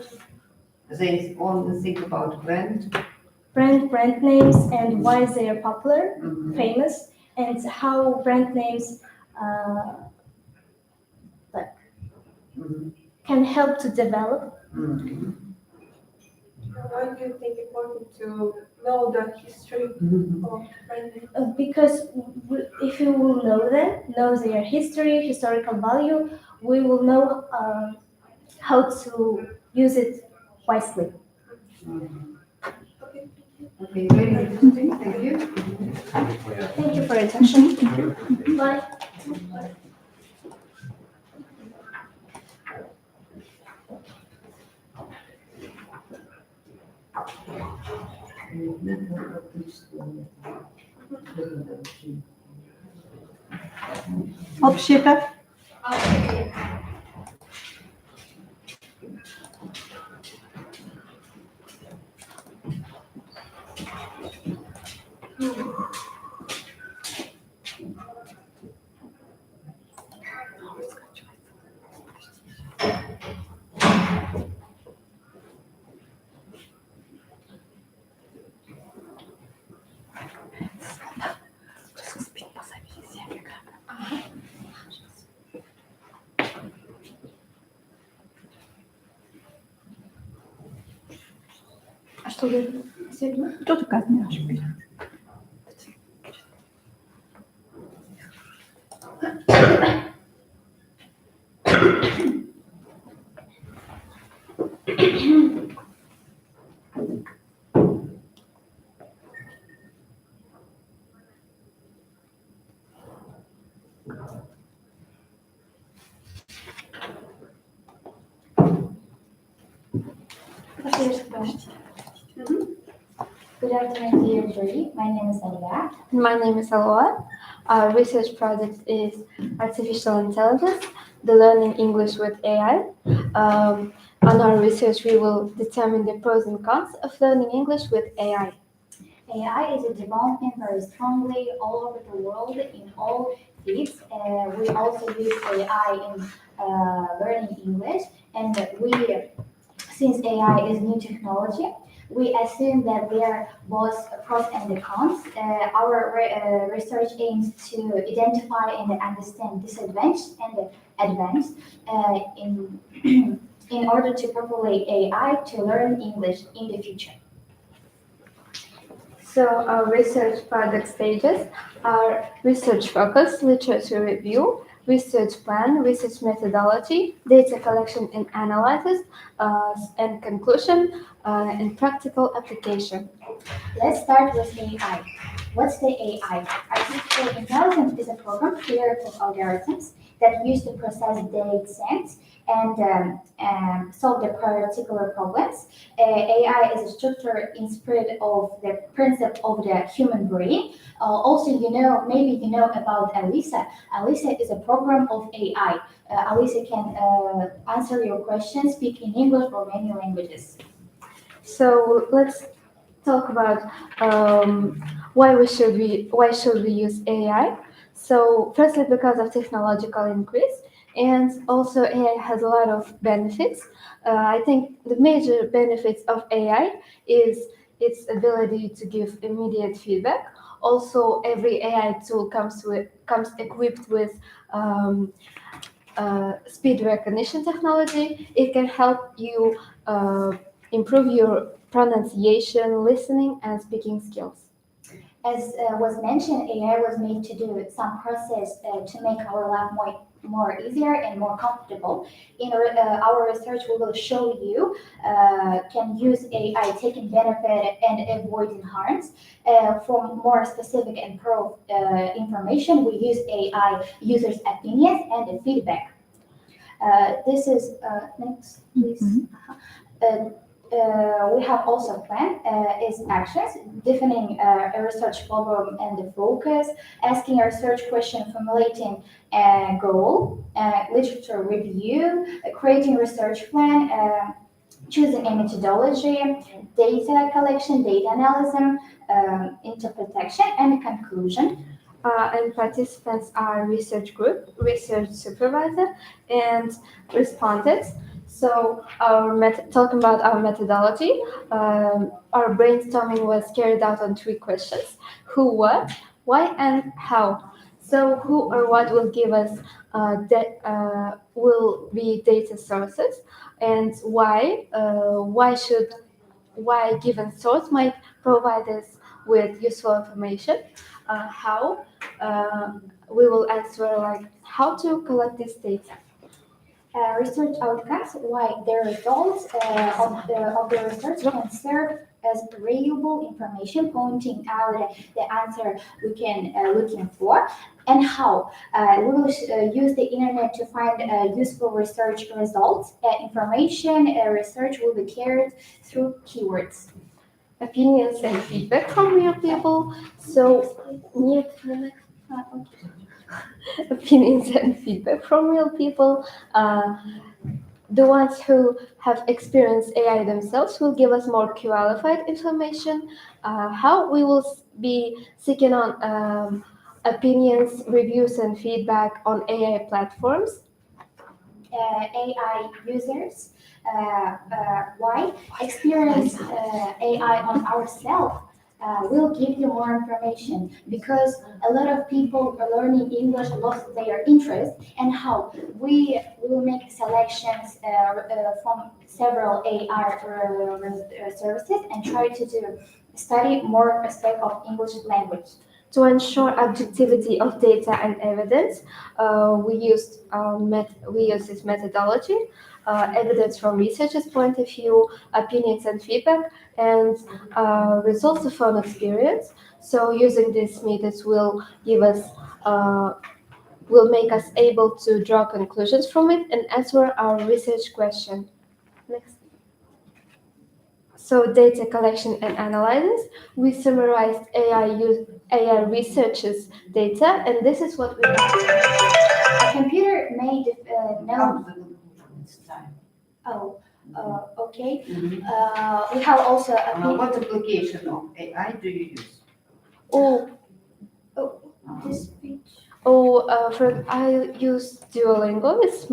They only think about brand. Brand names and why they are popular, famous, and how brand names can help to develop. Why do you think it's important to know the history of brand names? Because if you will know them, know their history, historical value, we will know how to use it wisely. Okay, very interesting. Thank you. Thank you for your attention. Bye. Общее-то? А что вы? Кто-то казнешь. Good afternoon, dear jury. My name is Alia. My name is Aloha. Our research project is artificial intelligence, the learning English with AI. On our research, we will determine the pros and cons of learning English with AI. AI is developing very strongly all over the world in all fields. We also use AI in learning English, and since AI is new technology, we assume that there are both pros and the cons. Our research aims to identify and understand disadvantages and advantages in order to propagate AI to learn English in the future. So our research project stages are research focus, literature review, research plan, research methodology, data collection and analysis, and conclusion, and practical application. Let's start with AI. What's the AI? Artificial intelligence is a program created of algorithms that use to process data sets and solve the particular problems. AI is a structure inspired of the principle of the human brain. Also, maybe you know about Alisa. Alisa is a program of AI. Alisa can answer your questions, speak in English or many languages. So let's talk about why should we use AI. So firstly, because of technological increase, and also AI has a lot of benefits. I think the major benefits of AI is its ability to give immediate feedback. Also, every AI tool comes equipped with speed recognition technology. It can help you improve your pronunciation, listening, and speaking skills. As was mentioned, AI was made to do some process to make our life more easier and more comfortable. In our research, we will show you can use AI taking benefit and avoiding harms. For more specific and pro information, we use AI users' opinions and feedback. This is next, please. We have also plan is actions, defining a research problem and the focus, asking a research question, formulating a goal, literature review, creating research plan, choosing a methodology, data collection, data analysis, interpretation, and conclusion. And participants are research group, research supervisor, and respondents. So talking about our methodology, our brainstorming was carried out on 3 questions: who, what, why, and how. So who or what will give us will be data sources, and why given source might provide us with useful information. How we will answer like how to collect this data. Research outcomes, why the results of the research can serve as reliable information pointing out the answer we can looking for, and how we will use the internet to find useful research results. Information research will be carried through keywords. Opinions and feedback from real people. So opinions and feedback from real people. The ones who have experienced AI themselves will give us more qualified information. How we will be seeking on opinions, reviews, and feedback on AI platforms. AI users, why experience AI on ourselves will give you more information, because a lot of people are learning English, lost their interest, and how we will make selections from several AI services and try to study more aspect of English language. To ensure objectivity of data and evidence, we use this methodology, evidence from researchers' point of view, opinions and feedback, and results of an experience. So using these methods will make us able to draw conclusions from it and answer our research question. Next. So data collection and analysis, we summarized AI researchers' data, and this is what we have. A computer may know. Okay. We have also What application of AI do you use? This page. I use Duolingo. It's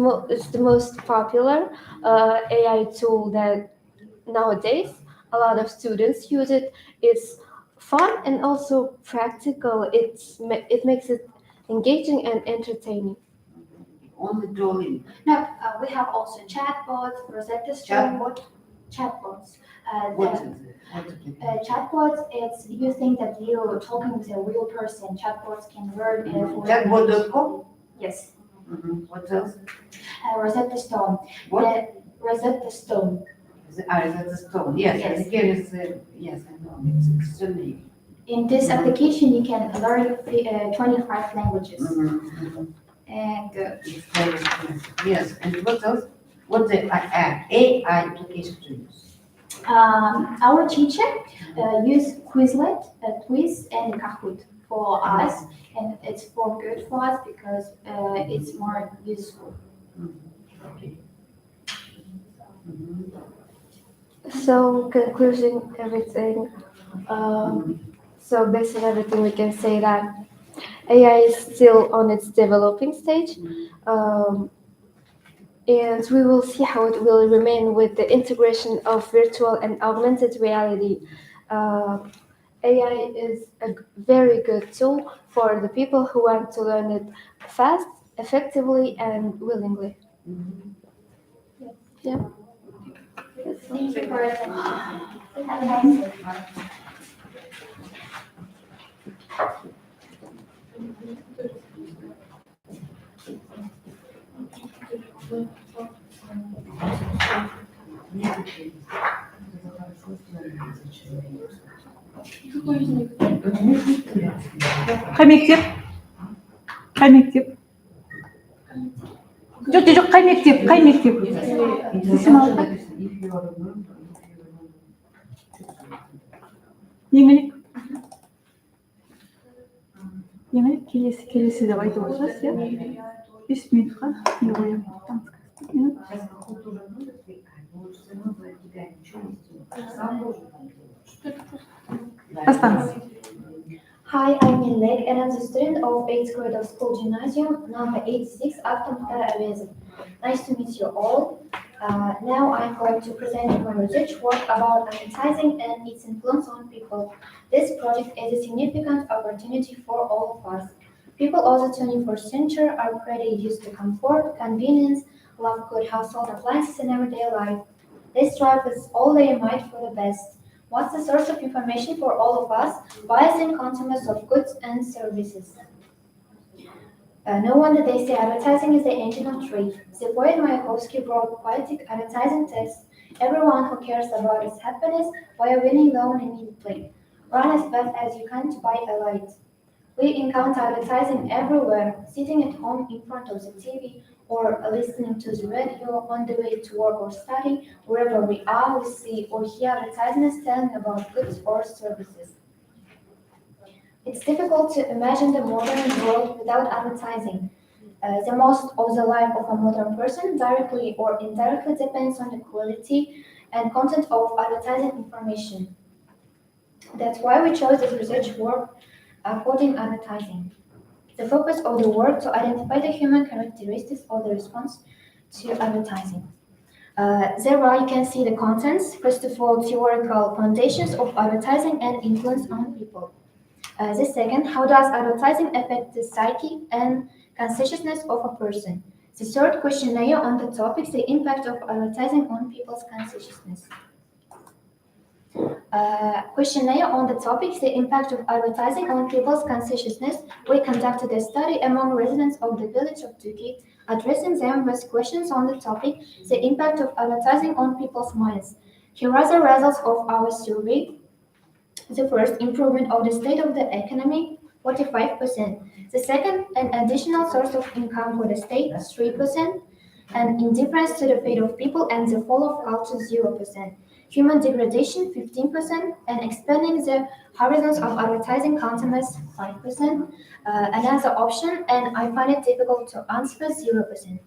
the most popular AI tool that nowadays a lot of students use it. It's fun and also practical. It makes it engaging and entertaining. Only Duolingo. No, we have also chatbots, Rosetta Stone. Chatbots. What is it? Chatbots, it's you think that you're talking with a real person. Chatbots can learn. Chatbot.com? Yes. What else? Rosetta Stone. What? Rosetta Stone. Rosetta Stone. Yes. Yes. Here is yes, I know. It's extremely. In this application, you can learn 25 languages. And yes. And what else? What the AI application to use? Our teacher used Quizlet, Quiz, and Kahoot for us, and it's for good for us because it's more useful. So concluding everything. So based on everything, we can say that AI is still on its developing stage. And we will see how it will remain with the integration of virtual and augmented reality. AI is a very good tool for the people who want to learn it fast, effectively, and willingly. Yeah. Thank you for attention. Have a nice day. Қай мектеп? Қай мектеп? Жоқ, қай мектеп? Қай мектеп? Еңлік. Еңлік келесі деп айтып отырсыз, иә? 5 минутқа не қоямын? Hi, I'm Milek, and I'm a student of 8th grade of school gymnasium, number 86, after Mukhtar Avezov. Nice to meet you all. Now I'm going to present my research work about advertising and its influence on people. This project is a significant opportunity for all of us. People of the 21st century are pretty used to comfort, convenience, love good household appliances in everyday life. They strive with all their might for the best. What's the source of information for all of us? Buyers and consumers of goods and services. No wonder they say advertising is the engine of trade. The poet Mayakovsky wrote poetic advertising texts. Everyone who cares about its happiness, buy a winning loan immediately. Run as fast as you can to buy a light. We encounter advertising everywhere, sitting at home in front of the TV or listening to the radio on the way to work or study. Wherever we are, we see or hear advertisements telling about goods or services. It's difficult to imagine the modern world without advertising. The most of the life of a modern person directly or indirectly depends on the quality and content of advertising information. That's why we chose this research work, coding advertising. The focus of the work to identify the human characteristics of the response to advertising. Thereby, you can see the contents. First of all, theoretical foundations of advertising and influence on people. The second, how does advertising affect the psyche and consciousness of a person? The third, questionnaire on the topics, the impact of advertising on people's consciousness. Questionnaire on the topics, the impact of advertising on people's consciousness. We conducted a study among residents of the village of Turkey, addressing them with questions on the topic, the impact of advertising on people's minds. Here are the results of our survey. The first, improvement of the state of the economy, 45%. The second, an additional source of income for the state, 3%. And indifference to the fate of people and the fall of culture, 0%. Human degradation, 15%. And expanding the horizons of advertising consumers, 5%. Another option, and I find it difficult to answer, 0%.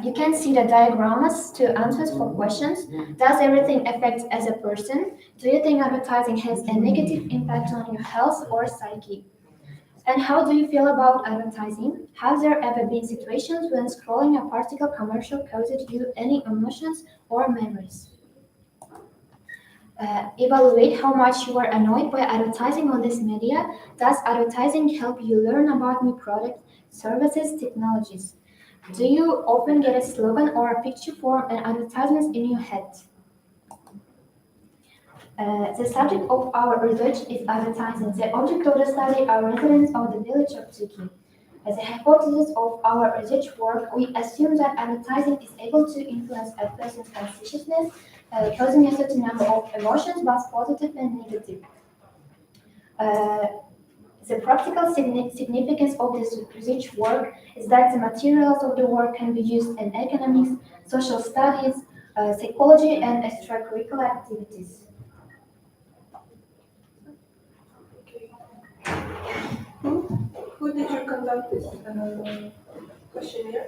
You can see the diagrams to answers for questions. Does everything affect as a person? Do you think advertising has a negative impact on your health or psyche? And how do you feel about advertising? Have there ever been situations when scrolling a particular commercial caused you any emotions or memories? Evaluate how much you are annoyed by advertising on this media. Does advertising help you learn about new products, services, technologies? Do you often get a slogan or a picture for an advertisement in your head? The subject of our research is advertising. The object of the study are residents of the village of Turkey. As a hypothesis of our research work, we assume that advertising is able to influence a person's consciousness, causing a certain number of emotions, both positive and negative. The practical significance of this research work is that the materials of the work can be used in economics, social studies, psychology, and extracurricular activities. Who did you conduct this questionnaire?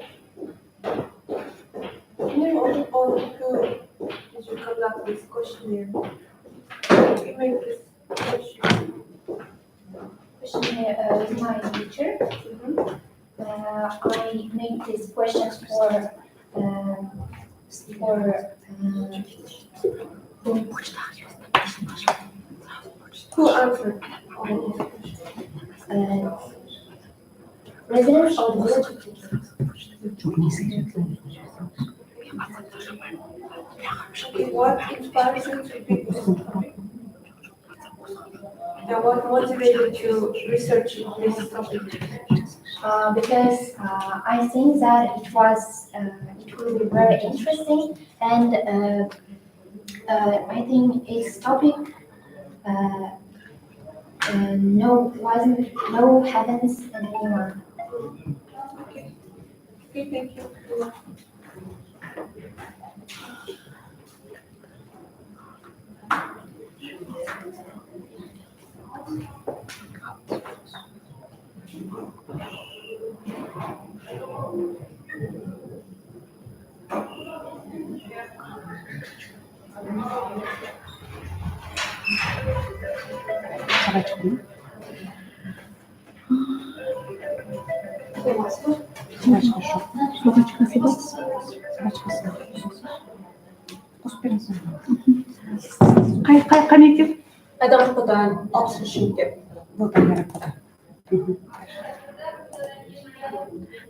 Or who did you conduct this questionnaire? You made this questionnaire. Questionnaire with my teacher. I made these questions for Who answered all these questions? Residents of the village of Okay, what inspires you to pick this topic? And what motivated you to research this topic? Because I think that it will be very interesting, and I think its topic no happens in anyone. Okay, thank you. Собачкасы бар. Собачкасы. Қай мектеп? Айдарқұтан 60 мектеп. Вот Айдарқұтан.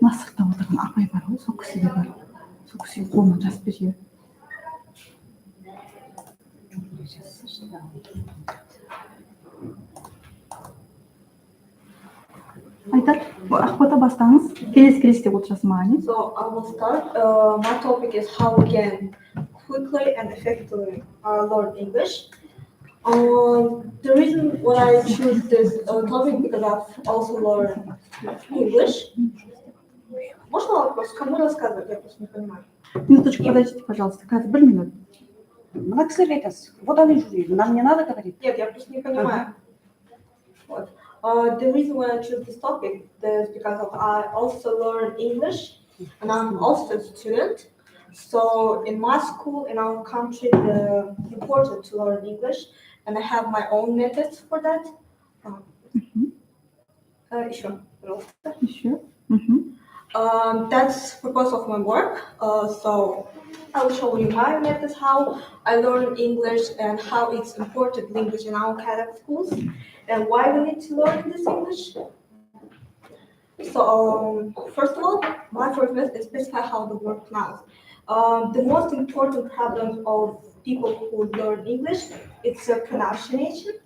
Мына сыртта отырған апай бар ғой, сол кісі де бар. Сол кісіге қолына жазып береді. Айтат, ақбота бастаңыз. Келесі деп отырасыз маған. So I will start. My topic is how we can quickly and effectively learn English. The reason why I choose this topic because I've also learned English. Можно вопрос? Кому рассказывать? Я просто не понимаю. Минуточку, подождите, пожалуйста. Каз, 1 минут. Мына кісілер айтасыз, вот они жүреді, нам не надо говорить. Нет, я просто не понимаю. Вот. The reason why I chose this topic is because of I also learn English and I'm also a student. So in my school, in our country, it's important to learn English and I have my own methods for that. Еще, пожалуйста. Еще. That's purpose of my work. So I will show you my methods, how I learn English and how it's important language in our Catholic schools and why we need to learn this English. So first of all, my first method is specify how the word pronounced. The most important problem of people who learn English, it's a pronunciation.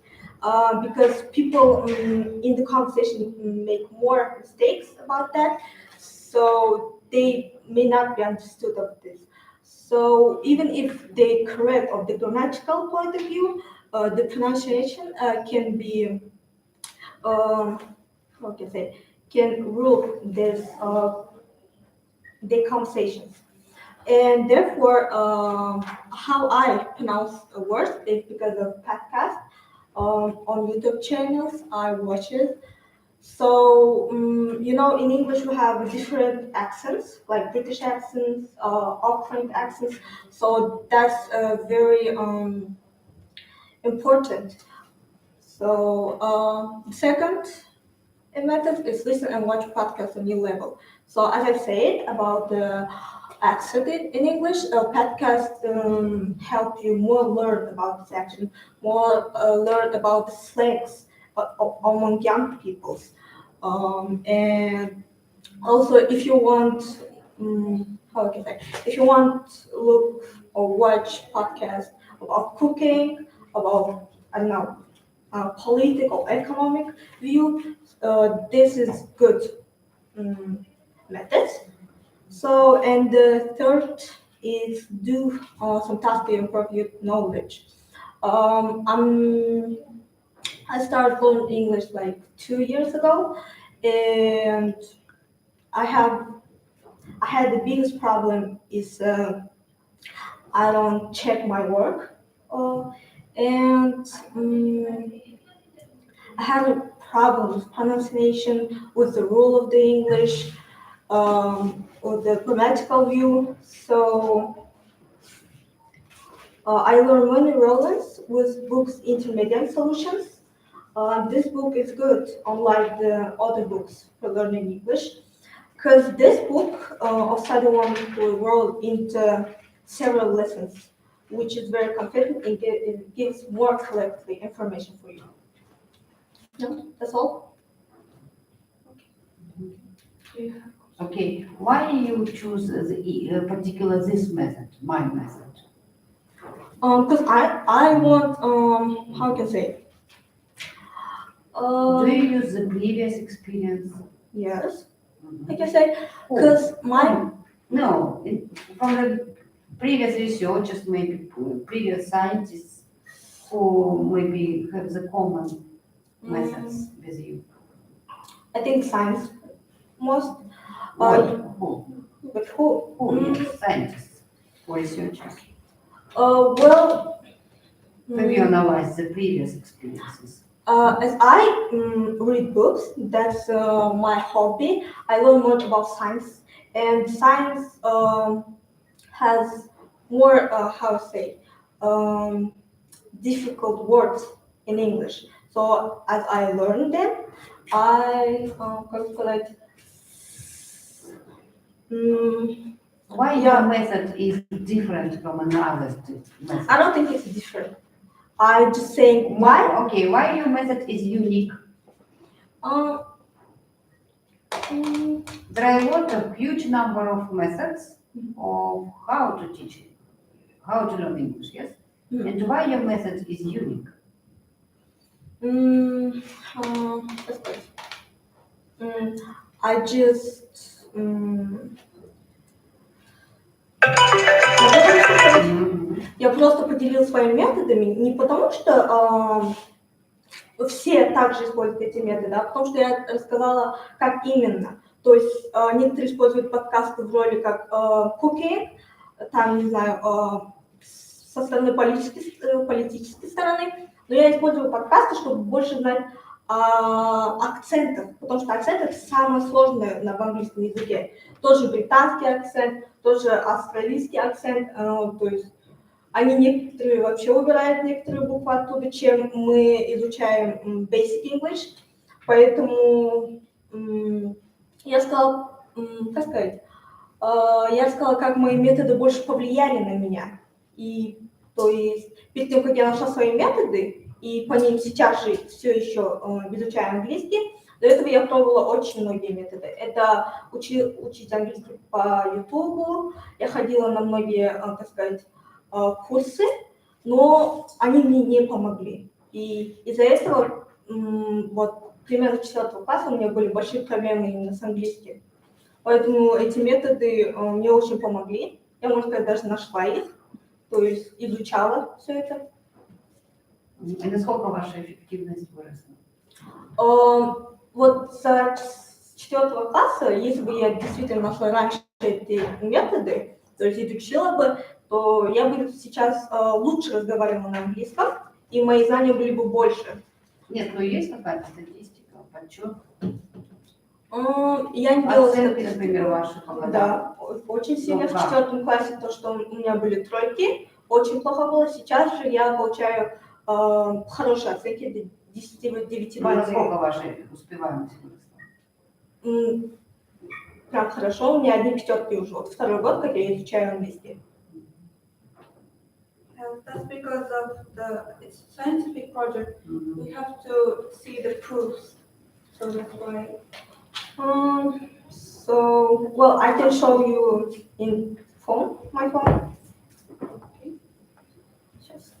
Because people in the conversation make more mistakes about that, so they may not be understood of this. So even if they correct of the grammatical point of view, the pronunciation can be, how can I say, can rule this the conversations. And therefore, how I pronounce a word is because of podcast. On YouTube channels, I watch it. So, you know, in English we have different accents, like British accents, Auckland accents. So that's very important. So, second method is listen and watch podcasts on new level. So as I said about the accent in English, podcast help you more learn about this accent, more learn about the slangs among young people. And also if you want, how can I say, if you want to look or watch podcasts about cooking, about, I don't know, political, economic view, this is good methods. So, and the third is do some tasks to improve your knowledge. I started learning English like 2 years ago, and I had the biggest problem is I don't check my work, and I had a problem with pronunciation, with the rule of the English, or the grammatical view. So I learned many relevance with books Intermediate Solutions. This book is good, unlike the other books for learning English, because this book of Study One will roll into several lessons, which is very complete and it gives more correctly information for you. No, that's all. Okay. Okay, why you choose the particular this method, my method? Because I want how can I say? Do you use the previous experience? Yes, I can say because my no, from the previous researchers, maybe previous scientists who maybe have the common methods with you. I think science most. Who? But who? Yes, scientists or researchers. Well. Have you analyzed the previous experiences? As I read books, that's my hobby. I learn much about science, and science has more how to say difficult words in English. So as I learn them, I calculate. Why your method is different from another method? I don't think it's different. I just saying why. Okay, why your method is unique? There are a lot of huge number of methods of how to teach it, how to learn English, yes? And why your method is unique? I just я просто поделилась своими методами не потому, что все также используют эти методы, а потому что я рассказала, как именно. То есть некоторые используют подкасты в роли как cooking, там, не знаю, со стороны политической стороны, но я использую подкасты, чтобы больше знать акцентов, потому что акцент это самое сложное в английском языке. Тоже британский акцент, тоже австралийский акцент, то есть они некоторые вообще убирают некоторые буквы оттуда, чем мы изучаем Basic English. Поэтому я сказала, как сказать, я сказала, как мои методы больше повлияли на меня. И то есть перед тем, как я нашла свои методы, и по ним сейчас же все еще изучаю английский, до этого я пробовала очень многие методы. Это учить английский по YouTube, я ходила на многие, так сказать, курсы, но они мне не помогли. И из-за этого вот примерно с 4 класса у меня были большие проблемы именно с английским. Поэтому эти методы мне очень помогли. Я, можно сказать, даже нашла их, то есть изучала все это. И насколько ваша эффективность выросла? Вот с 4 класса, если бы я действительно нашла раньше эти методы, то есть изучила бы, то я бы сейчас лучше разговаривала на английском, и мои знания были бы больше. Нет, но есть какая-то статистика, подсчет? Я не делала оценки, например, ваши по годам. Да, очень сильно в 4 классе то, что у меня были тройки, очень плохо было. Сейчас же я получаю хорошие оценки, 10-9 баллов. Насколько ваша успеваемость выросла? Прям хорошо, у меня 1 пятерки уже. Вот 2-й год, как я изучаю английский. That's because of it's a scientific project. We have to see the proofs. So that's why. So, well, I can show you in my phone. Okay. Just.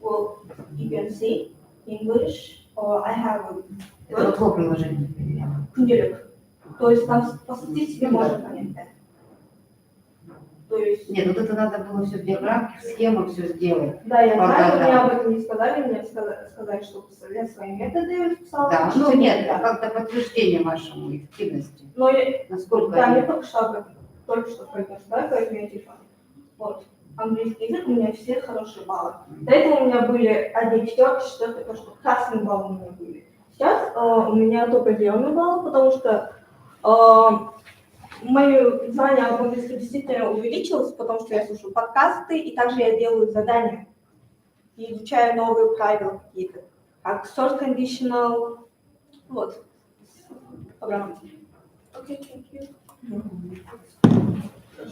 Well, you can see English, or I have Это какое приложение? книжек. То есть там по статистике можно понять. То есть... Нет, вот это надо было все в диаграммке, в схемах все сделать. Да, я знаю, мне об этом не сказали, мне сказали, что я свои методы писала. Да, ну нет, как-то подтверждение вашему эффективности. Но насколько да, я только что произнес, да, поэтому я типа, вот, английский язык, у меня все хорошие баллы. До этого у меня были 1 пятерки, 4, то, что красные баллы у меня были. Сейчас у меня только зеленые баллы, потому что мои знания об английском действительно увеличилось, потому что я слушаю подкасты, и также я делаю задания. И изучаю новые правила какие-то, как source conditional, вот, по грамматике. Okay, thank you.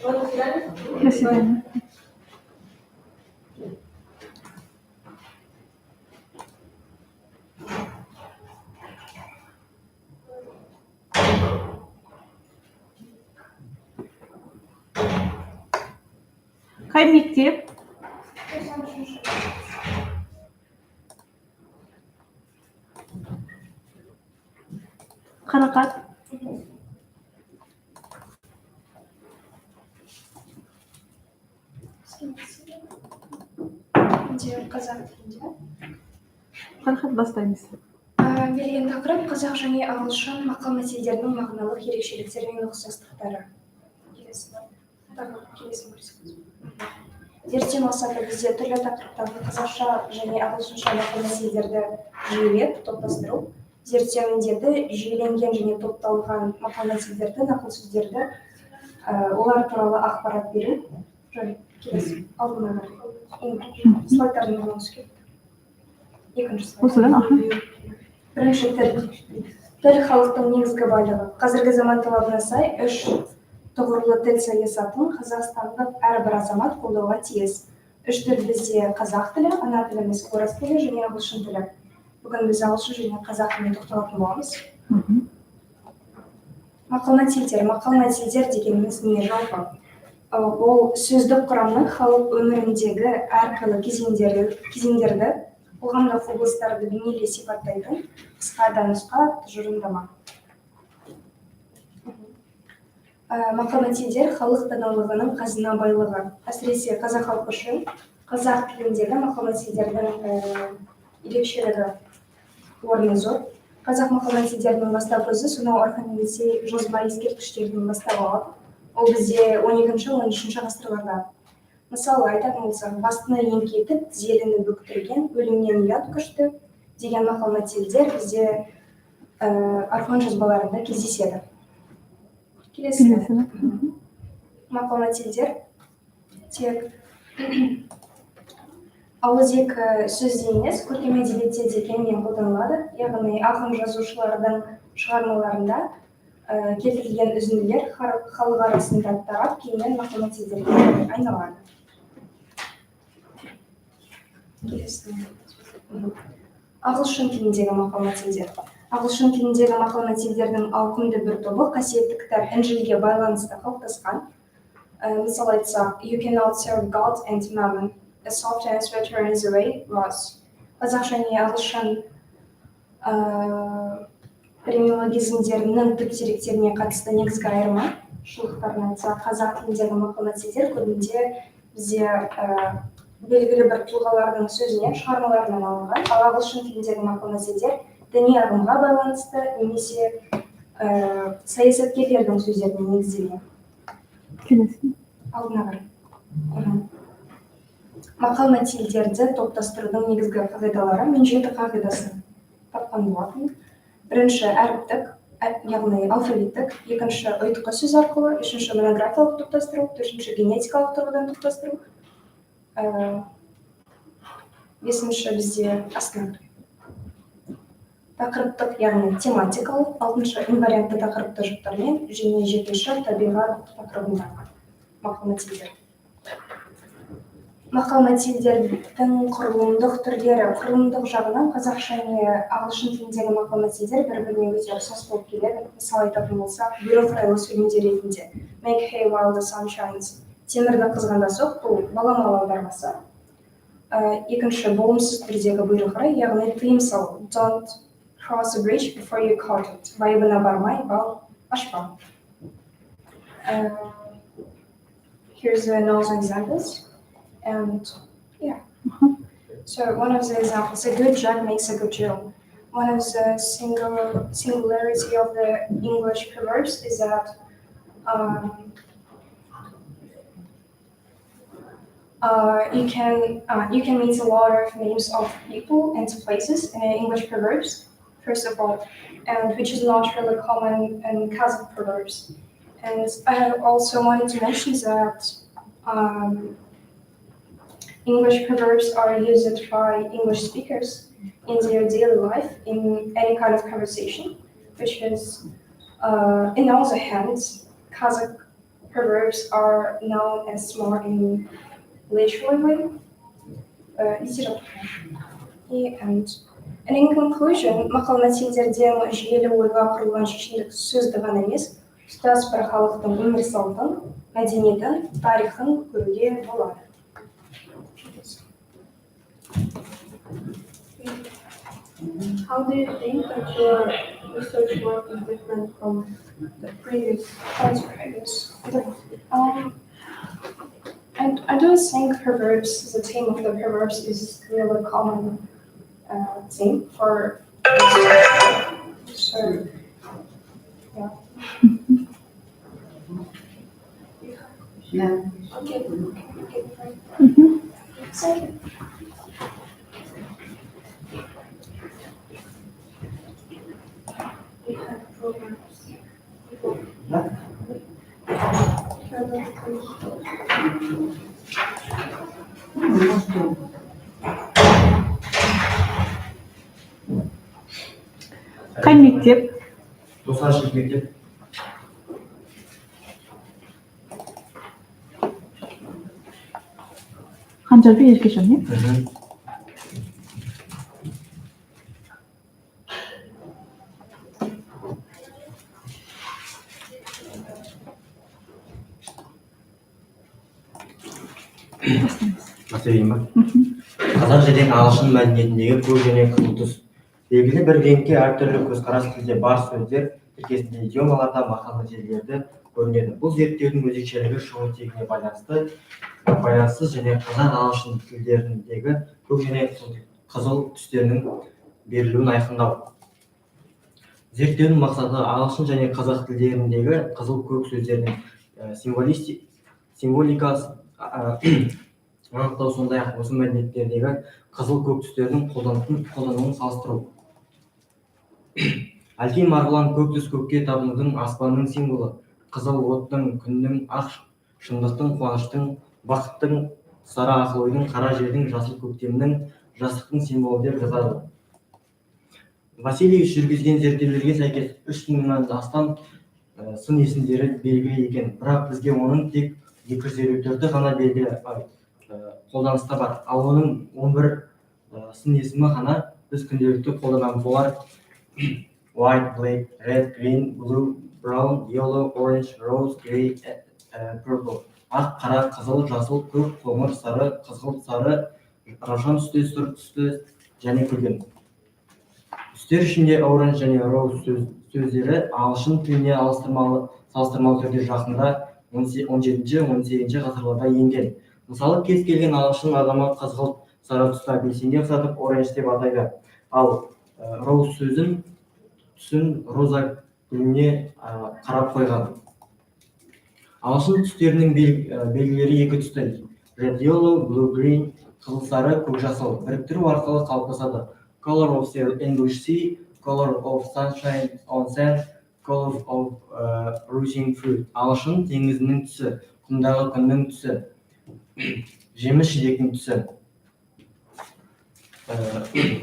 До свидания. До свидания. Қай мектеп? Қарақат. Қазақ тілінде. Қарақат бастаймыз. Берген тақырып қазақ және ағылшын мақал-мәтелдердің мағыналық ерекшеліктері мен ұқсастықтары. Зерттеу мақсаты бізде түрлі тақырыптағы қазақша және ағылшынша мақал-мәтелдерді жүйелеп, топтастыру, зерттеу міндеті жүйеленген және топталған мақал-мәтелдерді, нақыл сөздерді, олар туралы ақпарат беру. Келесі, алдына слайдтардың орнына түскен. Екінші слайд. Бірінші тіл халықтың негізгі байлығы. Қазіргі заман талабына сай, 3 тұғырлы тіл саясатын қазақстандық әрбір азамат қолдауға тиіс. 3 тіл бізде қазақ тілі, ана тіліміз орыс тілі және ағылшын тілі. Бүгін біз ағылшын және қазақ тіліне тоқталатын боламыз. Мақал-мәтелдер дегеніміз не жалпы? Ол сөздік құрамның халық өміріндегі әрқилы кезеңдерді, қоғамдық облыстарды бейнелей сипаттайтын қысқа да нұсқа тұжырымдама. Мақал-мәтелдер халық даналығының қазына байлығы. Әсіресе қазақ халқы үшін қазақ тіліндегі мақал-мәтелдердің ерекшелігі орны зор. Қазақ мақал-мәтелдерінің бастапқы көзі сонау Архангельский жазба ескерткіштерінен бастау алады. Ол бізде 12-13 ғасырларда. Мысалы айтатын болсақ, бастыны еңкейтіп, тізеліні бүктірген, өлімнен ұят күшті деген мақал-мәтелдер бізде архаң жазбаларында кездеседі. Келесі мақал-мәтелдер тек ауызекі сөзде емес, көркем әдебиетте де кеңінен қолданылады. Яғни ақын жазушылардың шығармаларында келтірілген үзінділер халық арасында тарап, кейіннен мақал-мәтелдерге айналады. Ағылшын тіліндегі мақал-мәтелдер. Ағылшын тіліндегі мақал-мәтелдердің ауқымды бір тобы қасиетті кітап Інжілге байланысты қалыптасқан. Мысалы айтсақ, You cannot serve God and mammon, a soft answer turns away wrath. Қазақша және ағылшын терминологизмдерінің түп деректеріне қатысты негізгі айырмашылықтарын айтсақ, қазақ тіліндегі мақал-мәтелдер көбінде бізде белгілі бір тұлғалардың сөзінен, шығармаларынан алынған, ал ағылшын тіліндегі мақал-мәтелдер діни ағымға байланысты немесе саясаткерлердің сөздеріне негізделген. Алдына қарай. Мақал-мәтелдерді топтастырудың негізгі қағидалары мен 7 қағидасын тапқан болатын. Бірінші әріптік, яғни алфавиттік, екінші ұйытқы сөз арқылы, үшінші монографиялық топтастыру, төртінші генетикалық тұрғыдан топтастыру, бесінші бізде астына тақырыптық, яғни тематикалық, алтыншы инвариантты тақырыпты жұптармен, және жетінші табиғат тақырыбындағы мақал-мәтелдер. Мақал-мәтелдердің құрылымдық түрлері. Құрылымдық жағынан қазақша және ағылшын тіліндегі мақал-мәтелдер бір-біріне өте ұқсас болып келеді. Мысалы айтатын болсақ, бұйрық жайлы сөйлемдер ретінде Make hay while the sun shines. Темірді қызғанда соқ, бұл баламалы аудармасы. Екінші болымсыз түрдегі бұйрық рай, яғни тыйым салу. Don't cross a bridge before you cut it. Байыбына бармай, бал ашпа. Here's another examples. And yeah, so one of the examples, a good Jack makes a good Jill. One of the singularity of the English proverbs is that you can meet a lot of names of people and places in English proverbs, first of all, and which is not really common in Kazakh proverbs. And I also wanted to mention that English proverbs are used by English speakers in their daily life in any kind of conversation, which is, in other hands, Kazakh proverbs are known as more in literal way, and in conclusion, мақал-мәтелдерден жүйелі ойға құрылған шешендік сөзді ғана емес, тұтас бір халықтың өмір салтын, мәдениетін, тарихын көруге болады. How do you think that your research work is different from the previous? And I don't think proverbs, the theme of the proverbs is really common theme for so yeah. Yeah. Okay. Thank you. We have programs. Қай мектеп? 90 мектеп. Қанжарбек Еркежан, не? Мәселен ба? Қазақ және ағылшын мәдениетіндегі көк және қызыл түс. Белгілі бір реңкке әртүрлі көзқарас тілде бар сөздер тіркесінде идиомаларда мақал-мәтелдерді көрінеді. Бұл зерттеудің өзекшелігі шығу тегіне байланысыз және қазақ ағылшын тілдеріндегі көк және қызыл түстерінің берілуін айқындау. Зерттеудің мақсаты ағылшын және қазақ тілдеріндегі қызыл көк сөздердің символикасын анықтау, сондай-ақ осы мәдениеттердегі қызыл көк түстердің қолдануын салыстыру. Әлкей Марғұлан көк түс көкке табынудың, аспанның символы, қызыл оттың, күннің, ақ шындықтың, қуаныштың, бақыттың, сары ақыл-ойдың, қара жердің, жасыл көктемнің, жастықтың символы деп жазады. Васильевич жүргізген зерттеулерге сәйкес 3000-нан астам сын есімдері белгілі екен, бірақ бізге оның тек 254-і ғана белгілі қолданыста бар, ал оның 11 сын есімі ғана біз күнделікті қолданамыз. Олар white, black, red, green, blue, brown, yellow, orange, rose, gray, purple. Ақ, қара, қызыл, жасыл, көк, қоңыр, сары, қызғылт, сары, раушан түсті, сұр түсті және күлгін. Түстер ішінде orange және rose сөздері ағылшын тіліне салыстырмалы түрде жақында 17-18 ғасырларда енген. Мысалы, кез келген ағылшын адамы қызғылт, сары түсті апельсинге ұқсатып orange деп атайды, ал rose түсін роза гүліне қарап қойған. Ағылшын түстерінің белгілері екі түсті: red, yellow, blue, green, қызыл, сары, көк, жасыл біріктіру арқылы қалыптасады. Color of the English sea, color of sunshine on sand, color of rushing fruit. Ағылшын теңізінің түсі, құмдағы күннің түсі, жеміс жидектің түсі.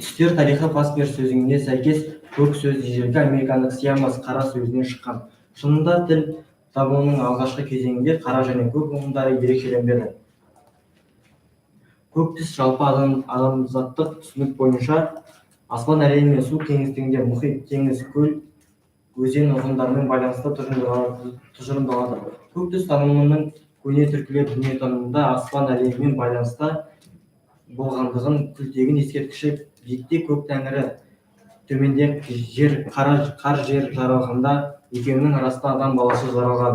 Түстер тарихы Паспер сөзіне сәйкес көк сөз ежелгі американдық сиамас қара сөзінен шыққан. Шынында тіл табуының алғашқы кезеңінде қара және көк ұғымдары ерекшеленбеді. Көк түс жалпы адамзаттық түсінік бойынша аспан әлемі мен су кеңістігінде мұхит, теңіз, көл, өзен ұғымдарымен байланысты тұжырымдалады. Көк түс танымының көне түркілер дүниетанымында аспан әлемімен байланыста болғандығын, күлтегін ескерткіші биікте көк тәңірі, төменде қар жер жаралғанда екеуінің арасында адам баласы жаралған.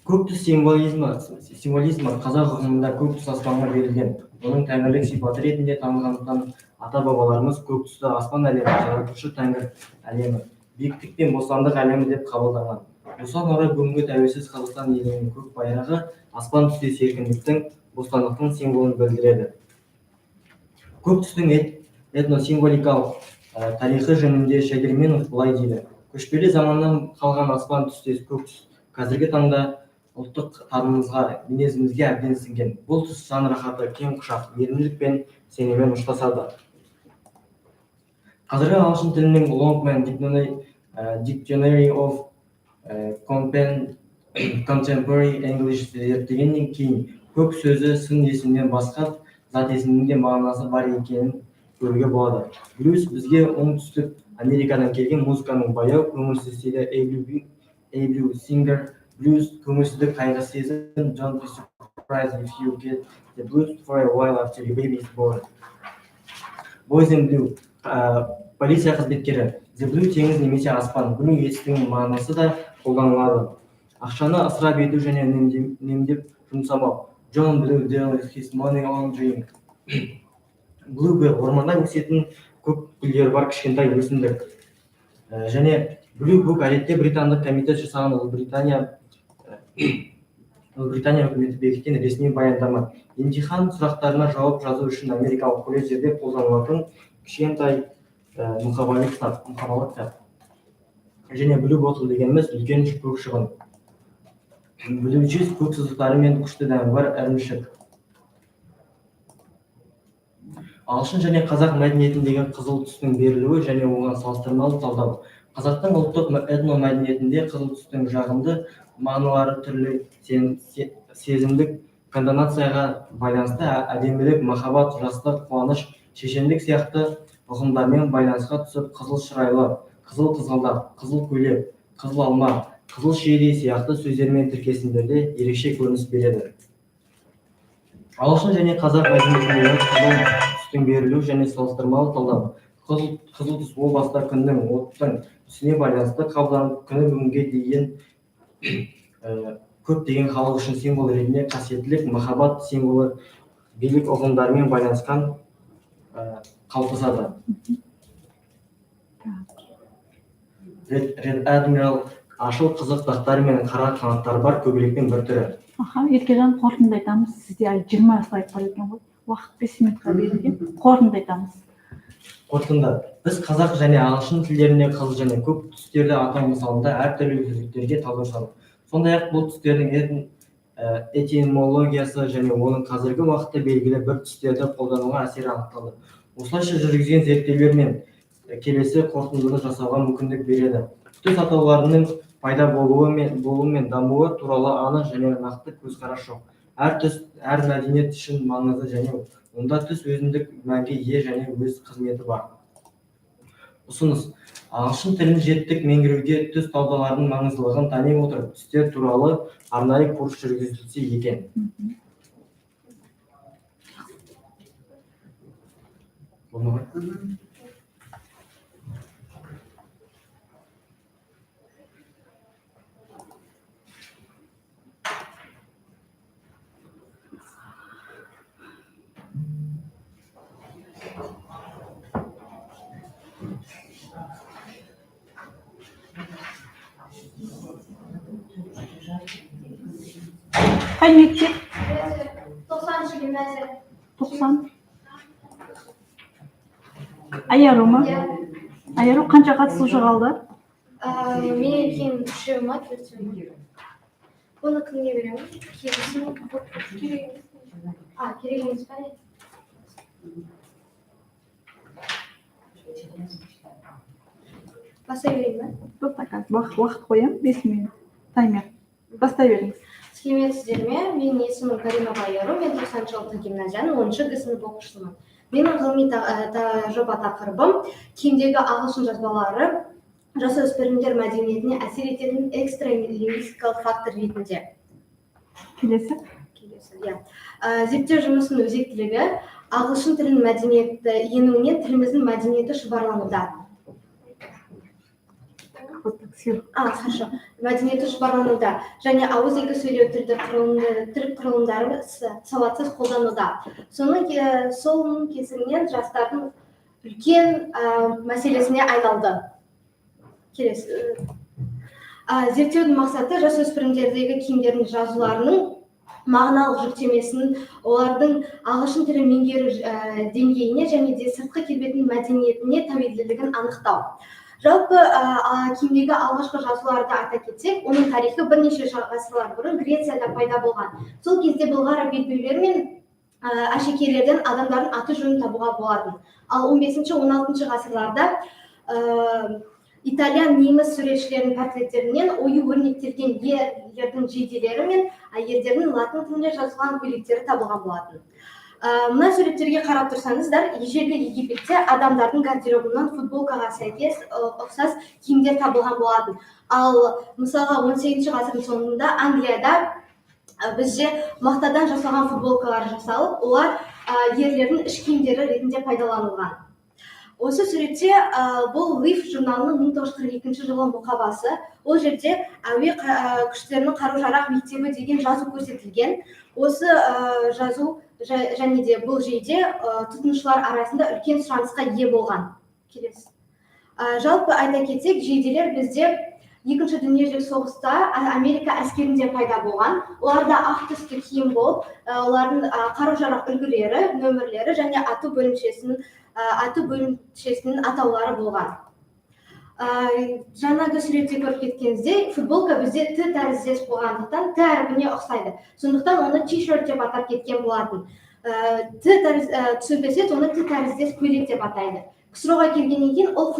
Көк түс символизмі қазақ ұғымында көк түс аспанға берілген. Оның тәңірлік сипаты ретінде танылғандықтан ата-бабаларымыз көк түсті аспан әлемі, жаратушы тәңір әлемі, биіктік пен бостандық әлемі деп қабылдаған. Осыған орай бүгінгі тәуелсіз Қазақстан елінің көк байрағы аспан түсте серкіндіктің, бостандықтың символын білдіреді. Көк түстің этносимволикалық тарихы жөнінде Шәгерменов былай дейді: көшпелі заманнан қалған аспан түстес көк түс қазіргі таңда ұлттық танымымызға, мінезімізге әбден сіңген. Бұл түс жан рахаты, кең құшақ, мейірімділік пен сеніммен ұштасады. Қазіргі ағылшын тілінің Longman Dictionary of Contemporary English зерттегеннен кейін көк сөзі сын есімнен басқа зат есімнің де мағынасы бар екенін көруге болады. Блюз бізге оңтүстік Америкадан келген музыканың баяу, көңілсіз стилі A-Blue Singer, blues көңілсіздік, қайғы сезім, don't be surprised if you get the blues for a while after your baby is born. Boys in Blue полиция қызметкері, the blue теңіз немесе аспан, blue етістігінің мағынасы да қолданылады. Ақшаны ысырап ету және үнемдеп жұмсамау. John Blue dealt his money on drink. Bluebell орманда өсетін көк гүлдері бар кішкентай өсімдік. Және Blue Book әдетте британдық комитет жасаған Ұлыбритания үкіметі бекіткен ресми баяндама. Емтихан сұрақтарына жауап жазу үшін америкалық колледждерде қолданылатын кішкентай мұқабалы кітап. Және Blue Bottle дегеніміз үлкен көк шыбын. Blue Cheese көк сызықтары мен күшті дәмі бар ірімшік. Ағылшын және қазақ мәдениетіндегі қызыл түстің берілуі және оған салыстырмалы талдау. Қазақтың ұлттық этномәдениетінде қызыл түстің жағымды мағыналары түрлі сезімдік кондонацияға байланысты әдемілік, махаббат, жастық, қуаныш, шешендік сияқты ұғымдармен байланысқа түсіп, қызыл шырайлы, қызыл қызғалдақ, қызыл көйлек, қызыл алма, қызыл шиедей сияқты сөздер мен тіркесімдерде ерекше көрініс береді. Ағылшын және қазақ мәдениетіндегі қызыл түстің берілуі және салыстырмалы талдау. Қызыл түс ол баста күннің, оттың түсіне байланысты қабылданып күні бүгінге дейін көптеген халық үшін символ ретінде қасиеттілік, махаббат символы, билік ұғымдарымен байланысқан қалыптасады. Red Admiral ашыл қызық дақтары мен қара қанаттары бар көбелектің бір түрі. Еркежан, қорытынды айтамыз. Сізде 20 слайд бар екен ғой. Уақыт 5 минутқа берілген. Қорытынды айтамыз. Қорытынды. Біз қазақ және ағылшын тілдерінде қызыл және көк түстерді атау мысалында әртүрлі сөздіктерге талдау жасадық. Сондай-ақ бұл түстердің этимологиясы және оның қазіргі уақытта белгілі бір түстерді қолдануға әсері анықталды. Осылайша жүргізген зерттеулер мен келесі қорытындыны жасауға мүмкіндік береді. Түс атауларының пайда болуы мен дамуы туралы анық және нақты көзқарас жоқ. Әр түс әр мәдениет үшін маңызды және онда түс өзіндік мәнге ие және өз қызметі бар. Ұсыныс: ағылшын тілін жеттік меңгеруге түс талдауларының маңыздылығын тани отырып, түстер туралы арнайы курс жүргізілсе екен. Қай мектеп? 90-шы гимназия. 90. Айару ма? Айару қанша қатысушы қалды? Менен кейін 3-і ма, 4-і ма? Оны кімге беремін? Келісім керек емес. Керек емес па не? Бастай берейін ба? Тоқта, уақыт қоям, 5 минут. Таймер. Бастай беріңіз. Сәлеметсіздер ме? Менің есімім Каримова Айару, мен 90-шы жылғы гимназияның 10-шы сынып оқушысымын. Менің ғылыми жоба тақырыбым кемдегі ағылшын жазбалары жасөспірімдер мәдениетіне әсер ететін экстралингвистикалық фактор ретінде. Келесі. Зерттеу жұмысының өзектілігі ағылшын тілінің мәдениетті енуінен тіліміздің мәдениеті шұбарлануда. Мәдениеті шұбарлануда және ауызекі сөйлеу тіл құрылымдары сауатсыз қолдануда. Соның кесірінен жастардың үлкен мәселесіне айналды. Зерттеудің мақсаты жасөспірімдердегі киімдердің жазуларының мағыналық жүктемесін, олардың ағылшын тілін меңгеру деңгейіне және де сыртқы келбетінің мәдениетіне тәуелділігін анықтау. Жалпы киімдегі алғашқы жазуларды айта кетсек, оның тарихы бірнеше ғасырлар бұрын Грецияда пайда болған. Сол кезде былғары белбеулер мен әшекейлерден адамдардың аты жөнін табуға болатын. Ал 15-16 ғасырларда итальян неміс суретшілерінің портреттерінен ою өрнектелген ерлердің жейделері мен әйелдердің латын тілінде жазылған көйлектері табылған болатын. Мына суреттерге қарап тұрсаңыздар, ежелгі Египетте адамдардың гардеробынан футболкаға сәйкес ұқсас киімдер табылған болатын. Ал мысалға 18 ғасырдың соңында Англияда бізде мақтадан жасалған футболкалар жасалып, олар ерлердің іш киімдері ретінде пайдаланылған. Осы суретте бұл Лиф журналының 1942 жылы мұқабасы. Ол жерде әуе күштерінің қару-жарақ мектебі деген жазу көрсетілген. Осы жазу және де бұл жейде тұтынушылар арасында үлкен сұранысқа ие болған. Жалпы айта кетсек, жейделер бізде Екінші дүниежүзілік соғыста Америка әскерінде пайда болған. Оларда ақ түсті киім болып, олардың қару-жарақ үлгілері, нөмірлері және ату бөлімшесінің атаулары болған. Жаңағы суретте көріп кеткеніңіздей, футболка бізде Т тәріздес болғандықтан Т әрпіне ұқсайды. Сондықтан оны t-shirt деп атап кеткен болатын. Т түсінбесе, оны Т тәріздес көйлек деп атайды. КСРО-ға келгеннен кейін ол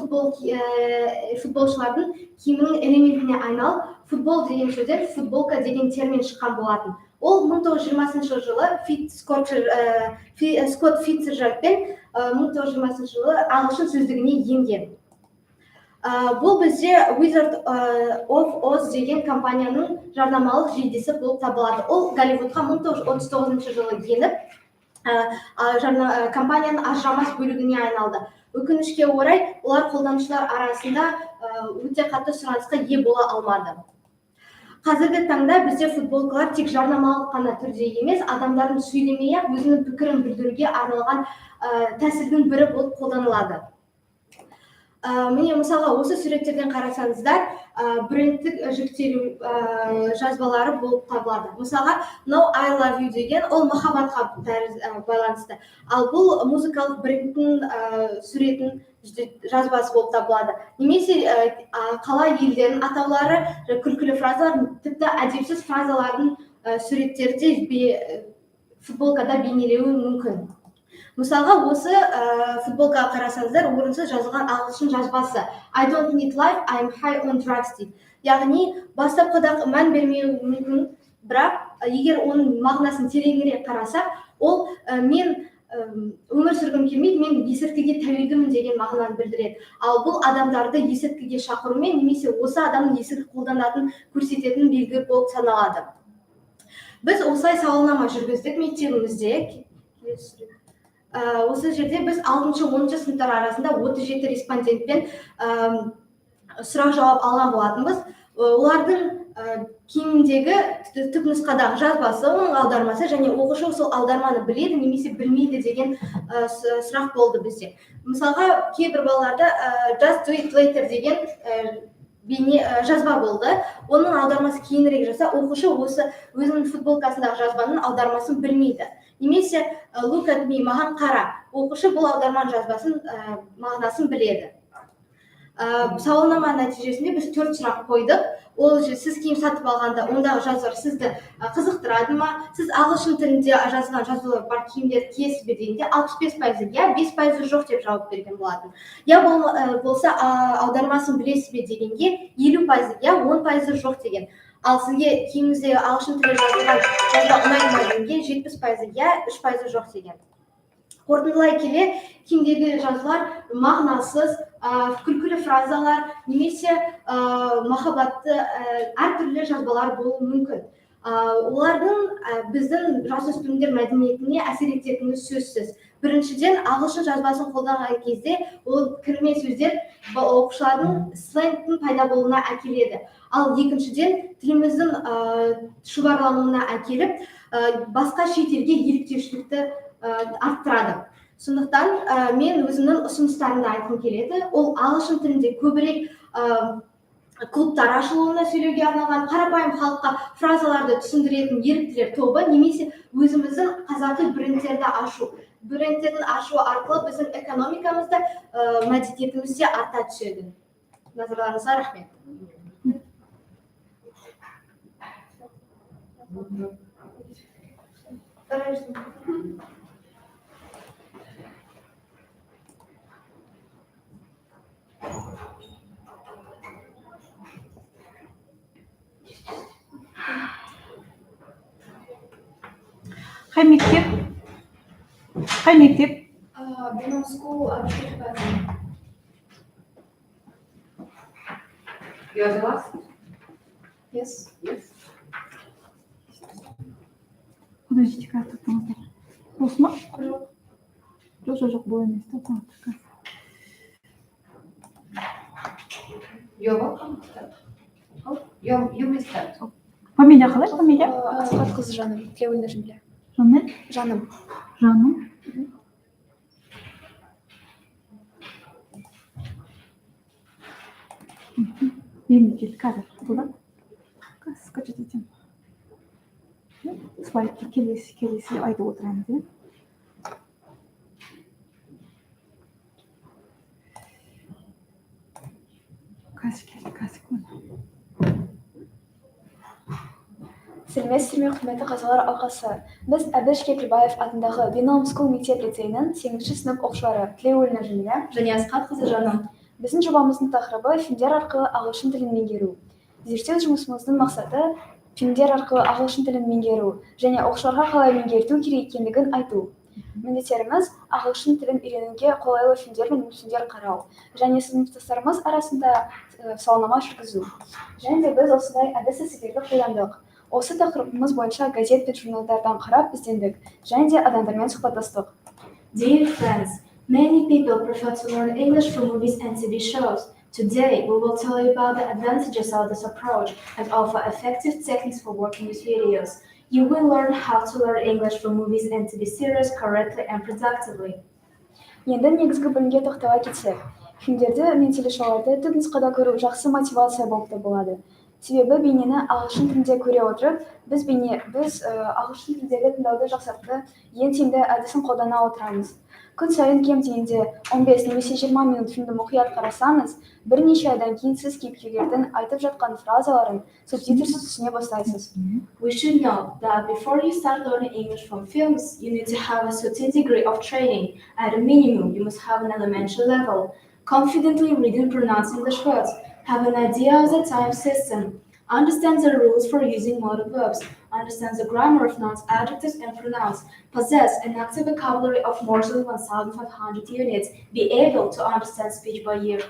футболшылардың киімінің элементіне айналып, футбол деген сөзден футболка деген термин шыққан болатын. Ол 1920 жылы Скотт Фитцджеральдпен 1920 жылы ағылшын сөздігіне енген. Бұл бізде Wizard of Oz деген компанияның жарнамалық жейдесі болып табылады. Ол Голливудқа 1939 жылы еніп, компанияның ажырамас бөлігіне айналды. Өкінішке орай, олар қолданушылар арасында өте қатты сұранысқа ие бола алмады. Қазіргі таңда бізде футболкалар тек жарнамалық қана түрде емес, адамдардың сөйлемей-ақ өзінің пікірін білдіруге арналған тәсілдің бірі болып қолданылады. Міне мысалға осы суреттерден қарасаңыздар, брендтік жүктелу жазбалары болып табылады. Мысалға, No I love you деген ол махаббатқа байланысты. Ал бұл музыкалық брендтің суретін жазбасы болып табылады. Немесе қала елдерінің атаулары, күлкілі фразалар, тіпті әдепсіз фразалардың суреттерде футболкада бейнелеуі мүмкін. Мысалға, осы футболкаға қарасаңыздар, орынсыз жазылған ағылшын жазбасы I don't need life, I'm high on drugs дейді. Яғни, бастапқыда мән бермеуі мүмкін, бірақ егер оның мағынасын тереңірек қарасақ, ол мен өмір сүргім келмейді, мен есірткіге тәуелдімін деген мағынаны білдіреді. Ал бұл адамдарды есірткіге шақырумен немесе осы адамның есірткі қолданатын көрсететін белгі болып саналады. Біз осылай сауалнама жүргіздік мектебімізде. Осы жерде біз 6-10 сыныптар арасында 37 респондентпен сұрақ жауап алған болатынбыз. Олардың кейіндегі түпнұсқадағы жазбасы, оның аудармасы және оқушы сол аударманы біледі немесе білмейді деген сұрақ болды бізде. Мысалға, кейбір балаларда just do it later деген жазба болды. Оның аудармасы кейінірек жаса, оқушы осы өзінің футболкасындағы жазбаның аудармасын білмейді. Немесе look at me, маған қара. Оқушы бұл аударманың жазбасын мағынасын біледі. Сауалнама нәтижесінде біз 4 сұрақ қойдық. Ол сіз киім сатып алғанда ондағы жазулар сізді қызықтырады ма? Сіз ағылшын тілінде жазылған жазулар бар киімдерді киесіз бе дегенде 65% я, 5% жоқ деп жауап берген болатын. Я болса аудармасын білесіз бе дегенге 50% я, 10% жоқ деген. Ал сізге киіміңіздегі ағылшын тілі жазылған жазба ұнайды ма дегенге 70% я, 3% жоқ деген. Қорытындылай келе, киімдегі жазулар мағынасыз, күлкілі фразалар, немесе махаббатты әртүрлі жазбалар болуы мүмкін. Олардың біздің жасөспірімдер мәдениетіне әсер ететіні сөзсіз. Біріншіден, ағылшын жазбасын қолданған кезде ол кірме сөздер оқушылардың сленгтің пайда болуына әкеледі. Ал екіншіден, тіліміздің шұбарлануына әкеліп, басқа шетелге еліктеушілікті арттырады. Сондықтан мен өзімнің ұсыныстарымды айтқым келеді. Ол ағылшын тілінде көбірек клубтар ашылуына сөйлеуге арналған, қарапайым халыққа фразаларды түсіндіретін еріктілер тобы, немесе өзіміздің қазақи брендтерді ашу. Брендтердің ашуы арқылы біздің экономикамызда, мәдениетімізде арта түседі. Назарларыңызға рахмет. Қай мектеп? Қай мектеп? Binam School, You are the last? Yes. Yes. Подождите, как тут смотри. Осы ма? Жоқ, бұл емес. You are welcome. You may start. Фамилия қалай? Фамилия? Асхат қызы Жаным, Тілеуілді Жымля. Жаным? Жаным. Жаным. Енді кел, қазір. Бұда? Скачать етем. Слайдке келесі деп айтып отырамыз, иә? Қазір Сәлеметсіздер ме, құрметті қазылар алқасы. Біз Әбіш Кекілбаев атындағы Binam School мектеп-лицейінің 8-ші сынып оқушылары Тілеуілді Жымля және Асхат қызы Жаным. Біздің жобамыздың тақырыбы фильмдер арқылы ағылшын тілін меңгеру. Зерттеу жұмысымыздың мақсаты фильмдер арқылы ағылшын тілін меңгеру және оқушыларға қалай меңгерту керек екендігін айту. Міндеттеріміз ағылшын тілін үйренуге қолайлы фильмдер мен мультфильмдер қарау және сыныптастарымыз арасында сауалнама жүргізу. Және де біз осындай әдіс-тәсілдерді қолдандық. Осы тақырыбымыз бойынша газет пен журналдардан қарап іздендік және де адамдармен сұхбаттастық. Dear friends, many people prefer to learn English from movies and TV shows. Today, we will tell you about the advantages of this approach and offer effective techniques for working with videos. You will learn how to learn English from movies and TV series correctly and productively. Енді негізгі бөлімге тоқтала кетсек. Фильмдерді мен телешоуларды түпнұсқада көру жақсы мотивация болып табылады. Себебі бейнені ағылшын тілінде көре отырып, біз ағылшын тілдегі тыңдауды жақсартуды ең тиімді әдісін қолдана отырамыз. Күн сайын кем дегенде 15 немесе 20 минут фильмді мұқият қарасаңыз, бірнеше айдан кейін сіз кейіпкерлердің айтып жатқан фразаларын субтитрсіз түсіне бастайсыз. We should know that before you start learning English from films, you need to have a certain degree of training. At a minimum, you must have an elementary level. Confidently read and pronounce English words. Have an idea of the time system. Understand the rules for using modal verbs. Understand the grammar of nouns, adjectives, and pronouns. Possess an active vocabulary of more than 1,500 units. Be able to understand speech by ear.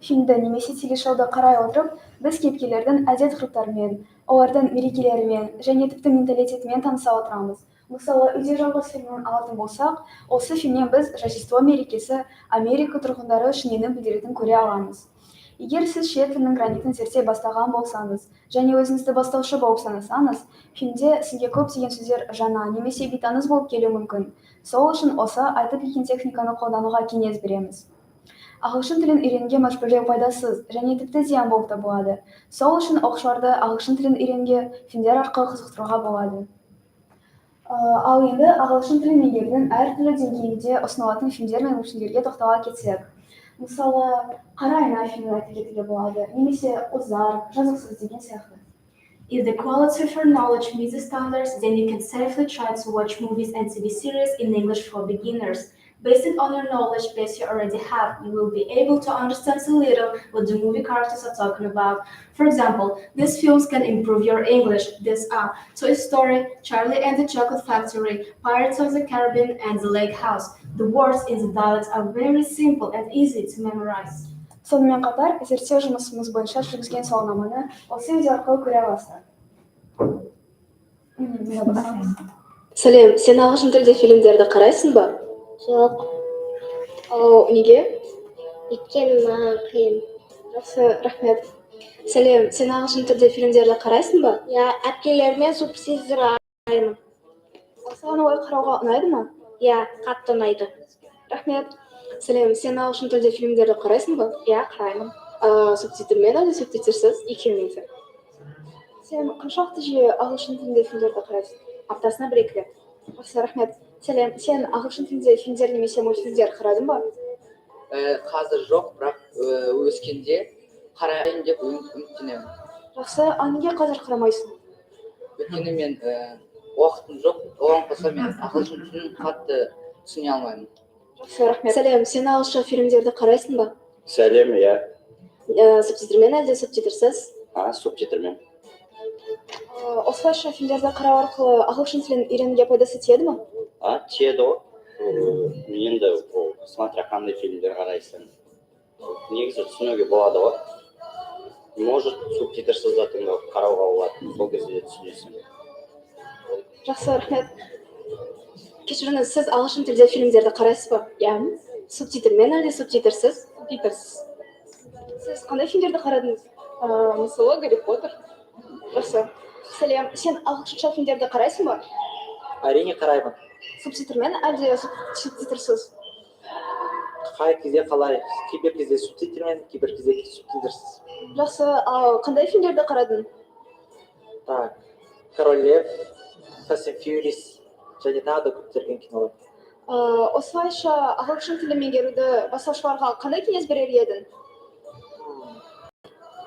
Фильмді немесе телешоуды қарай отырып, біз кейіпкерлердің әдет-ғұрыптарымен, олардың мерекелерімен және тіпті менталитетімен таныса отырамыз. Мысалы, үйде жалғыз фильмін алатын болсақ, осы фильмнен біз Рождество мерекесі Америка тұрғындары үшін нені білдіретінін көре аламыз. Егер сіз шет тілінің граниктін зерттей бастаған болсаңыз және өзіңізді бастаушы болып санасаңыз, фильмде сізге көптеген сөздер жаңа немесе бейтаныс болып келуі мүмкін. Сол үшін осы айтып кеткен техниканы қолдануға кеңес береміз. Ағылшын тілін үйренуге мәжбүрлеу пайдасыз және тіпті зиян болып табылады. Сол үшін оқушыларды ағылшын тілін үйренуге фильмдер арқылы қызықтыруға болады. Ал енді ағылшын тілін меңгерудің әртүрлі деңгейінде ұсынылатын фильмдер мен мультфильмдерге тоқтала кетсек. Мысалы, қара айна фильмін айтып кетуге болады, немесе Озар, жазықсыз деген сияқты. If the quality of your knowledge meets the standards, then you can safely try to watch movies and TV series in English for beginners. Based on your knowledge base you already have, you will be able to understand a little what the movie characters are talking about. For example, these films can improve your English. These are Toy Story, Charlie and the Chocolate Factory, Pirates of the Caribbean, and The Lake House. The words in the dialects are very simple and easy to memorize. Сонымен қатар, зерттеу жұмысымыз бойынша жүргізген сауалнаманы осы видео арқылы көре аласыздар. Сәлем, сен ағылшын тілде фильмдерді қарайсың ба? Жоқ. Неге? Өйткені маған қиын. Жақсы, рахмет. Сәлем, сен ағылшын тілде фильмдерді қарайсың ба? Иә, әпкелерімен субтитрға қараймын. Саған олай қарауға ұнайды ма? Иә, қатты ұнайды. Рахмет. Сәлем, сен ағылшын тілде фильмдерді қарайсың ба? Иә, қараймын. Субтитрмен әлде субтитрсіз? Екеуімен де. Сен қаншалықты жиі ағылшын тілінде фильмдерді қарайсың? Аптасына 1-2 рет. Жақсы, рахмет. Сәлем, сен ағылшын тілінде фильмдер немесе мультфильмдер қарадың ба? Қазір жоқ, бірақ өскенде қарайын деп үміттенемін. Жақсы, неге қазір қарамайсың? Өйткені мен уақытым жоқ, оған қоса мен ағылшын тілін қатты түсіне алмаймын. Жақсы, рахмет. Сәлем, сен ағылшын фильмдерді қарайсың ба? Сәлем, иә. Субтитрмен әлде субтитрсіз? Субтитрмен. Осылайша фильмдерді қарау арқылы ағылшын тілін үйренуге пайдасы тиеді ме? Тиеді ғой. Енді смотря қандай фильмдер қарайсың. Негізі түсінуге болады ғой. Может, субтитрсіз да қарауға болады. Сол кезде түсінесің. Жақсы, рахмет. Кешіріңіз, сіз ағылшын тілде фильмдерді қарайсыз ба? Иә. Субтитрмен әлде субтитрсіз? Субтитрсіз. Сіз қандай фильмдерді қарадыңыз? Мысалы, Гарри Поттер. Жақсы. Сәлем, сен ағылшынша фильмдерді қарайсың ба? Әрине қараймын. Субтитрмен әлде субтитрсіз? Қай кезде қалай? Кейбір кезде субтитрмен, кейбір кезде субтитрсіз. Жақсы, қандай фильмдерді қарадың? Так, Король Лев, Fast and Furious және тағы да көптеген кинолар. Осылайша ағылшын тілін меңгеруді бастаушыларға қандай кеңес берер едің?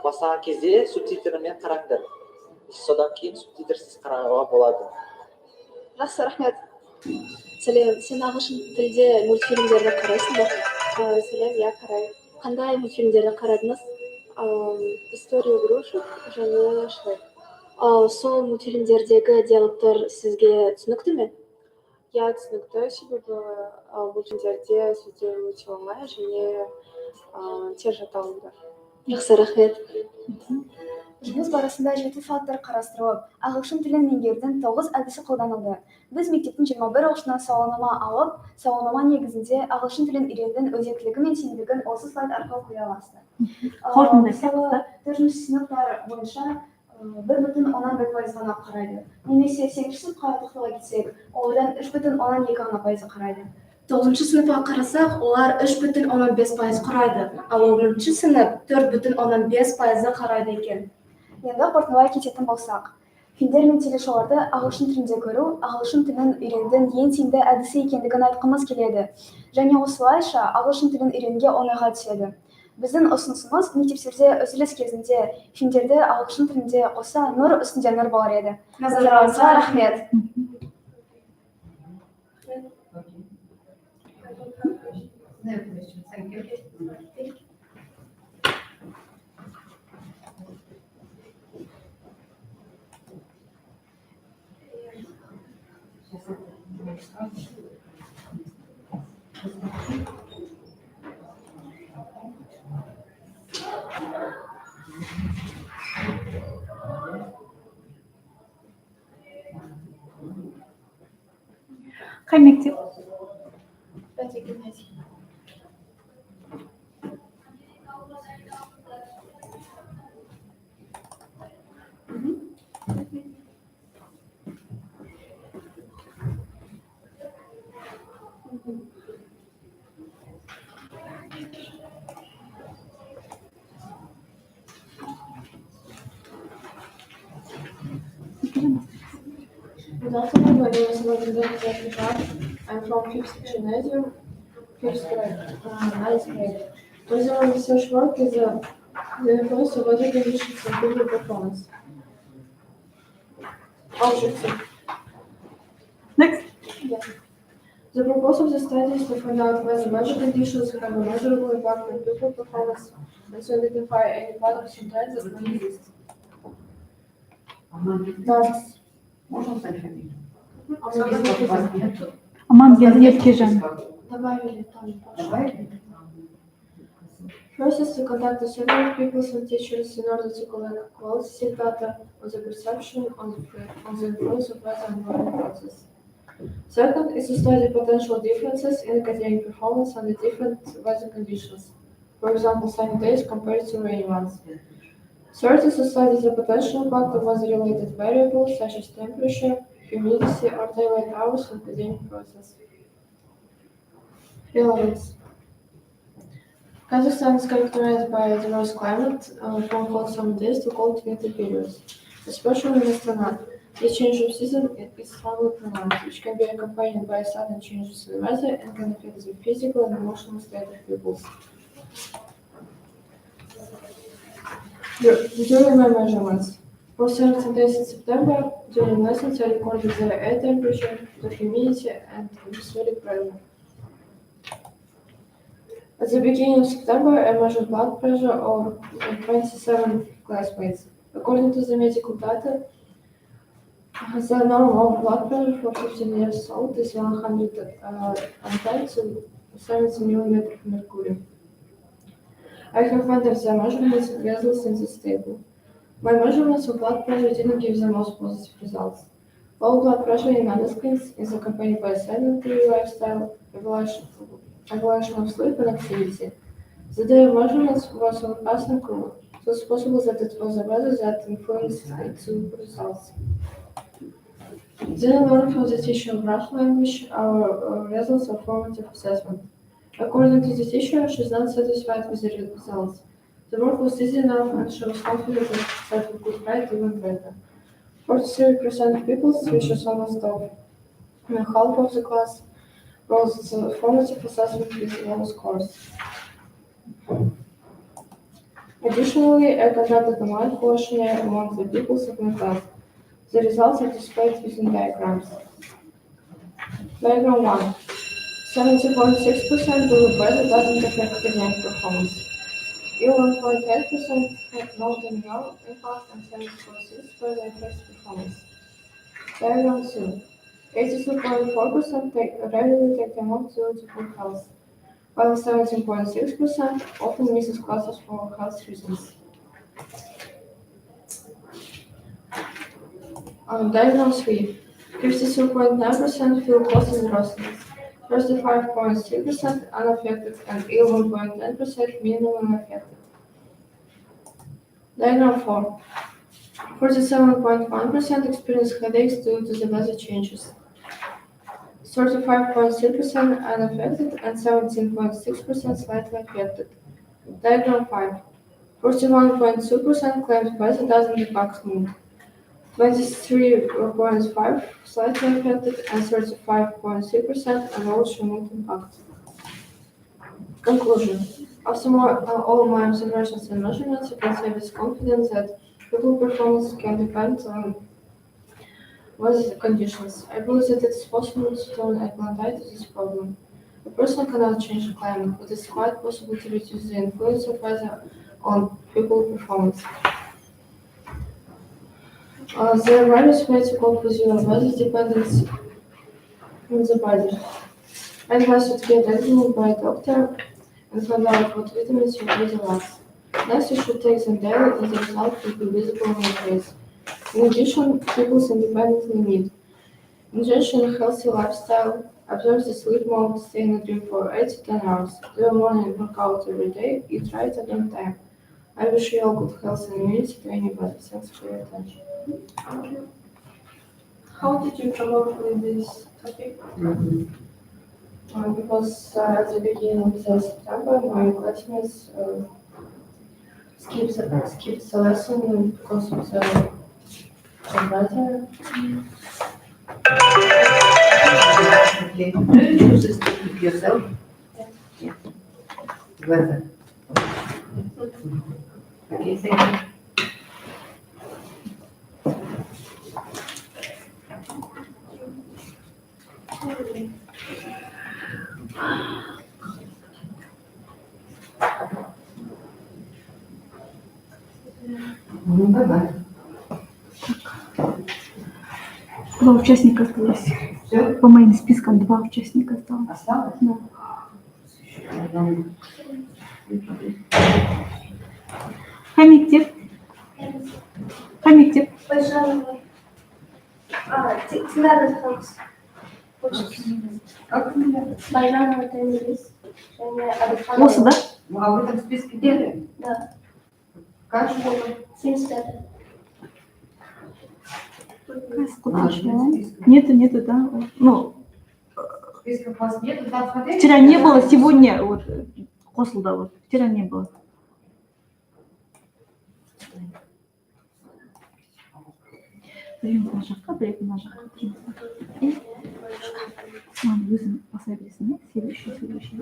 Бастаған кезде субтитрмен қараңдар. Содан кейін субтитрсіз қарауға болады. Жақсы, рахмет. Сәлем, сен ағылшын тілде мультфильмдерді қарайсың ба? Сәлем, иә, қараймын. Қандай мультфильмдерді қарадыңыз? История игрушек және Шрек. Сол мультфильмдердегі диалогтар сізге түсінікті ме? Иә, түсінікті, себебі мультфильмдерде сөздер өте оңай және тез жата алыңдар. Жақсы, рахмет. Жұмыс барысында 7 фактор қарастырылып, ағылшын тілін меңгерудің 9 әдісі қолданылды. Біз мектептің 21 оқушысына сауалнама алып, сауалнама негізінде ағылшын тілін үйренудің өзектілігі мен тиімділігін осы слайд арқылы көре аласыздар. Мысалы, 4-ші сыныптар бойынша 1,1% ғана қарайды. Немесе 8-ші сыныпқа тоқтала кетсек, олардан 3,2% қарайды. 9-шы сыныпқа қарасақ, олар 3,15% құрайды, ал 10-шы сынып 4,15% қарайды екен. Енді қорытындылай кететін болсақ, фильмдер мен телешоуларды ағылшын тілінде көру, ағылшын тілін үйренудің ең тиімді әдісі екендігін айтқымыз келеді. Және осылайша ағылшын тілін үйренуге оңайға түседі. Біздің ұсынысымыз мектептерде үзіліс кезінде фильмдерді ағылшын тілінде қоса нұр үстінде нұр болар еді. Назарларыңызға рахмет. Қай мектеп? Good afternoon, my name is Vladimir. I'm from 5th gymnasium, 5th grade, 9th grade. My research work is the influence of weather conditions on people performance. Objective. Next. Yeah. The purpose of the study is to find out whether weather conditions have a measurable impact on people performance and to identify any patterns and trends that may exist. Tasks. Аман Еркежан. First is to contact a survey of pupils and teachers in order to collect qualitative data on the perception on the influence of weather and learning process. Second is to study potential differences in academic performance under different weather conditions, for example, sunny days compared to rainy ones. Third is to study the potential impact of weather-related variables such as temperature, humidity, or daylight hours on academic process. Relevance. Kazakhstan is characterized by a diverse climate, from hot summer days to cold winter periods. Especially in Astana, the change of season is strongly pronounced, which can be accompanied by sudden changes in weather and can affect the physical and emotional state of pupils. During my measurements, for 17 days in September, during lessons I recorded the air temperature, the humidity, and atmospheric pressure. At the beginning of September, I measured blood pressure of 27 classmates. According to the medical data, the normal blood pressure for 15 years old is 110 to 70 millimeters of mercury. I have entered the measurements results in this table. My measurements of blood pressure didn't give the most positive results. Low blood pressure in adolescents is accompanied by a sedentary lifestyle, evaluation of sleep and activity. The day of measurements was overcast and cool, so it's possible that it was the weather that influenced the two results. Then learn from the teacher of Russian language our results of formative assessment. According to the teacher, she is not satisfied with the results. The work was easy enough and she was confident that we could write even better. 43% of pupils, which is almost half of the class, wrote the formative assessment with low scores. Additionally, I conducted a mind questionnaire among the pupils of my class. The results are displayed using diagrams. Diagram 1. 70.6% believe weather doesn't affect academic performance. 11.8% have no general impact and 7.6% affects performance. Diagram 2. 82.4% regularly take time off due to poor health, while 17.6% often misses classes for health reasons. Diagram 3. 52.9% feel close and roastiness. 35.3% unaffected and 11.9% minimum affected. Diagram 4. 47.1% experience headaches due to the weather changes. 35.3% unaffected and 17.6% slightly affected. Diagram 5. 41.2% claimed weather doesn't impact mood. 23.5% slightly affected and 35.3% emotional mood impact. Conclusion. After all my observations and measurements, you can say with confidence that people performance can depend on weather conditions. I believe that it is possible to turn a planetary to this problem. A person cannot change the climate, but it's quite possible to reduce the influence of weather on people performance. There are various ways to cope with your weather dependence on the body. I advise you to get examined by a doctor and find out what vitamins your body lacks. Next, you should take them daily, and the result will be visible on your face. In addition, people independently need ingestion a healthy lifestyle, observe the sleep mode, stay in a dream for 8 to 10 hours, do a morning workout every day, eat right at on time. I wish you all good health and immunity to anybody. Thanks for your attention. How did you come up with this topic? Because at the beginning of September, my classmates skipped the lesson because of the weather. Okay. Do you use this technique yourself? Yeah. Weather. Okay, thank you. Bye-bye. Два участника осталось. Все? По моим спискам 2 участника осталось. Осталось? Да. Хамиктив. Хамиктив. Байрам это английский. Осы, да? А в этом списке были? Да. Как школа? 75. Нету, да. Ну, Списков у вас нету? Там смотрели? вчера не было, сегодня вот қосылды вот. Вчера не было. Біреуін мына жаққа, біреуін мына жаққа. И мынаны өзің басай бересің, сөйлеуші.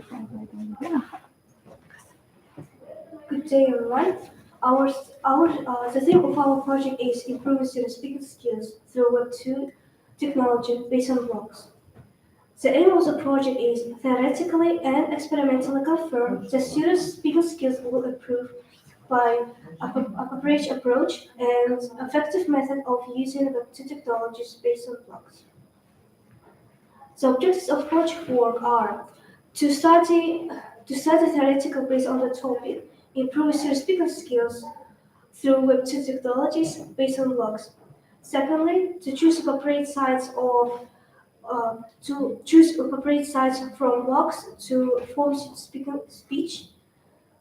Good day, everyone. The theme of our project is improving student speaking skills through Web 2 technology based on blogs. The aim of the project is theoretically and experimentally confirm that students' speaking skills will improve by appropriate approach and effective method of using Web 2 technologies based on blogs. The objectives of project work are to study theoretical based on the topic, improve student speaking skills through Web 2 technologies based on blogs. Secondly, to choose appropriate sites from blogs to form speech.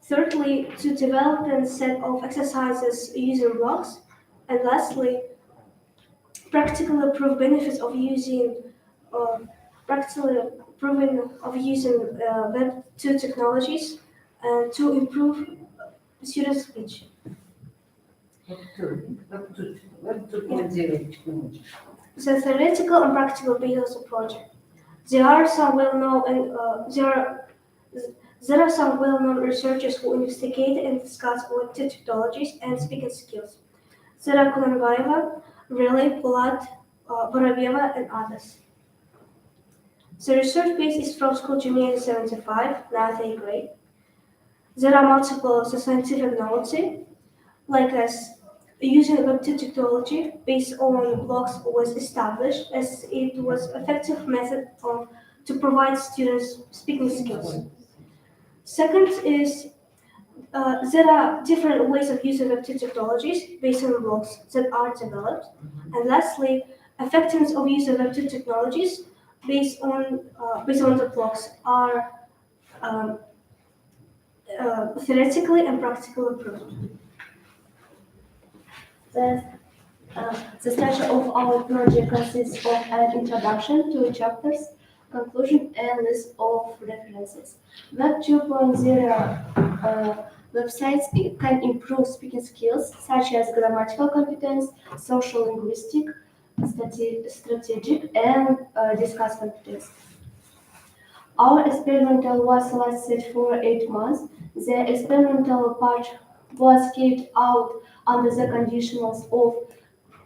Thirdly, to develop a set of exercises using blogs. And lastly, practically prove benefits of using Web 2 technologies to improve student speech. The theoretical and practical basis of the project. There are some well-known researchers who investigate and discuss Web 2 technologies and speaking skills. Zara Kunanbayeva, Relay, Polat, Vorobyeva, and others. The research base is from School Junior 75, 9th grade. There are multiple scientific notes, like as using Web 2 technology based on blogs was established as it was an effective method to provide students speaking skills. Second is There are different ways of using Web2 technologies based on blogs that are developed. And lastly, effectiveness of use of Web2 technologies based on the blogs are theoretically and practically approved. The structure of our project consists of an introduction, 2 chapters, conclusion, and list of references. Web 2.0 websites can improve speaking skills such as grammatical competence, social linguistic, strategic, and discuss competence. Our experimental was lasted for 8 months. The experimental part was carried out under the conditions of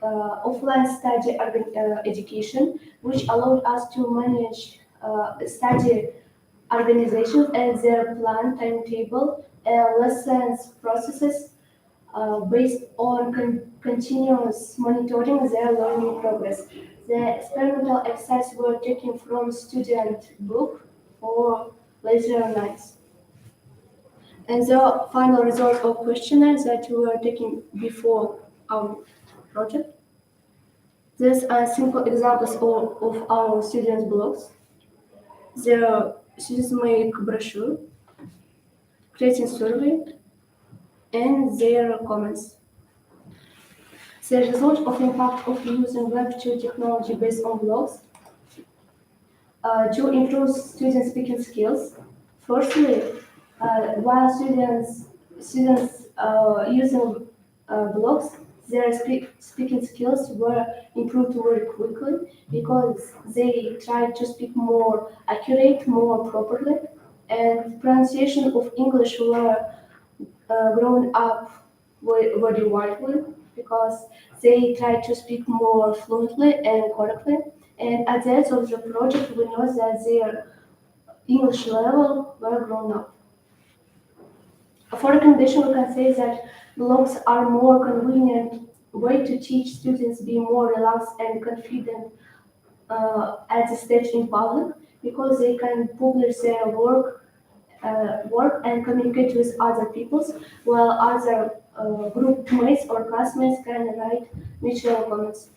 offline study education, which allowed us to manage study organizations and their plan, timetable, and lessons processes based on continuous monitoring their learning progress. The experimental exercises were taken from student book or leisure nights. And the final result of questionnaires that we were taking before our project. These are simple examples of our students' blogs. The students make brochure, creating survey, and their comments. The result of impact of using Web2 technology based on blogs to improve student speaking skills. Firstly, while students using blogs, their speaking skills were improved very quickly because they tried to speak more accurate, more properly, and pronunciation of English were grown up very widely because they tried to speak more fluently and correctly. And at the end of the project, we know that their English level were grown up. For recommendation, we can say that blogs are more convenient way to teach students be more relaxed and confident at the stage in public because they can publish their work and communicate with other people, while other group mates or classmates can write mutual comments.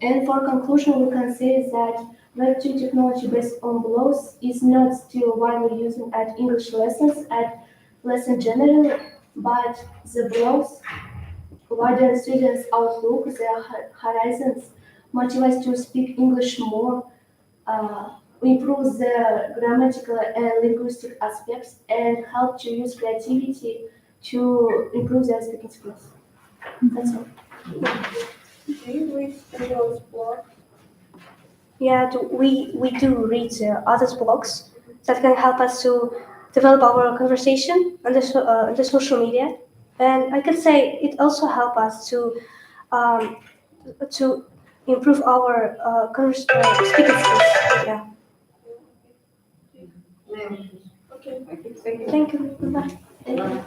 And for conclusion, we can say that Web2 technology based on blogs is not still widely used at English lessons generally, but the blogs widen students' outlook, their horizons, motivate to speak English more, improve the grammatical and linguistic aspects, and help to use creativity to improve their speaking skills. That's all. Do you read anyone's blog? Yeah, we do read others' blogs that can help us to develop our conversation on the social media, and I can say it also helps us to improve our speaking skills. Yeah. Okay. Thank you. Bye. Thank you.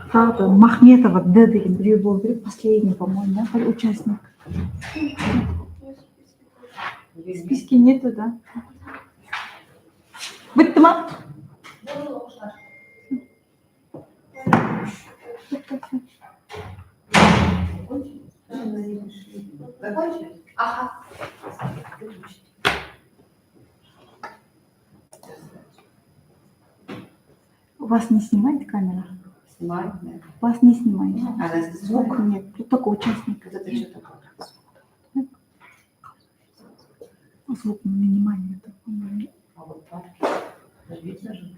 Правда, Махметова Д деген біреу болу керек, последний, по-моему, да, участник. В списке нету, да? Бітті ма? Ага. У вас не снимает камера? Снимает, да. Вас не снимает. А если звук? Нет, тут только участник. Это что такое? Звук минимальный. А вот так. Видно же?